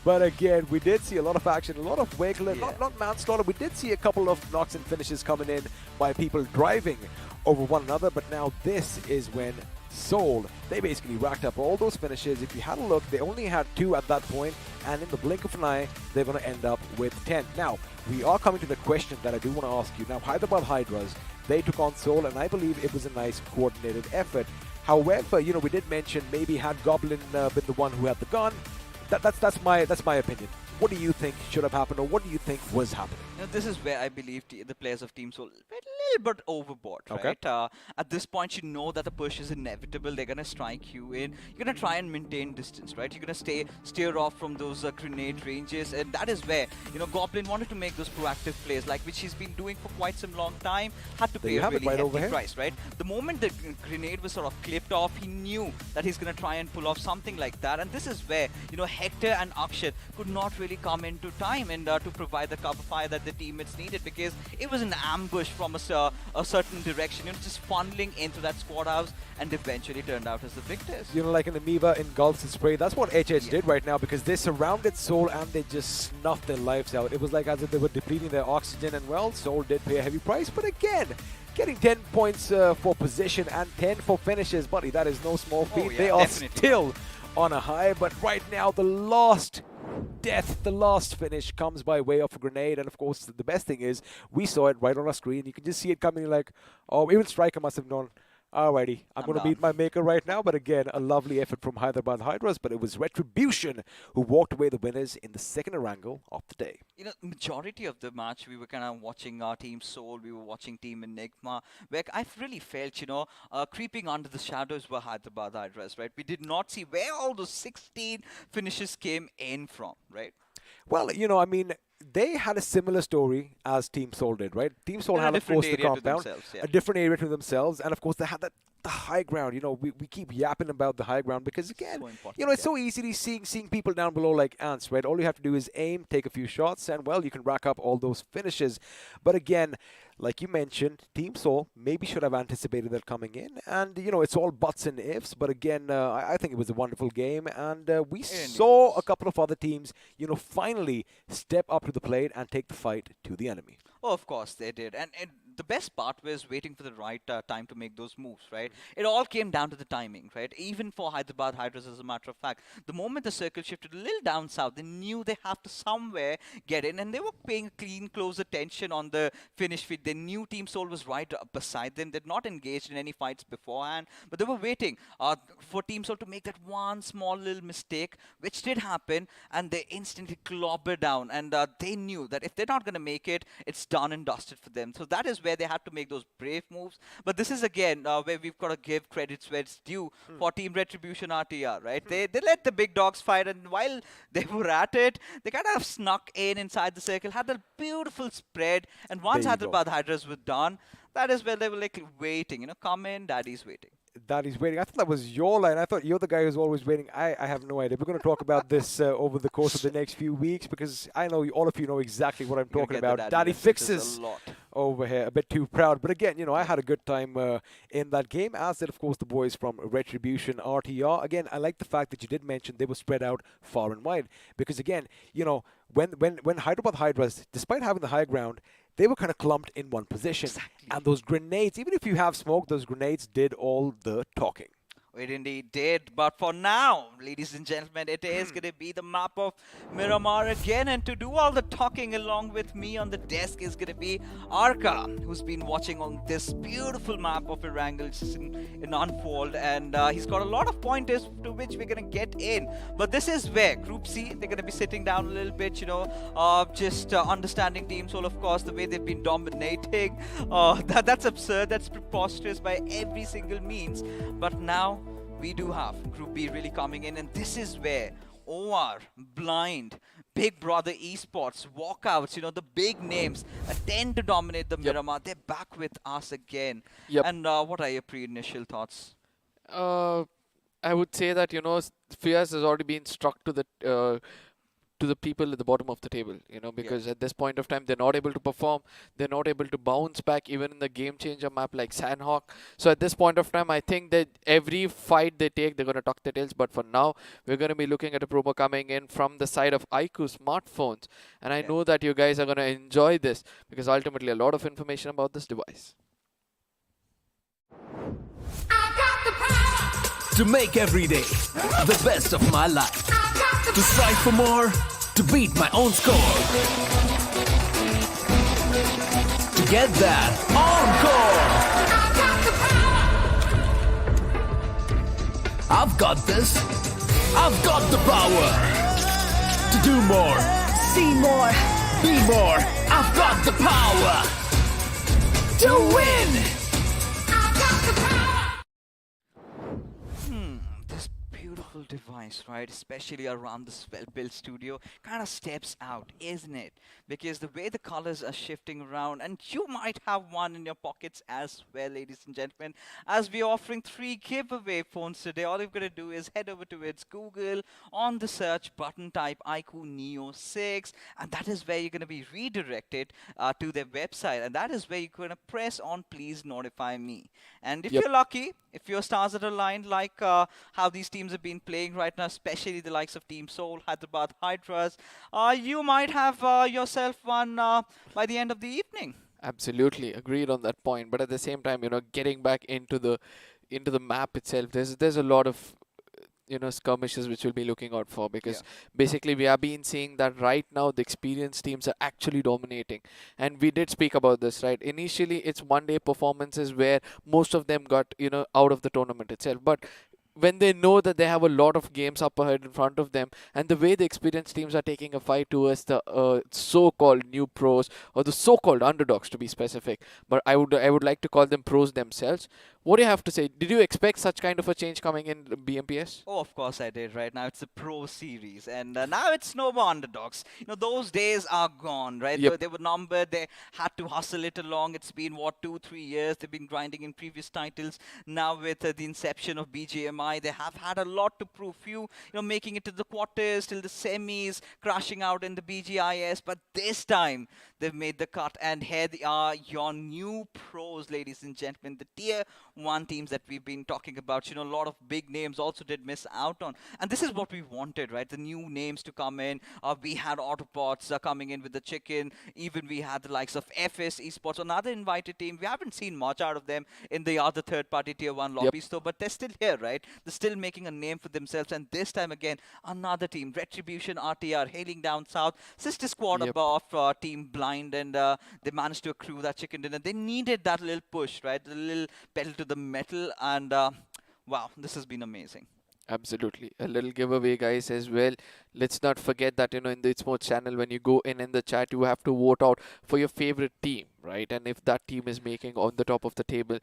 But again, we did see a lot of action, a lot of vehicle, not manslaughter. We did see a couple of knocks and finishes coming in by people driving over one another. But now this is when Seoul, they basically racked up all those finishes. If you had a look, they only had 2 at that point, and in the blink of an eye, they're going to end up with 10. Now, we are coming to the question that I do want to ask you. Now, Hyderabad Hydras, they took on Seoul, and I believe it was a nice coordinated effort. However, we did mention maybe had Goblin been the one who had the gun. That's my opinion. What do you think should have happened, or what do you think was happening? This is where I believe the players of Team Soul went a little bit overboard, right? At this point, you know that the push is inevitable. They're going to strike you in. You're going to try and maintain distance, right? You're going to steer off from those grenade ranges, and that is where, Goblin wanted to make those proactive plays, like which he's been doing for quite some long time. Had to pay a really hefty price, right? The moment the grenade was sort of clipped off, he knew that he's going to try and pull off something like that. And this is where, Hector and Akshat could not really come into time and to provide the cover fire that the teammates needed, because it was an ambush from a certain direction, just funneling into that squad house, and eventually turned out as the victors. Like an amoeba engulfs its prey. That's what HH did right now, because they surrounded Seoul and they just snuffed their lives out. It was like as if they were depleting their oxygen, and well, Seoul did pay a heavy price, but again, getting 10 points for position and 10 for finishes, buddy, that is no small feat. They are still on a high, but right now the last finish comes by way of a grenade. And of course, the best thing is we saw it right on our screen. You can just see it coming, like, oh, even Striker must have known, Alrighty, I'm going to done. meet my maker right now, but again, a lovely effort from Hyderabad Hydras, but it was Retribution who walked away the winners in the second Erangel of the day. You know, majority of the match, we were kind of watching our Team Soul, we were watching Team Enigma, where I really felt, creeping under the shadows were Hyderabad Hydras, right? We did not see where all those 16 finishes came in from, right? Well, I mean, they had a similar story as Team Soul did, right? Team Soul They're had, a of course, the different area to compound, themselves, yeah. a different area to themselves, and of course, they had the high ground. We keep yapping about the high ground because, again, So important, it's so easy to seeing people down below like ants, right? All you have to do is aim, take a few shots, and, well, you can rack up all those finishes. But again, like you mentioned, Team Soul maybe should have anticipated that coming in. And, it's all buts and ifs. But again, I think it was a wonderful game. And we saw a couple of other teams, finally step up to the plate and take the fight to the enemy. Oh, of course they did. And the best part was waiting for the right time to make those moves, right? It all came down to the timing, right? Even for Hyderabad Hydras, as a matter of fact, the moment the circle shifted a little down south, they knew they have to somewhere get in, and they were paying close attention on the finish feed. They knew Team Soul was right beside them. They'd not engaged in any fights beforehand, but they were waiting for Team Soul to make that one small little mistake, which did happen, and they instantly clobbered down, and they knew that if they're not going to make it, it's done and dusted for them. So that is where they had to make those brave moves. But this is again where we've got to give credits where it's due for Team Retribution RTR, right? They let the big dogs fight, and while they were at it, they kind of snuck inside the circle, had a beautiful spread, and once Hyderabad Hydras were done, that is where they were like waiting, come in, daddy's waiting. Daddy's waiting. I thought that was your line. I thought you're the guy who's always waiting. I have no idea. We're going to talk about this over the course of the next few weeks because I know all of you know exactly what I'm talking about. Daddy fixes over here. A bit too proud. But again, I had a good time in that game, as did, of course, the boys from Retribution RTR. Again, I like the fact that you did mention they were spread out far and wide because, again, when Hyderabad Hydras, despite having the high ground, they were kind of clumped in one position. Exactly. And those grenades, even if you have smoke, those grenades did all the talking. It indeed did. But for now, ladies and gentlemen, it is going to be the map of Miramar again. And to do all the talking along with me on the desk is going to be Arka, who's been watching on this beautiful map of Erangel in Unfold. And he's got a lot of pointers to which we're going to get in. But this is where Group C, they're going to be sitting down a little bit, just understanding Team Soul, of course, the way they've been dominating. That's absurd. That's preposterous by every single means. But now, we do have Group B really coming in, and this is where OR, Blind, Big Brother Esports, Walkouts, the big names that tend to dominate the Miramar. They're back with us again. And what are your pre-initial thoughts? I would say that, Fierce has already been struck to the people at the bottom of the table, because at this point of time, they're not able to perform. They're not able to bounce back even in the game changer map like Sanhok. So at this point of time, I think that every fight they take, they're going to tuck their tails. But for now, we're going to be looking at a promo coming in from the side of iQOO smartphones. And I know that you guys are going to enjoy this because ultimately a lot of information about this device. To make every day the best of my life. To strive for more, to beat my own score. To get that encore. I've got this. I've got the power. To do more. See more. Be more. I've got the power. To win. Beautiful device, right? Especially around the build studio, kind of steps out, isn't it? Because the way the colors are shifting around, and you might have one in your pockets as well, ladies and gentlemen, as we're offering 3 giveaway phones today. All you've got to do is head over to its Google, on the search button, type iQOO Neo 6, and that is where you're going to be redirected to their website, and that is where you're going to press on Please Notify Me. And if you're lucky, if your stars are aligned like how these teams have been playing right now, especially the likes of Team Soul, Hyderabad Hydras, you might have yourself one by the end of the evening. Absolutely agreed on that point. But at the same time, getting back into the map itself, there's a lot of skirmishes which we'll be looking out for, because basically we have been seeing that right now the experienced teams are actually dominating, and we did speak about this, right? Initially it's one day performances where most of them got out of the tournament itself, but when they know that they have a lot of games up ahead in front of them, and the way the experienced teams are taking a fight towards the so-called new pros, or the so-called underdogs to be specific, but I would like to call them pros themselves. What do you have to say? Did you expect such kind of a change coming in BMPS? Oh, of course I did. Right now it's a pro series, and now it's no more underdogs. Those days are gone, right? Yep. They were numbered. They had to hustle it along. It's been 2-3 years. They've been grinding in previous titles. Now with the inception of BGMI, they have had a lot to prove. Few, making it to the quarters, till the semis, crashing out in the BGIS. But this time they've made the cut, and here they are, your new pros, ladies and gentlemen, the tier 1 teams that we've been talking about. A lot of big names also did miss out on. And this is what we wanted, right? The new names to come in. We had Autopots coming in with the chicken. Even we had the likes of FS Esports, another invited team. We haven't seen much out of them in the other third-party tier 1 lobbies, though, but they're still here, right? They're still making a name for themselves. And this time again, another team, Retribution RTR, hailing down south. Sister squad above Team Blind, and they managed to accrue that chicken dinner. They needed that little push, right? The little pedal to the metal, and wow, this has been amazing. Absolutely. A little giveaway, guys, as well. Let's not forget that, in the It's Sports channel, when you go in the chat, you have to vote out for your favorite team, right? And if that team is making on the top of the table,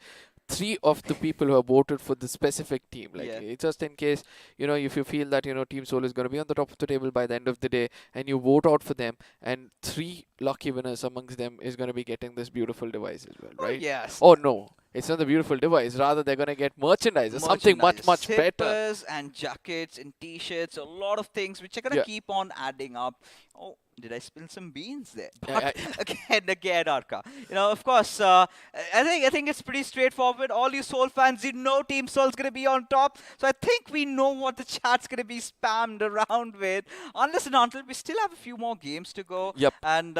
3 of the people who have voted for the specific team, just in case, if you feel that, Team Soul is going to be on the top of the table by the end of the day, and you vote out for them, and 3 lucky winners amongst them is going to be getting this beautiful device as well, right? Oh, yes. Oh, no. It's not the beautiful device. Rather, they're going to get merchandise or something much better. Zippers and jackets and t-shirts, a lot of things which are going to keep on adding up. Oh, did I spill some beans there? But again, Arka. Of course, I think it's pretty straightforward. All you Soul fans, Team Soul's going to be on top. So I think we know what the chat's going to be spammed around with. Unless and until we still have a few more games to go. Yep. And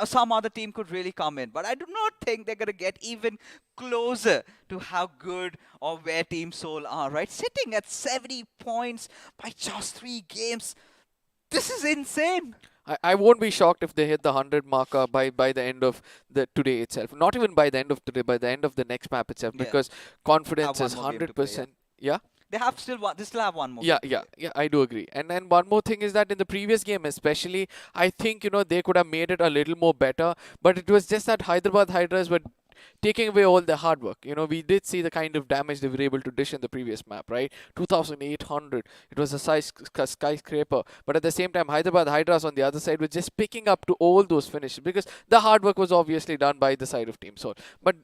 some other team could really come in. But I do not think they're going to get even closer to how good or where Team Soul are, right? Sitting at 70 points by just 3 games. This is insane. I won't be shocked if they hit the 100 marker by the end of today itself. Not even by the end of today, by the end of the next map itself, because confidence is 100%. Yeah. They still have one more. Yeah, I do agree. And then one more thing is that in the previous game especially, I think, they could have made it a little more better, but it was just that Hyderabad Hydras were taking away all the hard work. We did see the kind of damage they were able to dish in the previous map, right? 2,800. It was a skyscraper. But at the same time, Hyderabad Hydras on the other side were just picking up to all those finishes, because the hard work was obviously done by the side of Team Soul. But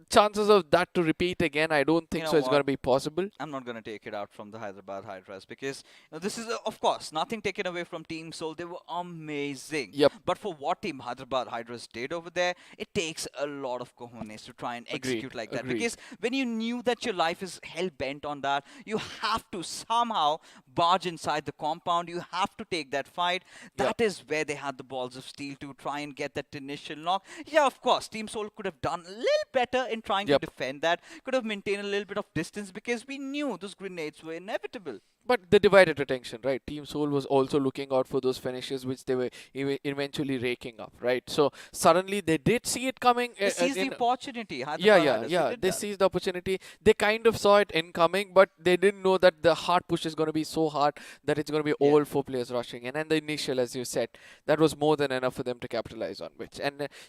chances of that to repeat again, I don't think so. It's going to be possible. I'm not going to take it out from the Hyderabad Hydras, because this is, of course, nothing taken away from Team Soul. They were amazing. Yep. But for what Team Hyderabad Hydras did over there, it takes a lot of cojones to try and execute like that. Because when you knew that your life is hell-bent on that, you have to somehow barge inside the compound. You have to take that fight. That is where they had the balls of steel to try and get that initial knock. Yeah, of course, Team Soul could have done a little better in trying to defend that, could have maintained a little bit of distance, because we knew those grenades were inevitable. But the divided attention, right? Team Soul was also looking out for those finishes which they were eventually raking up, right? So suddenly they did see it coming. They seized the opportunity. They seized the opportunity. They kind of saw it incoming, but they didn't know that the hard push is going to be so hard that it's going to be all 4 players rushing in. And the initial, as you said, that was more than enough for them to capitalize on.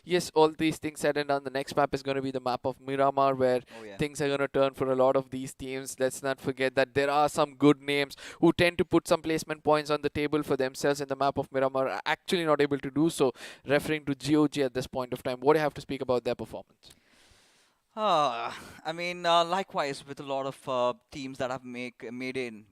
Yes, all these things said and done, the next map is going to be the map of Miramar, where things are going to turn for a lot of these teams. Let's not forget that there are some good names who tend to put some placement points on the table for themselves in the map of Miramar, are actually not able to do so, referring to GOG at this point of time. What do you have to speak about their performance? I mean, likewise with a lot of teams that have made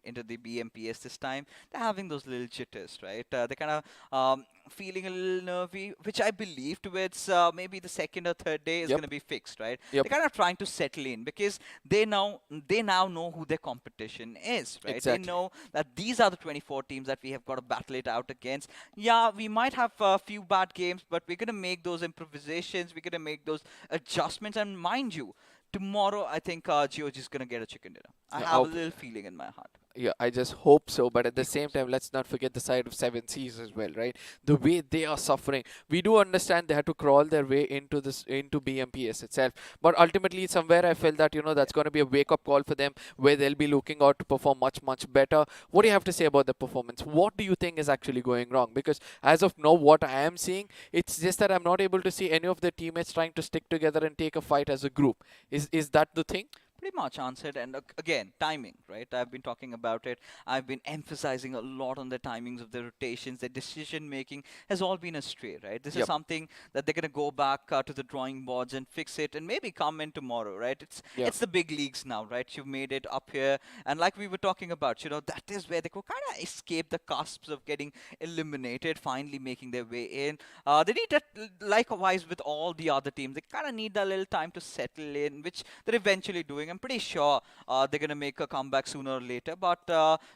into the BMPS this time, they're having those little jitters, right? They're kind of feeling a little nervy, which I believe towards maybe the second or third day is going to be fixed, right? They're kind of trying to settle in, because they now know who their competition is, right? Exactly. They know that these are the 24 teams that we have got to battle it out against. Yeah, we might have a few bad games, but we're going to make those improvisations, we're going to make those adjustments, and mind you, tomorrow I think GOG is going to get a chicken dinner. I have a little feeling in my heart. Yeah, I just hope so. But at the same time, let's not forget the side of Seven Seas as well, right? The way they are suffering. We do understand they had to crawl their way into BMPS itself. But ultimately, somewhere I felt that, that's going to be a wake-up call for them where they'll be looking out to perform much, much better. What do you have to say about the performance? What do you think is actually going wrong? Because as of now, what I am seeing, it's just that I'm not able to see any of the teammates trying to stick together and take a fight as a group. Is that the thing? Pretty much answered. And again, timing, right? I've been talking about it. I've been emphasizing a lot on the timings of the rotations. The decision making has all been astray, right? This is something that they're going to go back to the drawing boards and fix it and maybe come in tomorrow, right? It's the big leagues now, right? You've made it up here, and like we were talking about, that is where they could kind of escape the cusps of getting eliminated, finally making their way in. They need that, likewise with all the other teams, they kind of need a little time to settle in, which they're eventually doing. I'm pretty sure they're going to make a comeback sooner or later, but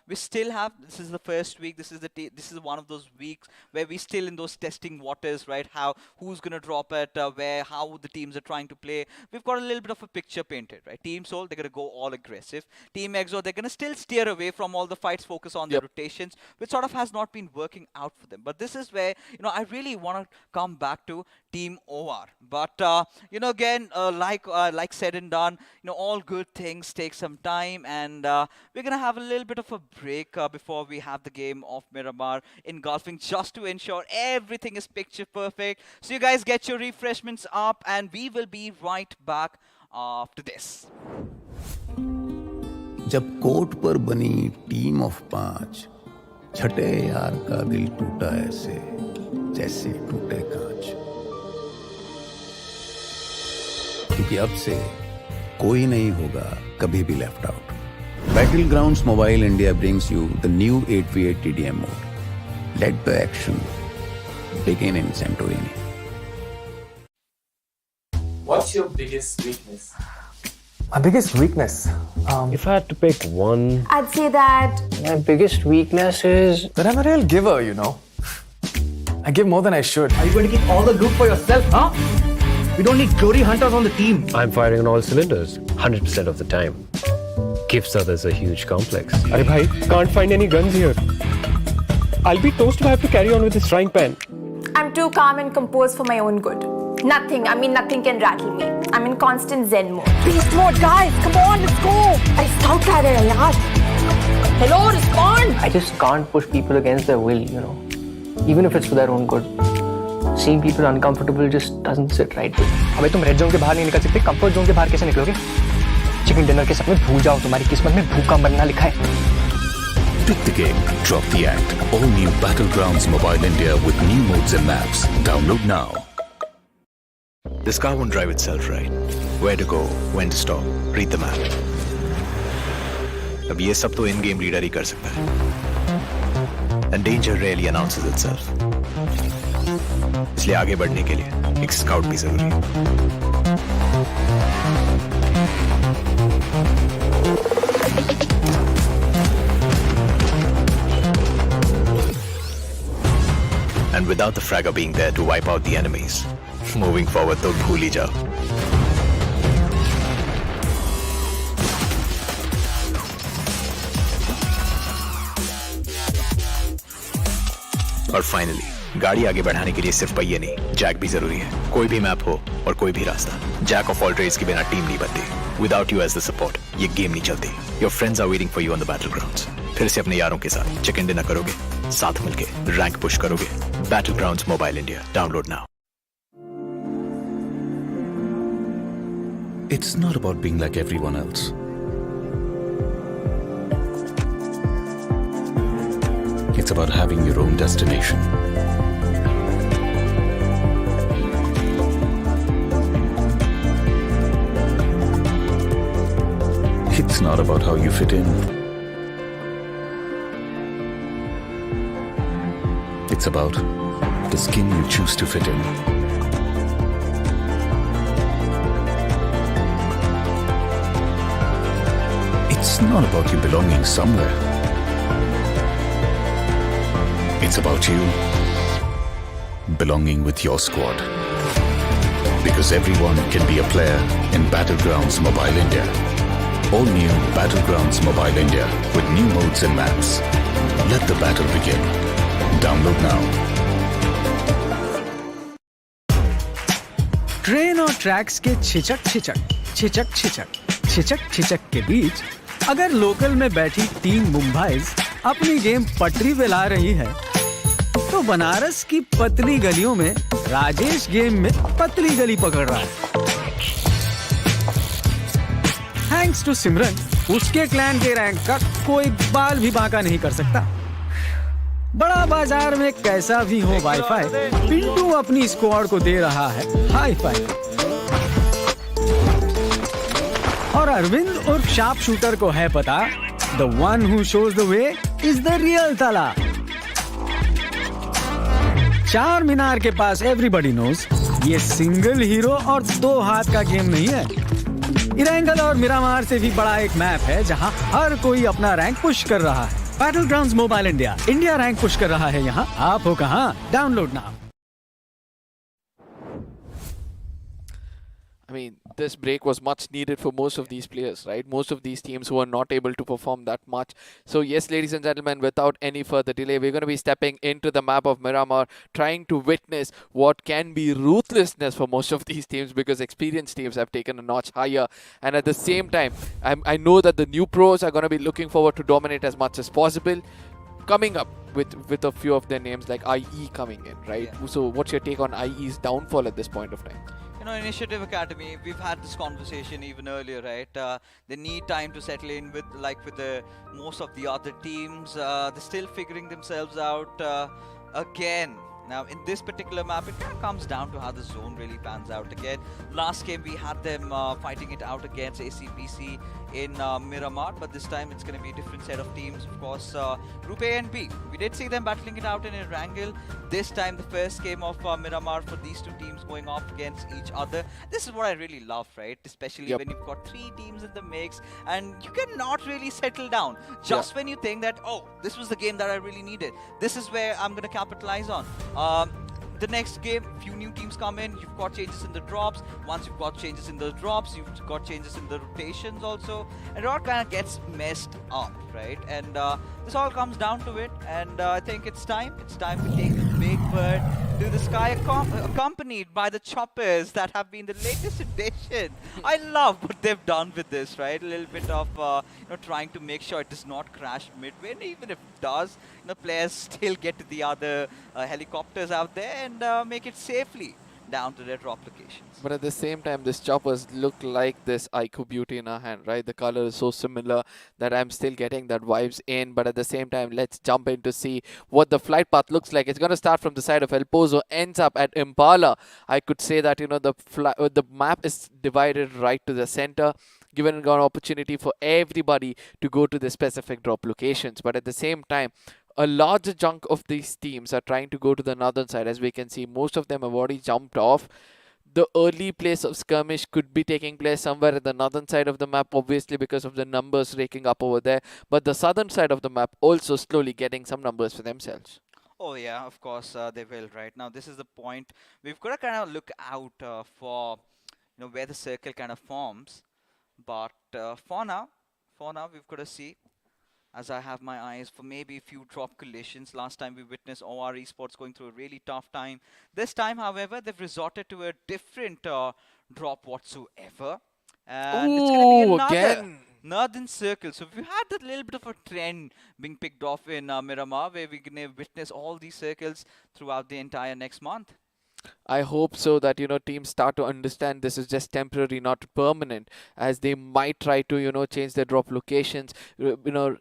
we still have, this is the first week, this is one of those weeks where we still in those testing waters, right? Who's going to drop it, how the teams are trying to play. We've got a little bit of a picture painted, right? Team Soul, they're going to go all aggressive. Team Exo, they're going to still steer away from all the fights, focus on their rotations, which sort of has not been working out for them. But this is where, I really want to come back to Team OR. But, again, like said and done, all good things take some time, and we're going to have a little bit of a break before we have the game of Miramar engulfing, just to ensure everything is picture perfect. So you guys get your refreshments up, and we will be right back after this. जब court पर बनी team of 5, छठे यार का दिल टूटा ऐसे जैसे टूटे कांच, क्योंकि अब से कोई नहीं होगा कभी भी left out. Battlegrounds Mobile India brings you the new 8v8 TDM mode. Let the action begin in Santorini. What's your biggest weakness? My biggest weakness? If I had to pick one, I'd say that my biggest weakness is that I'm a real giver, I give more than I should. Are you going to keep all the loot for yourself, huh? We don't need glory hunters on the team. I'm firing on all cylinders 100% of the time. Gives others a huge complex. Arey bhai, can't find any guns here. I'll be toast if I have to carry on with this frying pan. I'm too calm and composed for my own good. Nothing can rattle me. I'm in constant zen mode. Beast mode, guys. Come on, let's go. अरे scout कह रहे हैं यार. Hello, respond. I just can't push people against their will, even if it's for their own good. Seeing people uncomfortable just doesn't sit right with me. अबे तुम red zone के बाहर नहीं निकल सकते, कंफर्ट जोन के बाहर कैसे निकलोगे? चिकन डिनर के सपने भूल जाओ, तुम्हारी किस्मत में भूखा मरना लिखा है. Pick the game, drop the act. All new Battlegrounds Mobile India with new modes and maps. Download now. This car won't drive itself, right? Where to go, when to stop, read the map. अब ये सब तो in-game reader ही कर सकता है. And danger rarely announces itself. इसलिए आगे बढ़ने के लिए एक स्काउट भी जरूरी है. And without the fragger being there to wipe out the enemies, moving forward तो भूल ही जाओ. और फाइनली गाड़ी आगे बढ़ाने के लिए सिर्फ पहिए नहीं, जैक भी जरूरी है. कोई भी मैप हो और कोई भी रास्ता, जैक ऑफ ऑल ट्रेड्स के बिना टीम नहीं बनती. Without you as the support, ये गेम नहीं चलती. Your friends are waiting for you on the battlegrounds. फिर से अपने यारों के साथ चिकन डिनर करोगे, साथ मिलके रैंक पुश करोगे. Battlegrounds Mobile India. Download now. It's not about being like everyone else. It's about having your own destination. It's not about how you fit in. It's about the skin you choose to fit in. It's not about you belonging somewhere. It's about you belonging with your squad. Because everyone can be a player in Battlegrounds Mobile India. All new Battlegrounds Mobile India with new modes and maps. Let the battle begin. Download now. Train और tracks के छिचक के बीच अगर local में बैठी team Mumbai's अपनी game पटरी पे ला रही है, तो बनारस की पतली गलियों में राजेश गेम में पतली गली पकड़ रहा है। थैंक्स टू सिमरन, उसके क्लैन के रैंक का कोई बाल भी बांका नहीं कर सकता। बड़ा बाजार में कैसा भी हो वाईफाई, पिंटू अपनी स्क्वाड को दे रहा है हाई फाई। और अरविंद उर्फ शार्प शूटर को है पता, the one who shows the way is the real तला। चार मीनार के पास एवरीबॉडी नोज ये सिंगल हीरो और दो हाथ का गेम नहीं है। इरेंगल और मिरामार से भी बड़ा एक मैप है जहां हर कोई अपना रैंक पुश कर रहा है। Battlegrounds mobile India rank push कर रहा है यहाँ। आप हो कहाँ? Download now. I mean, this break was much needed for most of these players, right? Most of these teams who are not able to perform that much. So yes, ladies and gentlemen, without any further delay, we're going to be stepping into the map of Miramar, trying to witness what can be ruthlessness for most of these teams, because experienced teams have taken a notch higher. And at the same time, I know that the new pros are going to be looking forward to dominate as much as possible. Coming up with a few of their names like IE coming in, right? Yeah. So what's your take on IE's downfall at this point of time? You know, Initiative Academy, we've had this conversation even earlier, right? They need time to settle in with the most of the other teams. They're still figuring themselves out again. Now, in this particular map, it kind of comes down to how the zone really pans out again. Last game, we had them fighting it out against ACPC in Miramar, but this time it's going to be a different set of teams. Of course, Group A and B, we did see them battling it out in Erangel. This time, the first game of Miramar for these two teams going off against each other. This is what I really love, right? Especially when you've got three teams in the mix and you cannot really settle down. Just when you think that, oh, this was the game that I really needed. This is where I'm going to capitalize on. The next game, few new teams come in, you've got changes in the drops. Once you've got changes in the drops, you've got changes in the rotations also. And it all kind of gets messed up, right? And this all comes down to it. And I think it's time to take the big bird to the sky, accompanied by the choppers that have been the latest addition. I love what they've done with this, right? A little bit of trying to make sure it does not crash midway. And even if it does, players still get to the other helicopters out there and make it safely down to their drop locations. But at the same time, these choppers look like this iQOO Beauty in our hand, right? The color is so similar that I'm still getting that vibes in. But at the same time, let's jump in to see what the flight path looks like. It's going to start from the side of El Pozo, ends up at Impala. I could say that, the map is divided right to the center, given an opportunity for everybody to go to the specific drop locations. But at the same time, a larger chunk of these teams are trying to go to the northern side. As we can see, most of them have already jumped off. The early place of skirmish could be taking place somewhere at the northern side of the map, obviously because of the numbers raking up over there. But the southern side of the map also slowly getting some numbers for themselves. Oh yeah, of course they will. Right now, this is the point. We've got to kind of look out for where the circle kind of forms. But for now, we've got to see. As I have my eyes for maybe a few drop collisions. Last time we witnessed OR Esports going through a really tough time. This time, however, they've resorted to a different drop whatsoever. And it's going to be another northern circle. So we've had a little bit of a trend being picked off in Miramar, where we're going to witness all these circles throughout the entire next month. I hope so that, teams start to understand this is just temporary, not permanent, as they might try to, change their drop locations,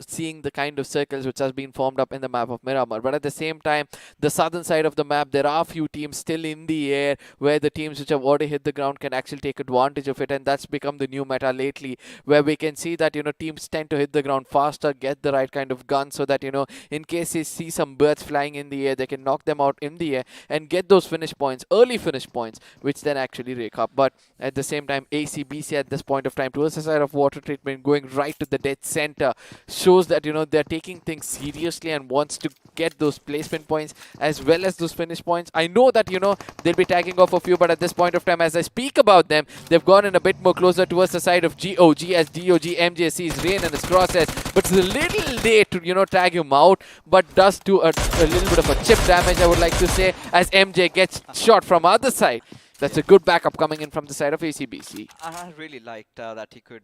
seeing the kind of circles which has been formed up in the map of Miramar. But at the same time, the southern side of the map, there are a few teams still in the air where the teams which have already hit the ground can actually take advantage of it. And that's become the new meta lately, where we can see that, teams tend to hit the ground faster, get the right kind of gun so that, in case they see some birds flying in the air, they can knock them out in the air and get those finish points points, early finish points, which then actually rake up. But at the same time, ACBC at this point of time, towards the side of water treatment, going right to the dead center, shows that, they're taking things seriously and wants to get those placement points as well as those finish points. I know that, they'll be tagging off a few, but at this point of time, as I speak about them, they've gone in a bit more closer towards the side of GOG as DOG MJ sees Rain and his crosses, but it's a little late to, tag him out, but does do a little bit of a chip damage, I would like to say, as MJ gets shot from other side. That's a good backup coming in from the side of ACBC. I really liked that he could,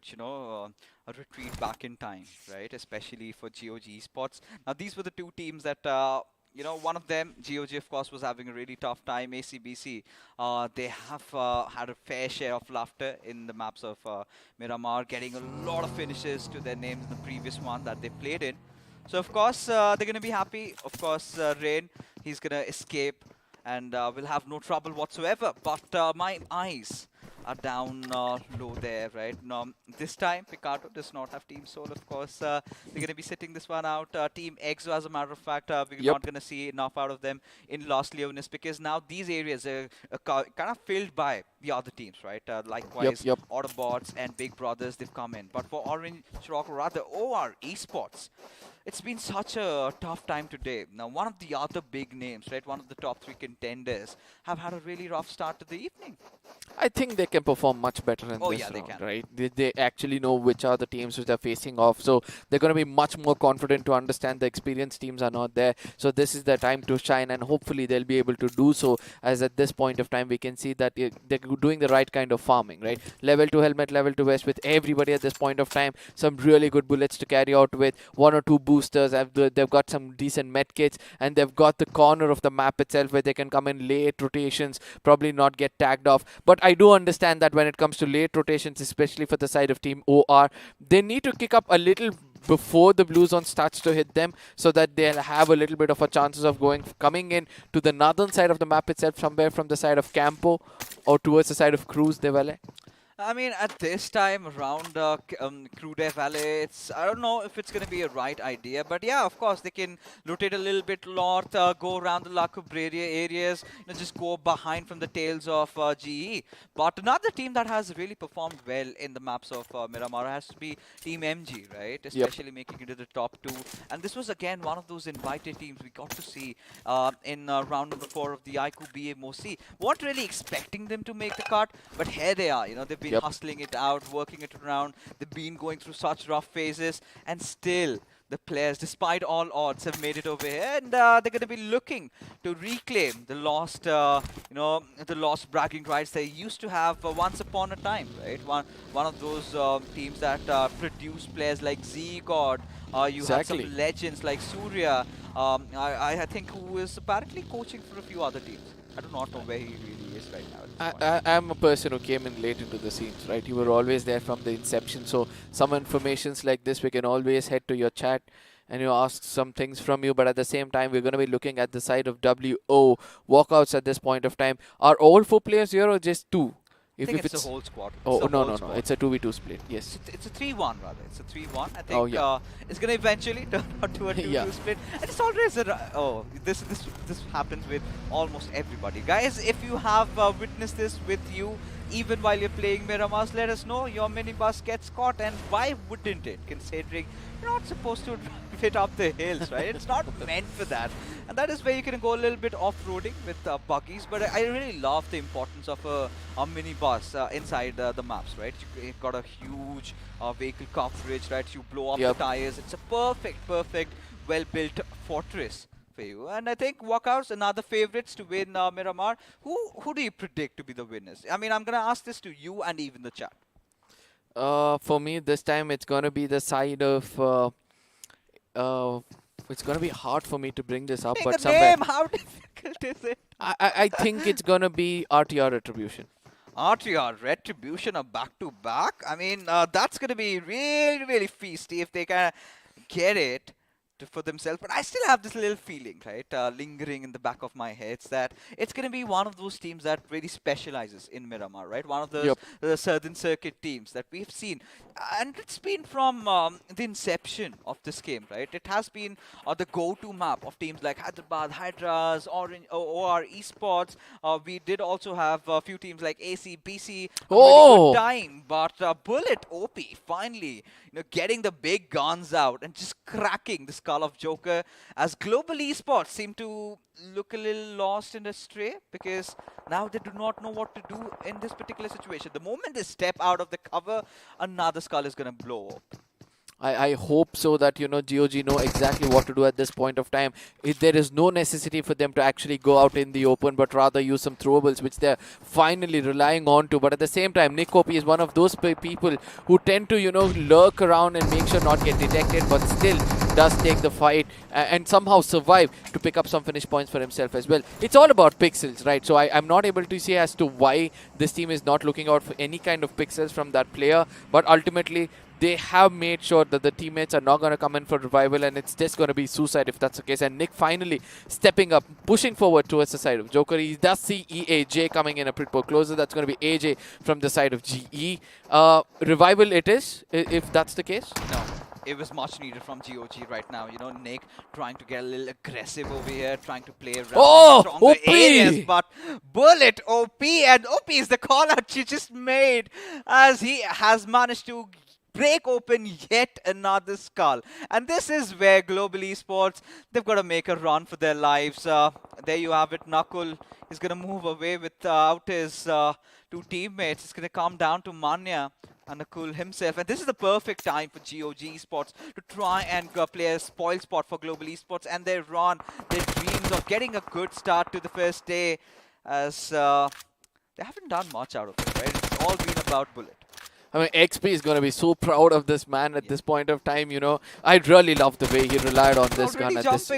retreat back in time, right? Especially for GOG Esports. Now, these were the two teams that, one of them, GOG, of course, was having a really tough time. ACBC, they have had a fair share of laughter in the maps of Miramar, getting a lot of finishes to their names in the previous one that they played in. So, of course, they're going to be happy. Of course, Rain, he's going to escape and will have no trouble whatsoever. But my eyes are down low there, right? Now, this time, Picato does not have Team Soul, of course. They're going to be sitting this one out. Team EXO, as a matter of fact, we're not going to see enough out of them in Lost Leonis, because now these areas are kind of filled by the other teams, right? Likewise, Autobots and Big Brothers, they've come in. But for Orange Rock, or rather OR Esports, it's been such a tough time today. Now, one of the other big names, right, one of the top 3 contenders, have had a really rough start to the evening. I think they can perform much better in this round, right? They actually know which are the teams which they're facing off, so they're going to be much more confident to understand the experienced teams are not there. So this is the time to shine, and hopefully they'll be able to do so, as at this point of time we can see that they're doing the right kind of farming, right? Level 2 helmet, level 2 vest with everybody at this point of time. Some really good bullets to carry out with, 1 or 2 boosters. They've got some decent med kits, and they've got the corner of the map itself where they can come in late rotations, probably not get tagged off. But I do understand that when it comes to late rotations, especially for the side of Team OR, they need to kick up a little before the blue zone starts to hit them, so that they'll have a little bit of a chances of coming in to the northern side of the map itself, somewhere from the side of Campo or towards the side of Cruz de Valle. I mean, at this time around Cruz de Valle, I don't know if it's going to be a right idea, but yeah, of course, they can rotate a little bit north, go around the La Cubreria areas, just go behind from the tails of GE. But another team that has really performed well in the maps of Miramar has to be Team MG, right? Especially making it to the top 2. And this was, again, one of those invited teams we got to see in round number 4 of the iQOO BMPS. Weren't really expecting them to make the cut, but here they are. They've been hustling it out, working it around. They've been going through such rough phases, and still the players, despite all odds, have made it over here, and they're going to be looking to reclaim the lost, the lost bragging rights they used to have once upon a time, right? One of those teams that produced players like Z-God. You have some legends like Surya. I think who is apparently coaching for a few other teams. I do not know where he really is right now. I'm a person who came in late into the scenes, right? You were always there from the inception. So some informations like this, we can always head to your chat and ask some things from you. But at the same time, we're going to be looking at the side of WO walkouts at this point of time. Are all 4 players here or just 2? I think it's a whole squad. Oh, no. It's a 2v2 split. Yes. It's a 3-1 rather. It's a 3-1. I think it's going to eventually turn out to a 2-2 split. And it's always this happens with almost everybody. Guys, if you have witnessed this with you, even while you're playing Miramar, let us know. Your minibus gets caught, and why wouldn't it, considering you're not supposed to drive it up the hills, right? It's not meant for that. And that is where you can go a little bit off-roading with buggies. But I really love the importance of a minibus inside the maps, right? You've got a huge vehicle coverage, right? You blow off the tires. It's a perfect, well-built fortress for you. And I think walkouts, another favorites to win Miramar. Who do you predict to be the winners? I mean, I'm going to ask this to you and even the chat. For me, this time it's going to be the side of... it's going to be hard for me to bring this up. Pick a name! How difficult is it? I think it's going to be RTR Retribution. RTR Retribution are back-to-back. I mean, that's going to be really, really feisty if they can get it for themselves. But I still have this little feeling, right, lingering in the back of my head, that it's going to be one of those teams that really specializes in Miramar, right? One of those Southern Circuit teams that we've seen. And it's been from the inception of this game, right? It has been the go-to map of teams like Hyderabad, Hydras, Orange, OR Esports. We did also have a few teams like AC, BC. Really good time, but Bullet OP finally, getting the big guns out and just cracking the skull of Joker, as global esports seem to look a little lost and astray, because now they do not know what to do in this particular situation. The moment they step out of the cover, another skull is going to blow up. I hope so that, GOG know exactly what to do at this point of time. There is no necessity for them to actually go out in the open, but rather use some throwables, which they're finally relying on to. But at the same time, Nick OP is one of those people who tend to, lurk around and make sure not get detected, but still does take the fight and somehow survive to pick up some finish points for himself as well. It's all about pixels, right? So I'm not able to see as to why this team is not looking out for any kind of pixels from that player, but ultimately they have made sure that the teammates are not going to come in for revival, and it's just going to be suicide if that's the case. And Nick finally stepping up, pushing forward towards the side of Joker. He does see EAJ coming in a bit more closer. That's going to be AJ from the side of GE. Revival it is, if that's the case? No. It was much needed from GOG right now. Nick trying to get a little aggressive over here, trying to play around stronger areas. But Bullet OP, and OP is the call out she just made, as he has managed to break open yet another skull. And this is where Global Esports, they've got to make a run for their lives. There you have it. Knuckle is going to move away without his two teammates. It's going to come down to Manya and Nakul himself. And this is the perfect time for GOG Esports to try and play a spoil spot for Global Esports and their run, their dreams of getting a good start to the first day, as they haven't done much out of it, right? It's all been about Bullet. I mean, XP is going to be so proud of this man at this point of time, I really love the way he relied on this gun at this.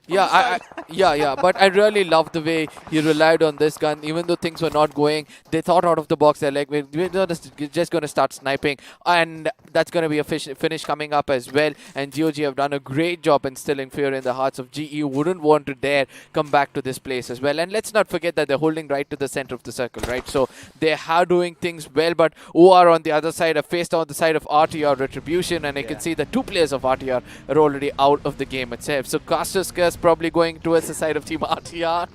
Yeah, but I really love the way he relied on this gun. Even though things were not going, they thought out of the box. They're like, we're just going to start sniping, and that's going to be a finish coming up as well. And GOG have done a great job instilling fear in the hearts of GE, who wouldn't want to dare come back to this place as well. And let's not forget that they're holding right to the center of the circle, right? So they are doing things well, but OR on the other side are faced on the side of RTR Retribution, and I can see the two players of RTR are already out of the game itself. So Caster's Curse probably going towards the side of Team RTR.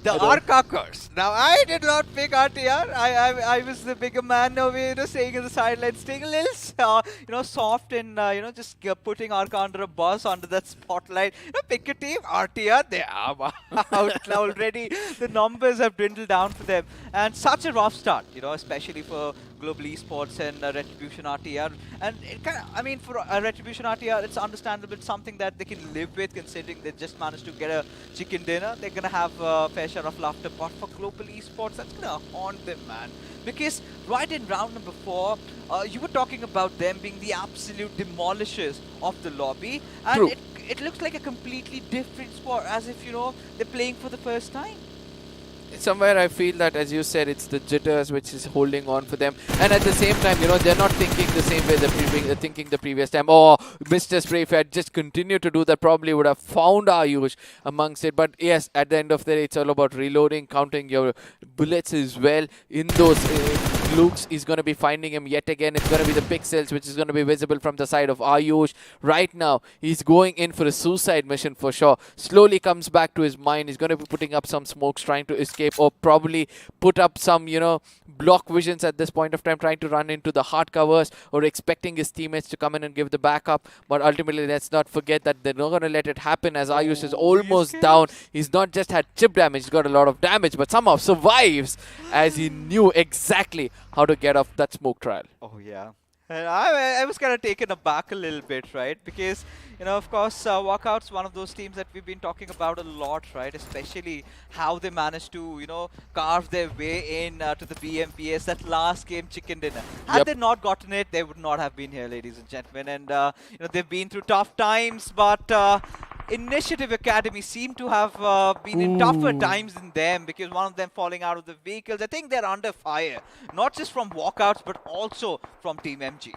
The Arca Curse. Now, I did not pick RTR. I was the bigger man over here, staying in the sidelines, staying a little, soft and, just putting Arca under a bus, under that spotlight. Pick a team. RTR, they are out already. The numbers have dwindled down for them. And such a rough start, especially for Global Esports and Retribution RTR. And it for Retribution RTR, it's understandable. It's something that they can live with, considering they just managed to get a chicken dinner. They're going to have a fair share of laughter. But for Global Esports, that's going to haunt them, man. Because right in round number 4, you were talking about them being the absolute demolishers of the lobby. And it looks like a completely different squad, as if, they're playing for the first time. Somewhere I feel that, as you said, it's the jitters which is holding on for them, and at the same time, they're not thinking the same way they're thinking the previous time. Oh, Mr. Spray, if I had just continued to do that, probably would have found Ayush amongst it. But yes, at the end of the day, it's all about reloading, counting your bullets as well. In those Luke's is going to be finding him yet again. It's going to be the pixels which is going to be visible from the side of Ayush. Right now, he's going in for a suicide mission for sure. Slowly comes back to his mind. He's going to be putting up some smokes, trying to escape, or probably put up some, block visions at this point of time, trying to run into the hard covers, or expecting his teammates to come in and give the backup. But ultimately, let's not forget that they're not going to let it happen, as Ayush is almost down. He's not just had chip damage, he's got a lot of damage, but somehow survives, as he knew exactly how to get off that smoke trial. Oh, yeah. And I was kind of taken aback a little bit, right? Because, of course, Walkout's one of those teams that we've been talking about a lot, right? Especially how they managed to, carve their way in to the BMPS, that last game chicken dinner. Had they not gotten it, they would not have been here, ladies and gentlemen. And, they've been through tough times, but Initiative Academy seem to have been in tougher times than them, because one of them falling out of the vehicles. I think they're under fire, not just from Walkouts, but also from Team MG.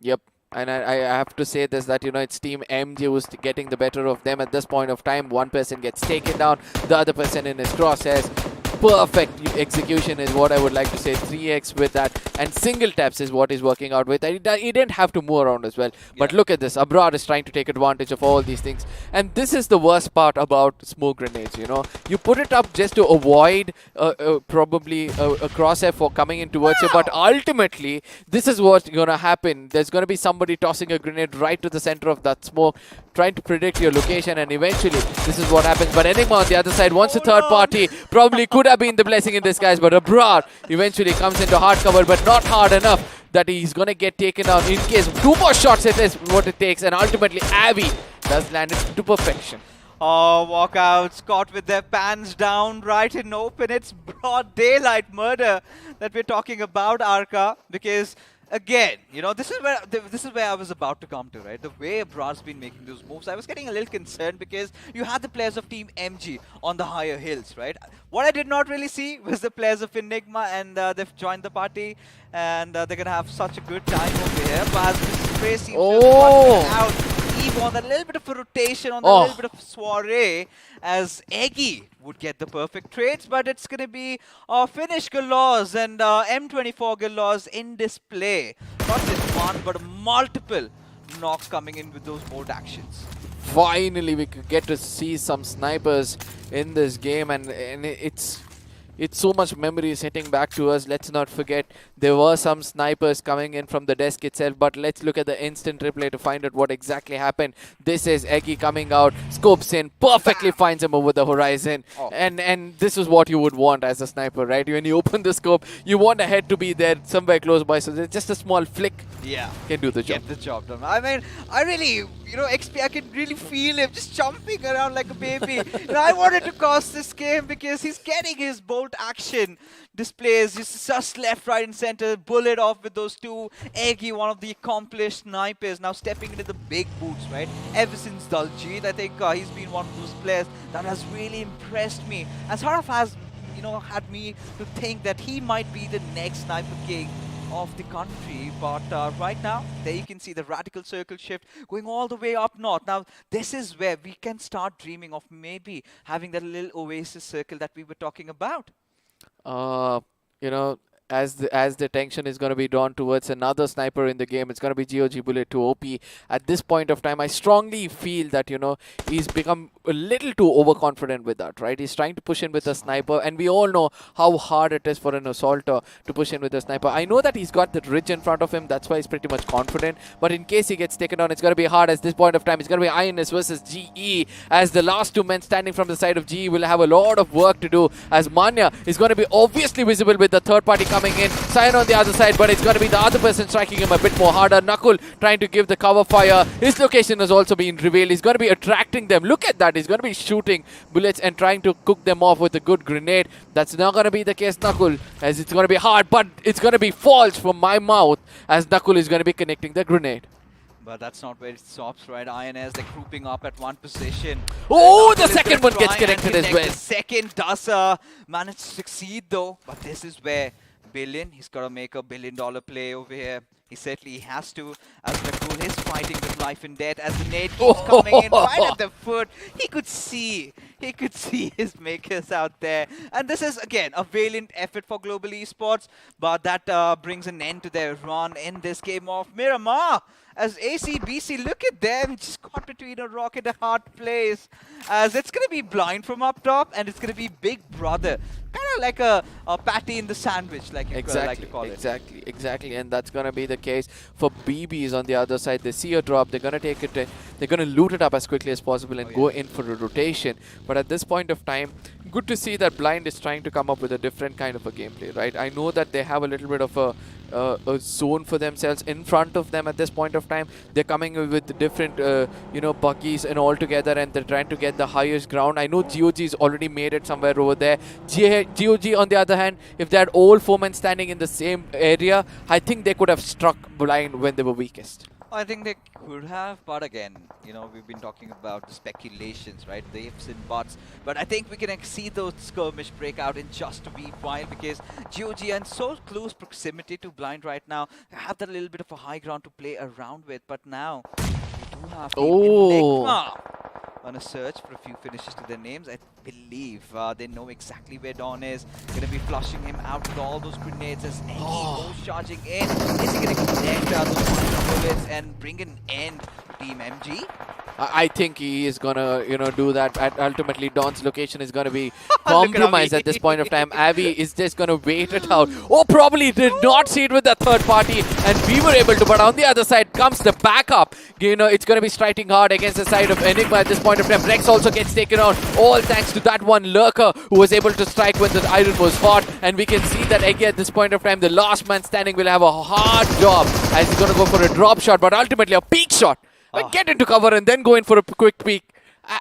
Yep. And I have to say this, that, you know, it's Team MJ who's getting the better of them at this point of time. One person gets taken down, the other person in his crosshairs. Perfect execution is what I would like to say. 3x with that, and single taps is what he's working out with. He didn't have to move around as well. But look at this. Abrar is trying to take advantage of all these things. And this is the worst part about smoke grenades, you know. You put it up just to avoid probably a crosshair for coming in towards you. But ultimately, this is what's going to happen. There's going to be somebody tossing a grenade right to the center of that smoke, trying to predict your location. And eventually, this is what happens. But Enigma on the other side, once a third party, probably could have been the blessing in disguise, but Abrar eventually comes into hard cover, but not hard enough that he's going to get taken down. In case 2 more shots, it is what it takes, and ultimately Avi does land it to perfection. Oh, walkouts caught with their pants down right in open. It's broad daylight murder that we're talking about, Arka, because again, you know, this is where I was about to come to, right? The way Abrar's been making those moves, I was getting a little concerned because you had the players of Team MG on the higher hills, right? What I did not really see was the players of Enigma, and they've joined the party, and they're gonna have such a good time over here. But as the spray seems to have out, Eve on that little bit of a rotation, on that little bit of soiree, as Eggy would get the perfect trades, but it's going to be Finnish Galores and M24 Galores in display. Not just one, but multiple knocks coming in with those mode actions. Finally, we could get to see some snipers in this game, and it's so much memories hitting back to us. Let's not forget there were some snipers coming in from the desk itself, but let's look at the instant replay to find out what exactly happened. This is Eggy coming out, scopes in, perfectly finds him over the horizon. And this is what you would want as a sniper, right? When you open the scope, you want a head to be there somewhere close by, so there's just a small flick can do the job. Get the job done. I mean, I really, you know, XP, I can really feel him just jumping around like a baby. And I wanted to cause this game because he's getting his bolt action displays. He's just left, right, and center. Bullet off with those two. Eggy, one of the accomplished snipers, now stepping into the big boots, right? Ever since Daljit, I think he's been one of those players that has really impressed me. And sort of has, you know, had me to think that he might be the next sniper king of the country. But right now, there you can see the radical circle shift going all the way up north. Now, this is where we can start dreaming of maybe having that little oasis circle that we were talking about. You know, as the tension is going to be drawn towards another sniper in the game, it's going to be GOG Bullet to OP. At this point of time, I strongly feel that, you know, he's become a little too overconfident with that, right? He's trying to push in with a sniper, and we all know how hard it is for an assaulter to push in with a sniper. I know that he's got the ridge in front of him, that's why he's pretty much confident, but in case he gets taken down, it's going to be hard. At this point of time, it's going to be INS versus GE, as the last two men standing from the side of GE will have a lot of work to do, as Manya is going to be obviously visible with the third party coming in. Cyan on the other side, but it's going to be the other person striking him a bit more harder. Knuckle trying to give the cover fire. His location has also been revealed. He's going to be attracting them. Look at that. He's going to be shooting bullets and trying to cook them off with a good grenade. That's not going to be the case, Knuckle, as it's going to be hard, but it's going to be false from my mouth, as Knuckle is going to be connecting the grenade. But that's not where it stops, right? INS, they're grouping up at one position. Oh, the second one gets connected as well. The second does manage to succeed, though. But this is where Billion, he's got to make a $1 billion play over here. He certainly has to, as Nakul is fighting with life and death, as the nade keeps coming in right at the foot. He could see his makers out there. And this is, again, a valiant effort for Global Esports, but that brings an end to their run in this game of Miramar. As ACBC, look at them, just caught between a rock and a hard place. As it's going to be blind from up top, and it's going to be Big Brother. Kind of like a patty in the sandwich, like you like to call it. Exactly. And that's going to be the case for BBs on the other side. They see a drop, they're going to take it, they're going to loot it up as quickly as possible and go in for a rotation. But at this point of time, good to see that Blind is trying to come up with a different kind of a gameplay, right? I know that they have a little bit of a zone for themselves in front of them at this point of time. They're coming with different, buggies and all together, and they're trying to get the highest ground. I know GOG's already made it somewhere over there. GOG, on the other hand, if they had all four men standing in the same area, I think they could have struck Blind when they were weakest. I think they could have, but again, you know, we've been talking about the speculations, right? The ifs and buts. But I think we can see those skirmish break out in just a wee while because GOG are in so close proximity to Blind right now. They have that little bit of a high ground to play around with, but now we do have the Enigma on a search for a few finishes to their names. I believe they know exactly where Dawn is. Going to be flushing him out with all those grenades as he goes charging in. Is he going to connect those final bullets and bring an end to Team MG? I think he is gonna, do that. Ultimately, Dawn's location is gonna be compromised at this point of time. Avi is just gonna wait it out. Oh, probably did not see it with the third party, and we were able to. But on the other side comes the backup. It's gonna be striking hard against the side of Enigma at this point of time. Rex also gets taken out, all thanks to that one lurker who was able to strike when the iron was hot. And we can see that again at this point of time, the last man standing will have a hard job as he's gonna go for a drop shot, but ultimately a peak shot. Get into cover and then go in for a quick peek.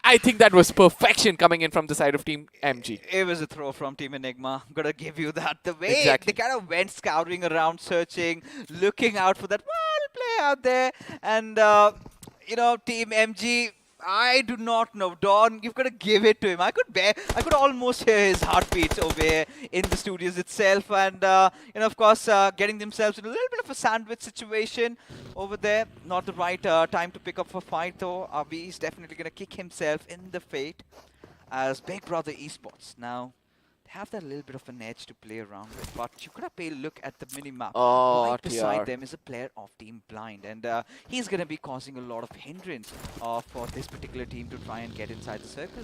I think that was perfection coming in from the side of Team MG. It was a throw from Team Enigma. I'm gonna give you that. The way they kind of went scouting around, searching, looking out for that one play out there. And, Team MG, I do not know. Dawn, you've got to give it to him. I could almost hear his heartbeats over here in the studios itself. And, of course, getting themselves in a little bit of a sandwich situation over there. Not the right time to pick up a fight, though. Avi is definitely going to kick himself in the fate as Big Brother Esports. Now, they have that little bit of an edge to play around with, but you've got to pay a look at the mini-map. Right beside them is a player of Team Blind, and he's going to be causing a lot of hindrance for this particular team to try and get inside the circle.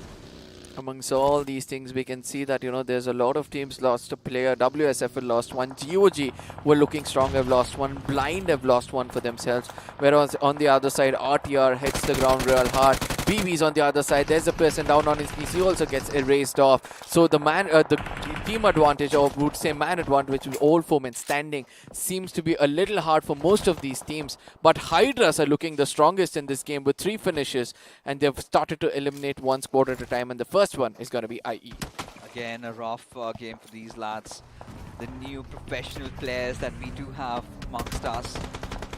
Amongst all these things, we can see that, there's a lot of teams lost a player. WSF have lost one. GOG were looking strong, have lost one. Blind have lost one for themselves. Whereas on the other side, RTR hits the ground real hard. BB's on the other side. There's a person down on his knees. He also gets erased off. So the team advantage, or would say man advantage, with all foemen standing, seems to be a little hard for most of these teams. But Hydras are looking the strongest in this game with 3 finishes, and they've started to eliminate one squad at a time. And the first one is going to be IE. Again, a rough game for these lads. The new professional players that we do have amongst us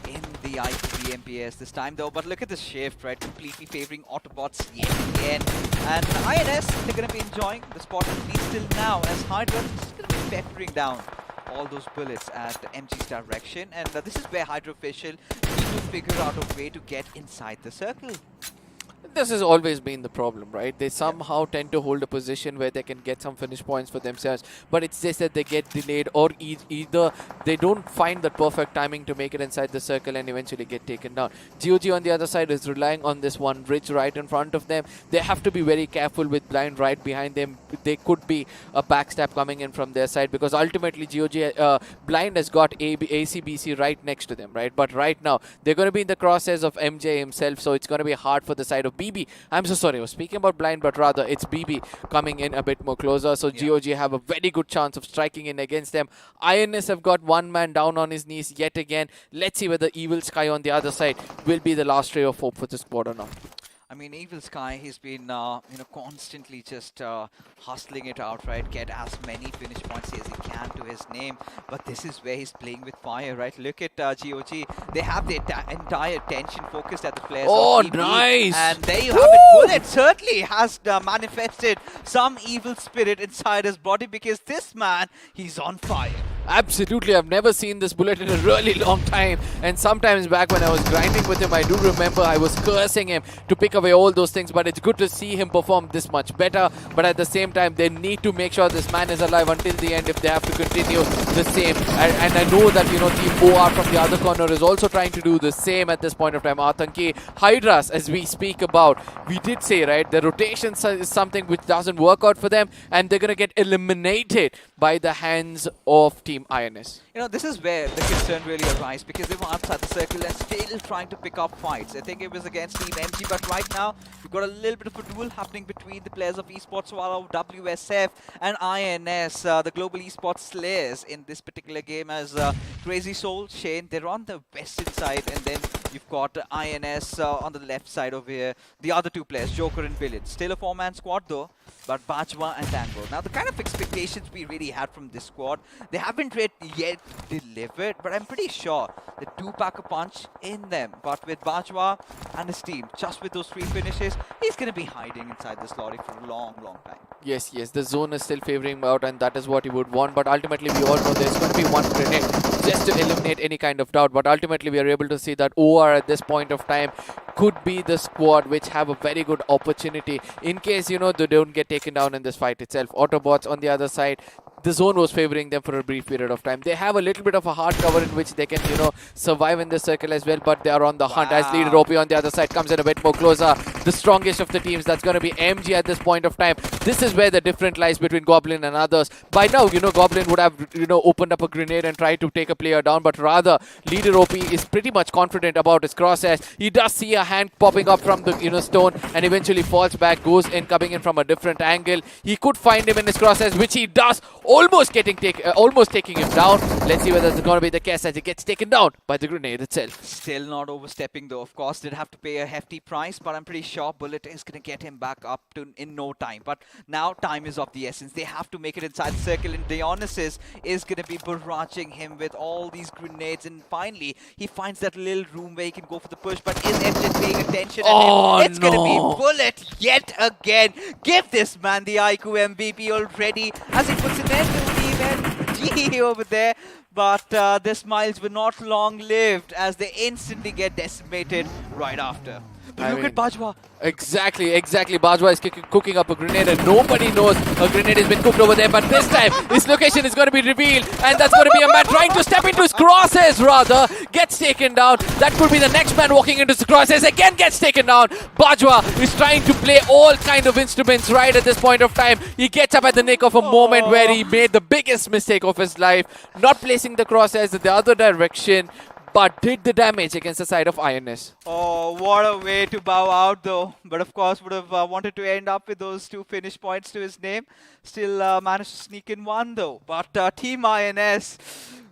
in the iQOO BMPS this time, though. But look at the shift, right? Completely favoring Autobots yet again. And INS, they're going to be enjoying the spot at least till now, as Hydra is going to be peppering down all those bullets at MG's direction. And this is where Hydra Official need to figure out a way to get inside the circle. This has always been the problem, right? They somehow tend to hold a position where they can get some finish points for themselves, but it's just that they get delayed, or either they don't find the perfect timing to make it inside the circle and eventually get taken down. GOG on the other side is relying on this one bridge right in front of them. They have to be very careful with Blind right behind them. They could be a backstab coming in from their side, because ultimately GOG Blind has got ACBC right next to them, right? But right now they're going to be in the crosshairs of MJ himself, so it's going to be hard for the side of BB. I'm so sorry, I was speaking about Blind, but rather it's BB coming in a bit more closer. So GOG have a very good chance of striking in against them. INS have got one man down on his knees yet again. Let's see whether Evil Sky on the other side will be the last ray of hope for this squad or not. I mean, Evil Sky, he's been, constantly just hustling it out, right? Get as many finish points as he can to his name. But this is where he's playing with fire, right? Look at GOG. They have their entire attention focused at the players. Oh, of BB. nice! And there you have it. Bullet certainly has manifested some evil spirit inside his body, because this man, he's on fire. Absolutely, I've never seen this bullet in a really long time, and sometimes back when I was grinding with him, I do remember I was cursing him to pick away all those things, but it's good to see him perform this much better. But at the same time, they need to make sure this man is alive until the end if they have to continue the same. And I know that, Team OR from the other corner is also trying to do the same at this point of time. Atanki, Hydras, as we speak about, we did say, right, the rotation is something which doesn't work out for them, and they're going to get eliminated by the hands of Team INS. This is where the concern really arises, because they were outside the circle and still trying to pick up fights. I think it was against Team MG, but right now we've got a little bit of a duel happening between the players of Esports Swallow, WSF and INS, the Global Esports Slayers in this particular game, as Crazy Soul, Shane, they're on the western side, and then you've got INS on the left side over here. The other two players, Joker and Billion. Still a 4-man squad though, but Bajwa and Tango. Now the kind of expectations we really had from this squad, they have been haven't yet delivered, but I'm pretty sure the two-pack a punch in them. But with Bajwa and his team, just with those 3 finishes, he's going to be hiding inside this lorry for a long, long time. Yes, the zone is still favoring him out, and that is what he would want. But ultimately, we all know there's going to be one grenade just to eliminate any kind of doubt. But ultimately, we are able to see that OR at this point of time could be the squad which have a very good opportunity in case, they don't get taken down in this fight itself. Autobots on the other side, the zone was favoring them for a brief period of time. They have a little bit of a hard cover in which they can, survive in the circle as well, but they are on the hunt as Leader OP on the other side comes in a bit more closer. The strongest of the teams, that's going to be MG at this point of time. This is where the difference lies between Goblin and others. By now, Goblin would have, opened up a grenade and tried to take a player down, but rather, Leader OP is pretty much confident about his crosshairs. He does see a hand popping up from the, stone and eventually falls back, goes in, coming in from a different angle. He could find him in his crosshairs, which he does. Almost taking him down. Let's see whether it's going to be the case as he gets taken down by the grenade itself. Still not overstepping though. Of course, did have to pay a hefty price, but I'm pretty sure Bullet is going to get him back up in no time. But now time is of the essence. They have to make it inside the circle, and Dionysus is going to be barraging him with all these grenades. And finally, he finds that little room where he can go for the push. But is FJ paying attention? It's going to be Bullet yet again. Give this man the iQOO MVP already as he puts an end to Team NG over there. But their smiles were not long-lived as they instantly get decimated right after. But look at Bajwa. Exactly. Bajwa is cooking up a grenade and nobody knows a grenade has been cooked over there. But this time, his location is going to be revealed and that's going to be a man trying to step into his crosshairs rather. Gets taken down. That could be the next man walking into his crosshairs. Again gets taken down. Bajwa is trying to play all kind of instruments right at this point of time. He gets up at the nick of a moment where he made the biggest mistake of his life. Not placing the crosshairs in the other direction, but did the damage against the side of INS. Oh, what a way to bow out though. But of course would have wanted to end up with those 2 finish points to his name. Still managed to sneak in 1 though. But Team INS,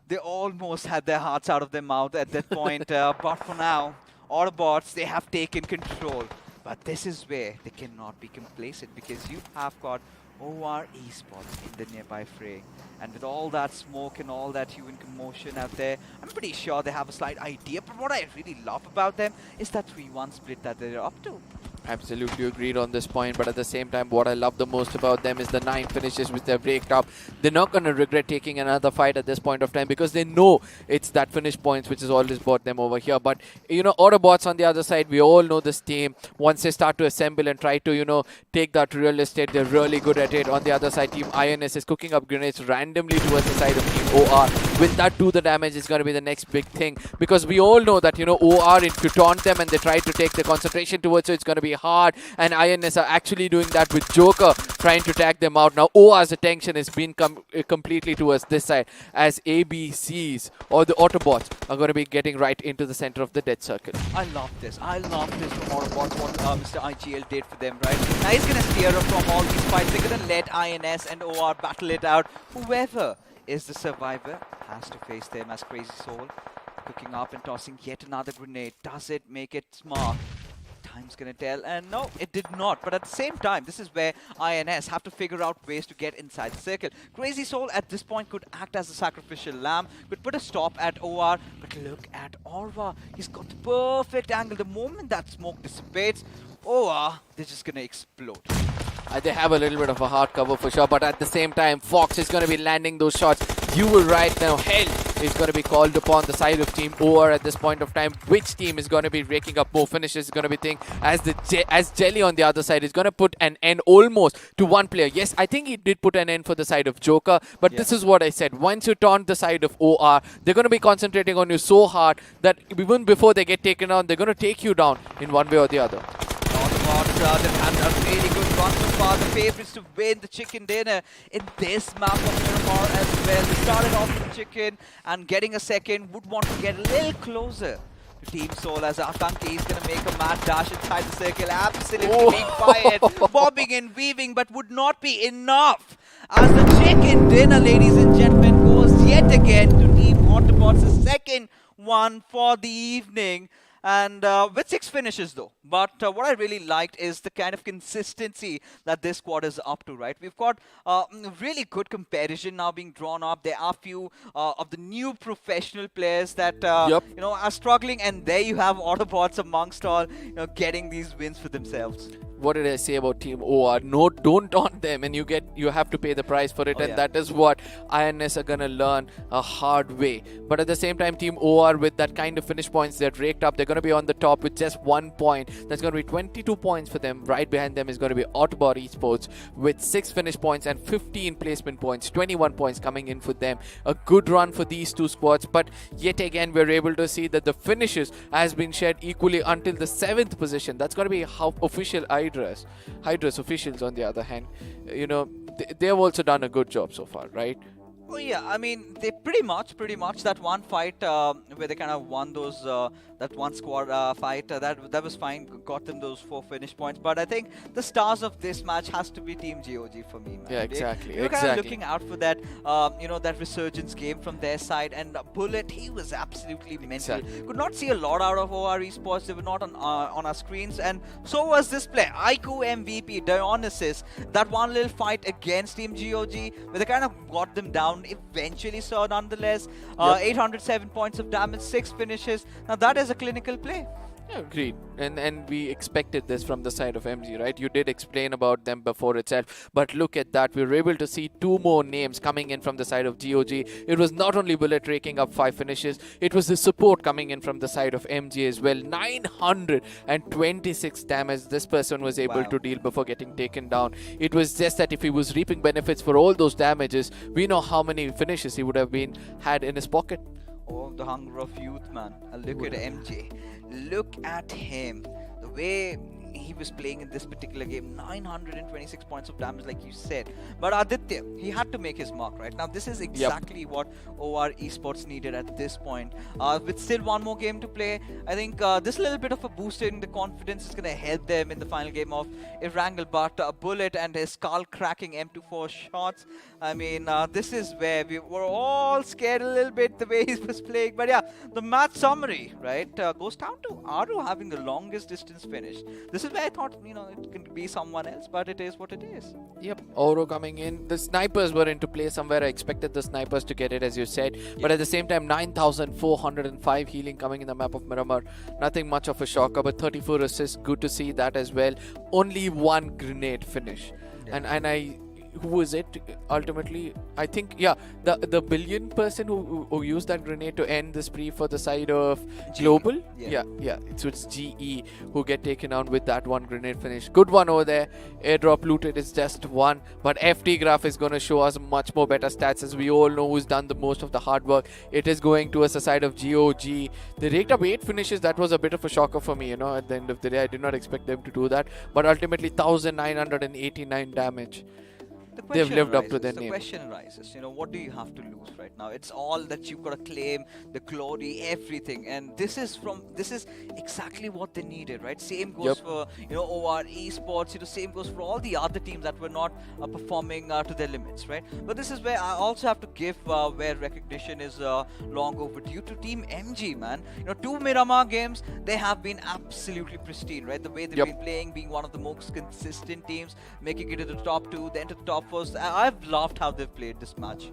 they almost had their hearts out of their mouth at that point. But for now, Autobots, they have taken control. But this is where they cannot be complacent because you have got OR Esports in the nearby fray. And with all that smoke and all that human commotion out there, I'm pretty sure they have a slight idea. But what I really love about them is that 3-1 split that they're up to. Absolutely agreed on this point, but at the same time, what I love the most about them is the 9 finishes which they've raked up. They're not going to regret taking another fight at this point of time because they know it's that finish points which has always brought them over here. But, Autobots on the other side, we all know this team. Once they start to assemble and try to, take that real estate, they're really good at it. On the other side, Team INS is cooking up grenades randomly towards the side of Team OR. Will that do the damage is going to be the next big thing because we all know that, OR, if you taunt them and they try to take the concentration towards it, it's going to be hard, and INS are actually doing that with Joker trying to tag them out. Now OR's attention has been completely towards this side as ABCs or the Autobots are going to be getting right into the center of the dead circle. I love this from Autobots, what Mr. IGL did for them, right? Now he's going to steer up from all these fights. They're going to let INS and OR battle it out. Whoever is the survivor has to face them as Crazy Soul. Cooking up and tossing yet another grenade. Does it make it smart? Time's gonna tell, and no, it did not. But at the same time, this is where INS have to figure out ways to get inside the circle. Crazy Soul at this point could act as a sacrificial lamb, could put a stop at OR, but look at Orva. He's got the perfect angle. The moment that smoke dissipates, OR, they're just gonna explode. They have a little bit of a hard cover for sure, but at the same time, Fox is going to be landing those shots. You will right now, hell is going to be called upon the side of Team OR at this point of time. Which team is going to be raking up more finishes is going to be thing as Jelly on the other side is going to put an end almost to 1 player. Yes, I think he did put an end for the side of Joker, but this is what I said. Once you taunt the side of OR, they're going to be concentrating on you so hard that even before they get taken down, they're going to take you down in one way or the other. They've had a really good run so far. The favorites to win the chicken dinner in this map of Miramar as well. They started off with chicken and getting a second. Would want to get a little closer to Team Soul as Atanki is going to make a mad dash inside the circle. Absolutely being fired, bobbing and weaving, but would not be enough. As the chicken dinner, ladies and gentlemen, goes yet again to Team Autobots, the second one for the evening. and with 6 finishes though. But what I really liked is the kind of consistency that this squad is up to, right? We've got really good comparison now being drawn up. There are few of the new professional players that you know, are struggling, and there you have Autobots amongst all, you know, getting these wins for themselves. What did I say about Team OR? No, don't taunt them, and you have to pay the price for it, and that is what INS are gonna learn a hard way. But at the same time, Team OR, with that kind of finish points they're raked up, they're gonna be on the top with just 1 point. That's gonna be 22 points for them. Right behind them is gonna be Autobot Esports with 6 finish points and 15 placement points, 21 points coming in for them. A good run for these two squads, but yet again we're able to see that the finishes has been shared equally until the 7th position. That's gonna be how official Hydra's officials, on the other hand, you know, they have also done a good job so far, right? Oh yeah, I mean, they pretty much that one fight where they kind of won those that one squad fight, that was fine, got them those 4 finish points. But I think the stars of this match has to be Team GOG for me, man. Yeah, exactly. You're kind of looking out for that, you know, that resurgence game from their side. And Bullet, he was absolutely mental. Could not see a lot out of OR Esports. They were not on our screens, and so was this player, iQOO MVP Dionysus. That one little fight against Team GOG, where they kind of got them down. Eventually saw nonetheless 807 points of damage, 6 finishes. Now that is a clinical play. Yeah, agreed. And we expected this from the side of MG, right? You did explain about them before itself, but look at that. We were able to see 2 more names coming in from the side of GOG. It was not only Bullet raking up 5 finishes, it was the support coming in from the side of MG as well. 926 damage this person was able to deal before getting taken down. It was just that if he was reaping benefits for all those damages, we know how many finishes he would have had in his pocket. Oh, the hunger of youth, man. Look at MJ. Look at him. The way he was playing in this particular game, 926 points of damage, like you said. But Aditya, he had to make his mark, right? Now, this is exactly what OR Esports needed at this point. With still 1 more game to play, I think this little bit of a boost in the confidence is going to help them in the final game of Erangel. But Bullet and his skull-cracking M24 shots, I mean, this is where we were all scared a little bit the way he was playing. But yeah, the match summary, right, goes down to Aru having the longest distance finish. This is where I thought, you know, it can be someone else, but it is what it is. Yep, Oro coming in. The snipers were into play somewhere. I expected the snipers to get it, as you said. But at the same time, 9,405 healing coming in the map of Miramar. Nothing much of a shocker, but 34 assists. Good to see that as well. Only 1 grenade finish. And who was it ultimately? I think, the billion person who used that grenade to end the spree for the side of Global. So it's GE who get taken out with that 1 grenade finish. Good one over there. Airdrop looted is just 1, but FT Graph is going to show us much more better stats, as we all know who's done the most of the hard work. It is going towards the side of GOG. They raked up 8 finishes. That was a bit of a shocker for me, you know. At the end of the day, I did not expect them to do that, but ultimately 1,989 damage. They've lived up to their name. The question arises, you know, what do you have to lose right now? It's all that you've got to claim, the glory, everything. And this is exactly what they needed, right? Same goes for, you know, OR Esports, you know, same goes for all the other teams that were not performing to their limits, right? But this is where I also have to give where recognition is long overdue to Team MG, man. You know, 2 Miramar games, they have been absolutely pristine, right? The way they've been playing, being one of the most consistent teams, making it to the top 2, then to the top first. I've loved how they've played this match.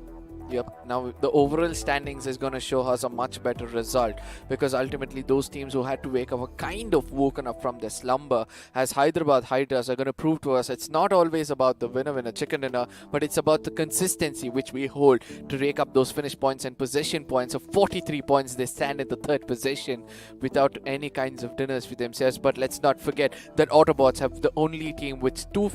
Yep. Now the overall standings is going to show us a much better result, because ultimately those teams who had to wake up are kind of woken up from their slumber, as Hyderabad Hydras are going to prove to us it's not always about the winner chicken dinner, but it's about the consistency which we hold to rake up those finish points and possession points of 43 points. They stand at the 3rd position without any kinds of dinners for themselves. But let's not forget that Autobots have the only team with 2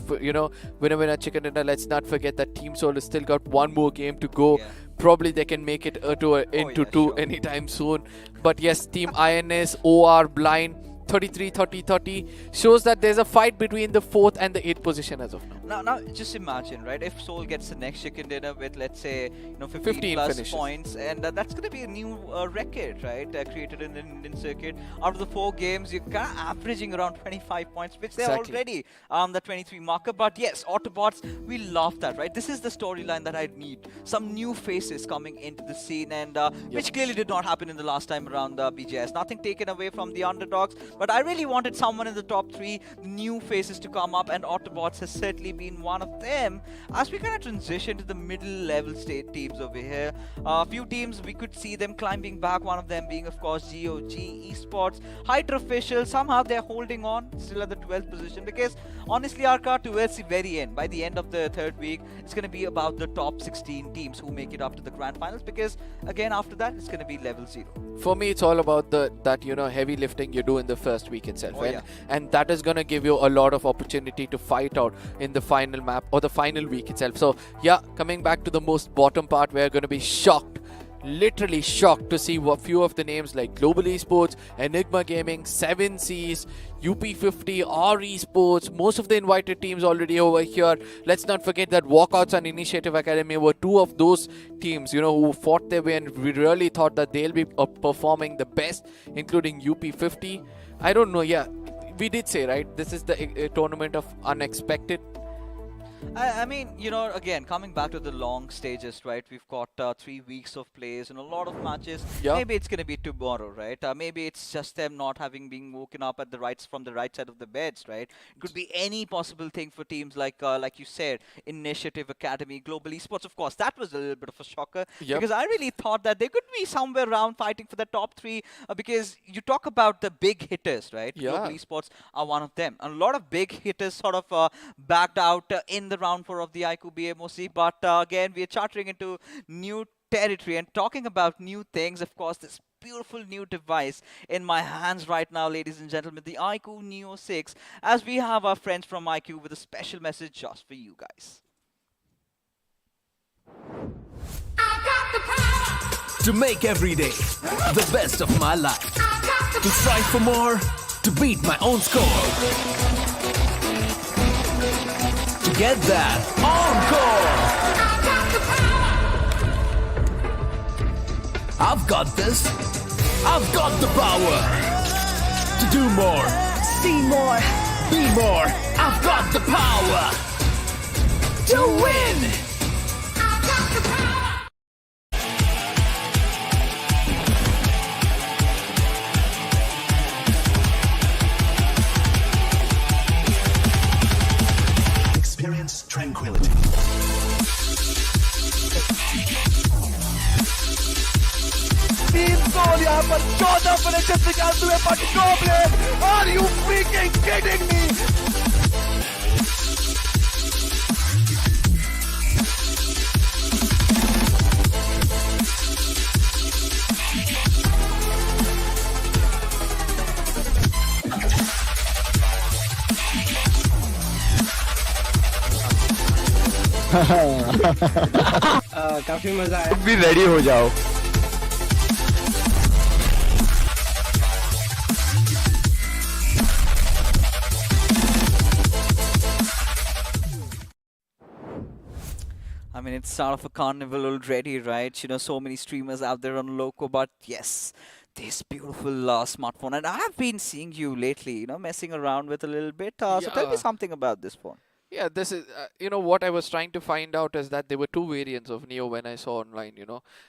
winner chicken dinner. Let's not forget that Team Soul has still got 1 more game to go. Probably they can make it into 2 anytime soon. But yes, Team INS, OR, Blind, 33, 30, 30 shows that there's a fight between the 4th and the 8th position as of now. Now, just imagine, right? If Seoul gets the next chicken dinner with, let's say, 15 15 plus finishes. points, and that's going to be a new record, right? Created in the Indian circuit. Out of the 4 games, you're kind of averaging around 25 points, which they're already the 23 marker. But yes, Autobots, we love that, right? This is the storyline that I need. Some new faces coming into the scene, and which clearly did not happen in the last time around BGS. Nothing taken away from the underdogs, but I really wanted someone in the top 3 new faces to come up, and Autobots has certainly been one of them. As we kind of transition to the middle level state teams over here, a few teams we could see them climbing back, one of them being of course GOG Esports. Hydra Official, somehow they're holding on still at the 12th position, because honestly Arca, towards the very end, by the end of the 3rd week, it's going to be about the top 16 teams who make it up to the grand finals, because again after that it's going to be level 0. For me, it's all about that heavy lifting you do in the first week itself, and that is going to give you a lot of opportunity to fight out in the final map or the final week itself. So yeah, coming back to the most bottom part, we're going to be shocked, literally shocked, to see a few of the names like Global Esports, Enigma Gaming, 7Cs, UP50, R Esports, most of the invited teams already over here. Let's not forget that Walkouts and Initiative Academy were 2 of those teams, who fought their way, and we really thought that they'll be performing the best, including UP50. I don't know, we did say, right, this is the tournament of unexpected. I mean, again, coming back to the long stages, right? We've got 3 weeks of plays and a lot of matches. Maybe it's going to be tomorrow, right? Maybe it's just them not having been woken up at from the right side of the beds, right? It could be any possible thing for teams like you said, Initiative Academy, Global Esports. Of course, that was a little bit of a shocker, because I really thought that they could be somewhere around fighting for the top 3, because you talk about the big hitters, right? Global Esports are one of them. And a lot of big hitters sort of backed out in the round 4 of the iQOO BMPS, but again, we are chartering into new territory and talking about new things. Of course, this beautiful new device in my hands right now, ladies and gentlemen, the iQOO Neo 6, as we have our friends from iQOO with a special message just for you guys. To make every day the best of my life, to strive for more, to beat my own score. To get that encore. I've got this. I've got the power to do more, see more, be more. I've got the power to win. I've got the power. Experience tranquility. यहाँ पर 14 finishes निकालते हुए मुकाबले. Are you freaking kidding me? काफी मजा आया. भी ready हो जाओ. I mean, it's sort of a carnival already, right? So many streamers out there on Loco, but yes, this beautiful smartphone. And I have been seeing you lately, messing around with a little bit. So tell me something about this phone. Yeah, this is, what I was trying to find out is that there were 2 variants of Neo when I saw online,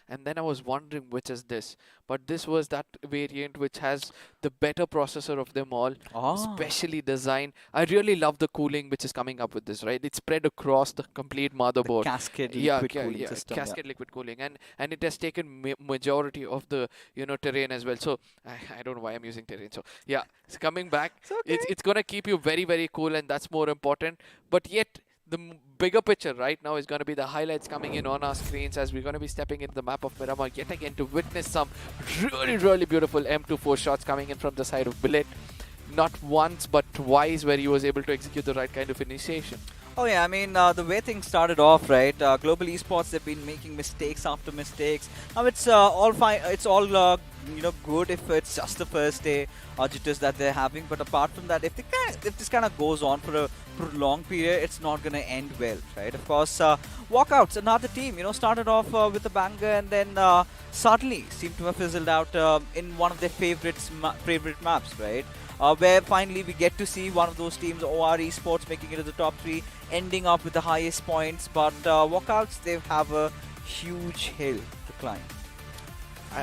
and then I was wondering which is this. But this was that variant which has the better processor of them all, specially designed. I really love the cooling which is coming up with this, right? It's spread across the complete motherboard. The cascade liquid cooling system. Cascade liquid cooling, and it has taken majority of the terrain as well. So I don't know why I'm using terrain. So yeah, it's coming back. It's gonna keep you very, very cool, and that's more important. But yet, the bigger picture right now is going to be the highlights coming in on our screens as we're going to be stepping into the map of Miramar yet again to witness some really, really beautiful M24 shots coming in from the side of Billet. Not once, but twice where he was able to execute the right kind of initiation. Oh yeah, I mean, the way things started off, right? Global Esports, they've been making mistakes after mistakes. Now it's all fine. It's all good if it's just the first day jitters that they're having. But apart from that, if this kind of goes on for a prolonged period, it's not going to end well, right? Of course, Walkouts, another team, started off with a banger and then suddenly seemed to have fizzled out in one of their favorite maps, right? Where finally we get to see one of those teams, OR Esports, making it to the top 3, ending up with the highest points. But Walkouts, they have a huge hill to climb.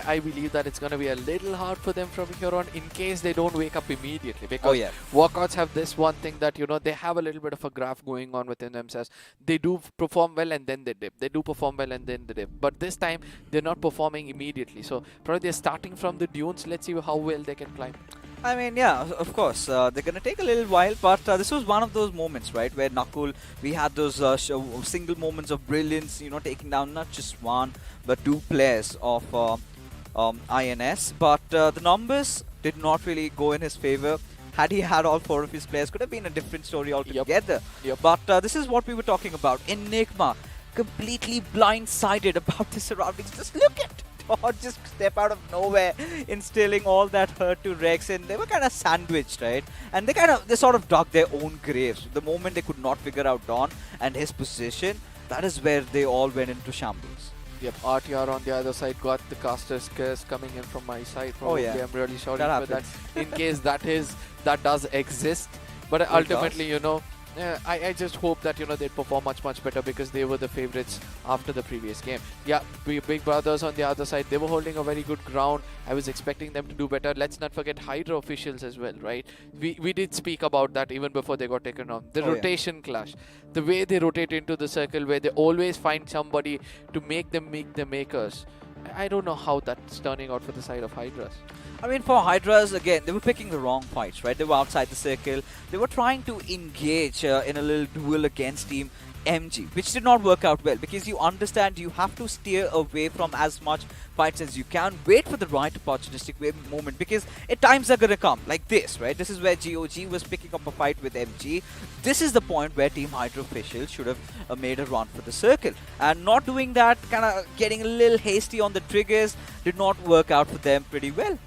I believe that it's going to be a little hard for them from here on in case they don't wake up immediately, because Walkouts have this one thing that they have a little bit of a graph going on within themselves. They do perform well and then they dip. They do perform well and then they dip. But this time they're not performing immediately. So probably they're starting from the dunes. Let's see how well they can climb. I mean, yeah, of course, they're going to take a little while, but this was one of those moments, right, where Nakul, we had those single moments of brilliance, taking down not just one, but 2 players of INS. But the numbers did not really go in his favor. Had he had all 4 of his players, could have been a different story altogether. But this is what we were talking about. Enigma, completely blindsided about the surroundings. Just look at or just step out of nowhere, instilling all that hurt to Rex, and they were kind of sandwiched, right? And they sort of dug their own graves. The moment they could not figure out Dawn and his position, that is where they all went into shambles. Yep, RTR on the other side got the caster's curse coming in from my side. Probably. I'm really sorry for that. In case that does exist, but ultimately, I just hope that they perform much better, because they were the favorites after the previous game. Yeah, Big Brothers on the other side, they were holding a very good ground. I was expecting them to do better. Let's not forget Hydra officials as well, right? We did speak about that even before they got taken on. The rotation clash, the way they rotate into the circle, where they always find somebody to make them make the makers. I don't know how that's turning out for the side of Hydras. I mean, for Hydras, again, they were picking the wrong fights, right? They were outside the circle. They were trying to engage in a little duel against Team MG, which did not work out well, because you understand you have to steer away from as much fights as you can. Wait for the right opportunistic moment, because at times they're going to come like this, right? This is where GOG was picking up a fight with MG. This is the point where Team Hydra officials should have made a run for the circle. And not doing that, kind of getting a little hasty on the triggers, did not work out for them pretty well.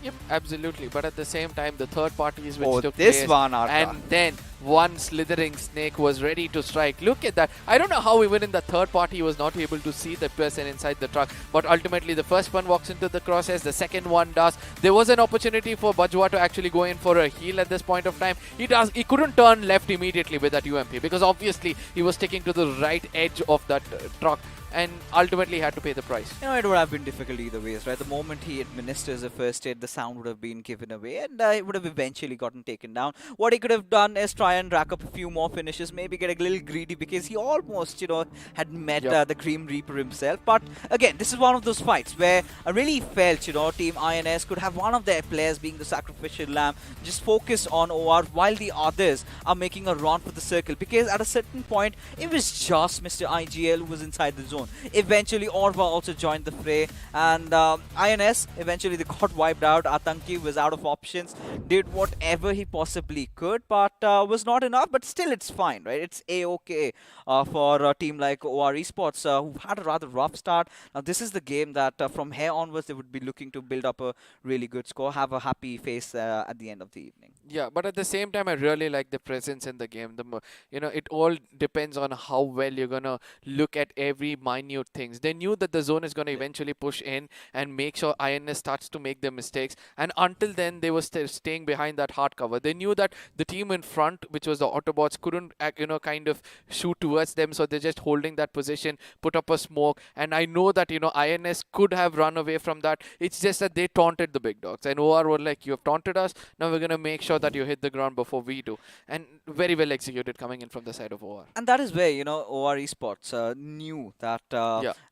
Yep, absolutely. But at the same time, the third parties which took this place, one, and then one slithering snake was ready to strike. Look at that. I don't know how even in the third party he was not able to see the person inside the truck. But ultimately, the first one walks into the crosshairs. The second one does. There was an opportunity for Bajwa to actually go in for a heal at this point of time. He couldn't turn left immediately with that UMP, because obviously he was sticking to the right edge of that truck. And ultimately had to pay the price. It would have been difficult either ways, right? The moment he administers a first aid, the sound would have been given away, and it would have eventually gotten taken down. What he could have done is try and rack up a few more finishes, maybe get a little greedy, because he almost, had met the Grim Reaper himself. But again, this is one of those fights where I really felt, Team INS could have one of their players being the sacrificial lamb, just focus on OR while the others are making a run for the circle, because at a certain point, it was just Mr. IGL who was inside the zone. Eventually, Orva also joined the fray, and INS, eventually they got wiped out. Atanki was out of options, did whatever he possibly could, but was not enough. But still, it's fine, right? It's A-OK for a team like OR Esports, who had a rather rough start. Now, this is the game that from here onwards, they would be looking to build up a really good score, have a happy face at the end of the evening. Yeah, but at the same time, I really like the presence in the game. It all depends on how well you're going to look at every minute things. They knew that the zone is going to eventually push in and make sure INS starts to make their mistakes. And until then, they were staying behind that hard cover. They knew that the team in front, which was the Autobots, couldn't, kind of shoot towards them. So they're just holding that position, put up a smoke. And I know that, INS could have run away from that. It's just that they taunted the big dogs. And OR were like, you have taunted us. Now we're going to make sure that you hit the ground before we do. And very well executed coming in from the side of OR. And that is where, OR Esports knew that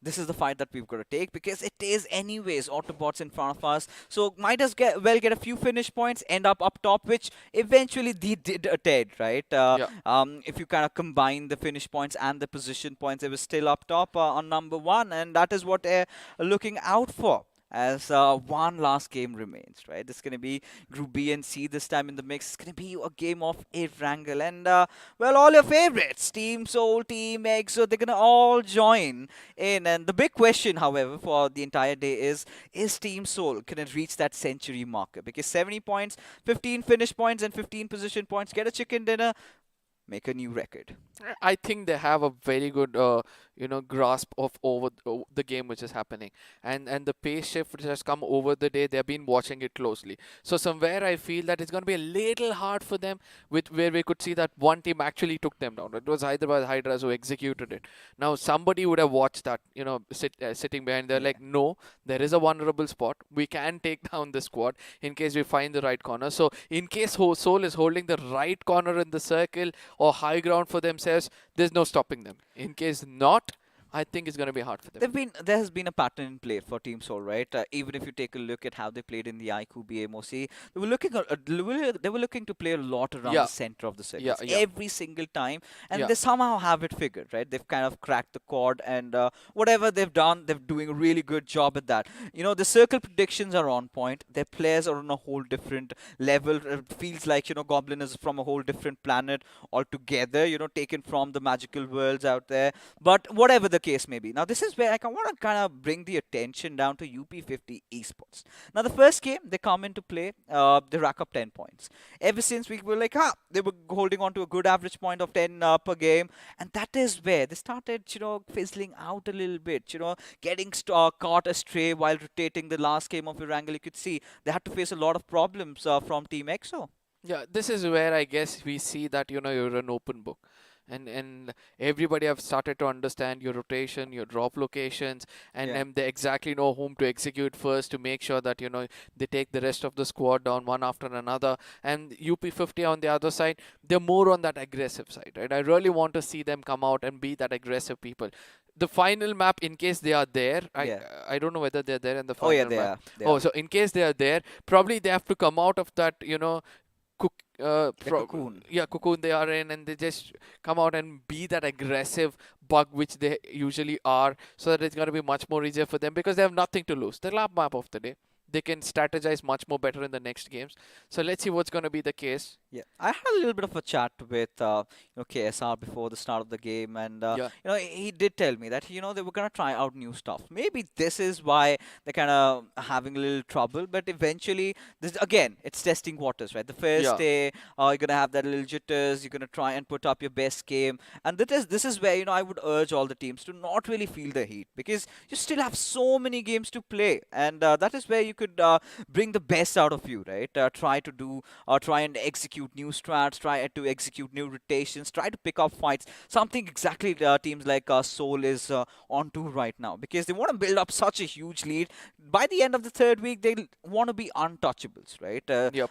this is the fight that we've got to take, because it is anyways Autobots in front of us. So might as well get a few finish points, end up top, which eventually they did attain, right? If you kind of combine the finish points and the position points, they were still up top on number 1, and that is what they're looking out for. as one last game remains, right? It's going to be Group B and C this time in the mix. It's going to be a game of Erangel. And, well, all your favorites, Team Soul, Team EXO, they're going to all join in. And the big question, however, for the entire day is Team Soul can it reach that century marker? Because 70 points, 15 finish points, and 15 position points, get a chicken dinner, make a new record. I think they have a very good, grasp of the game which is happening, and the pace shift which has come over the day. They've been watching it closely. So somewhere I feel that it's going to be a little hard for them, with where we could see that one team actually took them down. It was Hyderabad Hydras who executed it. Now somebody would have watched that, sitting behind. They're like, no, there is a vulnerable spot. We can take down the squad in case we find the right corner. So in case Soul is holding the right corner in the circle or high ground for themselves, there's no stopping them. In case not, I think it's going to be hard for them. There has been a pattern in play for Team Soul, right? Even if you take a look at how they played in the iQOO BMPS, they were looking to play a lot around the center of the circles every single time, and they somehow have it figured, right? They've kind of cracked the code, and whatever they've done, they're doing a really good job at that. The circle predictions are on point. Their players are on a whole different level. It feels like Goblin is from a whole different planet altogether. Taken from the magical worlds out there. But whatever the case may be. Now, this is where I want to kind of bring the attention down to UP50 esports. Now, the first game they come into play, they rack up 10 points. Ever since we were like, they were holding on to a good average point of 10 per game, and that is where they started, fizzling out a little bit, getting caught astray while rotating the last game of Erangel. You could see they had to face a lot of problems from Team EXO. Yeah, this is where I guess we see that, you're an open book. And everybody have started to understand your rotation, your drop locations, and they exactly know whom to execute first to make sure that they take the rest of the squad down one after another. And UP50 on the other side, they're more on that aggressive side, right? I really want to see them come out and be that aggressive people. The final map, in case they are there, I don't know whether they're there in the final map. So in case they are there, probably they have to come out of that cocoon. Cocoon they are in, and they just come out and be that aggressive bug which they usually are, so that it's going to be much more easier for them because they have nothing to lose. The lab map of the day. They can strategize much more better in the next games. So let's see what's going to be the case. Yeah, I had a little bit of a chat with KSR before the start of the game, and he did tell me that they were gonna try out new stuff. Maybe this is why they're kind of having a little trouble. But eventually, this again, it's testing waters, right? The first day, you're gonna have that little jitters. You're gonna try and put up your best game, and this is where I would urge all the teams to not really feel the heat, because you still have so many games to play, and that is where you could bring the best out of you, right? Try and execute new strats, try to execute new rotations, try to pick up fights. Something exactly teams like Soul is onto right now, because they want to build up such a huge lead. By the end of the third week, they want to be untouchables, right?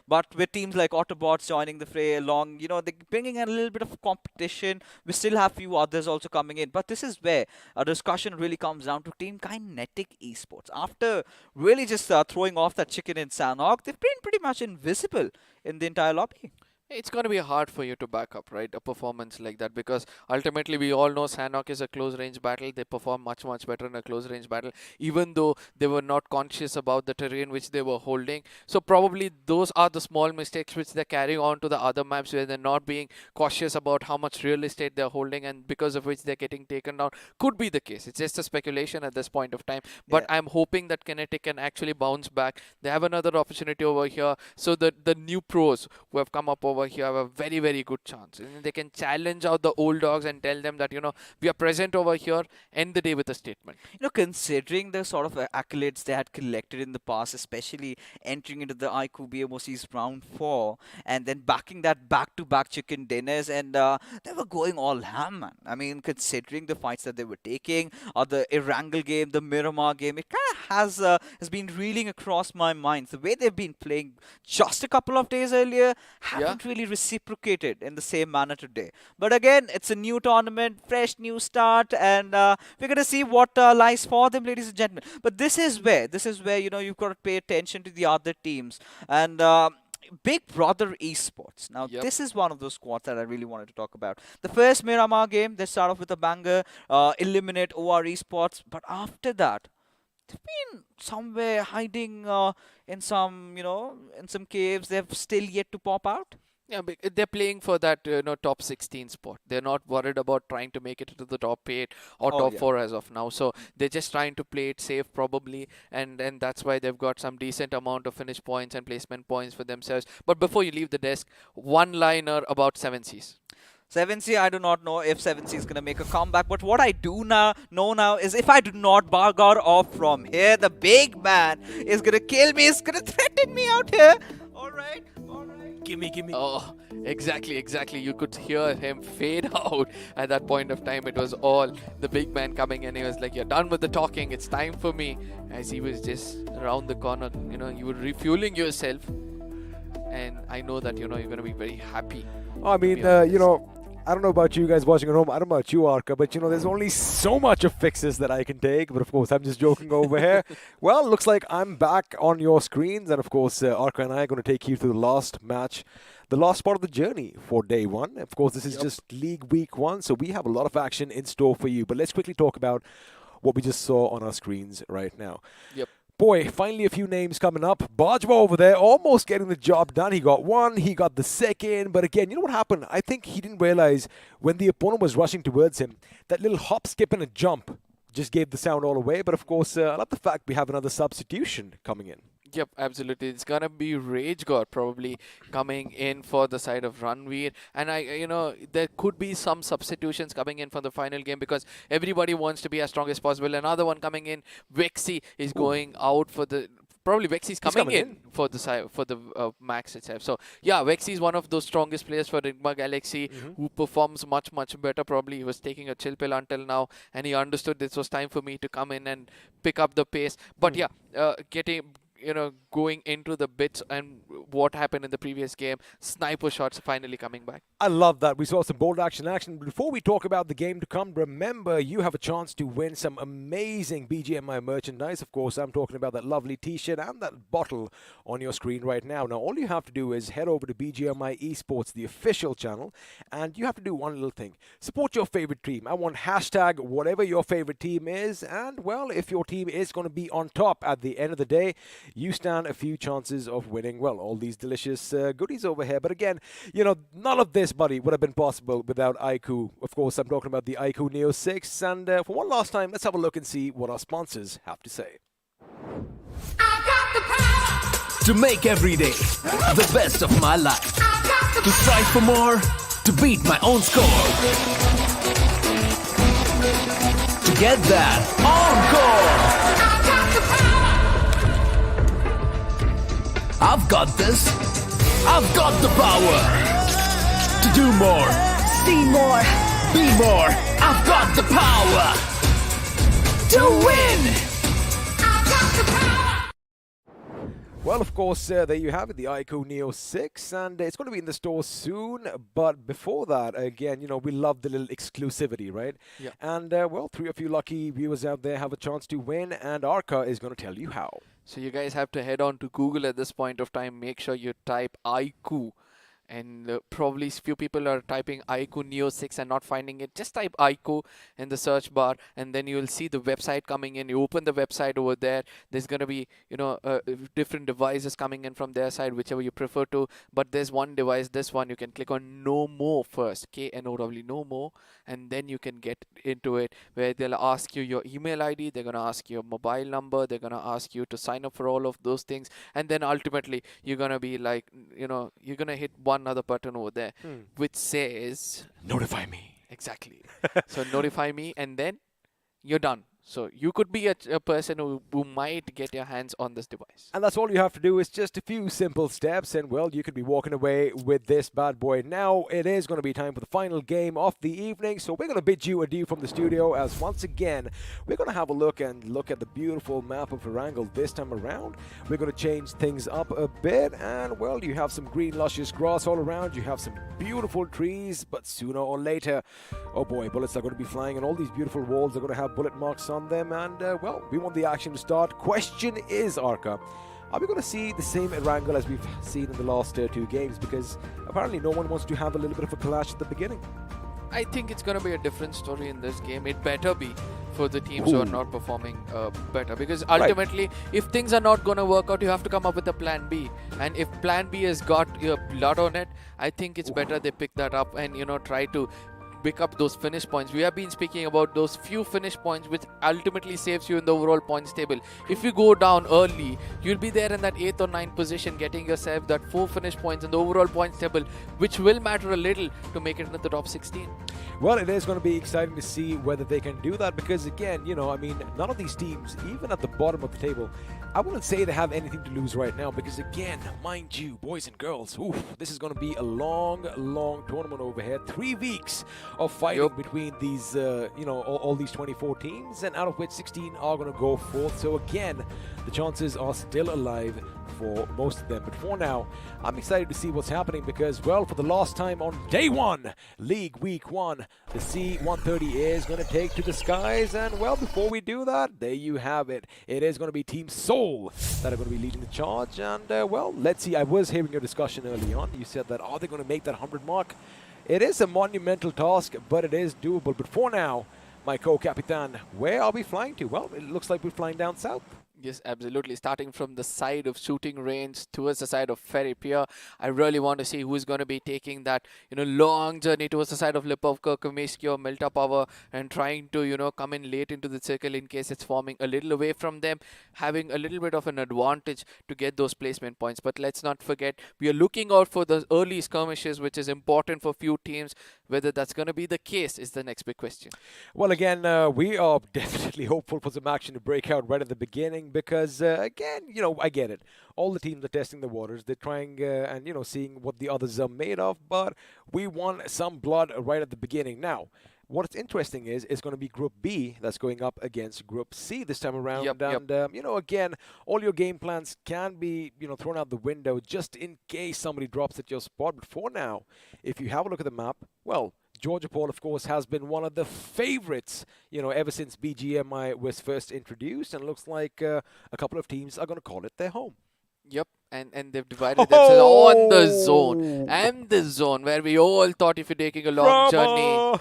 But with teams like Autobots joining the fray along, they're bringing in a little bit of competition. We still have few others also coming in, but this is where a discussion really comes down to Team Kinetic Esports. After really just throwing off that chicken in Sanhok, they've been pretty much invisible in the entire lobby. It's going to be hard for you to back up, right, a performance like that, because ultimately we all know Sanhok is a close-range battle. They perform much, much better in a close-range battle, even though they were not conscious about the terrain which they were holding. So probably those are the small mistakes which they're carrying on to the other maps, where they're not being cautious about how much real estate they're holding, and because of which they're getting taken down. Could be the case. It's just a speculation at this point of time. But I'm hoping that Kinetic can actually bounce back. They have another opportunity over here. So the new pros who have come up over here have a very, very good chance. And they can challenge out the old dogs and tell them that, we are present over here, end the day with a statement. Considering the sort of accolades they had collected in the past, especially entering into the iQOO BMPS round 4, and then backing that back-to-back chicken dinners, and they were going all ham, man. I mean, considering the fights that they were taking, or the Erangel game, the Miramar game, it kind of has been reeling across my mind. The way they've been playing just a couple of days earlier haven't really reciprocated in the same manner today. But again, it's a new tournament, fresh new start, and we're going to see what lies for them, ladies and gentlemen. But this is where you've got to pay attention to the other teams. And Big Brother Esports. Now, this is one of those squads that I really wanted to talk about. The first Miramar game, they start off with a banger, eliminate OR Esports. But after that, they've been somewhere hiding in some, in some caves. They've still yet to pop out. Yeah, they're playing for that top 16 spot. They're not worried about trying to make it to the top 8 or top 4 as of now. So they're just trying to play it safe probably, and that's why they've got some decent amount of finish points and placement points for themselves. But before you leave the desk, one-liner about 7Cs. 7C, I do not know if 7C is going to make a comeback. But what I do know now is if I do not bugger off from here, the big man is going to kill me. He's going to threaten me out here. All right. Gimme. Oh, exactly. You could hear him fade out at that point of time. It was all the big man coming in. He was like, "You're done with the talking. It's time for me." As he was just around the corner, you were refueling yourself. And I know that, you're going to be very happy. I mean, I don't know about you guys watching at home. I don't know about you, Arka, but there's only so much of fixes that I can take. But of course, I'm just joking over here. Well, looks like I'm back on your screens. And of course, Arka and I are going to take you through the last match, the last part of the journey for day one. Of course, this is just League Week 1, so we have a lot of action in store for you. But let's quickly talk about what we just saw on our screens right now. Yep. Boy, finally a few names coming up. Bajwa over there, almost getting the job done. He got one, he got the second. But again, you know what happened? I think he didn't realize when the opponent was rushing towards him, that little hop, skip, and a jump just gave the sound all away. But of course, I love the fact we have another substitution coming in. Yep, absolutely. It's gonna be Rage God probably coming in for the side of Ranveer, and there could be some substitutions coming in for the final game because everybody wants to be as strong as possible. Another one coming in, Vexy is going out for the. Probably Vexy's coming in for the side for the max itself. So yeah, Vexy is one of those strongest players for Enigma Galaxy who performs much better. Probably he was taking a chill pill until now, and he understood this was time for me to come in and pick up the pace. But getting. Going into the bits and what happened in the previous game, sniper shots finally coming back. I love that. We saw some bold action. Before we talk about the game to come, remember you have a chance to win some amazing BGMI merchandise. Of course, I'm talking about that lovely t-shirt and that bottle on your screen right now. Now, all you have to do is head over to BGMI Esports, the official channel, and you have to do one little thing. Support your favorite team. I want hashtag whatever your favorite team is, and well, if your team is going to be on top at the end of the day, you stand a few chances of winning, well, all these delicious goodies over here. But again, none of this, buddy, would have been possible without iQOO. Of course, I'm talking about the iQOO Neo 6. And for one last time, let's have a look and see what our sponsors have to say. To make every day the best of my life. To strive for more, to beat my own score. To get that encore. I've got this. I've got the power to do more, see more, be more. I've got the power to win. I've got the power. Well, of course, there you have it, the iQOO Neo 6, and it's going to be in the store soon. But before that, again, we love the little exclusivity, right? Yeah. And, well, 3 of you lucky viewers out there have a chance to win, and Arka is going to tell you how. So you guys have to head on to Google at this point of time. Make sure you type iQOO. And probably few people are typing iQOO Neo 6 and not finding it. Just type iQOO in the search bar, and then you will see the website coming in. You open the website over there. There's going to be, different devices coming in from their side, whichever you prefer to. But there's one device, this one, you can click on Know More first. KNOW, Know More. And then you can get into it, where they'll ask you your email ID. They're going to ask you your mobile number. They're going to ask you to sign up for all of those things. And then ultimately, you're going to be like, you're going to hit one other button over there which says notify me. Exactly. So notify me, and then you're done. So you could be a person who might get your hands on this device. And that's all you have to do is just a few simple steps, and well, you could be walking away with this bad boy. Now it is going to be time for the final game of the evening, so we're going to bid you adieu from the studio, as once again we're going to have a look at the beautiful map of Erangel this time around. We're going to change things up a bit, and well, you have some green luscious grass all around, you have some beautiful trees, but sooner or later, oh boy, bullets are going to be flying, and all these beautiful walls are going to have bullet marks on them, and well, we want the action to start. Question is, Arka, are we going to see the same Erangel as we've seen in the last 2 games? Because apparently no one wants to have a little bit of a clash at the beginning. I think it's going to be a different story in this game. It better be for the teams who are not performing better, because ultimately if things are not going to work out, you have to come up with a plan B, and if plan B has got your blood on it, I think it's better they pick that up and try to pick up those finish points. We have been speaking about those few finish points which ultimately saves you in the overall points table. If you go down early, you'll be there in that 8th or 9th position, getting yourself that 4 finish points in the overall points table, which will matter a little to make it into the top 16. Well, it is going to be exciting to see whether they can do that, because again, I mean, none of these teams, even at the bottom of the table, I wouldn't say they have anything to lose right now, because again, mind you, boys and girls, this is going to be a long tournament over here. 3 weeks of fighting between these, all these 24 teams, and out of which 16 are going to go forth. So again, the chances are still alive for most of them. But for now, I'm excited to see what's happening, because, well, for the last time on day 1, League Week 1, the C-130 is going to take to the skies. And, well, before we do that, there you have it. It is going to be Team Seoul that are going to be leading the charge. And, well, let's see. I was hearing your discussion early on. You said that, are they going to make that 100 mark? It is a monumental task, but it is doable. But for now, my co-capitan, where are we flying to? Well, it looks like we're flying down south. Yes, absolutely. Starting from the side of shooting range towards the side of Ferry Pier, I really want to see who's going to be taking that, long journey towards the side of Lipovka, Komesky or Milta Power, and trying to, come in late into the circle in case it's forming a little away from them, having a little bit of an advantage to get those placement points. But let's not forget, we are looking out for the early skirmishes, which is important for few teams. Whether that's going to be the case is the next big question. Well, again, we are definitely hopeful for some action to break out right at the beginning, because, again, I get it. All the teams are testing the waters. They're trying and, seeing what the others are made of, but we want some blood right at the beginning. Now, what's interesting is it's going to be Group B that's going up against Group C this time around. Again, all your game plans can be, thrown out the window just in case somebody drops at your spot. But for now, if you have a look at the map, well, Georgia Paul, of course, has been one of the favorites, ever since BGMI was first introduced. And it looks like a couple of teams are going to call it their home. Yep. And they've divided themselves on the zone. And the zone where we all thought if you're taking a long journey,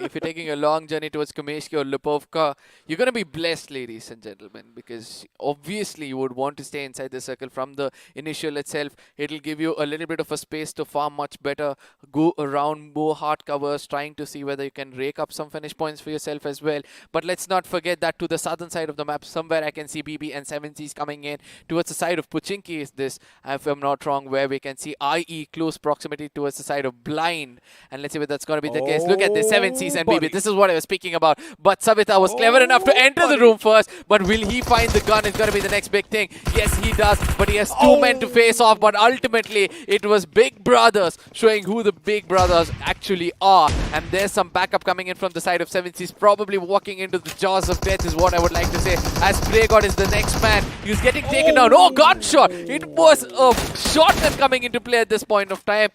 if you're taking a long journey towards Komesky or Lipovka, you're going to be blessed, ladies and gentlemen, because obviously you would want to stay inside the circle from the initial itself. It'll give you a little bit of a space to farm much better, go around more hard covers, trying to see whether you can rake up some finish points for yourself as well. But let's not forget that to the southern side of the map, somewhere I can see BB and 7Cs coming in towards the side of Pochinki is this, if I'm not wrong, where we can see IE close proximity towards the side of Blind. And let's see whether that's going to be the case. Look at this, 7Cs and BB. This is what I was speaking about. But Savita was clever enough to enter the room first. But will he find the gun? It's going to be the next big thing. Yes, he does. But he has 2 men to face off. But ultimately, it was Big Brothers showing who the Big Brothers actually are. And there's some backup coming in from the side of 7Cs. Probably walking into the jaws of death is what I would like to say. As Praygod is the next man. He's getting taken down. Oh, gunshot! It was a shotgun coming into play at this point of time.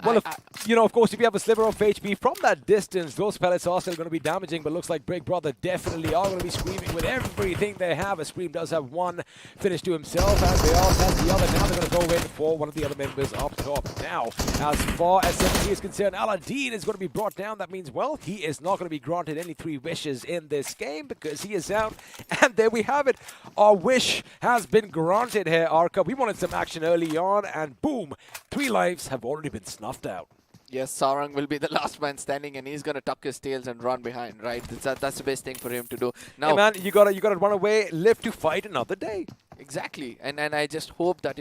Well, of course, if you have a sliver of HP from that distance, those pellets are still going to be damaging, but looks like Big Brother definitely are going to be screaming with everything they have. A Scream does have 1 finish to himself, as they all has the other. Now they're going to go in for one of the other members up top. Now, as far as 70 is concerned, Aladdin is going to be brought down. That means, well, he is not going to be granted any 3 wishes in this game because he is out. And there we have it. Our wish has been granted here, Arca. We wanted some action early on, and boom, 3 lives have already been snuffed out. Yes, Sarang will be the last man standing, and he's gonna tuck his tails and run behind, right? That's the best thing for him to do. Now, hey man, you gotta run away, live to fight another day. Exactly, and I just hope that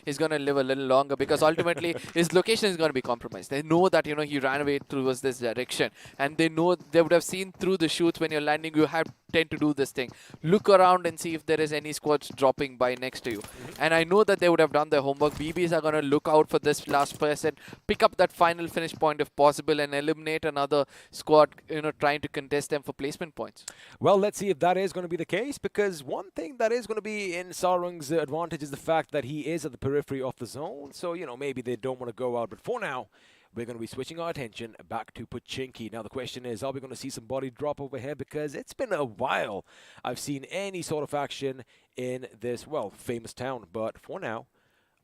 he's gonna live a little longer, because ultimately his location is gonna be compromised. They know that he ran away towards this direction, and they know they would have seen through the shoots when you're landing. You tend to do this thing, look around and see if there is any squads dropping by next to you. And I know that they would have done their homework. BBs are gonna look out for this last person, pick up that final finish point if possible, and eliminate another squad trying to contest them for placement points. Well, let's see if that is going to be the case, because one thing that is going to be in Sarung's advantage is the fact that he is at the periphery of the zone. So, maybe they don't want to go out. But for now, we're going to be switching our attention back to Pochinki. Now, the question is, are we going to see some body drop over here? Because it's been a while I've seen any sort of action in this, well, famous town. But for now,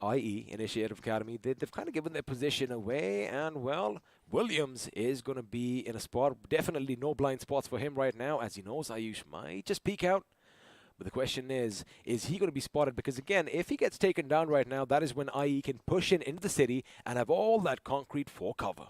i.e. Initiative Academy, they've kind of given their position away, and well, Williams is going to be in a spot. Definitely no blind spots for him right now, as he knows Ayush might just peek out. But the question is he going to be spotted? Because again, if he gets taken down right now, that is when IE can push in into the city and have all that concrete for cover.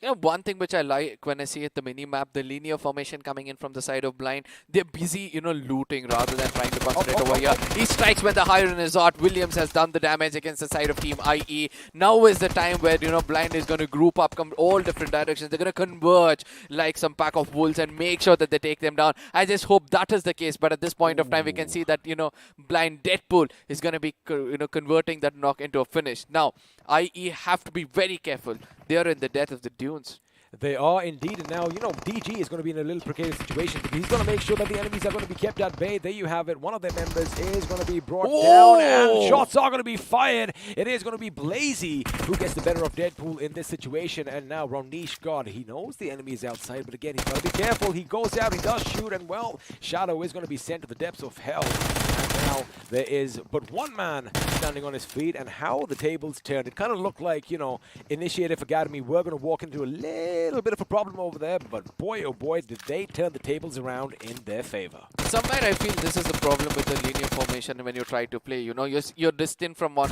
Yeah, one thing which I like when I see at the mini-map, the linear formation coming in from the side of Blind, they're busy, looting rather than trying to concentrate over here. He strikes when the Hiron is out. Williams has done the damage against the side of Team IE. Now is the time where, Blind is going to group up, come all different directions. They're going to converge like some pack of wolves and make sure that they take them down. I just hope that is the case. But at this point of time, we can see that, Blind Deadpool is going to be, converting that knock into a finish. Now, IE have to be very careful. They are in the death of the dunes. They are indeed, and now, DG is going to be in a little precarious situation because he's going to make sure that the enemies are going to be kept at bay. There you have it. One of their members is going to be brought down, and shots are going to be fired. It is going to be Blazy who gets the better of Deadpool in this situation, and now Ronish, God, he knows the enemy is outside, but again, he's got to be careful. He goes out, he does shoot, and well, Shadow is going to be sent to the depths of hell. And now there is but one man standing on his feet, and how the tables turned. It kind of looked like, Initiative Academy were going to walk into a little bit of a problem over there, but boy, oh boy, did they turn the tables around in their favor. Somewhere I feel this is the problem with the linear formation when you try to play. You're distant from one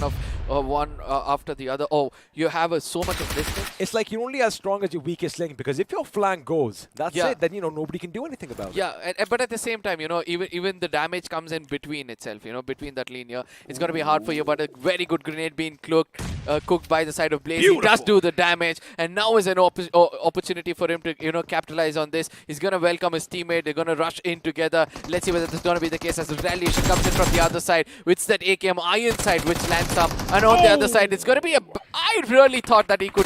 after the other. Oh, you have so much of distance. It's like you're only as strong as your weakest link, because if your flank goes, that's it. Then nobody can do anything about it. Yeah, but at the same time, even the damage comes in between itself. Between that linear, it's going to be hard for you. But a very good grenade being cooked by the side of Blaze. He does do the damage, and now is an opportunity for him to capitalize on this. He's going to welcome his teammate. They're going to rush in together. Let's see whether this is going to be the case as the retaliation comes in from the other side. It's that AKM Iron side which lands up, and on the other side it's going to be I really thought that he could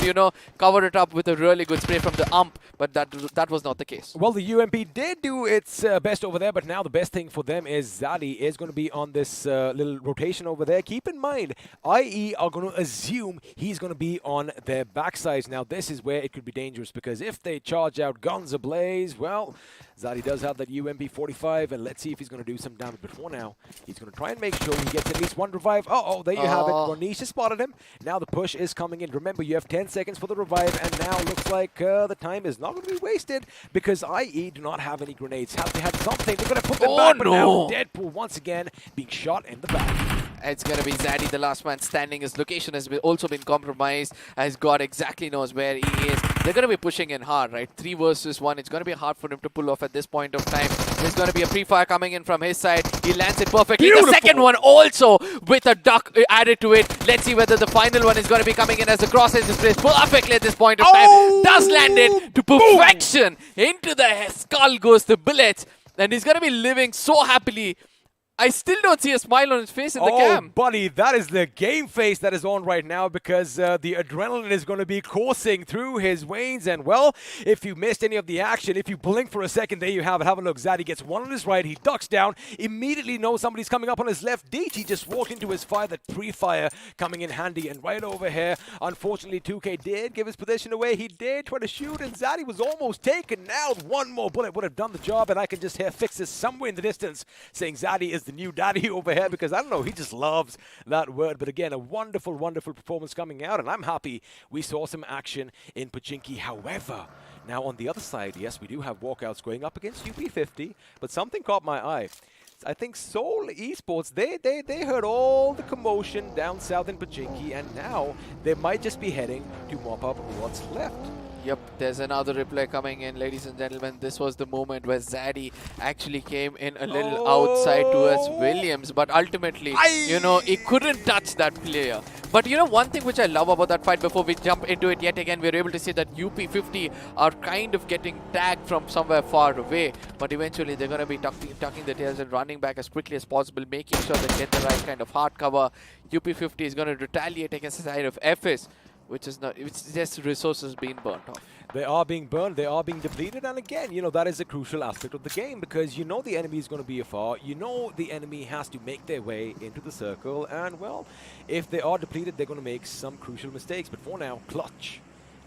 cover it up with a really good spray from the ump, but that was not the case. Well, the UMP did do its best over there, but now the best thing for them is Zaddy is going to be on this little rotation over there. Keep in mind, IE are going to assume he's going to be on their backsides. Now, this is where it could be dangerous, because if they charge out guns ablaze, well, Zaddy does have that UMP 45, and let's see if he's going to do some damage. But for now, he's going to try and make sure he gets at least one revive. There you have it. Ronish has spotted him. Now the push is coming in. Remember, you have 10 seconds for the revive, and now looks like the time is not going to be wasted, because IE do not have any grenades. Have to have something. They're going to put them back, but now Deadpool once again being shot in the back. It's going to be Zaddy, the last man standing. His location has also been compromised, as God exactly knows where he is. They're going to be pushing in hard, right? 3 versus 1. It's going to be hard for him to pull off at this point of time. There's going to be a pre-fire coming in from his side. He lands it perfectly. Beautiful. The second one also with a duck added to it. Let's see whether the final one is going to be coming in as the cross is placed perfectly at this point of time. Does land it to perfection. Into the skull goes the bullets. And he's going to be living so happily. I still don't see a smile on his face in the cam. Buddy, that is the game face that is on right now, because the adrenaline is going to be coursing through his veins. And, well, if you missed any of the action, if you blink for a second, there you have it. Have a look. Zaddy gets one on his right. He ducks down. Immediately knows somebody's coming up on his left. DT just walked into his fire. That pre-fire coming in handy. And right over here, unfortunately, 2K did give his position away. He did try to shoot, and Zaddy was almost taken. Now, one more bullet would have done the job, and I can just hear Fixes somewhere in the distance saying Zaddy is the new daddy over here, because I don't know, he just loves that word. But again, a wonderful, wonderful performance coming out, and I'm happy we saw some action in Pochinki. However, now on the other side, yes, we do have walkouts going up against UP50, but something caught my eye. I think Seoul Esports, they heard all the commotion down south in Pochinki, and now they might just be heading to mop up what's left. Yep, there's another replay coming in, ladies and gentlemen. This was the moment where Zaddy actually came in a little outside towards Williams, but ultimately, he couldn't touch that player. But one thing which I love about that fight, before we jump into it yet again, we're able to see that UP50 are kind of getting tagged from somewhere far away, but eventually they're going to be tucking the tails and running back as quickly as possible, making sure they get the right kind of hard cover. UP50 is going to retaliate against the side of FS, which is not, it's just resources being burnt off. They are being burned, they are being depleted, and again, that is a crucial aspect of the game, because the enemy is going to be afar, the enemy has to make their way into the circle, and well, if they are depleted, they're going to make some crucial mistakes. But for now, Clutch,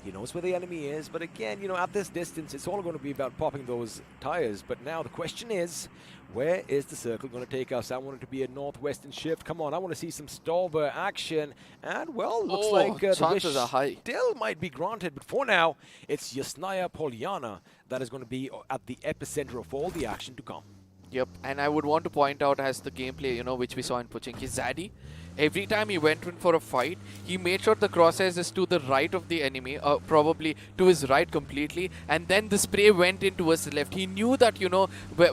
He knows where the enemy is, but again, at this distance, it's all going to be about popping those tires. But now the question is, where is the circle going to take us? I want it to be a northwestern shift. Come on, I want to see some Stolber action. And, well, looks like the chances wish are high. still might be granted. But for now, it's Yasnaya Polyana that is going to be at the epicenter of all the action to come. Yep, and I would want to point out as the gameplay, which we saw in Pochinki, Zaddy, every time he went in for a fight, he made sure the crosshairs is to the right of the enemy, probably to his right completely, and then the spray went in towards the left. He knew that,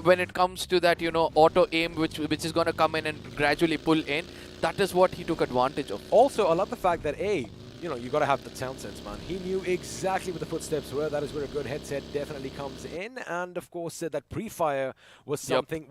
when it comes to that, auto aim, which is going to come in and gradually pull in, that is what he took advantage of. Also, I love the fact that, you got to have that sound sense, man. He knew exactly where the footsteps were. That is where a good headset definitely comes in. And, of course, that pre-fire was something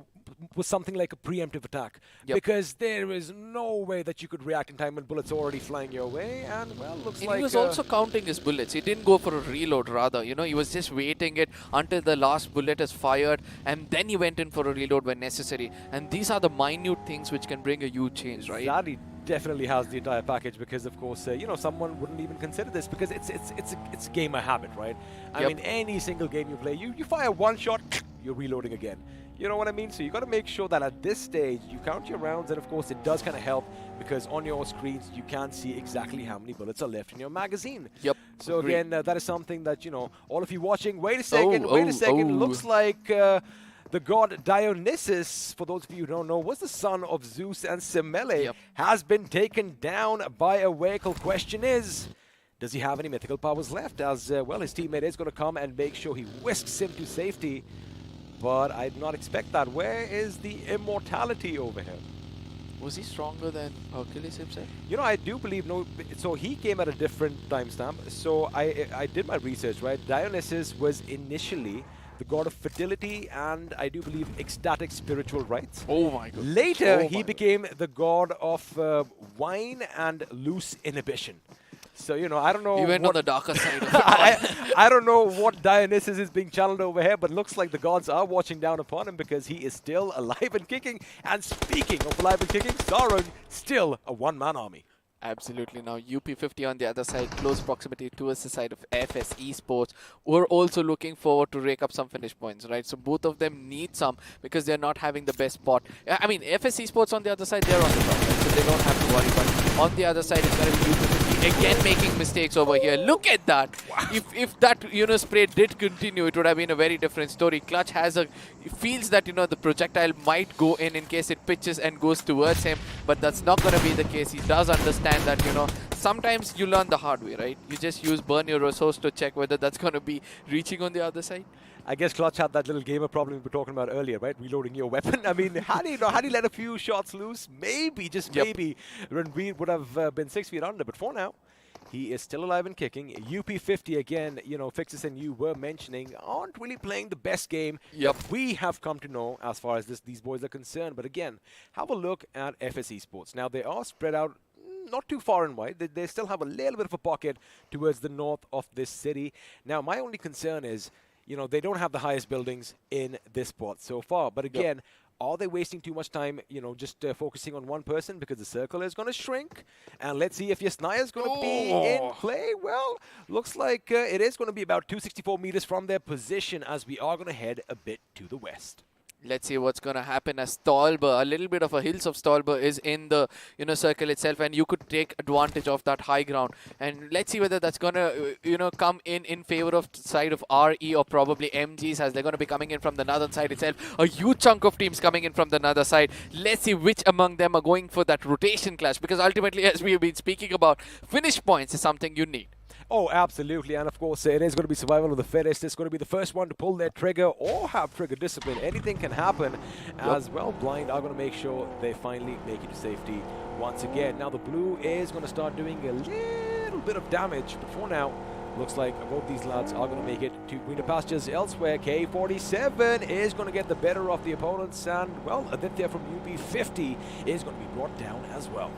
like a preemptive attack. Because there is no way that you could react in time when bullets are already flying your way. And, well, looks like... He was also counting his bullets. He didn't go for a reload, rather. He was just waiting it until the last bullet is fired. And then he went in for a reload when necessary. And these are the minute things which can bring a huge change, right? Zaddy definitely has the entire package because, of course, someone wouldn't even consider this because it's a gamer habit, right? I mean, any single game you play, you fire one shot, you're reloading again. You know what I mean? So you got to make sure that at this stage you count your rounds, and of course it does kind of help because on your screens you can't see exactly how many bullets are left in your magazine. Yep. So again, that is something that all of you watching. Wait a second. Looks like. The god Dionysus, for those of you who don't know, was the son of Zeus and Semele, has been taken down by a vehicle. Question is, does he have any mythical powers left? As well, his teammate is going to come and make sure he whisks him to safety. But I did not expect that. Where is the immortality over here? Was he stronger than Hercules himself? I do believe, no. So he came at a different timestamp. So I did my research, right? Dionysus was initially the god of fertility and I do believe ecstatic spiritual rites. Oh my god. Later, he became the god of wine and loose inhibition. So, I don't know. He went on the darker side of it. I don't know what Dionysus is being channeled over here, but looks like the gods are watching down upon him because he is still alive and kicking. And speaking of alive and kicking, Sarang still a one-man army. Absolutely. Now, UP50 on the other side, close proximity towards the side of FS Esports. We're also looking forward to rake up some finish points, right? So both of them need some because they're not having the best spot. I mean, FS Esports on the other side, they're on the top, right? So they don't have to worry. But on the other side, it's going to be UP50 again making mistakes over here. Look at that. Wow. If that, spray did continue, it would have been a very different story. Clutch feels that, the projectile might go in case it pitches and goes towards him. But that's not going to be the case. He does understand that, sometimes you learn the hard way, right? You just burn your resource to check whether that's going to be reaching on the other side. I guess Clutch had that little gamer problem we were talking about earlier, right? Reloading your weapon. I mean, had he let a few shots loose, maybe, just maybe, Ranveer would have been 6 feet under. But for now, he is still alive and kicking. UP50 again, Fixus and you were mentioning, aren't really playing the best game that we have come to know as far as these boys are concerned. But again, have a look at FS Esports. Now, they are spread out not too far and wide. They still have a little bit of a pocket towards the north of this city. Now, my only concern is, they don't have the highest buildings in this spot so far. But again, are they wasting too much time, just focusing on one person because the circle is going to shrink? And let's see if Yasnaya is going to be in play. Well, looks like it is going to be about 264 meters from their position as we are going to head a bit to the west. Let's see what's going to happen as Stolber, a little bit of a Hills of Stolber is in the circle itself, and you could take advantage of that high ground. And let's see whether that's going to come in favor of side of RE or probably MGs, as they're going to be coming in from the northern side itself. A huge chunk of teams coming in from the other side. Let's see which among them are going for that rotation clash, because ultimately, as we have been speaking about, finish points is something you need. Oh, absolutely. And of course, it is going to be survival of the fittest. It's going to be the first one to pull their trigger or have trigger discipline. Anything can happen as well. Blind are going to make sure they finally make it to safety once again. Now, the blue is going to start doing a little bit of damage. But for now, looks like both these lads are going to make it to greener pastures elsewhere. K47 is going to get the better of the opponents. And, well, Aditya from UP50 is going to be brought down as well.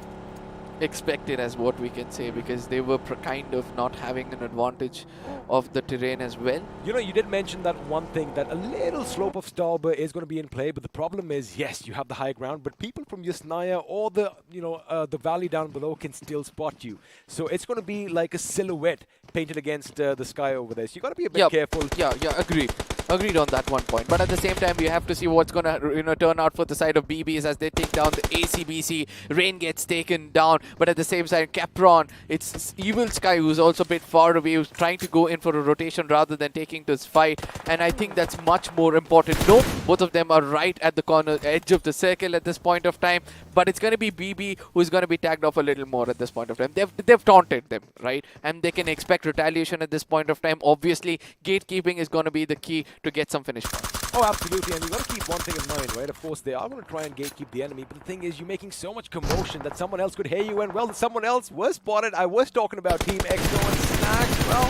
expected, as what we can say, because they were kind of not having an advantage of the terrain as well. You know, you did mention that one thing, that a little slope of Stalber is going to be in play, but the problem is, yes, you have the high ground, but people from Yasnaya or the, the valley down below can still spot you. So it's going to be like a silhouette painted against the sky over there. So you got to be a bit careful. Yeah, agreed on that one point. But at the same time, you have to see what's going to turn out for the side of BBs as they take down the ACBC. Rain gets taken down, but at the same time, Capron, it's Evil Sky who's also a bit far away, who's trying to go in for a rotation rather than taking this fight, and I think that's much more important. No, both of them are right at the corner edge of the circle at this point of time, but it's going to be BB who's going to be tagged off a little more at this point of time. They've taunted them, right? And they can expect retaliation at this point of time. Obviously, gatekeeping is going to be the key to get some finish points. Oh, absolutely, and you got to keep one thing in mind, right? Of course, they are going to try and gatekeep the enemy, but the thing is, you're making so much commotion that someone else could hear you, and well, someone else was spotted. I was talking about Team EXO and Snacks. Well,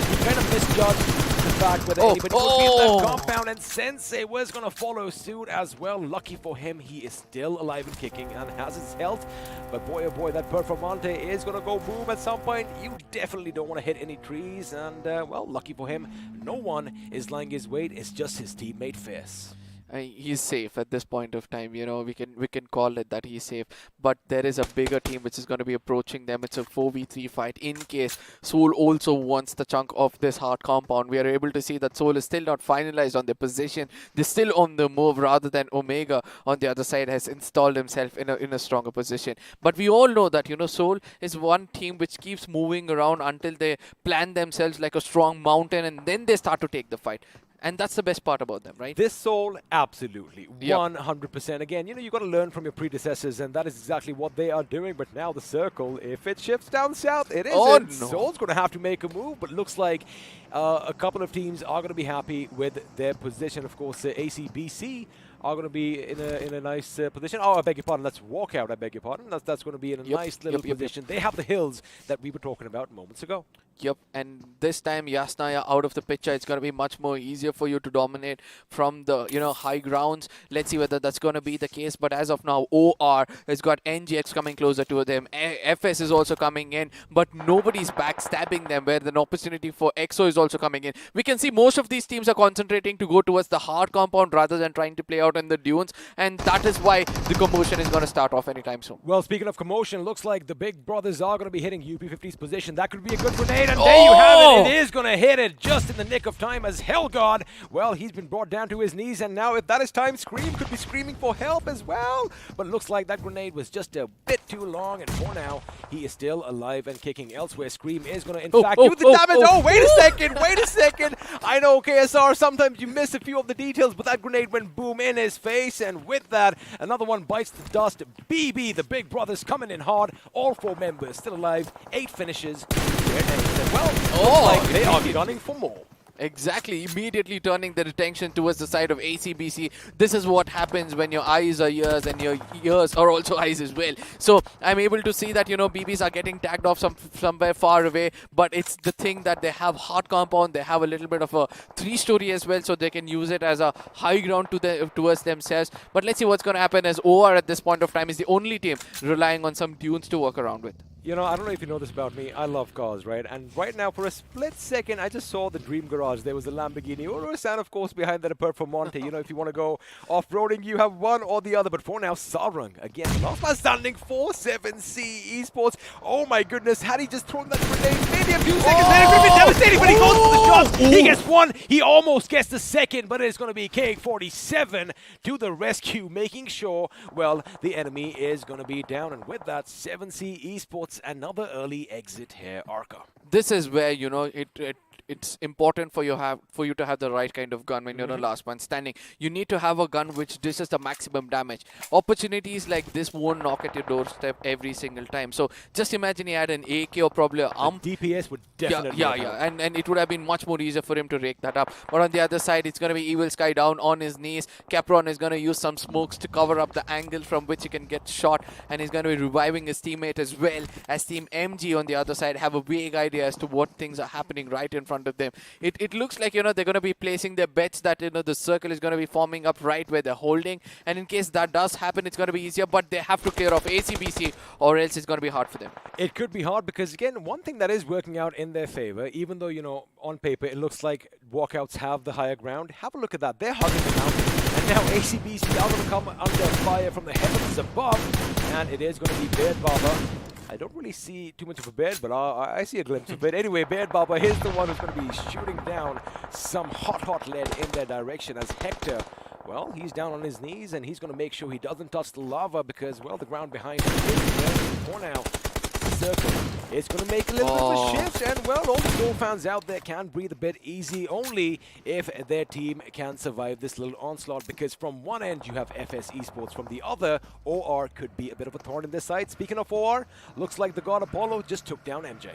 you kind of misjudged the fact whether anybody would be in that compound, and Sensei was going to follow suit as well. Lucky for him, he is still alive and kicking and has his health, but boy, oh boy, that Performante is going to go boom at some point. You definitely don't want to hit any trees, and well, lucky for him, no one is lying his weight. It's just his teammate Fizz. He's safe at this point of time. We can call it that he's safe, but there is a bigger team which is going to be approaching them. It's a 4v3 fight in case Soul also wants the chunk of this hard compound. We are able to see that Soul is still not finalized on their position. They're still on the move, rather than Omega on the other side has installed himself in a stronger position. But we all know that Soul is one team which keeps moving around until they plan themselves like a strong mountain, and then they start to take the fight. And that's the best part about them, right? This Soul, absolutely. 100%. Again, you got to learn from your predecessors, and that is exactly what they are doing. But now the circle, if it shifts down south, it isn't. Oh, no. Soul's going to have to make a move, but looks like a couple of teams are going to be happy with their position. Of course, ACBC are going to be in a nice position. Oh, I beg your pardon. That's Walkout, I beg your pardon. That's going to be in a nice little position. They have the hills that we were talking about moments ago. Yep, and this time Yasnaya out of the picture, it's going to be much more easier for you to dominate from the, high grounds. Let's see whether that's going to be the case. But as of now, OR has got NGX coming closer to them. FS is also coming in, but nobody's backstabbing them, where an opportunity for EXO is also coming in. We can see most of these teams are concentrating to go towards the hard compound rather than trying to play out in the dunes, and that is why the commotion is going to start off anytime soon. Well, speaking of commotion, looks like the big brothers are going to be hitting UP50's position. That could be a good grenade. And there you have it. It is going to hit it just in the nick of time as Hellgod, well, he's been brought down to his knees, and now if that is time, Scream could be screaming for help as well. But it looks like that grenade was just a bit too long, and for now, he is still alive and kicking elsewhere. Scream is going to, in fact, do the damage. Wait a second. I know, KSR, sometimes you miss a few of the details, but that grenade went boom in his face, and with that, another one bites the dust. BB, the big brothers, coming in hard. All 4 members still alive. 8 finishes. Well, like they are gunning for more. Exactly, immediately turning the attention towards the side of ACBC. This is what happens when your eyes are ears and your ears are also eyes as well. So I'm able to see that, BBs are getting tagged off somewhere far away, but it's the thing that they have hard compound, they have a little bit of a 3-story as well, so they can use it as a high ground towards themselves. But let's see what's going to happen, as OR at this point of time is the only team relying on some dunes to work around with. I don't know if you know this about me. I love cars, right? And right now, for a split second, I just saw the Dream Garage. There was a Lamborghini Urus, and of course, behind that, a Performante. If you want to go off-roading, you have one or the other. But for now, Sarang, again, last man standing, 4-7C Esports. Oh my goodness, had he just thrown that grenade, maybe a few seconds later, it would have been devastating, but he goes for the shot. He gets one. He almost gets the second, but it's going to be KX47 to the rescue, making sure, well, the enemy is going to be down. And with that, 7C Esports, another early exit here, Arca. This is where, it's important for you to have the right kind of gun when you're the last man standing. You need to have a gun which dishes the maximum damage. Opportunities like this won't knock at your doorstep every single time. So just imagine he had an AK or probably an ARM. DPS would definitely help. And it would have been much more easier for him to rake that up. But on the other side, it's going to be Evil Sky down on his knees. Capron is going to use some smokes to cover up the angle from which he can get shot, and he's going to be reviving his teammate as well, as Team MG on the other side have a vague idea as to what things are happening right in front front of them. It looks like, you know, they're going to be placing their bets that, you know, the circle is going to be forming up right where they're holding. And in case that does happen, it's going to be easier. But they have to clear off ACBC or else it's going to be hard for them. It could be hard because, again, one thing that is working out in their favor, even though, you know, on paper it looks like walkouts have the higher ground, have a look at that. They're hugging the mountain. And now ACBC are going to come under fire from the heavens above. And it is going to be Beard Barber. I don't really see too much of a beard, but I see a glimpse of it. Anyway, Beard Barber is the one who's going to be shooting down some hot lead in their direction as Hector, well, he's down on his knees and he's going to make sure he doesn't touch the lava because, well, the ground behind him is for now. Circle. It's going to make a little bit of a shift, and well, all the Soul fans out there can breathe a bit easy only if their team can survive this little onslaught, because from one end you have FS Esports, from the other OR could be a bit of a thorn in their side. Speaking of OR, looks like the God Apollo just took down MJ.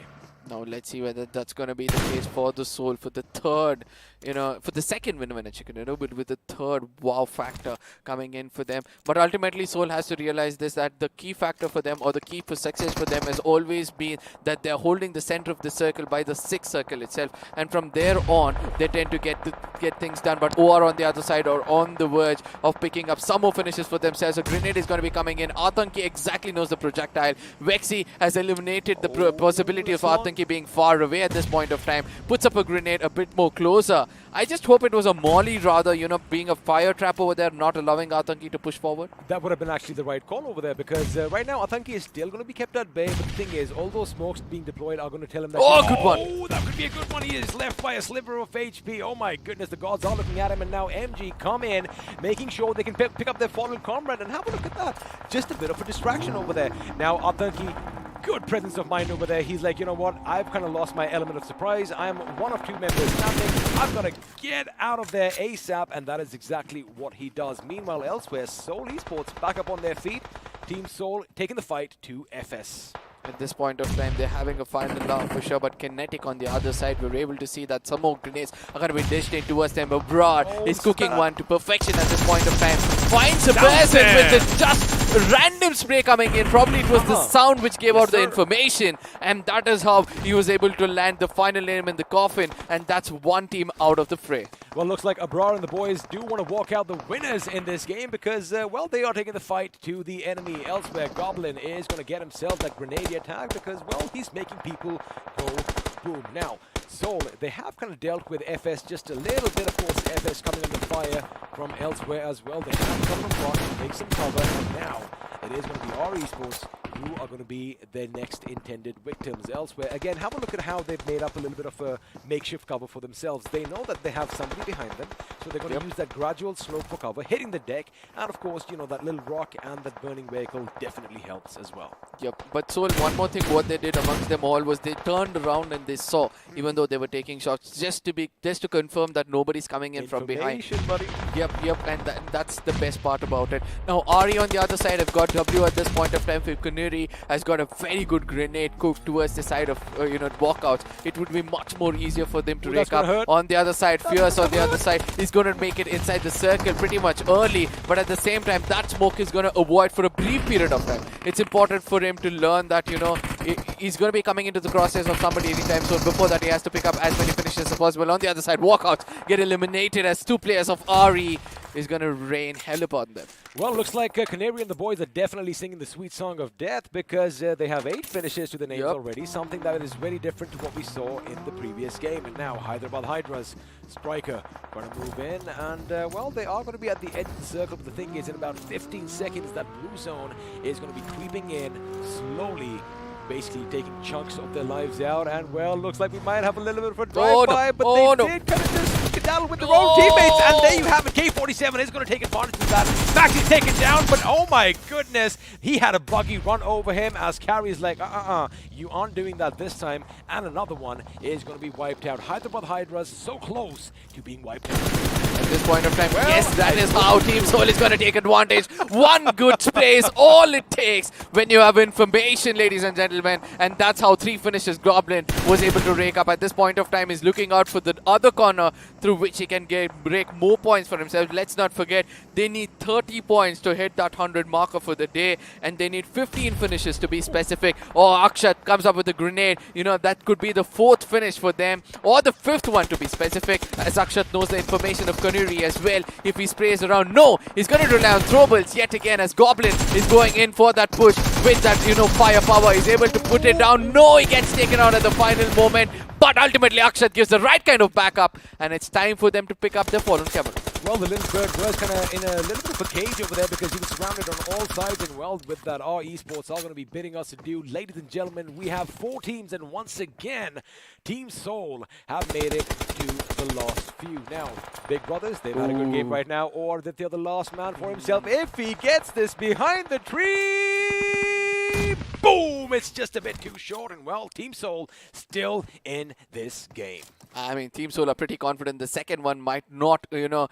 Now let's see whether that's going to be the case for the Soul for the third, you know, for the second winner chicken, you know, but with the third wow factor coming in for them. But ultimately Soul has to realize this, that the key factor for them, or the key for success for them, has always been that they're holding the center of the circle by the 6th circle itself, and from there on they tend to get things done. But OR on the other side are on the verge of picking up some more finishes for themselves. A grenade is going to be coming in. Athanki exactly knows the projectile. Vexi has eliminated the possibility of Athanki being far away at this point of time. Puts up a grenade a bit more closer. I just hope it was a molly rather, you know, being a fire trap over there, not allowing Athanki to push forward. That would have been actually the right call over there, because right now Athanki is still going to be kept at bay. But the thing is, all those smokes being deployed are going to tell him that... Oh, good one! Oh, that could be a good one. He is left by a sliver of HP. Oh my goodness, the gods are looking at him, and now MG come in, making sure they can pick up their fallen comrade. And have a look at that. Just a bit of a distraction over there. Now Athanki, good presence of mind over there. He's like, you know what, I've kind of lost my element of surprise. I'm one of 2 members standing. I've got to get out of there ASAP, and that is exactly what he does. Meanwhile, elsewhere, Soul Esports back up on their feet. Team Soul taking the fight to FS. At this point of time, they're having a final laugh for sure, but Kinetic on the other side, we're able to see that some more grenades are going to be dished in towards them. But Broad is cooking one to perfection at this point of time. Finds a person with just random spray coming in. Probably it was the sound which gave out the information, and that is how he was able to land the final name in the coffin, and that's one team out of the fray. Well, looks like Abrar and the boys do want to walk out the winners in this game because, well, they are taking the fight to the enemy. Elsewhere, Goblin is going to get himself that grenade attack because, well, he's making people go boom. Now, Soul, they have kind of dealt with FS just a little bit. Of course, FS coming under fire from elsewhere as well. They have come from front, take some cover, and now it is going to be our esports who are going to be their next intended victims. Elsewhere, again, have a look at how they've made up a little bit of a makeshift cover for themselves. They know that they have somebody behind them, so they're going to use that gradual slope for cover, hitting the deck, and of course, you know, that little rock and that burning vehicle definitely helps as well. Yep, but Soul, one more thing what they did amongst them all was they turned around and they saw, even though they were taking shots, just to confirm that nobody's coming in from behind. Buddy. Yep, and that's the best part about it. Now, Ari on the other side have got W at this point of time. Kuniri has got a very good grenade cooked towards the side of, you know, walkouts. It would be much more easier for them to rake up. On the other side, Fierce on the other side is going to make it inside the circle pretty much early, but at the same time, that smoke is going to avoid for a brief period of time. It's important for him to learn that, you know, he's going to be coming into the crosshairs of somebody anytime soon. Before that, he has to pick up as many finishes as possible. On the other side, walkouts get eliminated as 2 players of Ari is going to rain hell upon them. Well, looks like Canary and the boys are definitely singing the sweet song of death because they have 8 finishes to the names already, something that is very different to what we saw in the previous game. And now Hyderabad Hydra's striker going to move in, and well, they are going to be at the edge of the circle, but the thing is, in about 15 seconds, that blue zone is going to be creeping in slowly, basically taking chunks of their lives out. And well, looks like we might have a little bit of a drive-by, but they did kind of just skedaddle with their own teammates, and there you have it. K47 is going to take advantage of that. Max is taken down, but oh my goodness, he had a buggy run over him as Carrie's like, you aren't doing that this time, and another one is going to be wiped out. Hyderabad Hydra's so close to being wiped out. At this point of time. Yes, that is how Team Soul is going to take advantage. One good spray is all it takes when you have information, ladies and gentlemen. And that's how 3 finishes Goblin was able to rake up. At this point of time, he's looking out for the other corner through which he can break more points for himself. Let's not forget, they need 30 points to hit that 100 marker for the day. And they need 15 finishes to be specific. Or Akshat comes up with a grenade. You know, that could be the 4th finish for them. Or the 5th one to be specific. As Akshat knows the information of Kanuri as well. If he sprays around, no, he's going to rely on throwables yet again as Goblin is going in for that push with that, you know, firepower. He's able to put it down. No, he gets taken out at the final moment. But ultimately, Akshat gives the right kind of backup. And it's time for them to pick up their fallen camel. Well, the little bird was kind of in a little bit of a cage over there because he was surrounded on all sides. And well, with that, our esports are going to be bidding us adieu. Ladies and gentlemen, we have 4 teams. And once again, Team Soul have made it to the last few. Now, Big Brothers, they've had a good game right now. Or that they're the last man for himself. If he gets this behind the tree, boom! It's just a bit too short. And well, Team Soul still in this game. I mean, Team Soul are pretty confident. The second one might not, you know,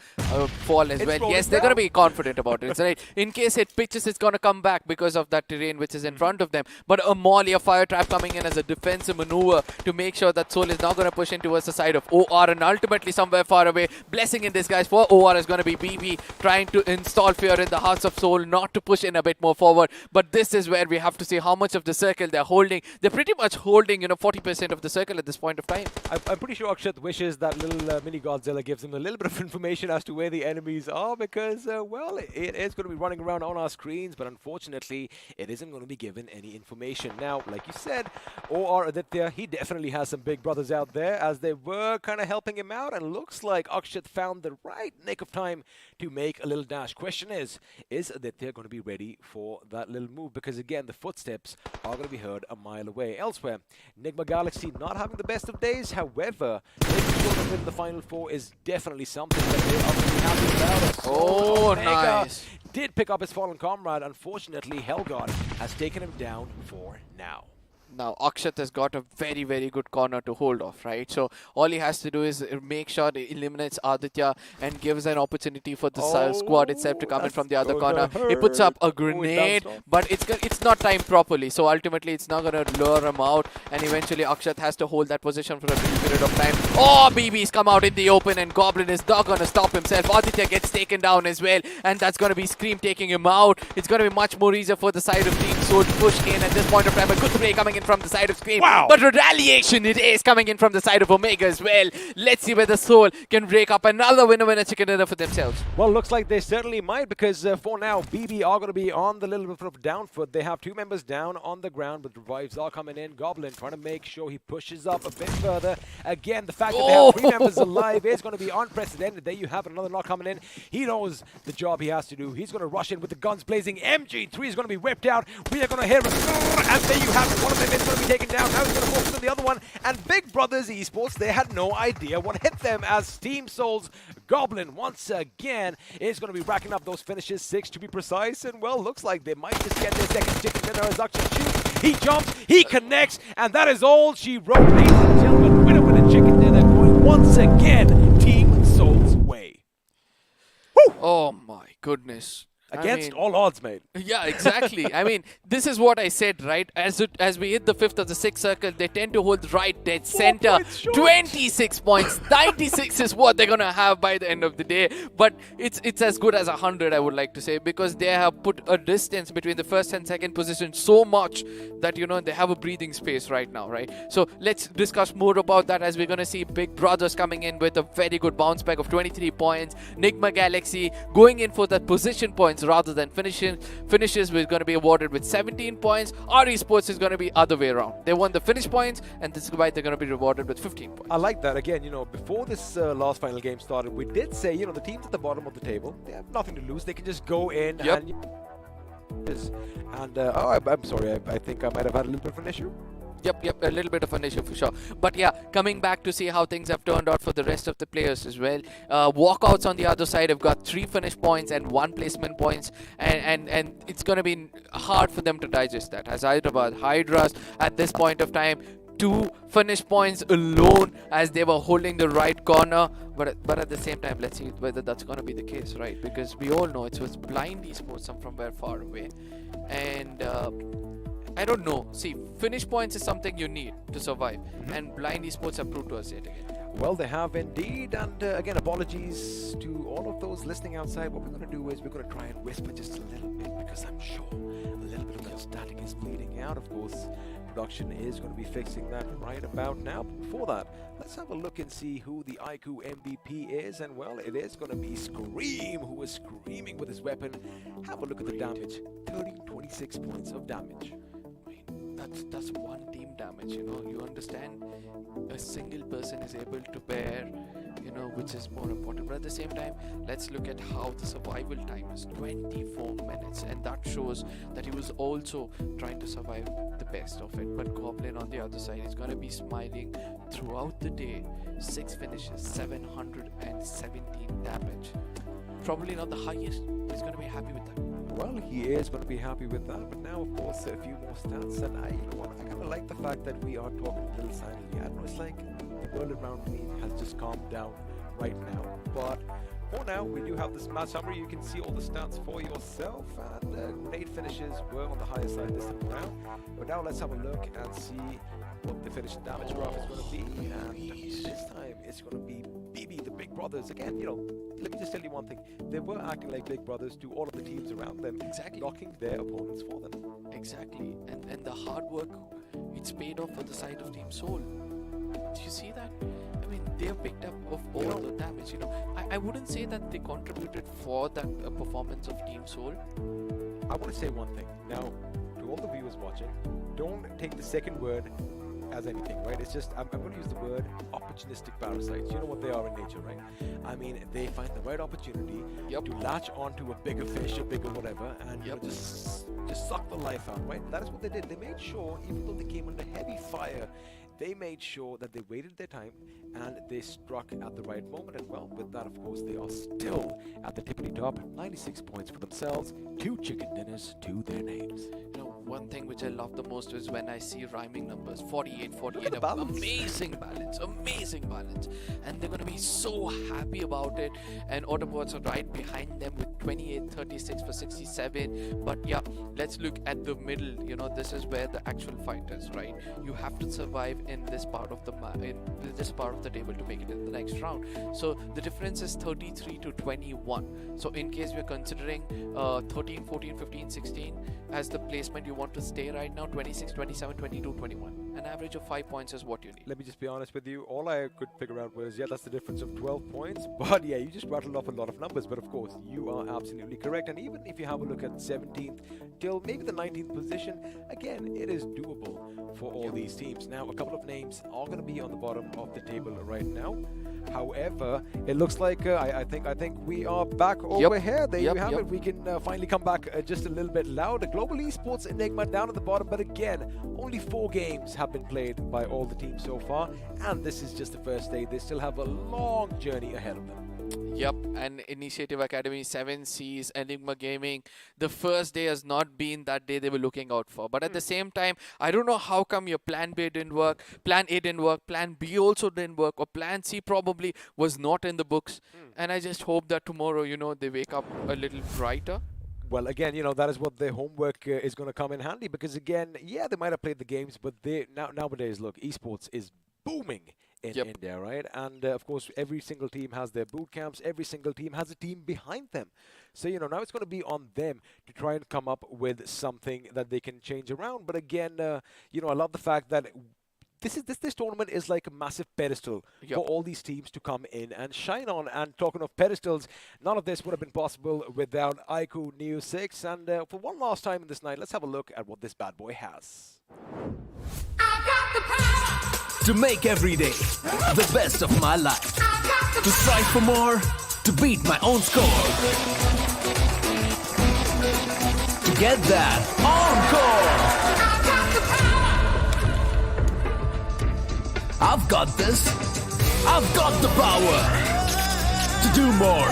fall as well. Yes, they're going to be confident about it. Right? In case it pitches, it's going to come back because of that terrain which is in front of them. But a molly, a fire trap coming in as a defensive maneuver to make sure that Soul is not going to push in towards the side of OR. And ultimately, somewhere far away, blessing in disguise for OR is going to be BB trying to install fear in the hearts of Soul, not to push in a bit more forward. But this is where we have to see how much of the circle they're holding. They're pretty much holding, you know, 40% of the circle at this point of time. I'm pretty sure Akshat wishes that little mini Godzilla gives him a little bit of information as to where the enemies are because, well, it is going to be running around on our screens, but unfortunately, it isn't going to be given any information. Now, like you said, OR Aditya, he definitely has some big brothers out there as they were kind of helping him out, and looks like Akshat found the right nick of time to make a little dash. Question is Aditya going to be ready for that little move? Because again, the footsteps are going to be heard a mile away. Elsewhere, Enigma Galaxy not having the best of days, however, making sure that in the Final 4 is definitely something that they are really happy about. Oh, nice. Did pick up his fallen comrade. Unfortunately, Helgod has taken him down for now. Now, Akshat has got a very, very good corner to hold off, right? So, all he has to do is make sure he eliminates Aditya and gives an opportunity for the squad itself to come in from the other corner. He puts up a grenade, but it's not timed properly. So, ultimately, it's not going to lure him out. And eventually, Akshat has to hold that position for a brief period of time. Oh, BB's come out in the open and Goblin is not going to stop himself. Aditya gets taken down as well. And that's going to be Scream taking him out. It's going to be much more easier for the side of Team Soul to push in at this point of time. A good play coming in from the side of Scream. Wow. But retaliation it is coming in from the side of Omega as well. Let's see whether Soul can break up another winner chicken dinner for themselves. Well, looks like they certainly might because for now, BB are going to be on the little bit of down foot. They have 2 members down on the ground, but revives are coming in. Goblin trying to make sure he pushes up a bit further. Again, the fact that they have 3 members alive is going to be unprecedented. There you have another knock coming in. He knows the job he has to do. He's going to rush in with the guns blazing. MG3 is going to be whipped out. We are going to hear a and there you have it. One of them is going to be taken down. Now he's going to focus on the other one. And Big Brothers Esports, they had no idea what hit them as Team Soul's Goblin once again is going to be racking up those finishes, 6 to be precise. And well, looks like they might just get their second chicken dinner as Akshat shoots. He jumps, he connects, and that is all she wrote. Ladies and gentlemen, winner with a chicken dinner going once again Team Soul's way. Woo! Oh my goodness. Against all odds, mate. Yeah, exactly. I mean, this is what I said, right? As we hit the 5th of the 6th circle, they tend to hold right dead center. 26 points. 96 is what they're going to have by the end of the day. But it's as good as 100, I would like to say, because they have put a distance between the first and second position so much that, you know, they have a breathing space right now, right? So let's discuss more about that as we're going to see Big Brothers coming in with a very good bounce back of 23 points. Enigma Galaxy going in for that position points rather than finishes. We're going to be awarded with 17 points. Our esports is going to be other way around. They won the finish points, and this is why they're going to be rewarded with 15 points. I like that. Again, you know, before this last final game started, we did say, you know, the teams at the bottom of the table, they have nothing to lose. They can just go in and... I'm sorry, I think I might have had a little bit of an issue. Yep, a little bit of an issue for sure. But yeah, coming back to see how things have turned out for the rest of the players as well. Walkouts on the other side have got 3 finish points and 1 placement points, and it's going to be hard for them to digest that. As Hyderabad Hydras at this point of time 2 finish points alone as they were holding the right corner. But at the same time, let's see whether that's going to be the case, right? Because we all know it was blind esports from very far away. And I don't know. See, finish points is something you need to survive. And blind esports have proved to us yet again. Well, they have indeed. And again, apologies to all of those listening outside. What we're going to do is we're going to try and whisper just a little bit because I'm sure a little bit of that static is bleeding out. Of course, production is going to be fixing that right about now. But before that, let's have a look and see who the iQOO MVP is. And well, it is going to be Scream, who is screaming with his weapon. Have a look at the damage. 26 points of damage. That's one team damage, you know. You understand a single person is able to bear, you know, which is more important. But at the same time, let's look at how the survival time is 24 minutes, and that shows that he was also trying to survive the best of it. But Goblin on the other side is going to be smiling throughout the day. 6 finishes, 717 damage. Probably not the highest, but he's going to be happy with that. Well, he is going to be happy with that, but now, of course, a few more stats, and you know what, I kind of like the fact that we are talking a little silently. I don't know, it's like the world around me has just calmed down right now, but for now, we do have this match summary. You can see all the stats for yourself, and grenade finishes were on the higher side this time around, but now let's have a look and see what the finished damage graph is going to be, and this time it's going to be BB, the big brothers. Again, you know, let me just tell you one thing. They were acting like big brothers to all of the teams around them. Exactly. Knocking their opponents for them. Exactly. And the hard work, it's paid off for the side of Team Soul. Do you see that? I mean, they have picked up of all the damage, you know. I wouldn't say that they contributed for that performance of Team Soul. I want to say one thing. Now, to all the viewers watching, don't take the second word as anything, right? It's just, I'm going to use the word opportunistic parasites. You know what they are in nature, right? I mean, they find the right opportunity to latch onto a bigger fish, a bigger whatever, and you know, just suck the life out, right? That is what they did. They made sure, even though they came under heavy fire, they made sure that they waited their time and they struck at the right moment. And well, with that, of course, they are still at the tippity top. 96 points for themselves, 2 chicken dinners to their names. You know, one thing which I love the most is when I see rhyming numbers 48, 48. Amazing balance. And they're going to be so happy about it. And Autobots are right behind them with 28, 36 for 67. But yeah, let's look at the middle. You know, this is where the actual fight is, right? You have to survive in this part of the table to make it in the next round. So the difference is 33 to 21. So in case we're considering 13, 14, 15, 16 as the placement you want to stay right now, 26, 27, 22, 21. An average of 5 points is what you need. Let me just be honest with you. All I could figure out was, yeah, that's the difference of 12 points. But yeah, you just rattled off a lot of numbers. But of course, you are absolutely correct. And even if you have a look at 17th till maybe the 19th position, again, it is doable for all these teams. Now, a couple of names are going to be on the bottom of the table right now. However, it looks like I think we are back over here. There you have it. We can finally come back just a little bit louder. Global Esports Enigma down at the bottom, but again, only 4 games have been played by all the teams so far, and this is just the first day. They still have a long journey ahead of them. Yep, and Initiative Academy, 7Cs, Enigma Gaming, the first day has not been that day they were looking out for. But at the same time, I don't know how come your plan B didn't work, plan A didn't work, plan B also didn't work, or plan C probably was not in the books. And I just hope that tomorrow, you know, they wake up a little brighter. Well, again, you know, that is what their homework is going to come in handy, because again, yeah, they might have played the games, but nowadays, look, esports is booming in India, right? And of course, every single team has their boot camps. Every single team has a team behind them. So, you know, now it's going to be on them to try and come up with something that they can change around. But again, you know, I love the fact that this tournament is like a massive pedestal for all these teams to come in and shine on. And talking of pedestals, none of this would have been possible without iQOO Neo 6. And for one last time in this night, let's have a look at what this bad boy has. I got the power to make every day the best of my life, to strive for more, to beat my own score, to get that encore. I've got this. I've got the power to do more,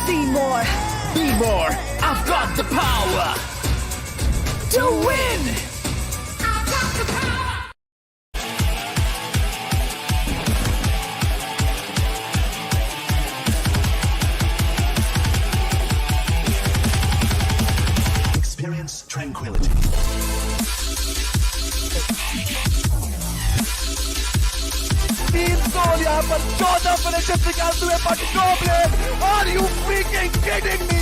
see more, be more. I've got the power to win. I've got the power. यहाँ पर 14 finishes निकालते हुए but Are you freaking kidding me?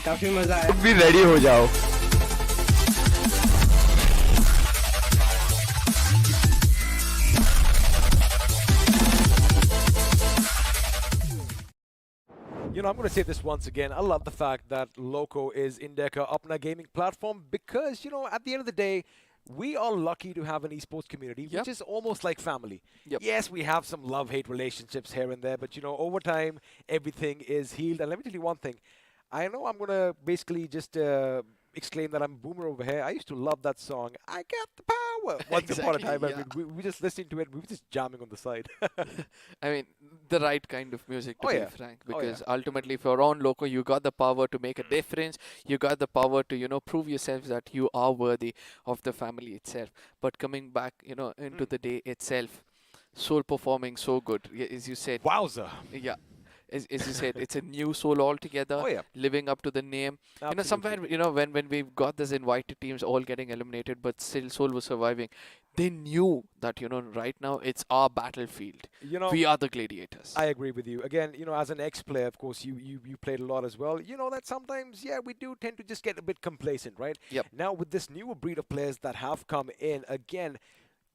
काफी मजा आया। भी ready हो जाओ। You know, I'm going to say this once again. I love the fact that Loco is Indeka Apna gaming platform because, you know, at the end of the day, we are lucky to have an esports community, which is almost like family. Yes, we have some love-hate relationships here and there, but, you know, over time, everything is healed. And let me tell you one thing. I know I'm going to basically just exclaim that I'm boomer over here. I used to love that song, I Got the Power. Once upon a time, I mean, we were just listening to it. We were just jamming on the side. I mean, the right kind of music, to be frank. Because ultimately, if you're on Loco, you got the power to make a difference. You got the power to, you know, prove yourself that you are worthy of the family itself. But coming back, you know, into the day itself, Soul performing so good, as you said. Wowza. Yeah. As you said, it's a new Soul altogether, living up to the name. Absolutely. You know, somewhere, you know, when we've got this invited teams all getting eliminated, but still Soul was surviving, they knew that, you know, right now it's our battlefield. You know, we are the gladiators. I agree with you. Again, you know, as an ex-player, of course, you played a lot as well. You know that sometimes, we do tend to just get a bit complacent, right? Yep. Now, with this newer breed of players that have come in, again,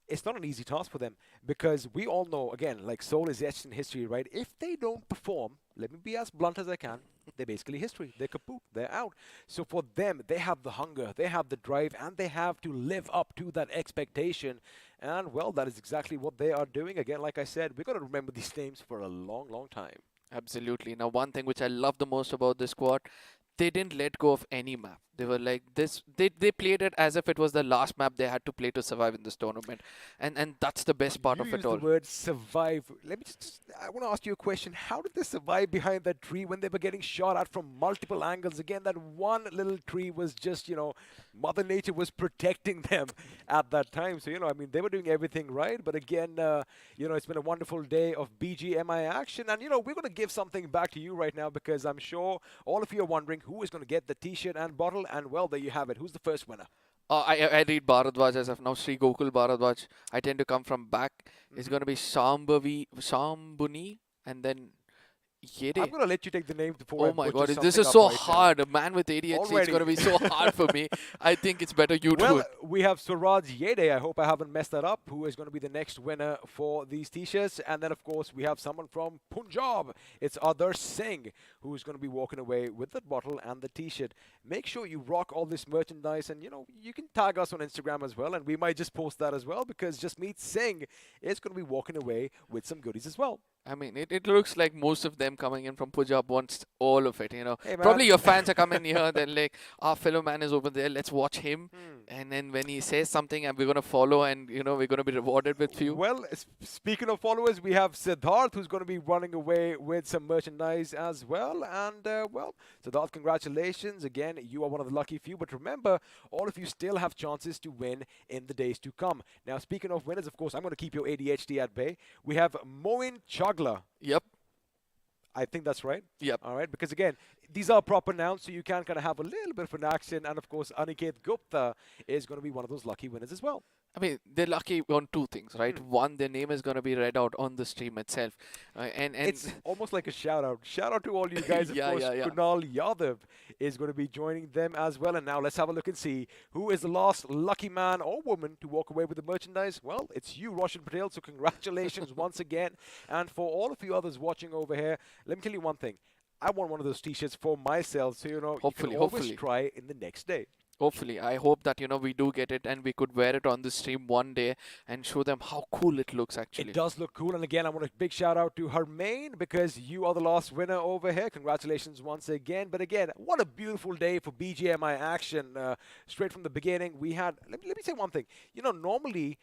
it's not an easy task for them because we all know, again, like Soul is etched in history, right? If they don't perform, let me be as blunt as I can, they're basically history. They're kaput. They're out. So for them, they have the hunger, they have the drive, and they have to live up to that expectation. And, well, that is exactly what they are doing. Again, like I said, we're going to remember these names for a long, long time. Absolutely. Now, one thing which I love the most about this squad, they didn't let go of any map. They were like this. They played it as if it was the last map they had to play to survive in this tournament, and that's the best part of it all. The word survive. Let me just. I want to ask you a question. How did they survive behind that tree when they were getting shot at from multiple angles? Again, that one little tree was just, you know, Mother Nature was protecting them at that time. So, you know, I mean, they were doing everything right. But again, you know, it's been a wonderful day of BGMI action, and you know, we're going to give something back to you right now because I'm sure all of you are wondering who is going to get the T-shirt and bottle. And well, there you have it. Who's the first winner? I read Bharadwaj as of now. Sri Gokul Bharadwaj. I tend to come from back. It's going to be Shambuni and then Yede. I'm going to let you take the name before. Oh my God, this is so hard. A man with ADHD is going to be so hard for me. I think it's better you do it. We have Suraj Yede. I hope I haven't messed that up. Who is going to be the next winner for these T-shirts? And then, of course, we have someone from Punjab. It's Adarsh Singh, who is going to be walking away with the bottle and the T-shirt. Make sure you rock all this merchandise, and you know you can tag us on Instagram as well, and we might just post that as well because Jasmeet Singh is going to be walking away with some goodies as well. I mean, it looks like most of them coming in from Punjab wants all of it, you know. Hey, probably your fans are coming here, they're like, our fellow man is over there, let's watch him. And then when he says something, and we're going to follow, and, you know, we're going to be rewarded with few. Well, speaking of followers, we have Siddharth, who's going to be running away with some merchandise as well. And, well, Siddharth, congratulations. Again, you are one of the lucky few. But remember, all of you still have chances to win in the days to come. Now, speaking of winners, of course, I'm going to keep your ADHD at bay. We have Moin Chagla. Yep. I think that's right. Yep. All right. Because again, these are proper nouns, so you can kind of have a little bit of an accent. And of course, Aniket Gupta is going to be one of those lucky winners as well. I mean, they're lucky on two things, right? One, their name is going to be read out on the stream itself. And it's almost like a shout out. Shout out to all you guys. Of course, Kunal Yadav is going to be joining them as well. And now let's have a look and see who is the last lucky man or woman to walk away with the merchandise. Well, it's you, Roshan Patel. So congratulations once again. And for all of you others watching over here, let me tell you one thing. I want one of those T-shirts for myself. So, you know, hopefully, you can always try in the next day. Hopefully, I hope that, you know, we do get it and we could wear it on the stream one day and show them how cool it looks actually. It does look cool. And again, I want a big shout out to Harmain because you are the last winner over here. Congratulations once again. But again, what a beautiful day for BGMI action. Straight from the beginning, we had, let me say one thing. You know, normally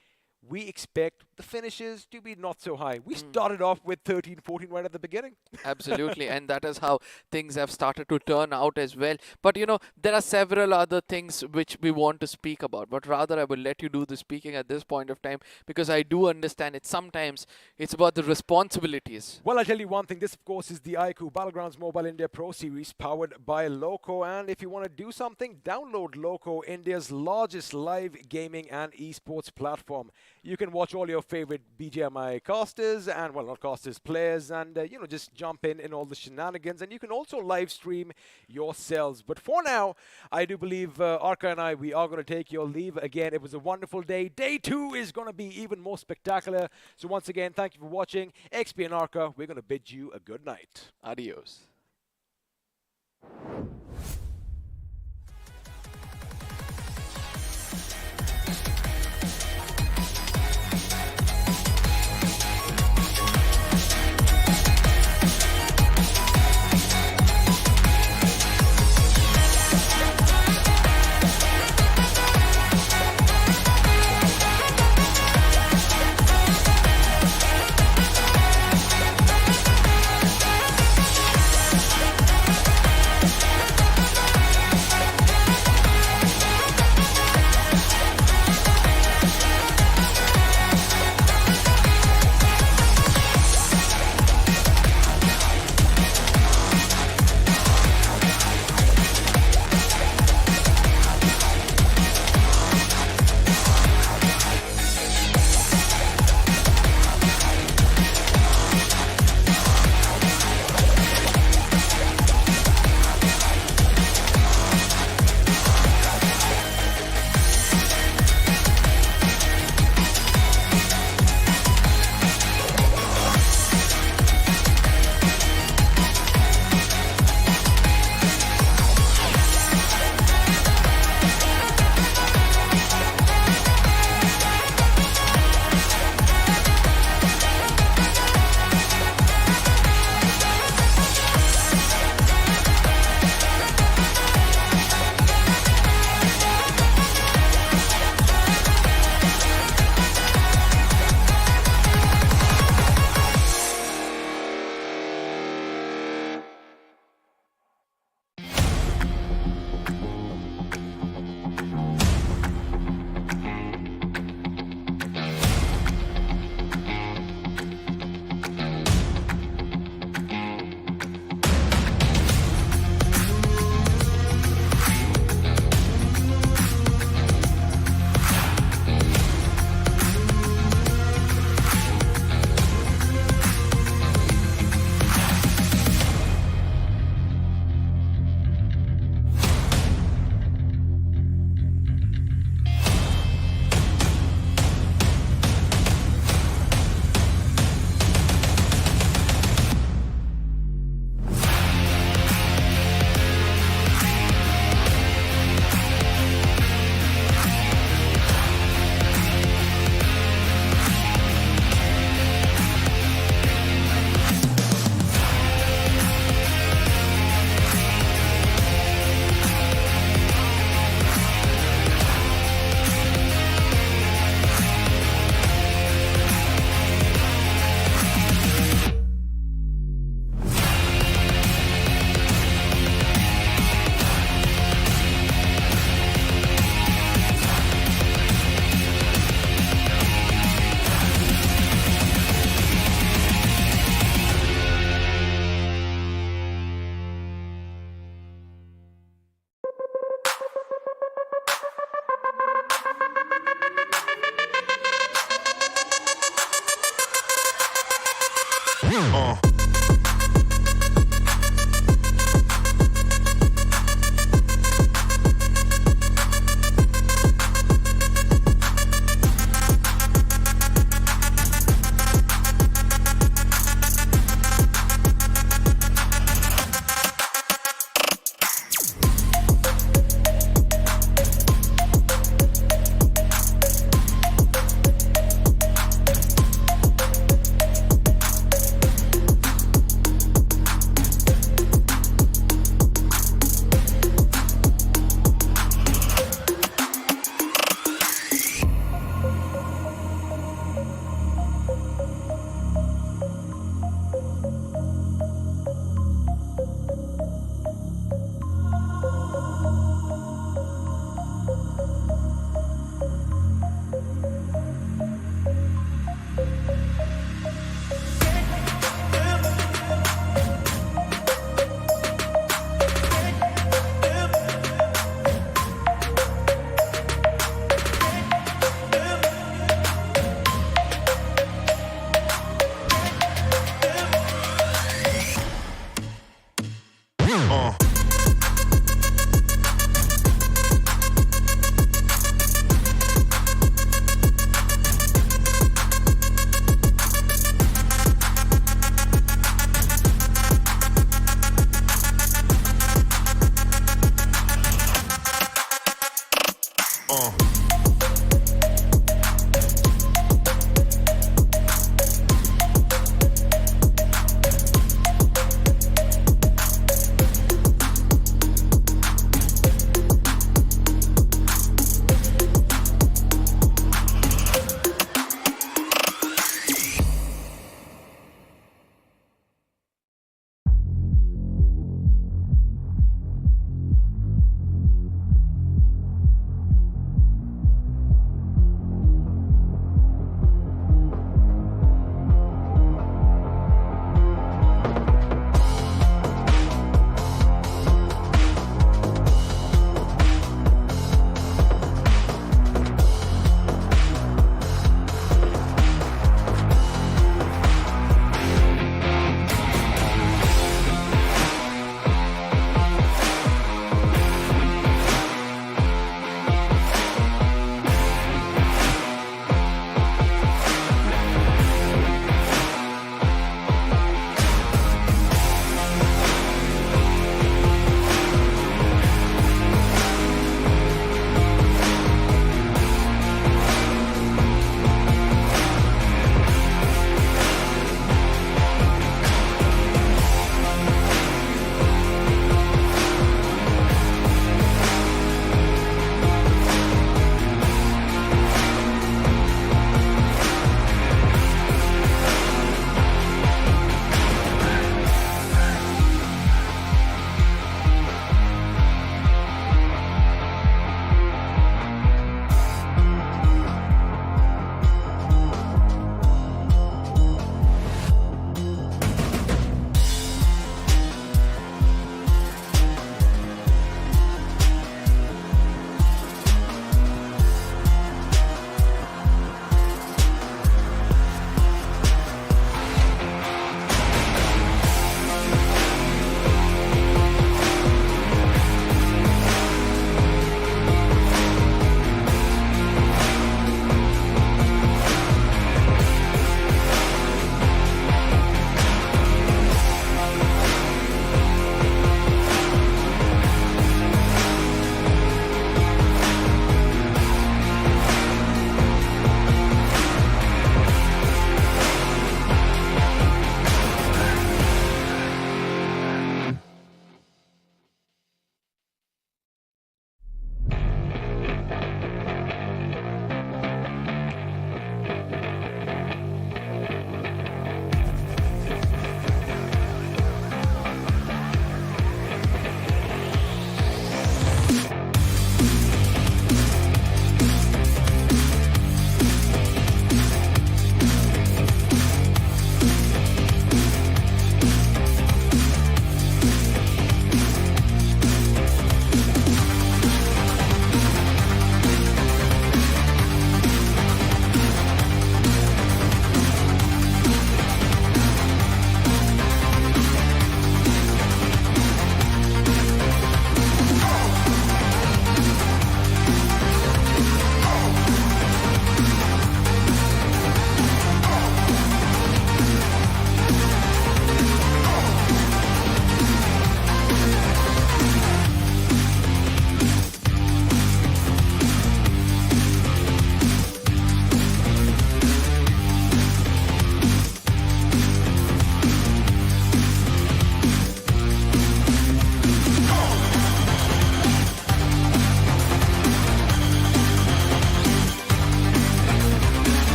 we expect the finishes to be not so high. We started off with 13-14 right at the beginning. Absolutely, and that is how things have started to turn out as well. But you know, there are several other things which we want to speak about, but rather I will let you do the speaking at this point of time, because I do understand it. Sometimes it's about the responsibilities. Well, I'll tell you one thing. This, of course, is the iQOO Battlegrounds Mobile India Pro Series powered by Loco. And if you want to do something, download Loco, India's largest live gaming and esports platform. You can watch all your favorite BGMI casters and, well, not casters, players, and, you know, just jump in all the shenanigans. And you can also live stream yourselves. But for now, I do believe Arka and I, we are going to take your leave. Again, it was a wonderful day. Day 2 is going to be even more spectacular. So once again, thank you for watching. XP and Arka, we're going to bid you a good night. Adios.